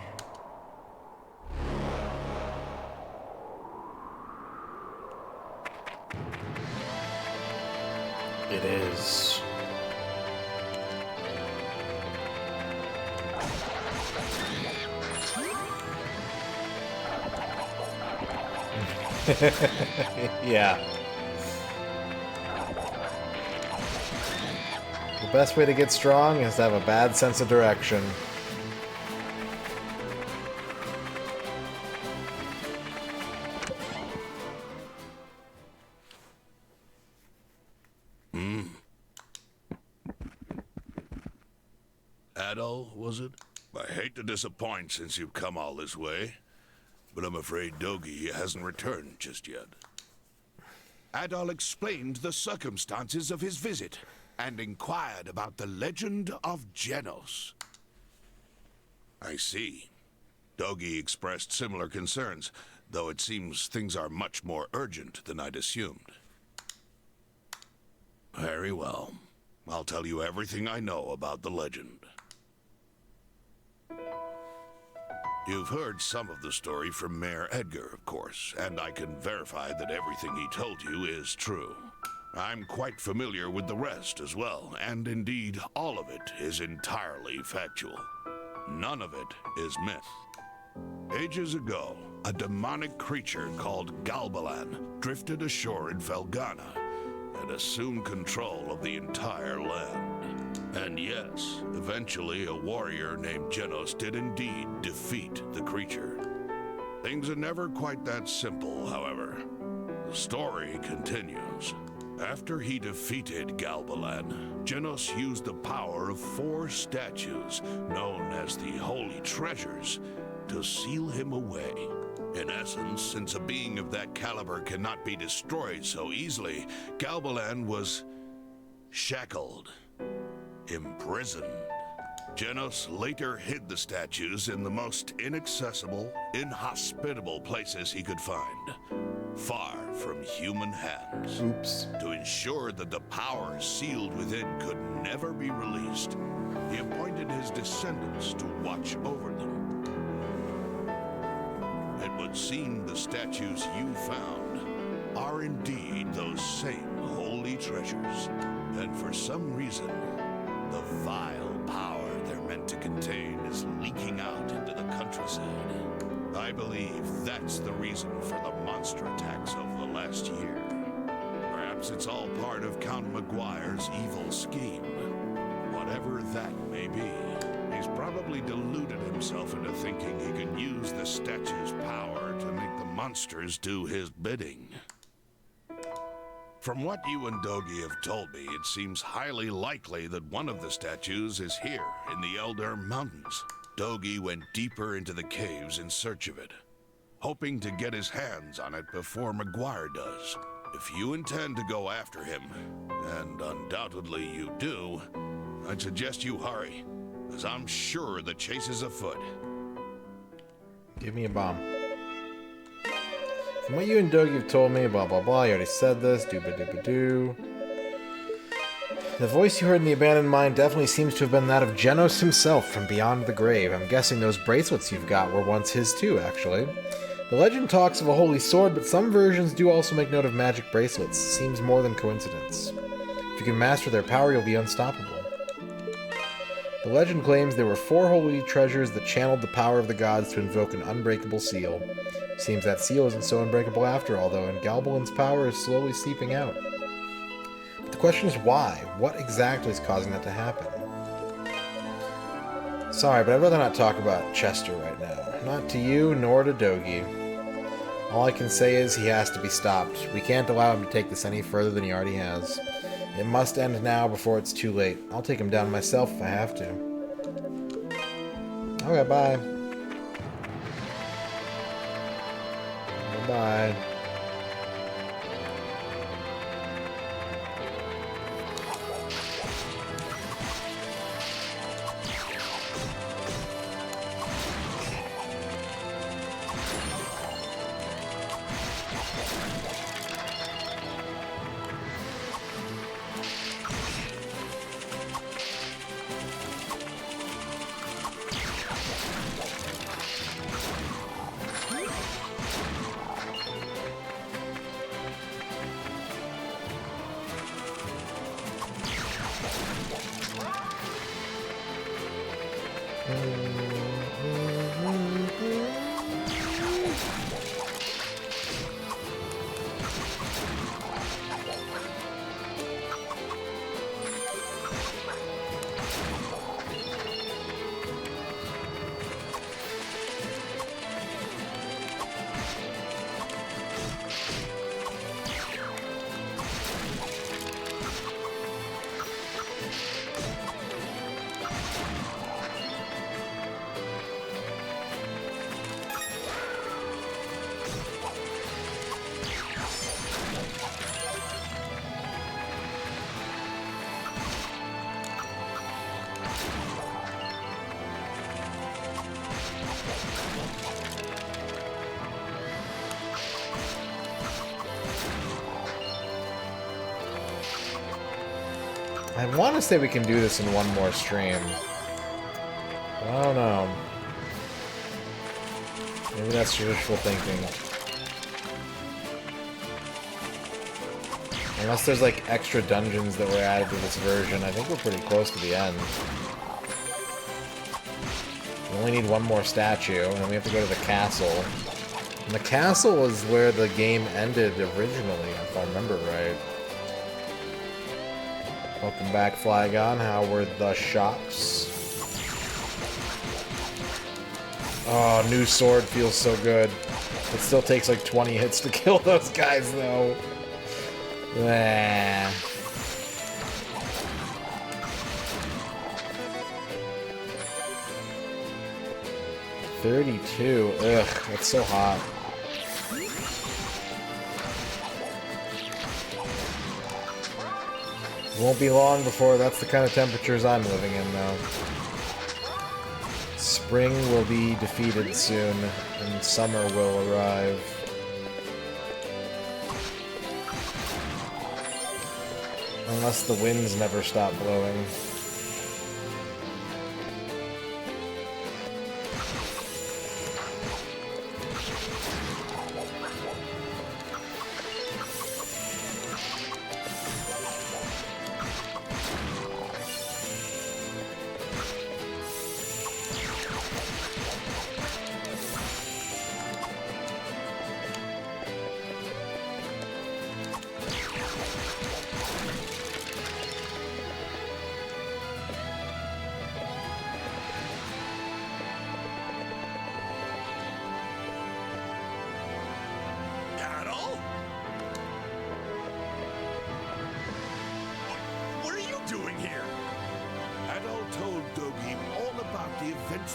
It is. Yeah. The best way to get strong is to have a bad sense of direction. Adol, was it? I hate to disappoint since you've come all this way, but I'm afraid Dogi hasn't returned just yet. Adol explained the circumstances of his visit and inquired about the legend of Genos. I see. Dogi expressed similar concerns, though it seems things are much more urgent than I'd assumed. Very well. I'll tell you everything I know about the legend. You've heard some of the story from Mayor Edgar, of course, and I can verify that everything he told you is true. I'm quite familiar with the rest as well, and indeed, all of it is entirely factual. None of it is myth. Ages ago, a demonic creature called Galbalan drifted ashore in Felghana and assumed control of the entire land. And yes, eventually a warrior named Genos did indeed defeat the creature. Things are never quite that simple, however. The story continues. After he defeated Galbalan, Genos used the power of 4 statues, known as the Holy Treasures, to seal him away. In essence, since a being of that caliber cannot be destroyed so easily, Galbalan was shackled, imprisoned. Genos later hid the statues in the most inaccessible, inhospitable places he could find, far from human hands. Oops. To ensure that the power sealed within could never be released, he appointed his descendants to watch over them. It would seem the statues you found are indeed those same holy treasures, and for some reason, the vile power they're meant to contain is leaking out into the countryside. I believe that's the reason for the monster attacks of the last year. Perhaps it's all part of Count Maguire's evil scheme. Whatever that may be, he's probably deluded himself into thinking he can use the statue's power to make the monsters do his bidding. From what you and Dogi have told me, it seems highly likely that one of the statues is here in the Elder Mountains. Dogi went deeper into the caves in search of it, hoping to get his hands on it before Maguire does. If you intend to go after him, and undoubtedly you do, I'd suggest you hurry, as I'm sure the chase is afoot. Give me a bomb. From what you and Doug have told me, blah blah blah, you already said this, dooba-dooba-doo. The voice you heard in the abandoned mine definitely seems to have been that of Genos himself from beyond the grave. I'm guessing those bracelets you've got were once his too, actually. The legend talks of a holy sword, but some versions do also make note of magic bracelets. Seems more than coincidence. If you can master their power, you'll be unstoppable. The legend claims there were 4 holy treasures that channeled the power of the gods to invoke an unbreakable seal. Seems that seal isn't so unbreakable after all, though, and Galbalan's power is slowly seeping out. But the question is why? What exactly is causing that to happen? Sorry, but I'd rather not talk about Chester right now. Not to you, nor to Dogi. All I can say is he has to be stopped. We can't allow him to take this any further than he already has. It must end now before it's too late. I'll take him down myself if I have to. Okay, bye. Bye. I want to say we can do this in one more stream. I don't know. Maybe that's wishful thinking. Unless there's like extra dungeons that were added to this version, I think we're pretty close to the end. We only need one more statue, and then we have to go to the castle. And the castle is where the game ended originally, if I remember right. Welcome back, Flygon. How were the shops? Oh, new sword feels so good. It still takes like 20 hits to kill those guys, though. Ah. $32. Ugh, that's so hot. It won't be long before that's the kind of temperatures I'm living in, though. Spring will be defeated soon, and summer will arrive. Unless the winds never stop blowing.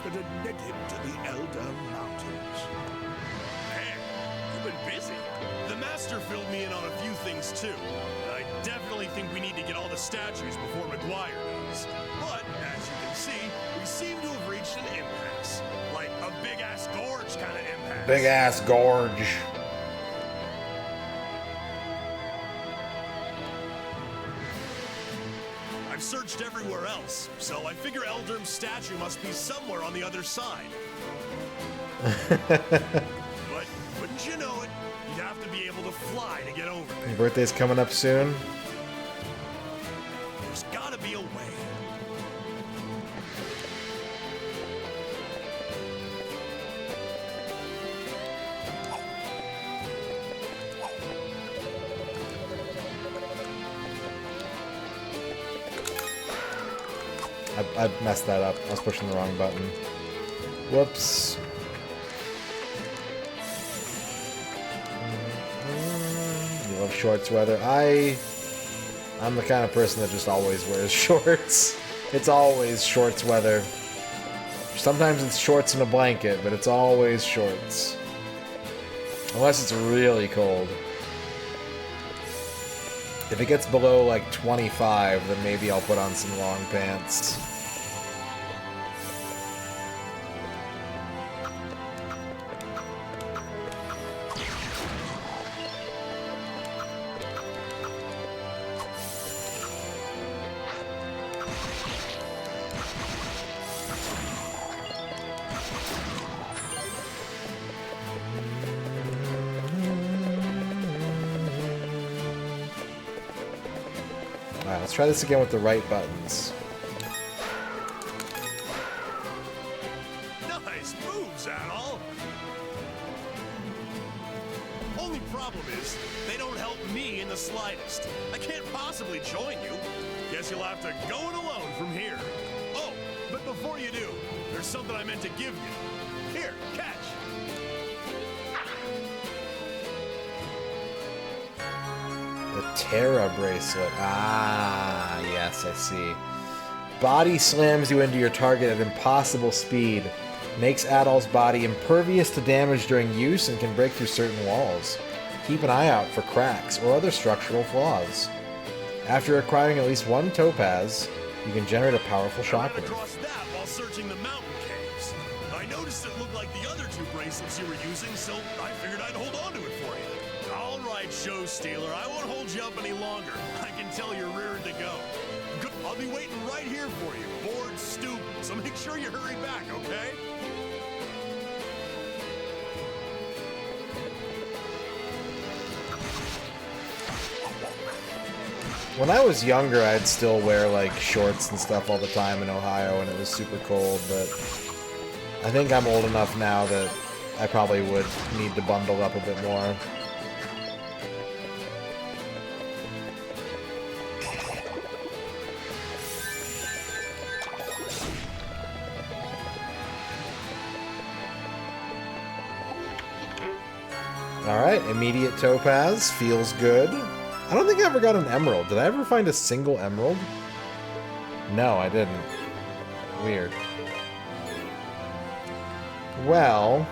That had led him to the Elder Mountains. Man, you've been busy. The Master filled me in on a few things too. I definitely think we need to get all the statues before McGuire does. But, as you can see, we seem to have reached an impasse. Like a big-ass gorge kind of impasse. Big-ass gorge. I've searched everywhere else, so I figure Eldrim's statue must be somewhere on the other side. But wouldn't you know it, you'd have to be able to fly to get over there. Your birthday's coming up soon. There's gotta be a way. I messed that up. I was pushing the wrong button. Whoops. You love shorts weather. I'm the kind of person that just always wears shorts. It's always shorts weather. Sometimes it's shorts and a blanket, but it's always shorts. Unless it's really cold. If it gets below like 25, then maybe I'll put on some long pants. Alright, let's try this again with the right buttons. Nice moves, Adol! Only problem is, they don't help me in the slightest. I can't possibly join you. Guess you'll have to go it alone from here. Oh, but before you do, there's something I meant to give you. Here, catch! The Terra bracelet. Ah, yes, I see. Body slams you into your target at impossible speed. Makes Adol's body impervious to damage during use and can break through certain walls. Keep an eye out for cracks or other structural flaws. After acquiring at least one topaz, you can generate a powerful shockwave. I ran across that while searching the mountain caves. I noticed it looked like the other two bracelets you were using, so I figured I'd hold on to it for you. All right, show stealer, I won't hold you up any longer. I can tell you're rearing to go. Good. I'll be waiting right here for you, bored, stupid. So make sure you hurry back, okay? When I was younger, I'd still wear like shorts and stuff all the time in Ohio, and it was super cold. But I think I'm old enough now that I probably would need to bundle up a bit more. Alright, immediate topaz. Feels good. I don't think I ever got an emerald. Did I ever find a single emerald? No, I didn't. Weird. Well...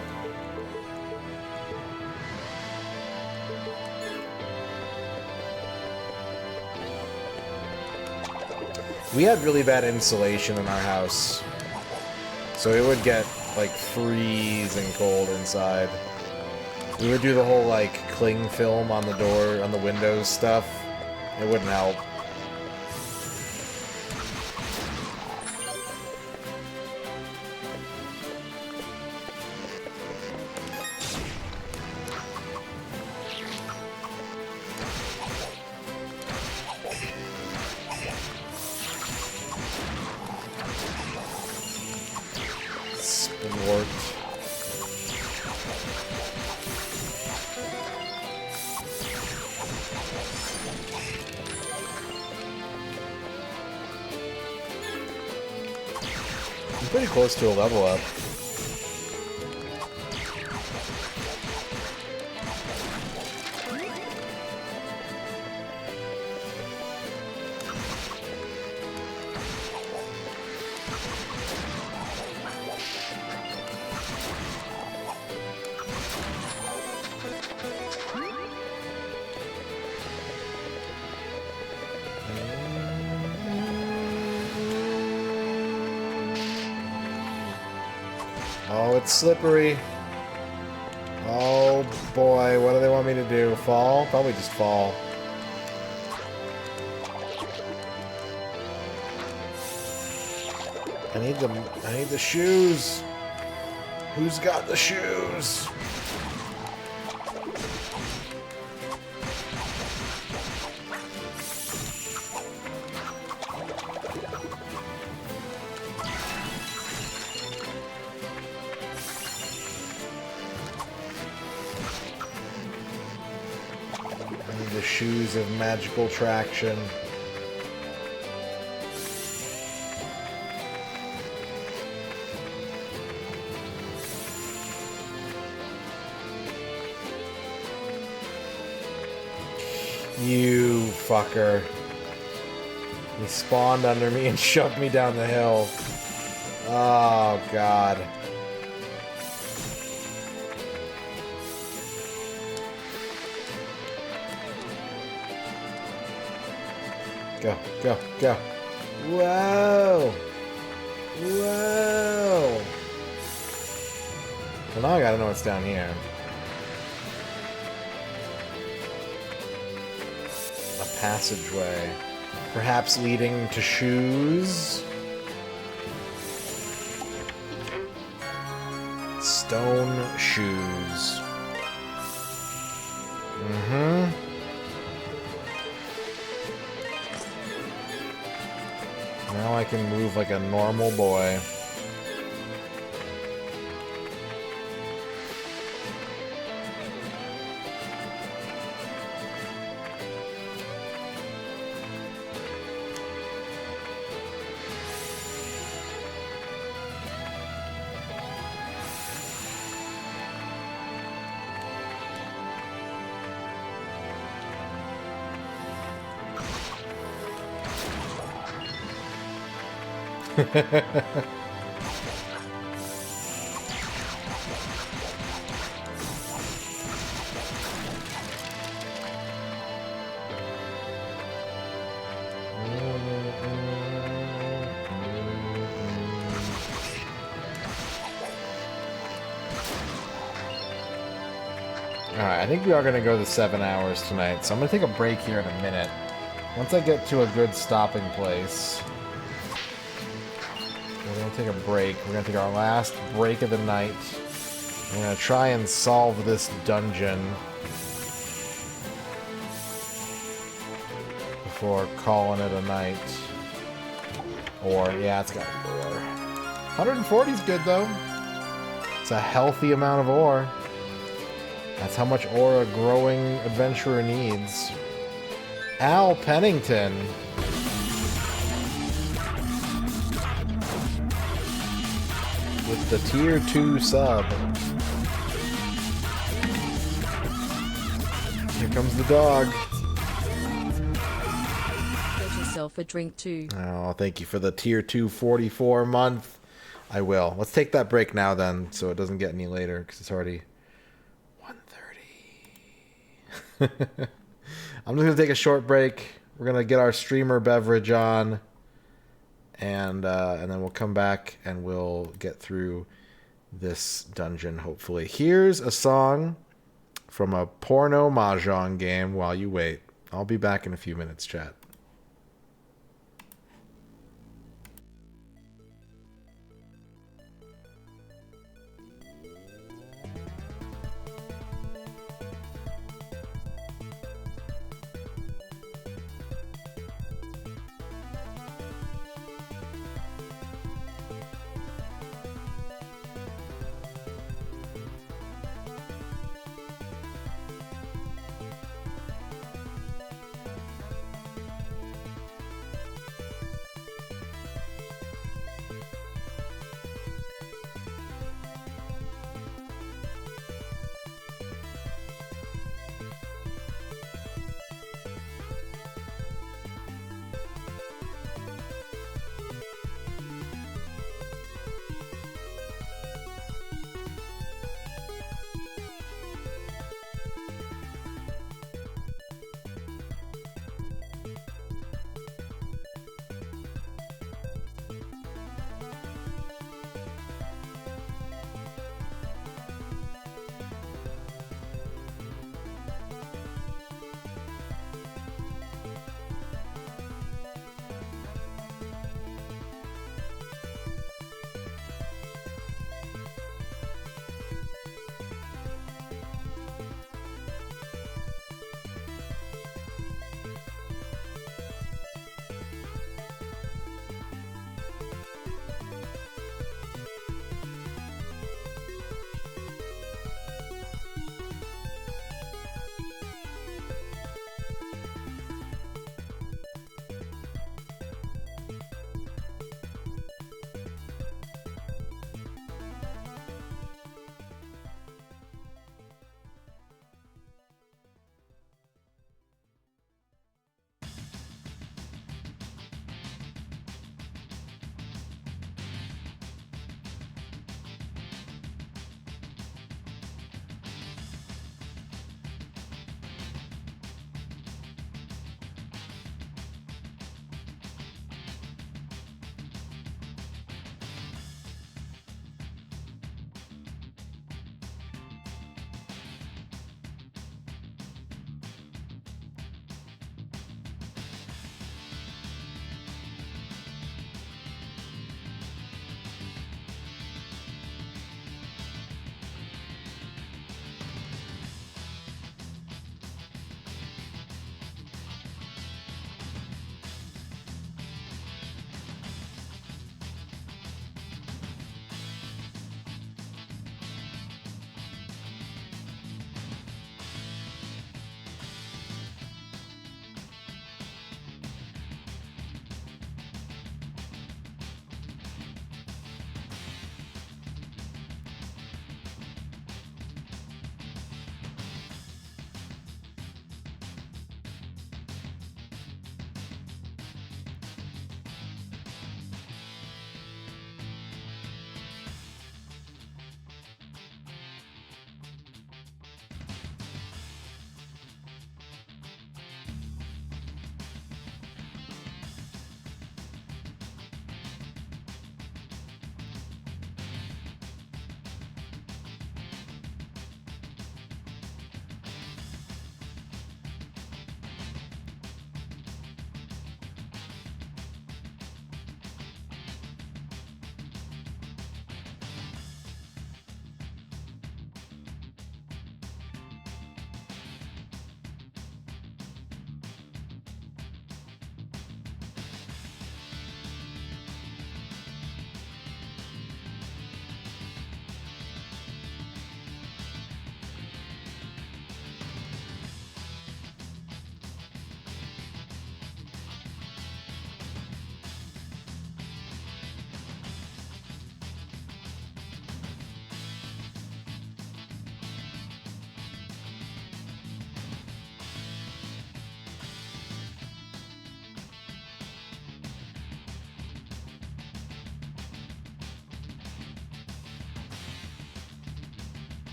we had really bad insulation in our house. So it would get, like, freezing cold inside. We would do the whole, like, cling film on the door, on the windows stuff. It wouldn't help. Sport. I'm pretty close to a level up. Oh, it's slippery. Oh boy, what do they want me to do? Fall? Probably just fall. I need the shoes. Who's got the shoes? The shoes of magical traction. You fucker. He spawned under me and shoved me down the hill. Oh, God. Go, go, go. Whoa! Whoa! Well, now I gotta know what's down here. A passageway. Perhaps leading to shoes? Stone shoes. Mm-hmm. Now I can move like a normal boy. Alright, I think we are going to go the 7 hours tonight, so I'm going to take a break here in a minute. Once I get to a good stopping place, we're going to take a break. We're going to take our last break of the night. We're going to try and solve this dungeon before calling it a night. Or, yeah, it's got ore. 140 is good, though. It's a healthy amount of ore. That's how much ore a growing adventurer needs. Al Pennington. With the tier 2 sub. Here comes the dog. Get yourself a drink too. Oh, thank you for the tier 2 44 month. I will. Let's take that break now then, so it doesn't get any later, because it's already 1:30. I'm just going to take a short break. We're going to get our streamer beverage on, and then we'll come back and we'll get through this dungeon, hopefully. Here's a song from a porno mahjong game while you wait. I'll be back in a few minutes, chat.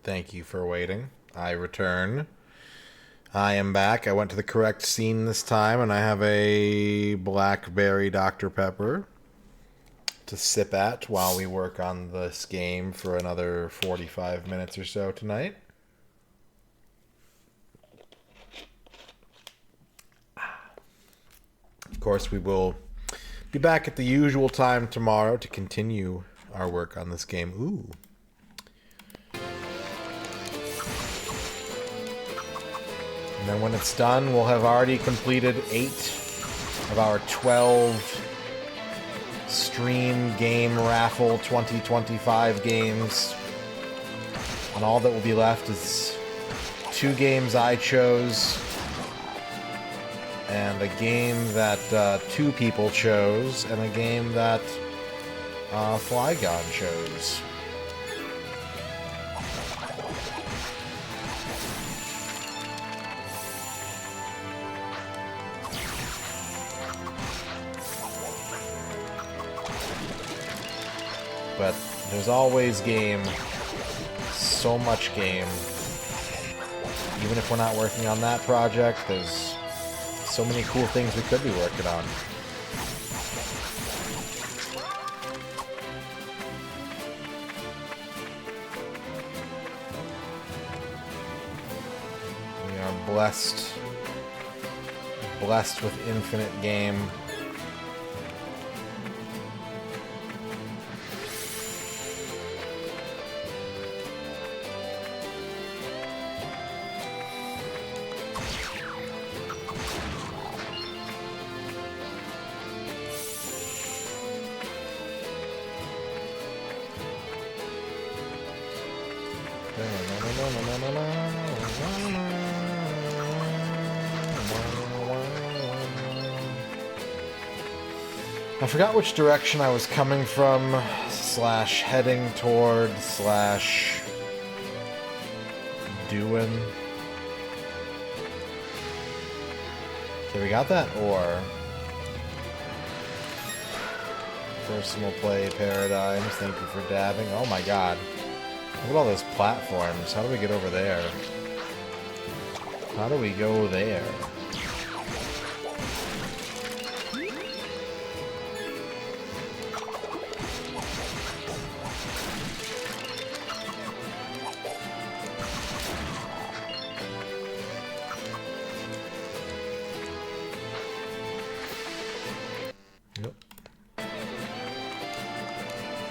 Thank you for waiting. I return. I am back. I went to the correct scene this time, and I have a blackberry Dr. Pepper to sip at while we work on this game for another 45 minutes or so tonight. Of course, we will be back at the usual time tomorrow to continue our work on this game. Ooh. And then when it's done, we'll have already completed 8 of our 12 stream game raffle 2025 games. And all that will be left is 2 games I chose and a game that 2 people chose and a game that Felghana chose. But there's always game, so much game. Even if we're not working on that project, there's so many cool things we could be working on. We are blessed with infinite game. I forgot which direction I was coming from, / heading toward / doing. Okay, we got that ore. Personal play paradigms, thank you for dabbing. Oh my god. Look at all those platforms. How do we get over there? How do we go there?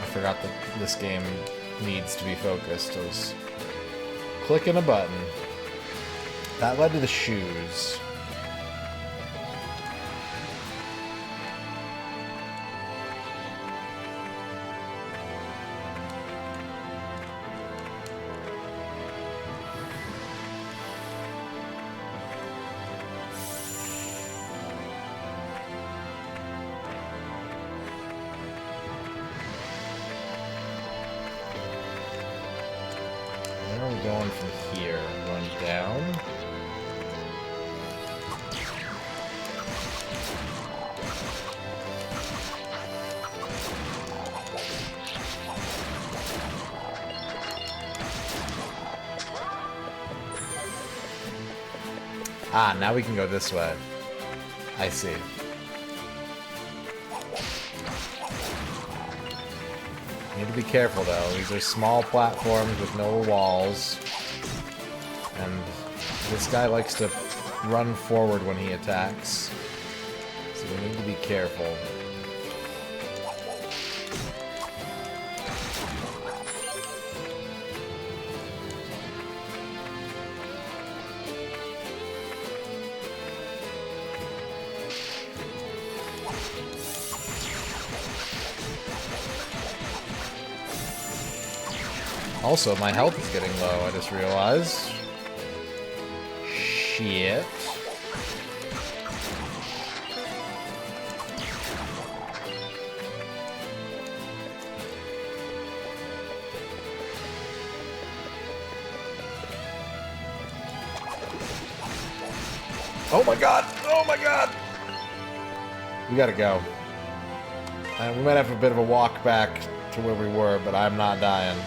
I forgot that this game needs to be focused. I was clicking a button. That led to the shoes. Where are we going from here? Going down? Ah, now we can go this way. I see. Need to be careful though. These are small platforms with no walls. And this guy likes to run forward when he attacks. So we need to be careful. Also, my health is getting low, I just realized. Shit. Oh my god! Oh my god! We gotta go. We might have a bit of a walk back to where we were, but I'm not dying.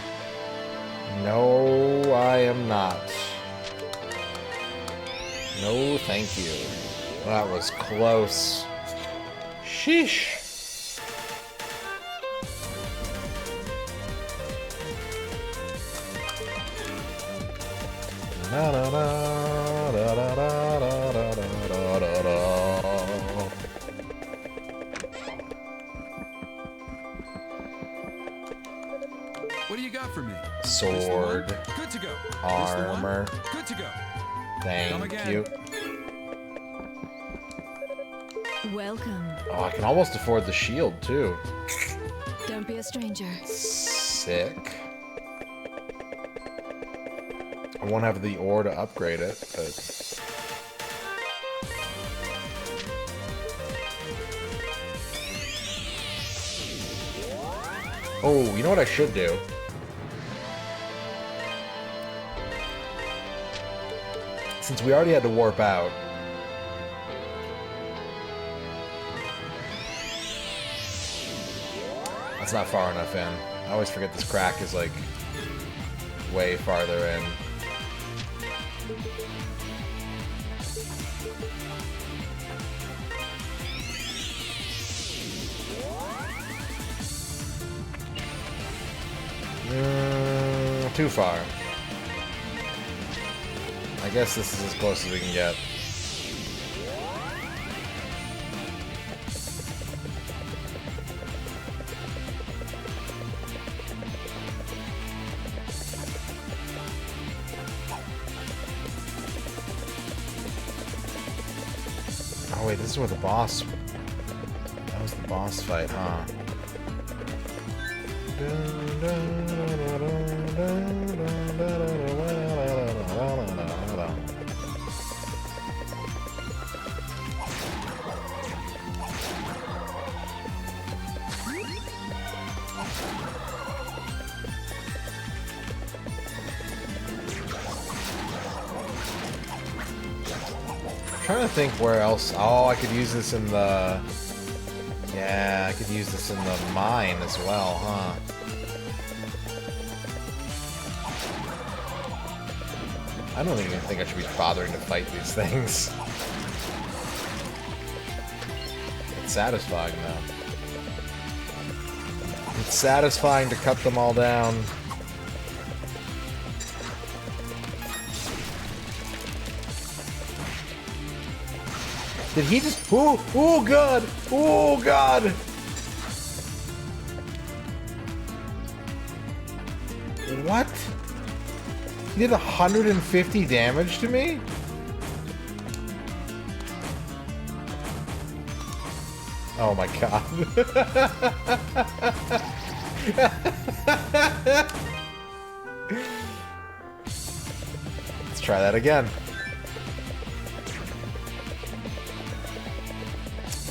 No, I am not. No, thank you. That was close. Sheesh. Da, da, da, da, da, da, da, da, da, da. What do you got for me? Sword. Good to go. Armor. Good to go. Thank you. Welcome. Oh, I can almost afford the shield, too. Don't be a stranger. Sick. I won't have the ore to upgrade it, but... Oh, you know what I should do? Since we already had to warp out... That's not far enough in. I always forget this crack is, like, way farther in. Too far. I guess this is as close as we can get. Oh wait, this is where the boss... That was the boss fight, huh? I'm trying to think where else. Oh, I could use this in the... Yeah, I could use this in the mine as well, huh? I don't even think I should be bothering to fight these things. It's satisfying, though. It's satisfying to cut them all down. Did he just... Oh, oh god! Oh god! What? He did 150 damage to me? Oh my god. Let's try that again.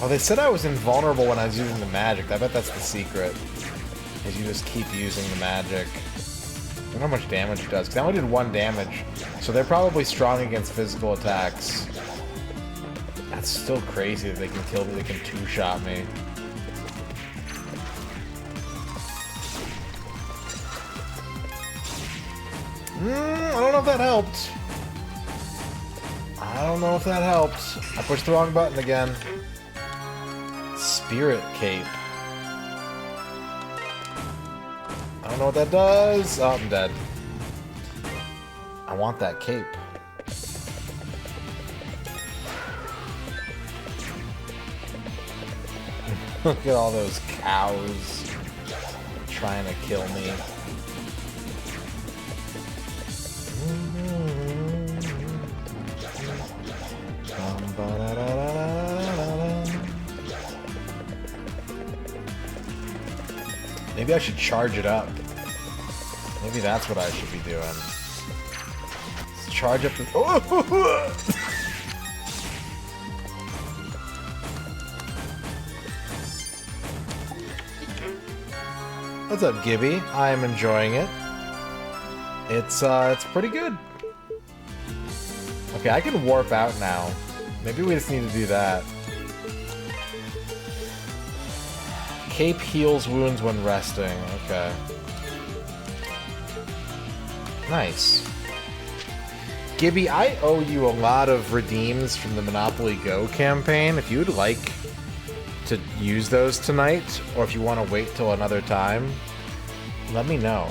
Oh, they said I was invulnerable when I was using the magic. I bet that's the secret. Is you just keep using the magic. I wonder how much damage it does, because I only did 1 damage. So they're probably strong against physical attacks. That's still crazy that they can kill me, they can two-shot me. I don't know if that helped. I don't know if that helped. I pushed the wrong button again. Spirit Cape. I don't know what that does. Oh, I'm dead. I want that cape. Look at all those cows trying to kill me. Maybe I should charge it up. Maybe that's what I should be doing. Let's charge up the... Oh! What's up, Gibby? I am enjoying it. It's pretty good. Okay, I can warp out now. Maybe we just need to do that. Cape heals wounds when resting. Okay. Nice. Gibby, I owe you a lot of redeems from the Monopoly Go campaign. If you would like to use those tonight, or if you want to wait till another time, let me know.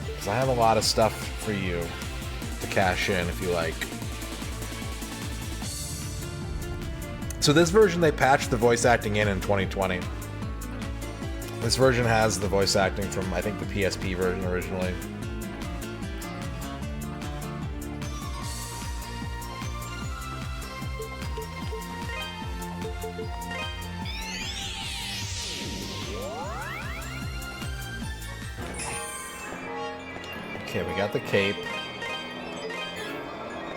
Because I have a lot of stuff for you to cash in if you like. So this version, they patched the voice acting in 2020. This version has the voice acting from, I think, the PSP version originally. Okay, we got the cape.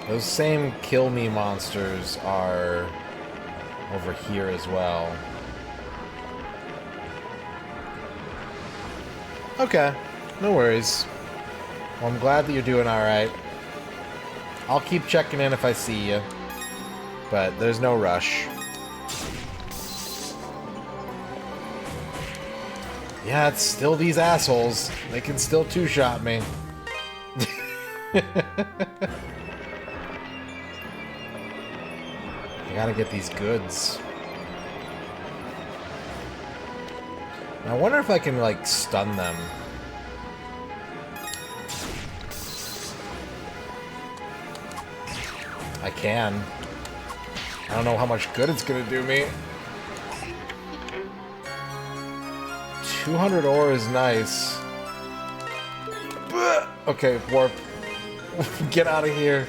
Those same kill me monsters are over here as well. Okay, no worries. Well, I'm glad that you're doing alright. I'll keep checking in if I see you, but there's no rush. Yeah, it's still these assholes. They can still two-shot me. I gotta get these goods. I wonder if I can, like, stun them. I can. I don't know how much good it's gonna do me. 200 ore is nice. Okay, warp. Get out of here.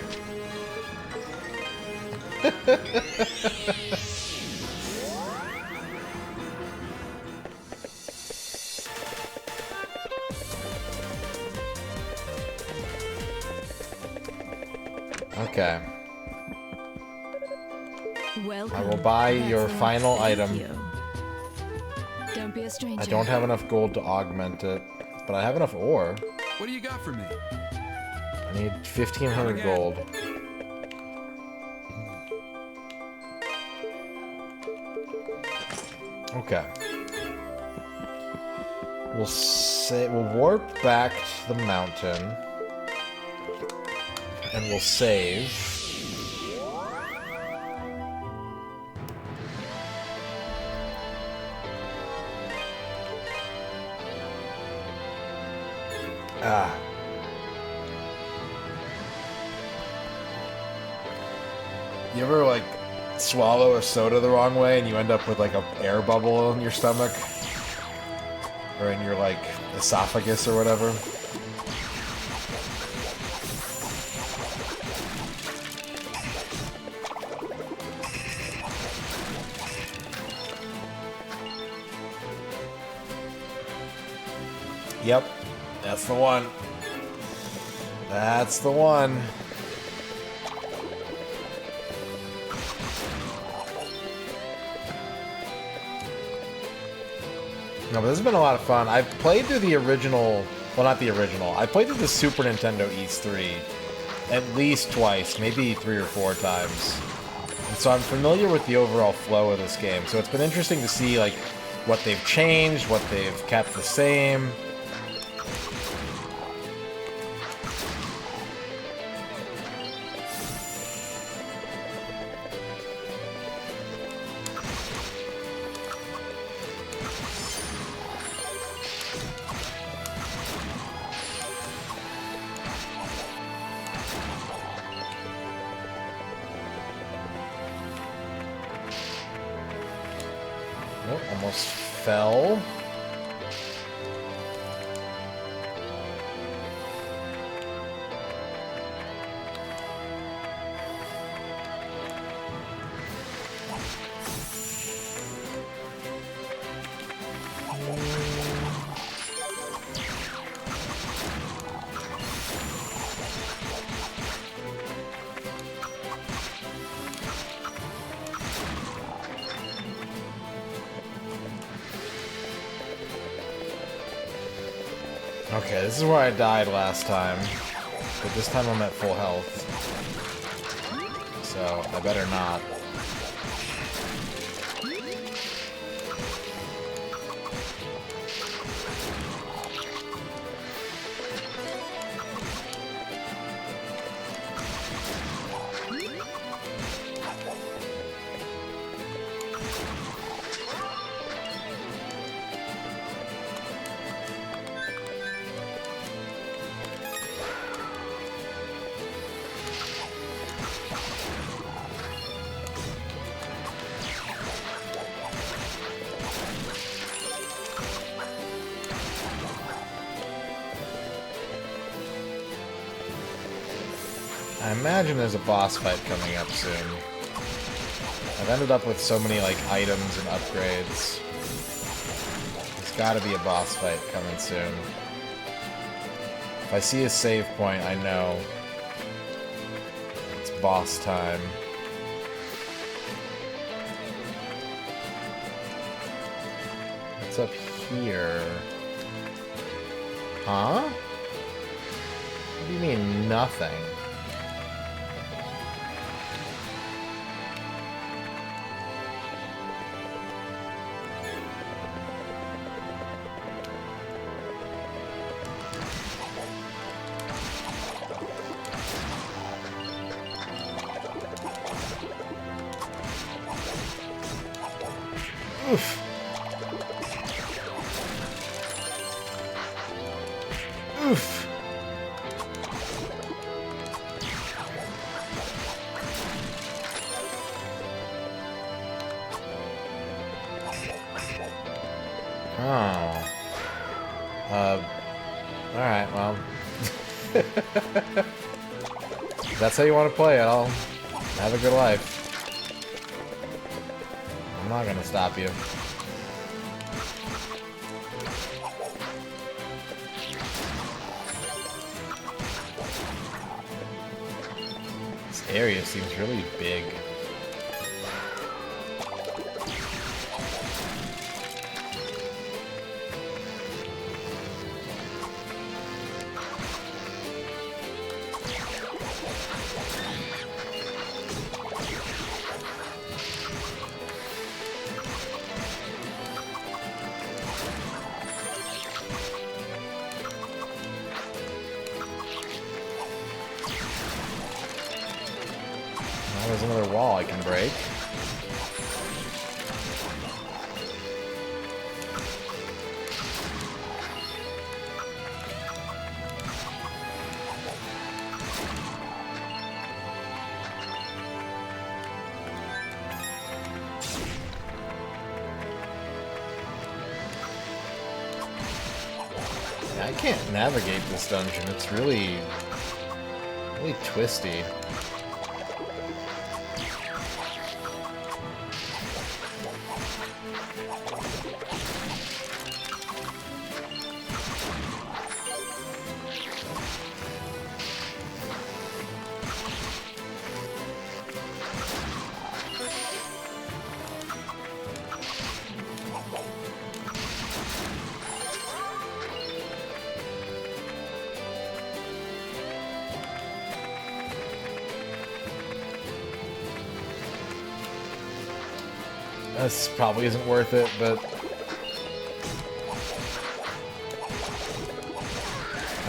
Okay. Welcome. I will buy your final item. Don't be a stranger. I don't have enough gold to augment it, but I have enough ore. What do you got for me? I need 1,500 gold. Okay. We'll warp back to the mountain, and we'll save. Ah. You ever, like, swallow a soda the wrong way and you end up with, like, an air bubble in your stomach? Or in your, like, esophagus or whatever? Yep. That's the one. That's the one. No, but this has been a lot of fun. I've played through the original... Well, not the original. I played through the Super Nintendo East 3 at least twice, maybe 3 or 4 times. And so I'm familiar with the overall flow of this game. So it's been interesting to see, like, what they've changed, what they've kept the same. Nope, almost fell. Okay, this is where I died last time, but this time I'm at full health, so I better not. I imagine there's a boss fight coming up soon. I've ended up with so many, like, items and upgrades. There's gotta be a boss fight coming soon. If I see a save point, I know it's boss time. What's up here? Huh? What do you mean, nothing? Oof. Oof. Oh. Alright, well. If that's how you want to play it, I'll have a good life. I'm not gonna stop you. This area seems really big. There's another wall I can break. Yeah, I can't navigate this dungeon. It's really twisty. This probably isn't worth it, but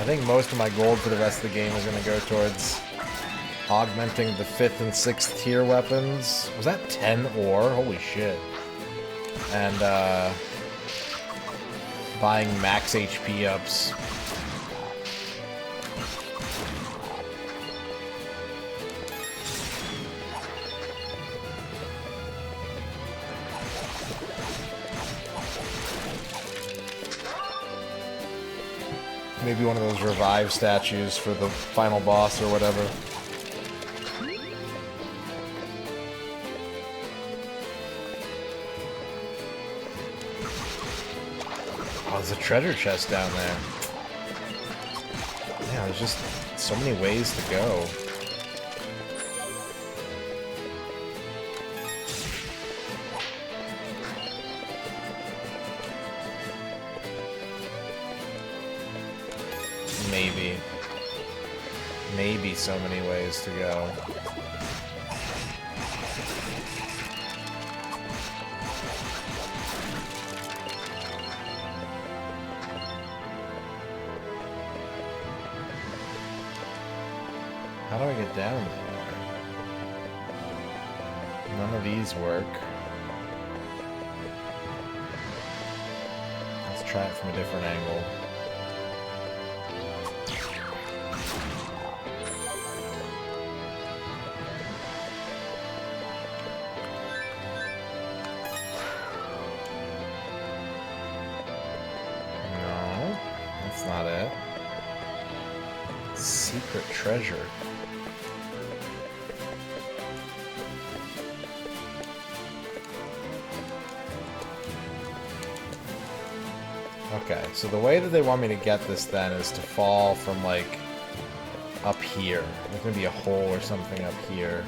I think most of my gold for the rest of the game is going to go towards augmenting the 5th and 6th tier weapons. Was that 10 ore? Holy shit. And buying max HP ups. Maybe one of those revive statues for the final boss or whatever. Oh, there's a treasure chest down there. Yeah, there's just so many ways to go. Maybe so many ways to go. How do I get down there? None of these work. Let's try it from a different angle. Not it. Secret treasure. Okay, so the way that they want me to get this then is to fall from, like, up here. There's gonna be a hole or something up here.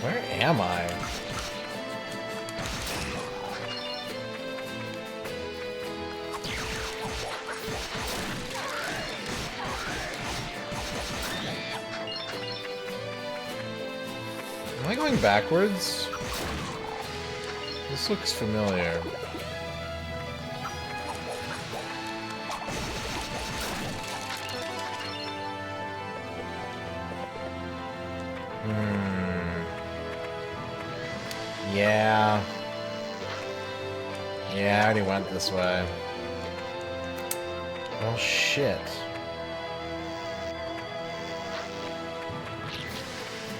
Where am I? Am I going backwards? This looks familiar. Yeah. Yeah, I already went this way. Oh, shit.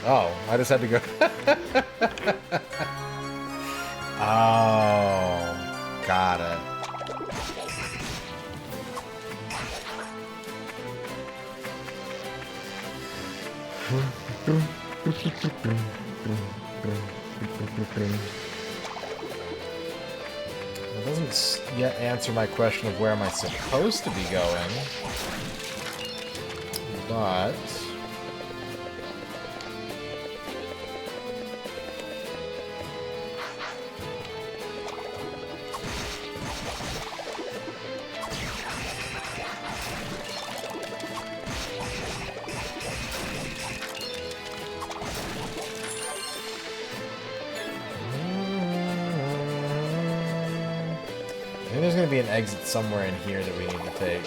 Oh, I just had to go... Oh, got it. It doesn't yet answer my question of where am I supposed to be going, but... I think there's going to be an exit somewhere in here that we need to take.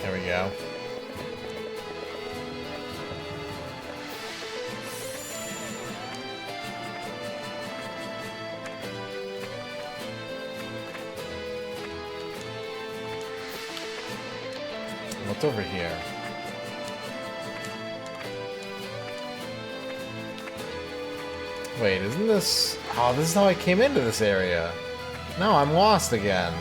There we go. What's over here? Wait, isn't this... Oh, this is how I came into this area. No, I'm lost again.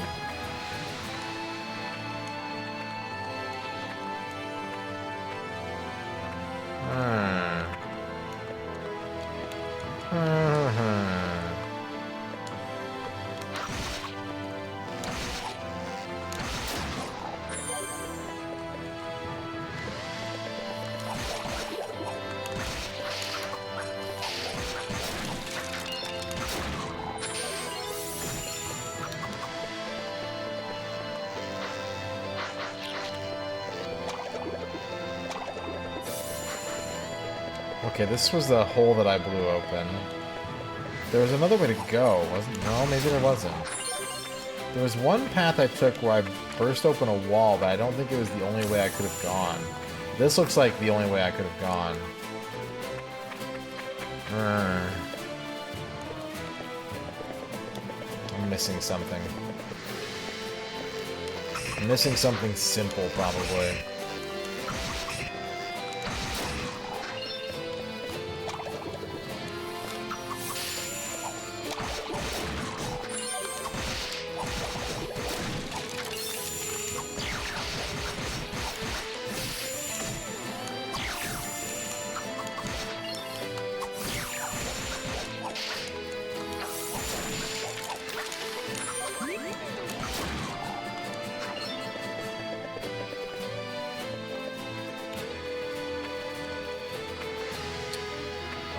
Okay, this was the hole that I blew open. There was another way to go, wasn't there? No, maybe there wasn't. There was one path I took where I burst open a wall, but I don't think it was the only way I could have gone. This looks like the only way I could have gone. I'm missing something. I'm missing something simple, probably.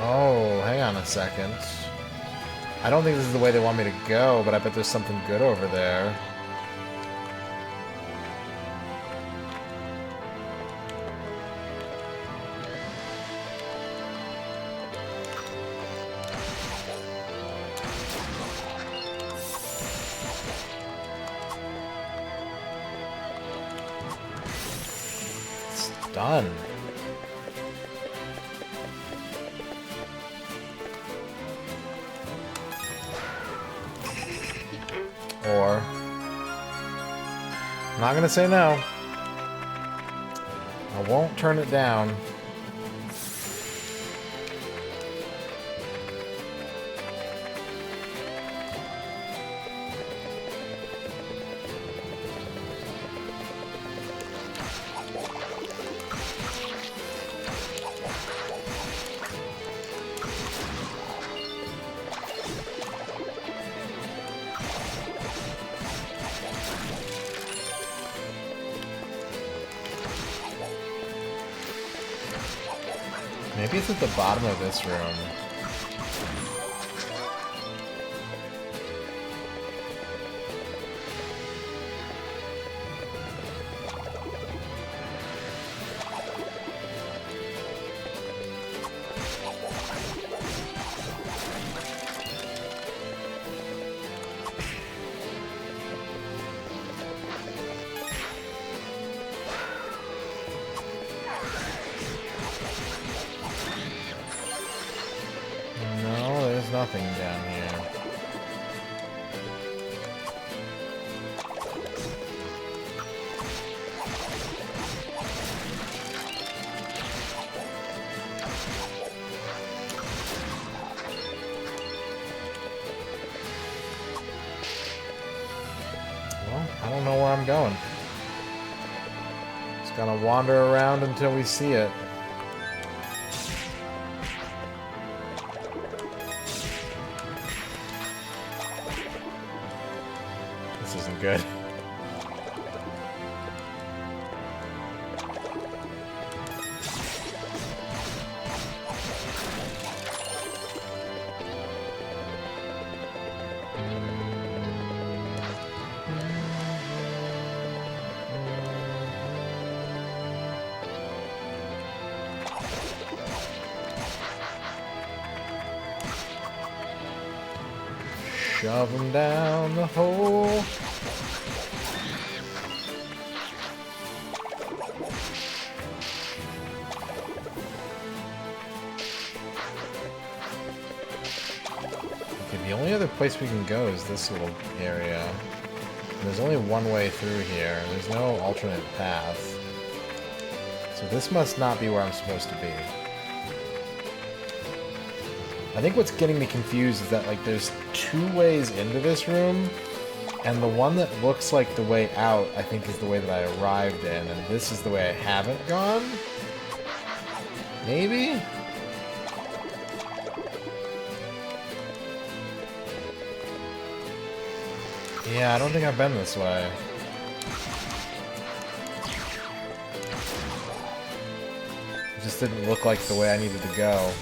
Oh, hang on a second. I don't think this is the way they want me to go, but I bet there's something good over there. It's done. Or... I'm not gonna say no. I won't turn it down. Maybe it's at the bottom of this room. Nothing down here. Well, I don't know where I'm going. Just gonna wander around until we see it. Good. Shove them down the hole. The only other place we can go is this little area. And there's only one way through here. There's no alternate path. So this must not be where I'm supposed to be. I think what's getting me confused is that, like, there's two ways into this room, and the one that looks like the way out, I think, is the way that I arrived in, and this is the way I haven't gone? Maybe? Yeah, I don't think I've been this way. It just didn't look like the way I needed to go.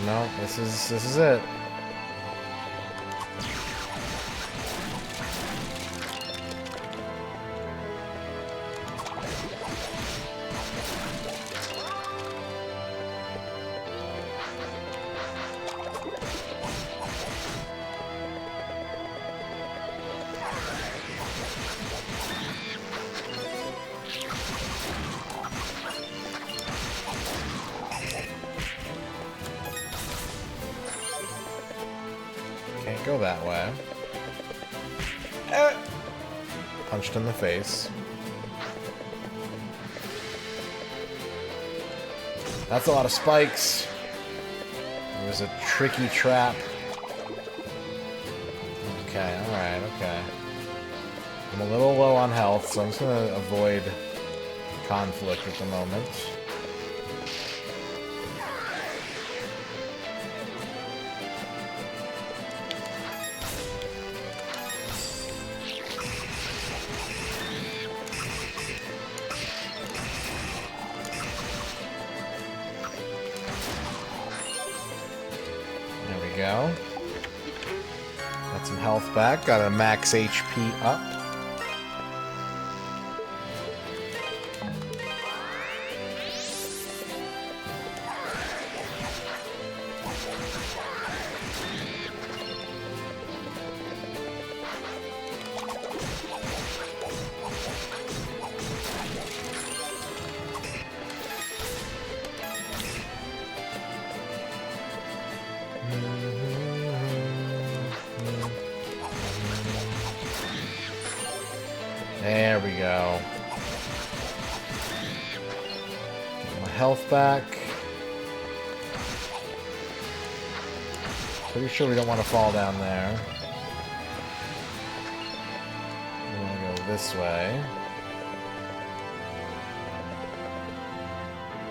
No, this is it. Can't go that way. Punched in the face. That's a lot of spikes. It was a tricky trap. Okay, alright, okay. I'm a little low on health, so I'm just gonna avoid conflict at the moment. Go. Got some health back. Got a max HP up. we go. Get my health back. Pretty sure we don't want to fall down there. We want to go this way.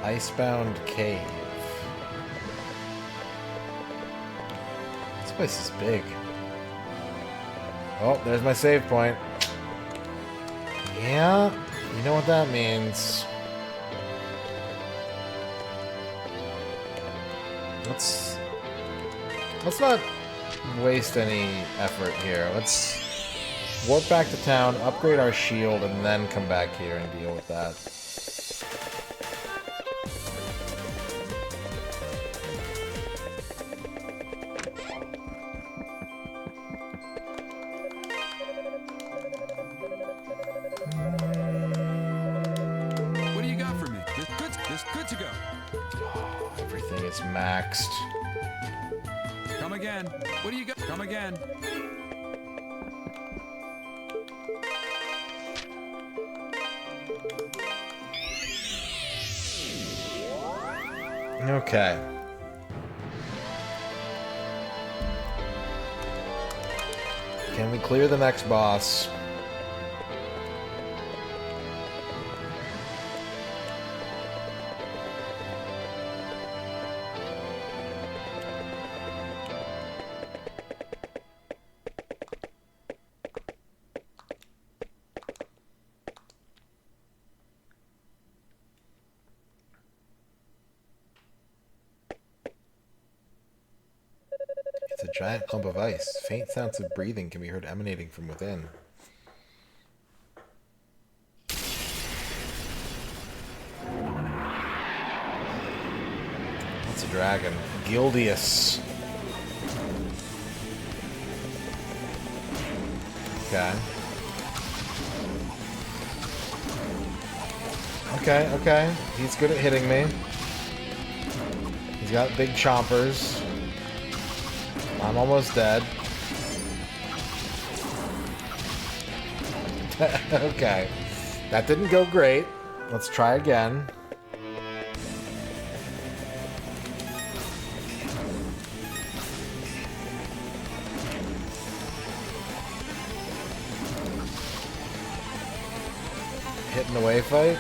Icebound Cave. This place is big. Oh, there's my save point. Yeah, you know what that means. Let's not waste any effort here. Let's warp back to town, upgrade our shield, and then come back here and deal with that. What do you got for me? This good to go. Oh, everything is maxed. Come again. What do you got? Come again. Okay. Can we clear the next boss? It's a giant clump of ice. Faint sounds of breathing can be heard emanating from within. That's a dragon. Gildius. Okay. Okay. He's good at hitting me. He's got big chompers. I'm almost dead. Okay. That didn't go great. Let's try again. Hitting away fight.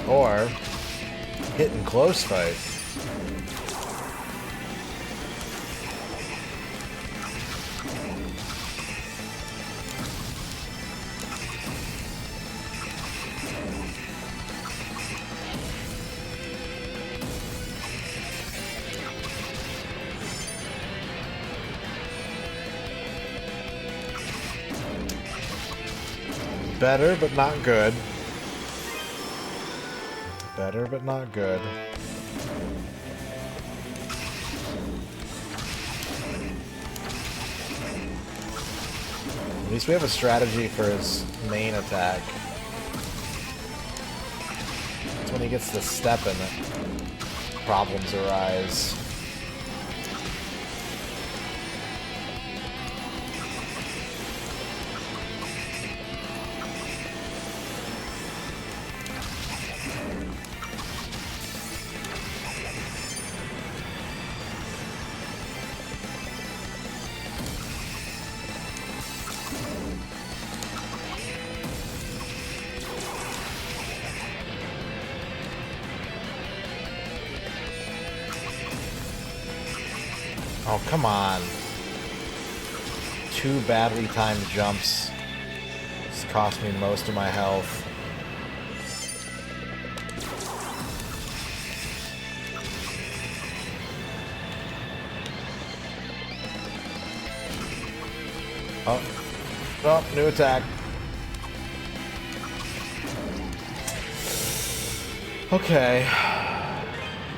Or hit and close fight. Better, but not good. Better, but not good. At least we have a strategy for his main attack. It's when he gets the step in that problems arise. Oh, come on. Two badly timed jumps. This cost me most of my health. Oh, new attack. Okay.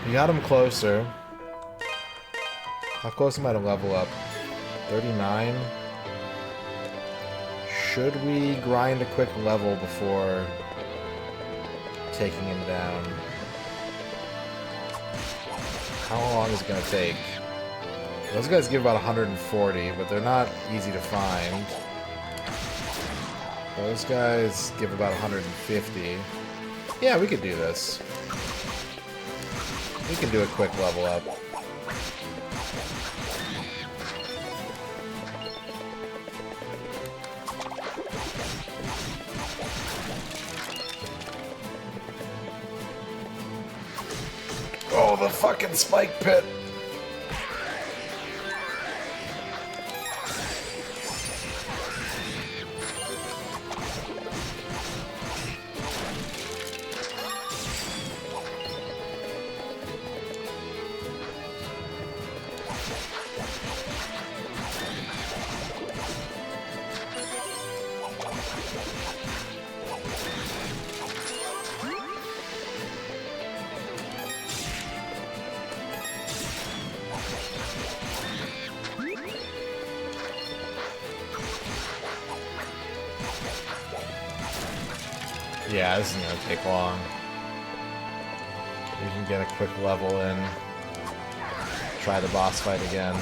We got him closer. How close am I to level up? 39? Should we grind a quick level before taking him down? How long is it going to take? Those guys give about 140, but they're not easy to find. Those guys give about 150. Yeah, we could do this. We can do a quick level up. Oh, the fucking spike pit! Yeah, this is gonna take long. We can get a quick level in. Try the boss fight again.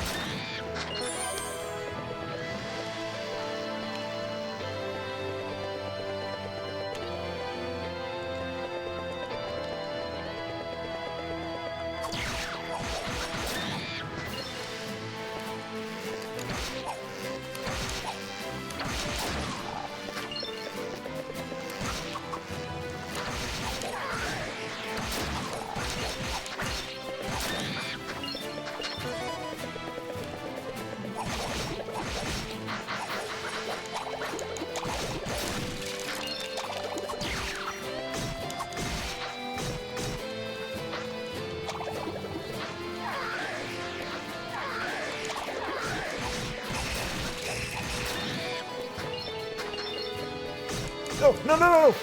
No, no, no, no!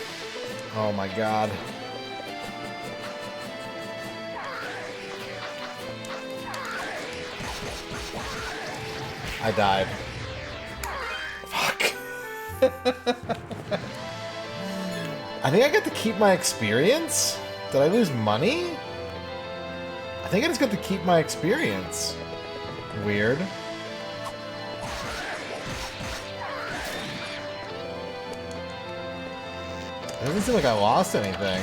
Oh my god. I died. Fuck. I think I got to keep my experience? Did I lose money? I think I just got to keep my experience. Weird. It doesn't seem like I lost anything.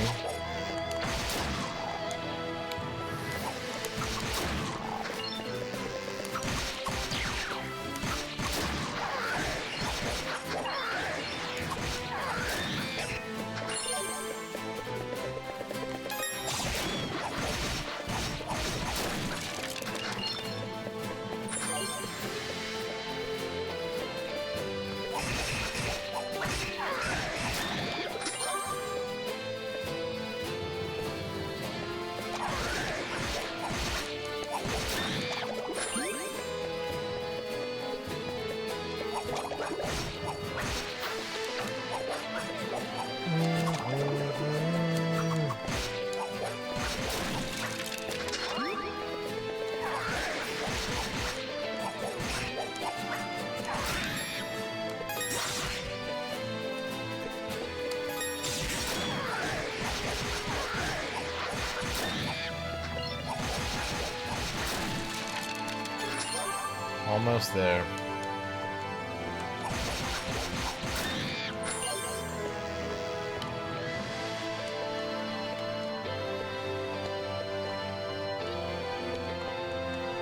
Almost there.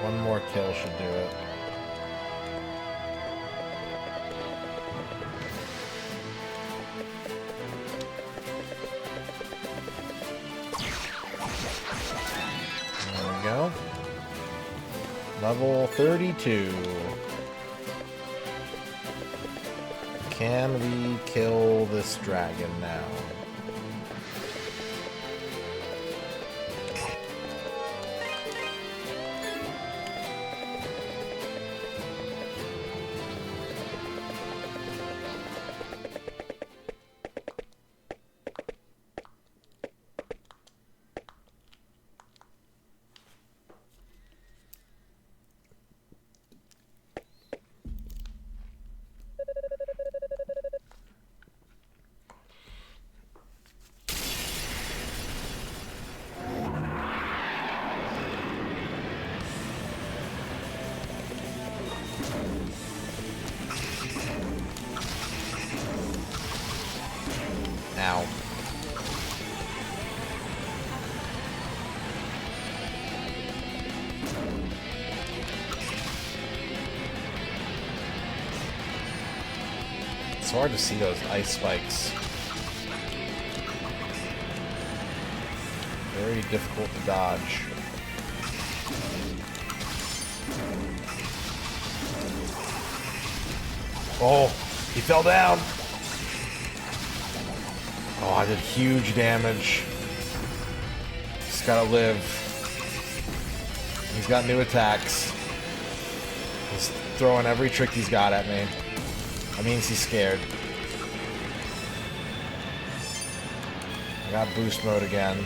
One more kill should do it. There we go. Level 32. Can we kill this dragon now? so hard to see those ice spikes. Very difficult to dodge. Oh, he fell down. Oh, I did huge damage. Just gotta live. He's got new attacks. He's throwing every trick he's got at me. That means he's scared. I got boost mode again.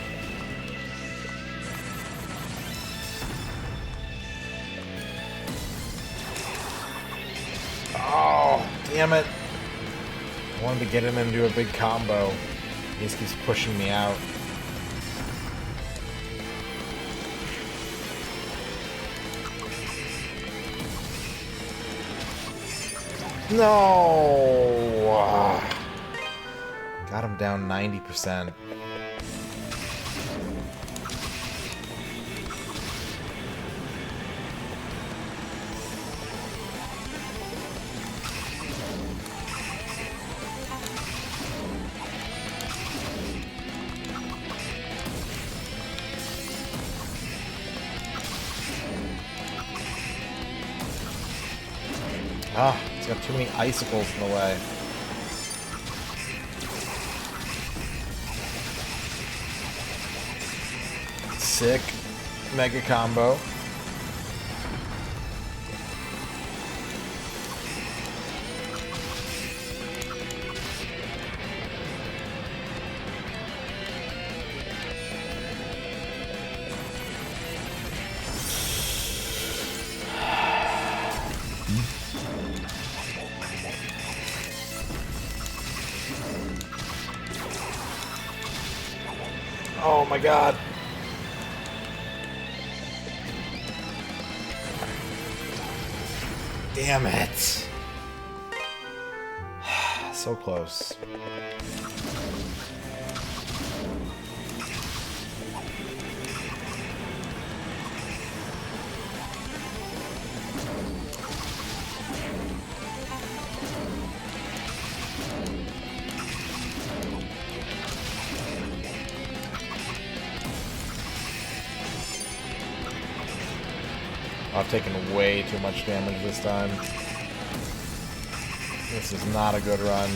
Oh, damn it. I wanted to get him into a big combo. He just keeps pushing me out. No! Got him down 90%. Ah, it's got too many icicles in the way. Sick. Mega combo. Oh my god. Damn it. So close. I've taken way too much damage this time. This is not a good run.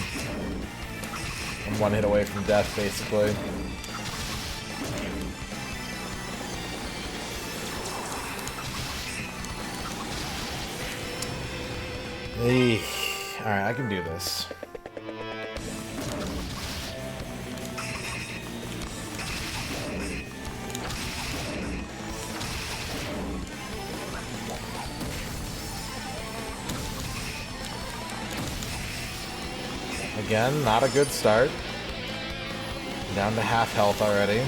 I'm one hit away from death, basically. Alright, I can do this. Again, not a good start. Down to half health already.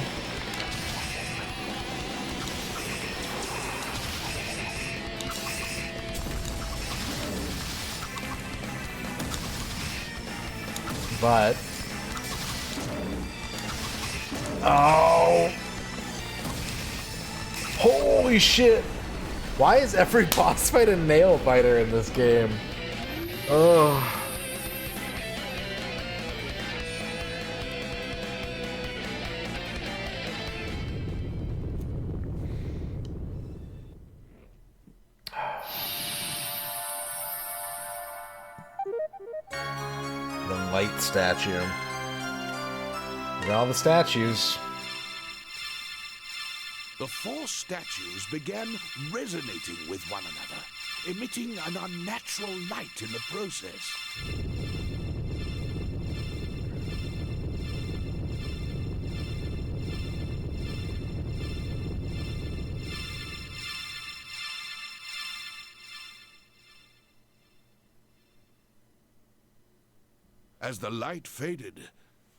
But... oh! Holy shit! Why is every boss fight a nail biter in this game? Oh. Light statue. Look at all the statues. The four statues began resonating with one another, emitting an unnatural light in the process. As the light faded,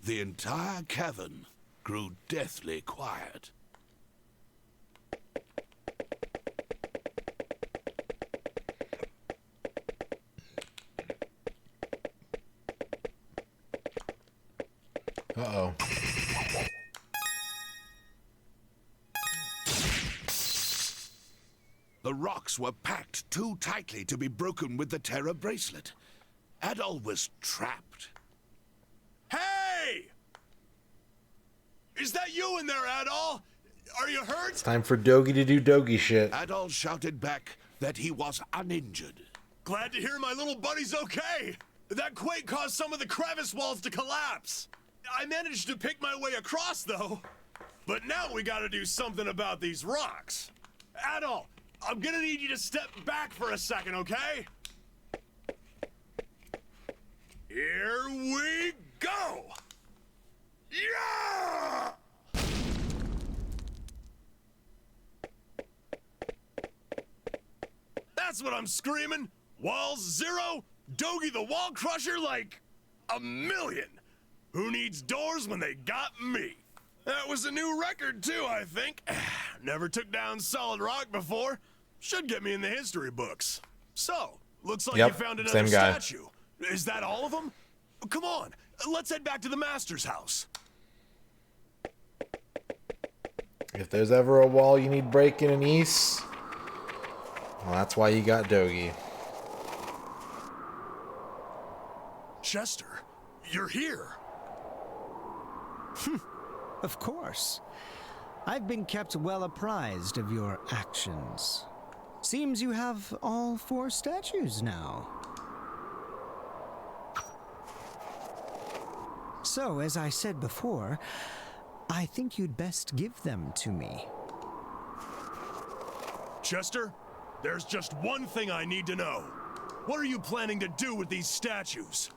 the entire cavern grew deathly quiet. Uh-oh. The rocks were packed too tightly to be broken with the Terror Bracelet. Adol was trapped. Hey! Is that you in there, Adol? Are you hurt? It's time for Dogi to do Dogi shit. Adol shouted back that he was uninjured. Glad to hear my little buddy's okay. That quake caused some of the crevice walls to collapse. I managed to pick my way across, though. But now we gotta do something about these rocks. Adol, I'm gonna need you to step back for a second, okay? Here we go! Yeah! That's what I'm screaming. Walls 0, Dogi the Wall Crusher like 1,000,000. Who needs doors when they got me? That was a new record too, I think. Never took down solid rock before. Should get me in the history books. So, looks like you found another same guy. statue. Is that all of them? Come on, let's head back to the Master's house. If there's ever a wall you need breaking in East, well, that's why you got Dogi. Chester, you're here. Of course. I've been kept well apprised of your actions. Seems you have all 4 statues now. So, as I said before, I think you'd best give them to me. Chester, there's just one thing I need to know. What are you planning to do with these statues?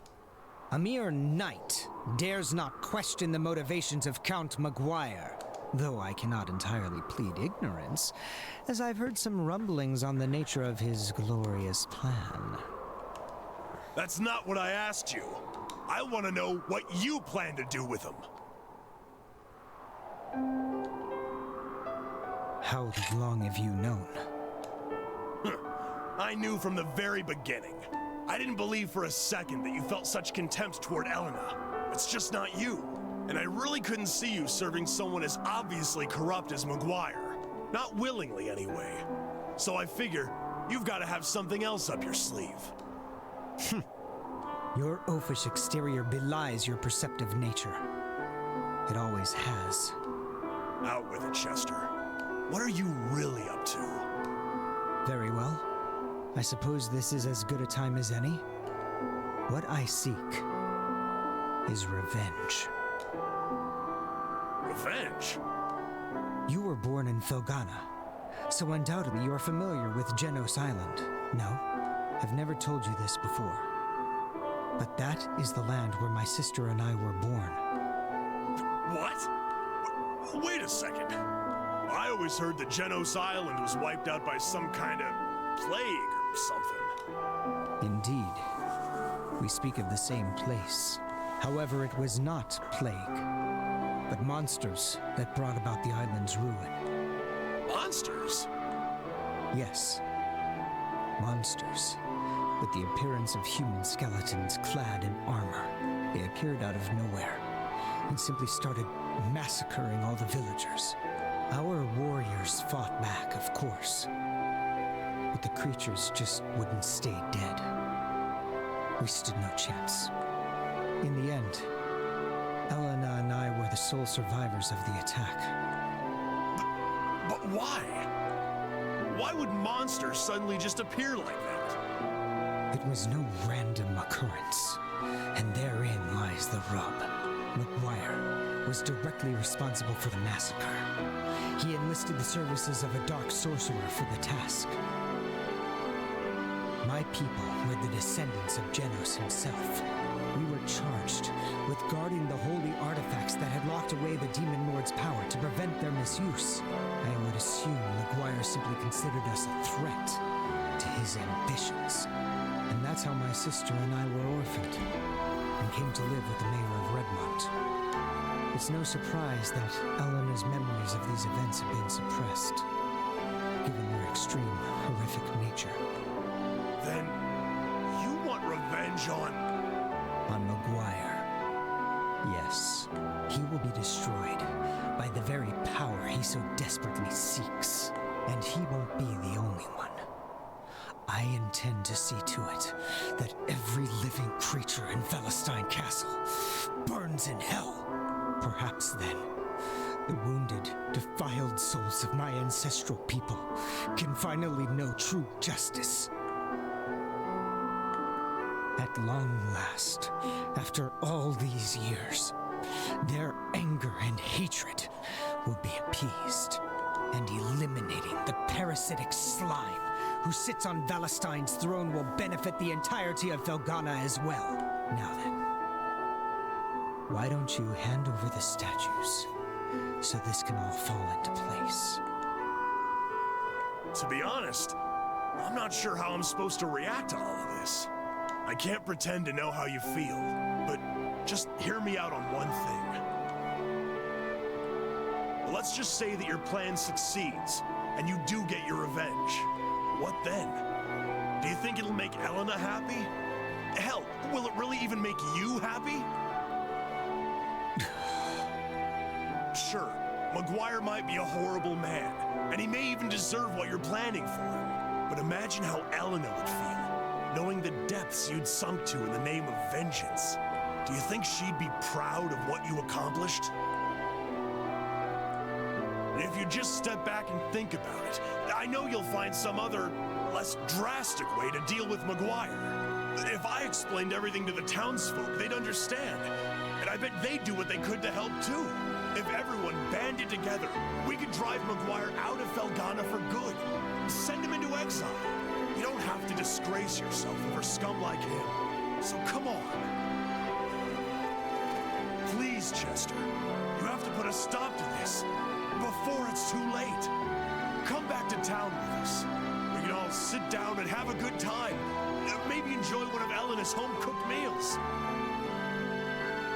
A mere knight dares not question the motivations of Count Maguire, though I cannot entirely plead ignorance, as I've heard some rumblings on the nature of his glorious plan. That's not what I asked you. I want to know what you plan to do with them. How long have you known? I knew from the very beginning. I didn't believe for a second that you felt such contempt toward Elena. It's just not you. And I really couldn't see you serving someone as obviously corrupt as Maguire. Not willingly, anyway. So I figure you've got to have something else up your sleeve. Your oafish exterior belies your perceptive nature. It always has. Out with it, Chester. What are you really up to? Very well. I suppose this is as good a time as any. What I seek is revenge. Revenge? You were born in Felghana, so undoubtedly you are familiar with Genos Island. No, I've never told you this before. But that is the land where my sister and I were born. What? Wait a second. I always heard that Genos Island was wiped out by some kind of plague or something. Indeed. We speak of the same place. However, it was not plague, but monsters that brought about the island's ruin. Monsters? Yes. Monsters. With the appearance of human skeletons clad in armor. They appeared out of nowhere and simply started massacring all the villagers. Our warriors fought back, of course. But the creatures just wouldn't stay dead. We stood no chance. In the end, Elena and I were the sole survivors of the attack. But why? Why would monsters suddenly just appear like that? It was no random occurrence, and therein lies the rub. Maguire was directly responsible for the massacre. He enlisted the services of a dark sorcerer for the task. My people were the descendants of Genos himself. We were charged with guarding the holy artifacts that had locked away the Demon Lord's power to prevent their misuse. I would assume Maguire simply considered us a threat to his ambitions. And that's how my sister and I were orphaned, and came to live with the mayor of Redmont. It's no surprise that Elena's memories of these events have been suppressed, given their extreme, horrific nature. Then, you want revenge on Maguire. Yes, he will be destroyed by the very power he so desperately seeks. And he won't be the only one. I intend to see to it that every living giant creature in Felghana Castle burns in hell, perhaps then the wounded, defiled souls of my ancestral people can finally know true justice. At long last, after all these years, their anger and hatred will be appeased, and eliminating the parasitic slime who sits on Valestine's throne will benefit the entirety of Felghana as well. Now then, why don't you hand over the statues so this can all fall into place? To be honest, I'm not sure how I'm supposed to react to all of this. I can't pretend to know how you feel, but just hear me out on one thing. Let's just say that your plan succeeds, and you do get your revenge. What then? Do you think it'll make Elena happy? Hell, will it really even make you happy? Sure, Maguire might be a horrible man, and he may even deserve what you're planning for him. But imagine how Elena would feel, knowing the depths you'd sunk to in the name of vengeance. Do you think she'd be proud of what you accomplished? And if you just step back and think about it, I know you'll find some other, less drastic way to deal with Maguire. If I explained everything to the townsfolk, they'd understand. And I bet they'd do what they could to help too. If everyone banded together, we could drive Maguire out of Felghana for good. Send him into exile. You don't have to disgrace yourself over scum like him. So come on. Please, Chester. You have to put a stop to this before it's too late. Come back to town with us. We can all sit down and have a good time. Maybe enjoy one of Elena's home-cooked meals.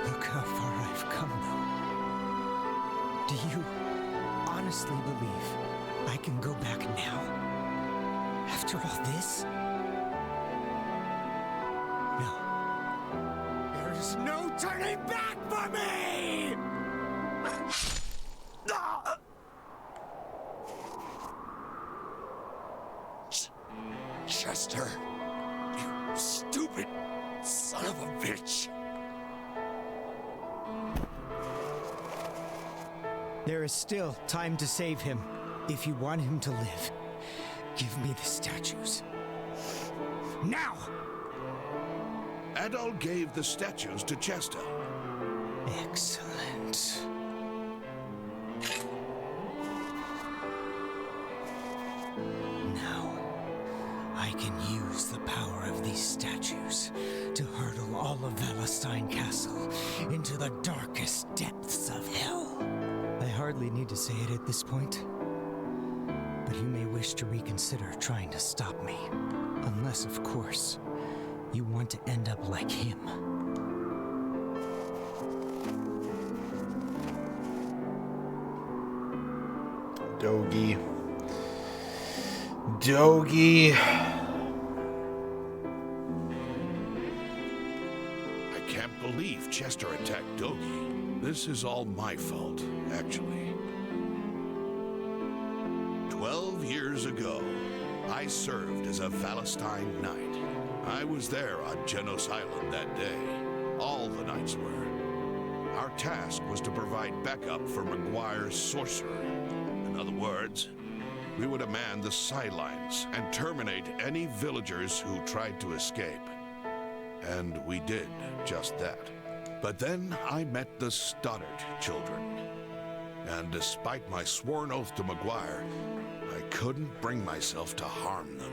Look how far I've come, though. Do you honestly believe I can go back now? After all this? No. There's no turning back for me! Chester, you stupid son of a bitch. There is still time to save him. If you want him to live, give me the statues. Now! Adol gave the statues to Chester. Excellent. Now, I can use the power of these statues to hurtle all of Valestine Castle into the darkest depths of hell. I hardly need to say it at this point, but you may wish to reconsider trying to stop me. Unless, of course, you want to end up like him. Dogi. Dogi. I can't believe Chester attacked Dogi. This is all my fault, actually. 12 years ago, I served as a Valestine knight. I was there on Genos Island that day. All the knights were. Our task was to provide backup for Maguire's sorcerer. In other words, we would man the sidelines and terminate any villagers who tried to escape. And we did just that. But then I met the Stoddard children. And despite my sworn oath to Maguire, I couldn't bring myself to harm them.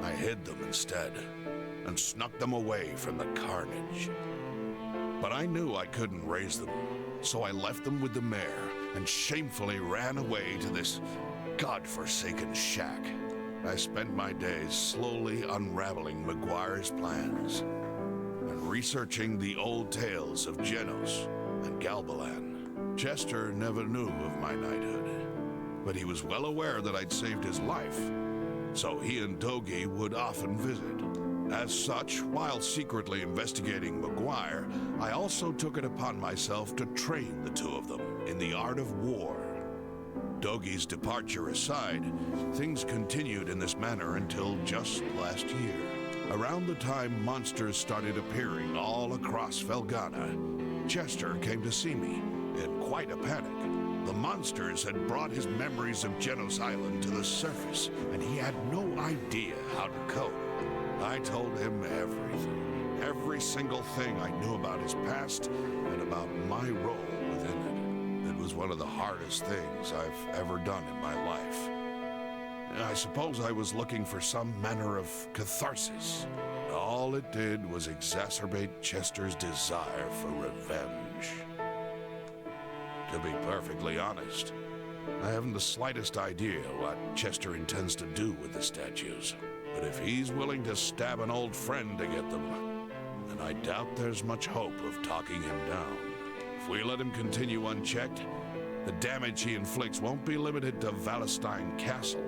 I hid them instead, and snuck them away from the carnage. But I knew I couldn't raise them, so I left them with the mayor and shamefully ran away to this godforsaken shack. I spent my days slowly unraveling Maguire's plans and researching the old tales of Genos and Galbalan. Chester never knew of my knighthood, but he was well aware that I'd saved his life, so he and Dogi would often visit. As such, while secretly investigating Maguire, I also took it upon myself to train the two of them in the art of war. Dogi's departure aside, things continued in this manner until just last year. Around the time monsters started appearing all across Felghana, Chester came to see me in quite a panic. The monsters had brought his memories of Genos Island to the surface, and he had no idea how to cope. I told him everything. Every single thing I knew about his past and about my role within it. It was one of the hardest things I've ever done in my life. I suppose I was looking for some manner of catharsis. All it did was exacerbate Chester's desire for revenge. To be perfectly honest, I haven't the slightest idea what Chester intends to do with the statues. But if he's willing to stab an old friend to get them, then I doubt there's much hope of talking him down. If we let him continue unchecked, the damage he inflicts won't be limited to Valestein Castle,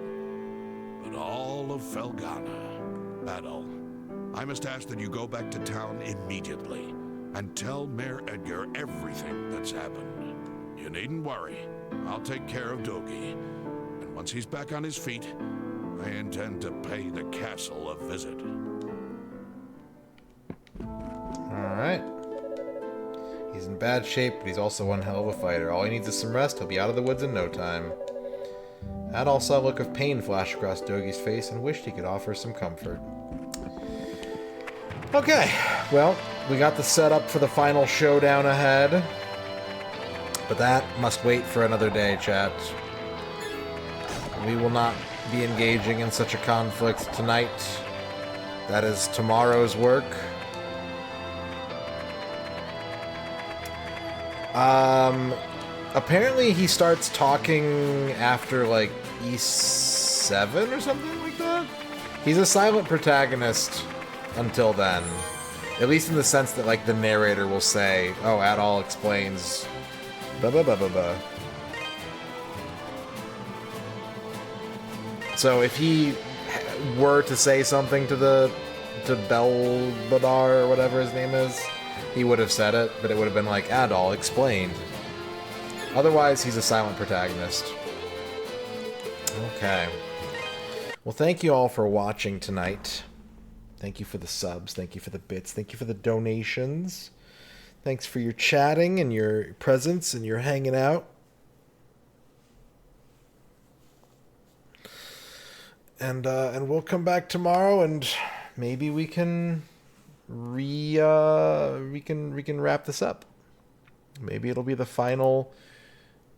but all of Felghana. Adol, I must ask that you go back to town immediately and tell Mayor Edgar everything that's happened. You needn't worry. I'll take care of Dogi. And once he's back on his feet, I intend to pay the castle a visit. Alright. He's in bad shape, but he's also one hell of a fighter. All he needs is some rest. He'll be out of the woods in no time. Adol saw a look of pain flash across Dogi's face and wished he could offer some comfort. Okay, well, we got the setup for the final showdown ahead. But that must wait for another day, chat. We will not be engaging in such a conflict tonight. That is tomorrow's work. Apparently he starts talking after, like, E7 or something like that? He's a silent protagonist until then. At least in the sense that, like, the narrator will say, oh, Adol explains... Blah, blah, blah, blah, blah. So if he were to say something to Belbadar or whatever his name is, he would have said it, but it would have been like, Adol explained. Otherwise, he's a silent protagonist. Okay. Well, thank you all for watching tonight. Thank you for the subs. Thank you for the bits. Thank you for the donations. Thanks for your chatting and your presence and your hanging out. And we'll come back tomorrow and maybe we can we can wrap this up. Maybe it'll be the final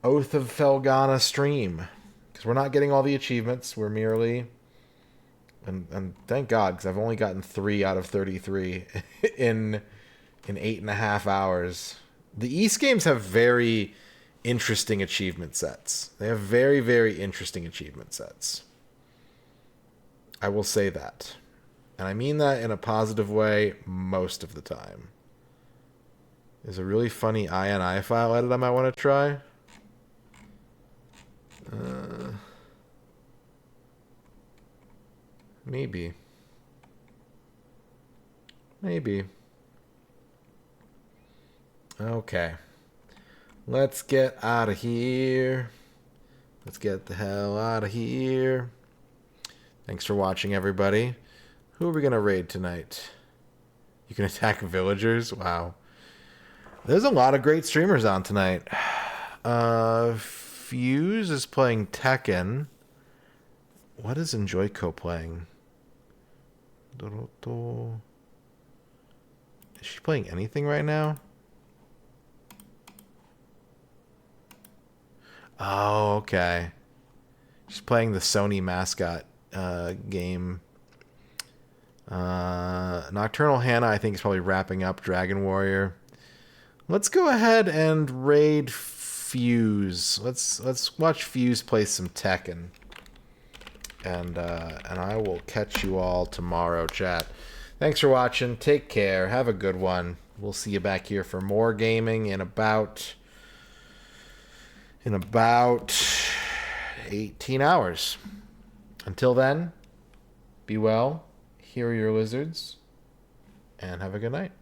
Oath of Felghana stream, because we're not getting all the achievements. We're merely, and thank God, because I've only gotten 3 out of 33 in 8.5 hours. The East games have very interesting achievement sets. They have very, very interesting achievement sets. I will say that. And I mean that in a positive way most of the time. There's a really funny INI file edit I might want to try. Maybe. Okay. Let's get out of here. Let's get the hell out of here. Thanks for watching, everybody. Who are we going to raid tonight? You can attack villagers? Wow. There's a lot of great streamers on tonight. Fuse is playing Tekken. What is Enjoyco playing? Is she playing anything right now? Oh, okay. She's playing the Sony mascot game. Nocturnal Hannah, I think, is probably wrapping up Dragon Warrior. Let's go ahead and raid Fuse. Let's watch Fuse play some Tekken. And I will catch you all tomorrow, chat. Thanks for watching. Take care. Have a good one. We'll see you back here for more gaming in about 18 hours. Until then, be well, hear your lizards, and have a good night.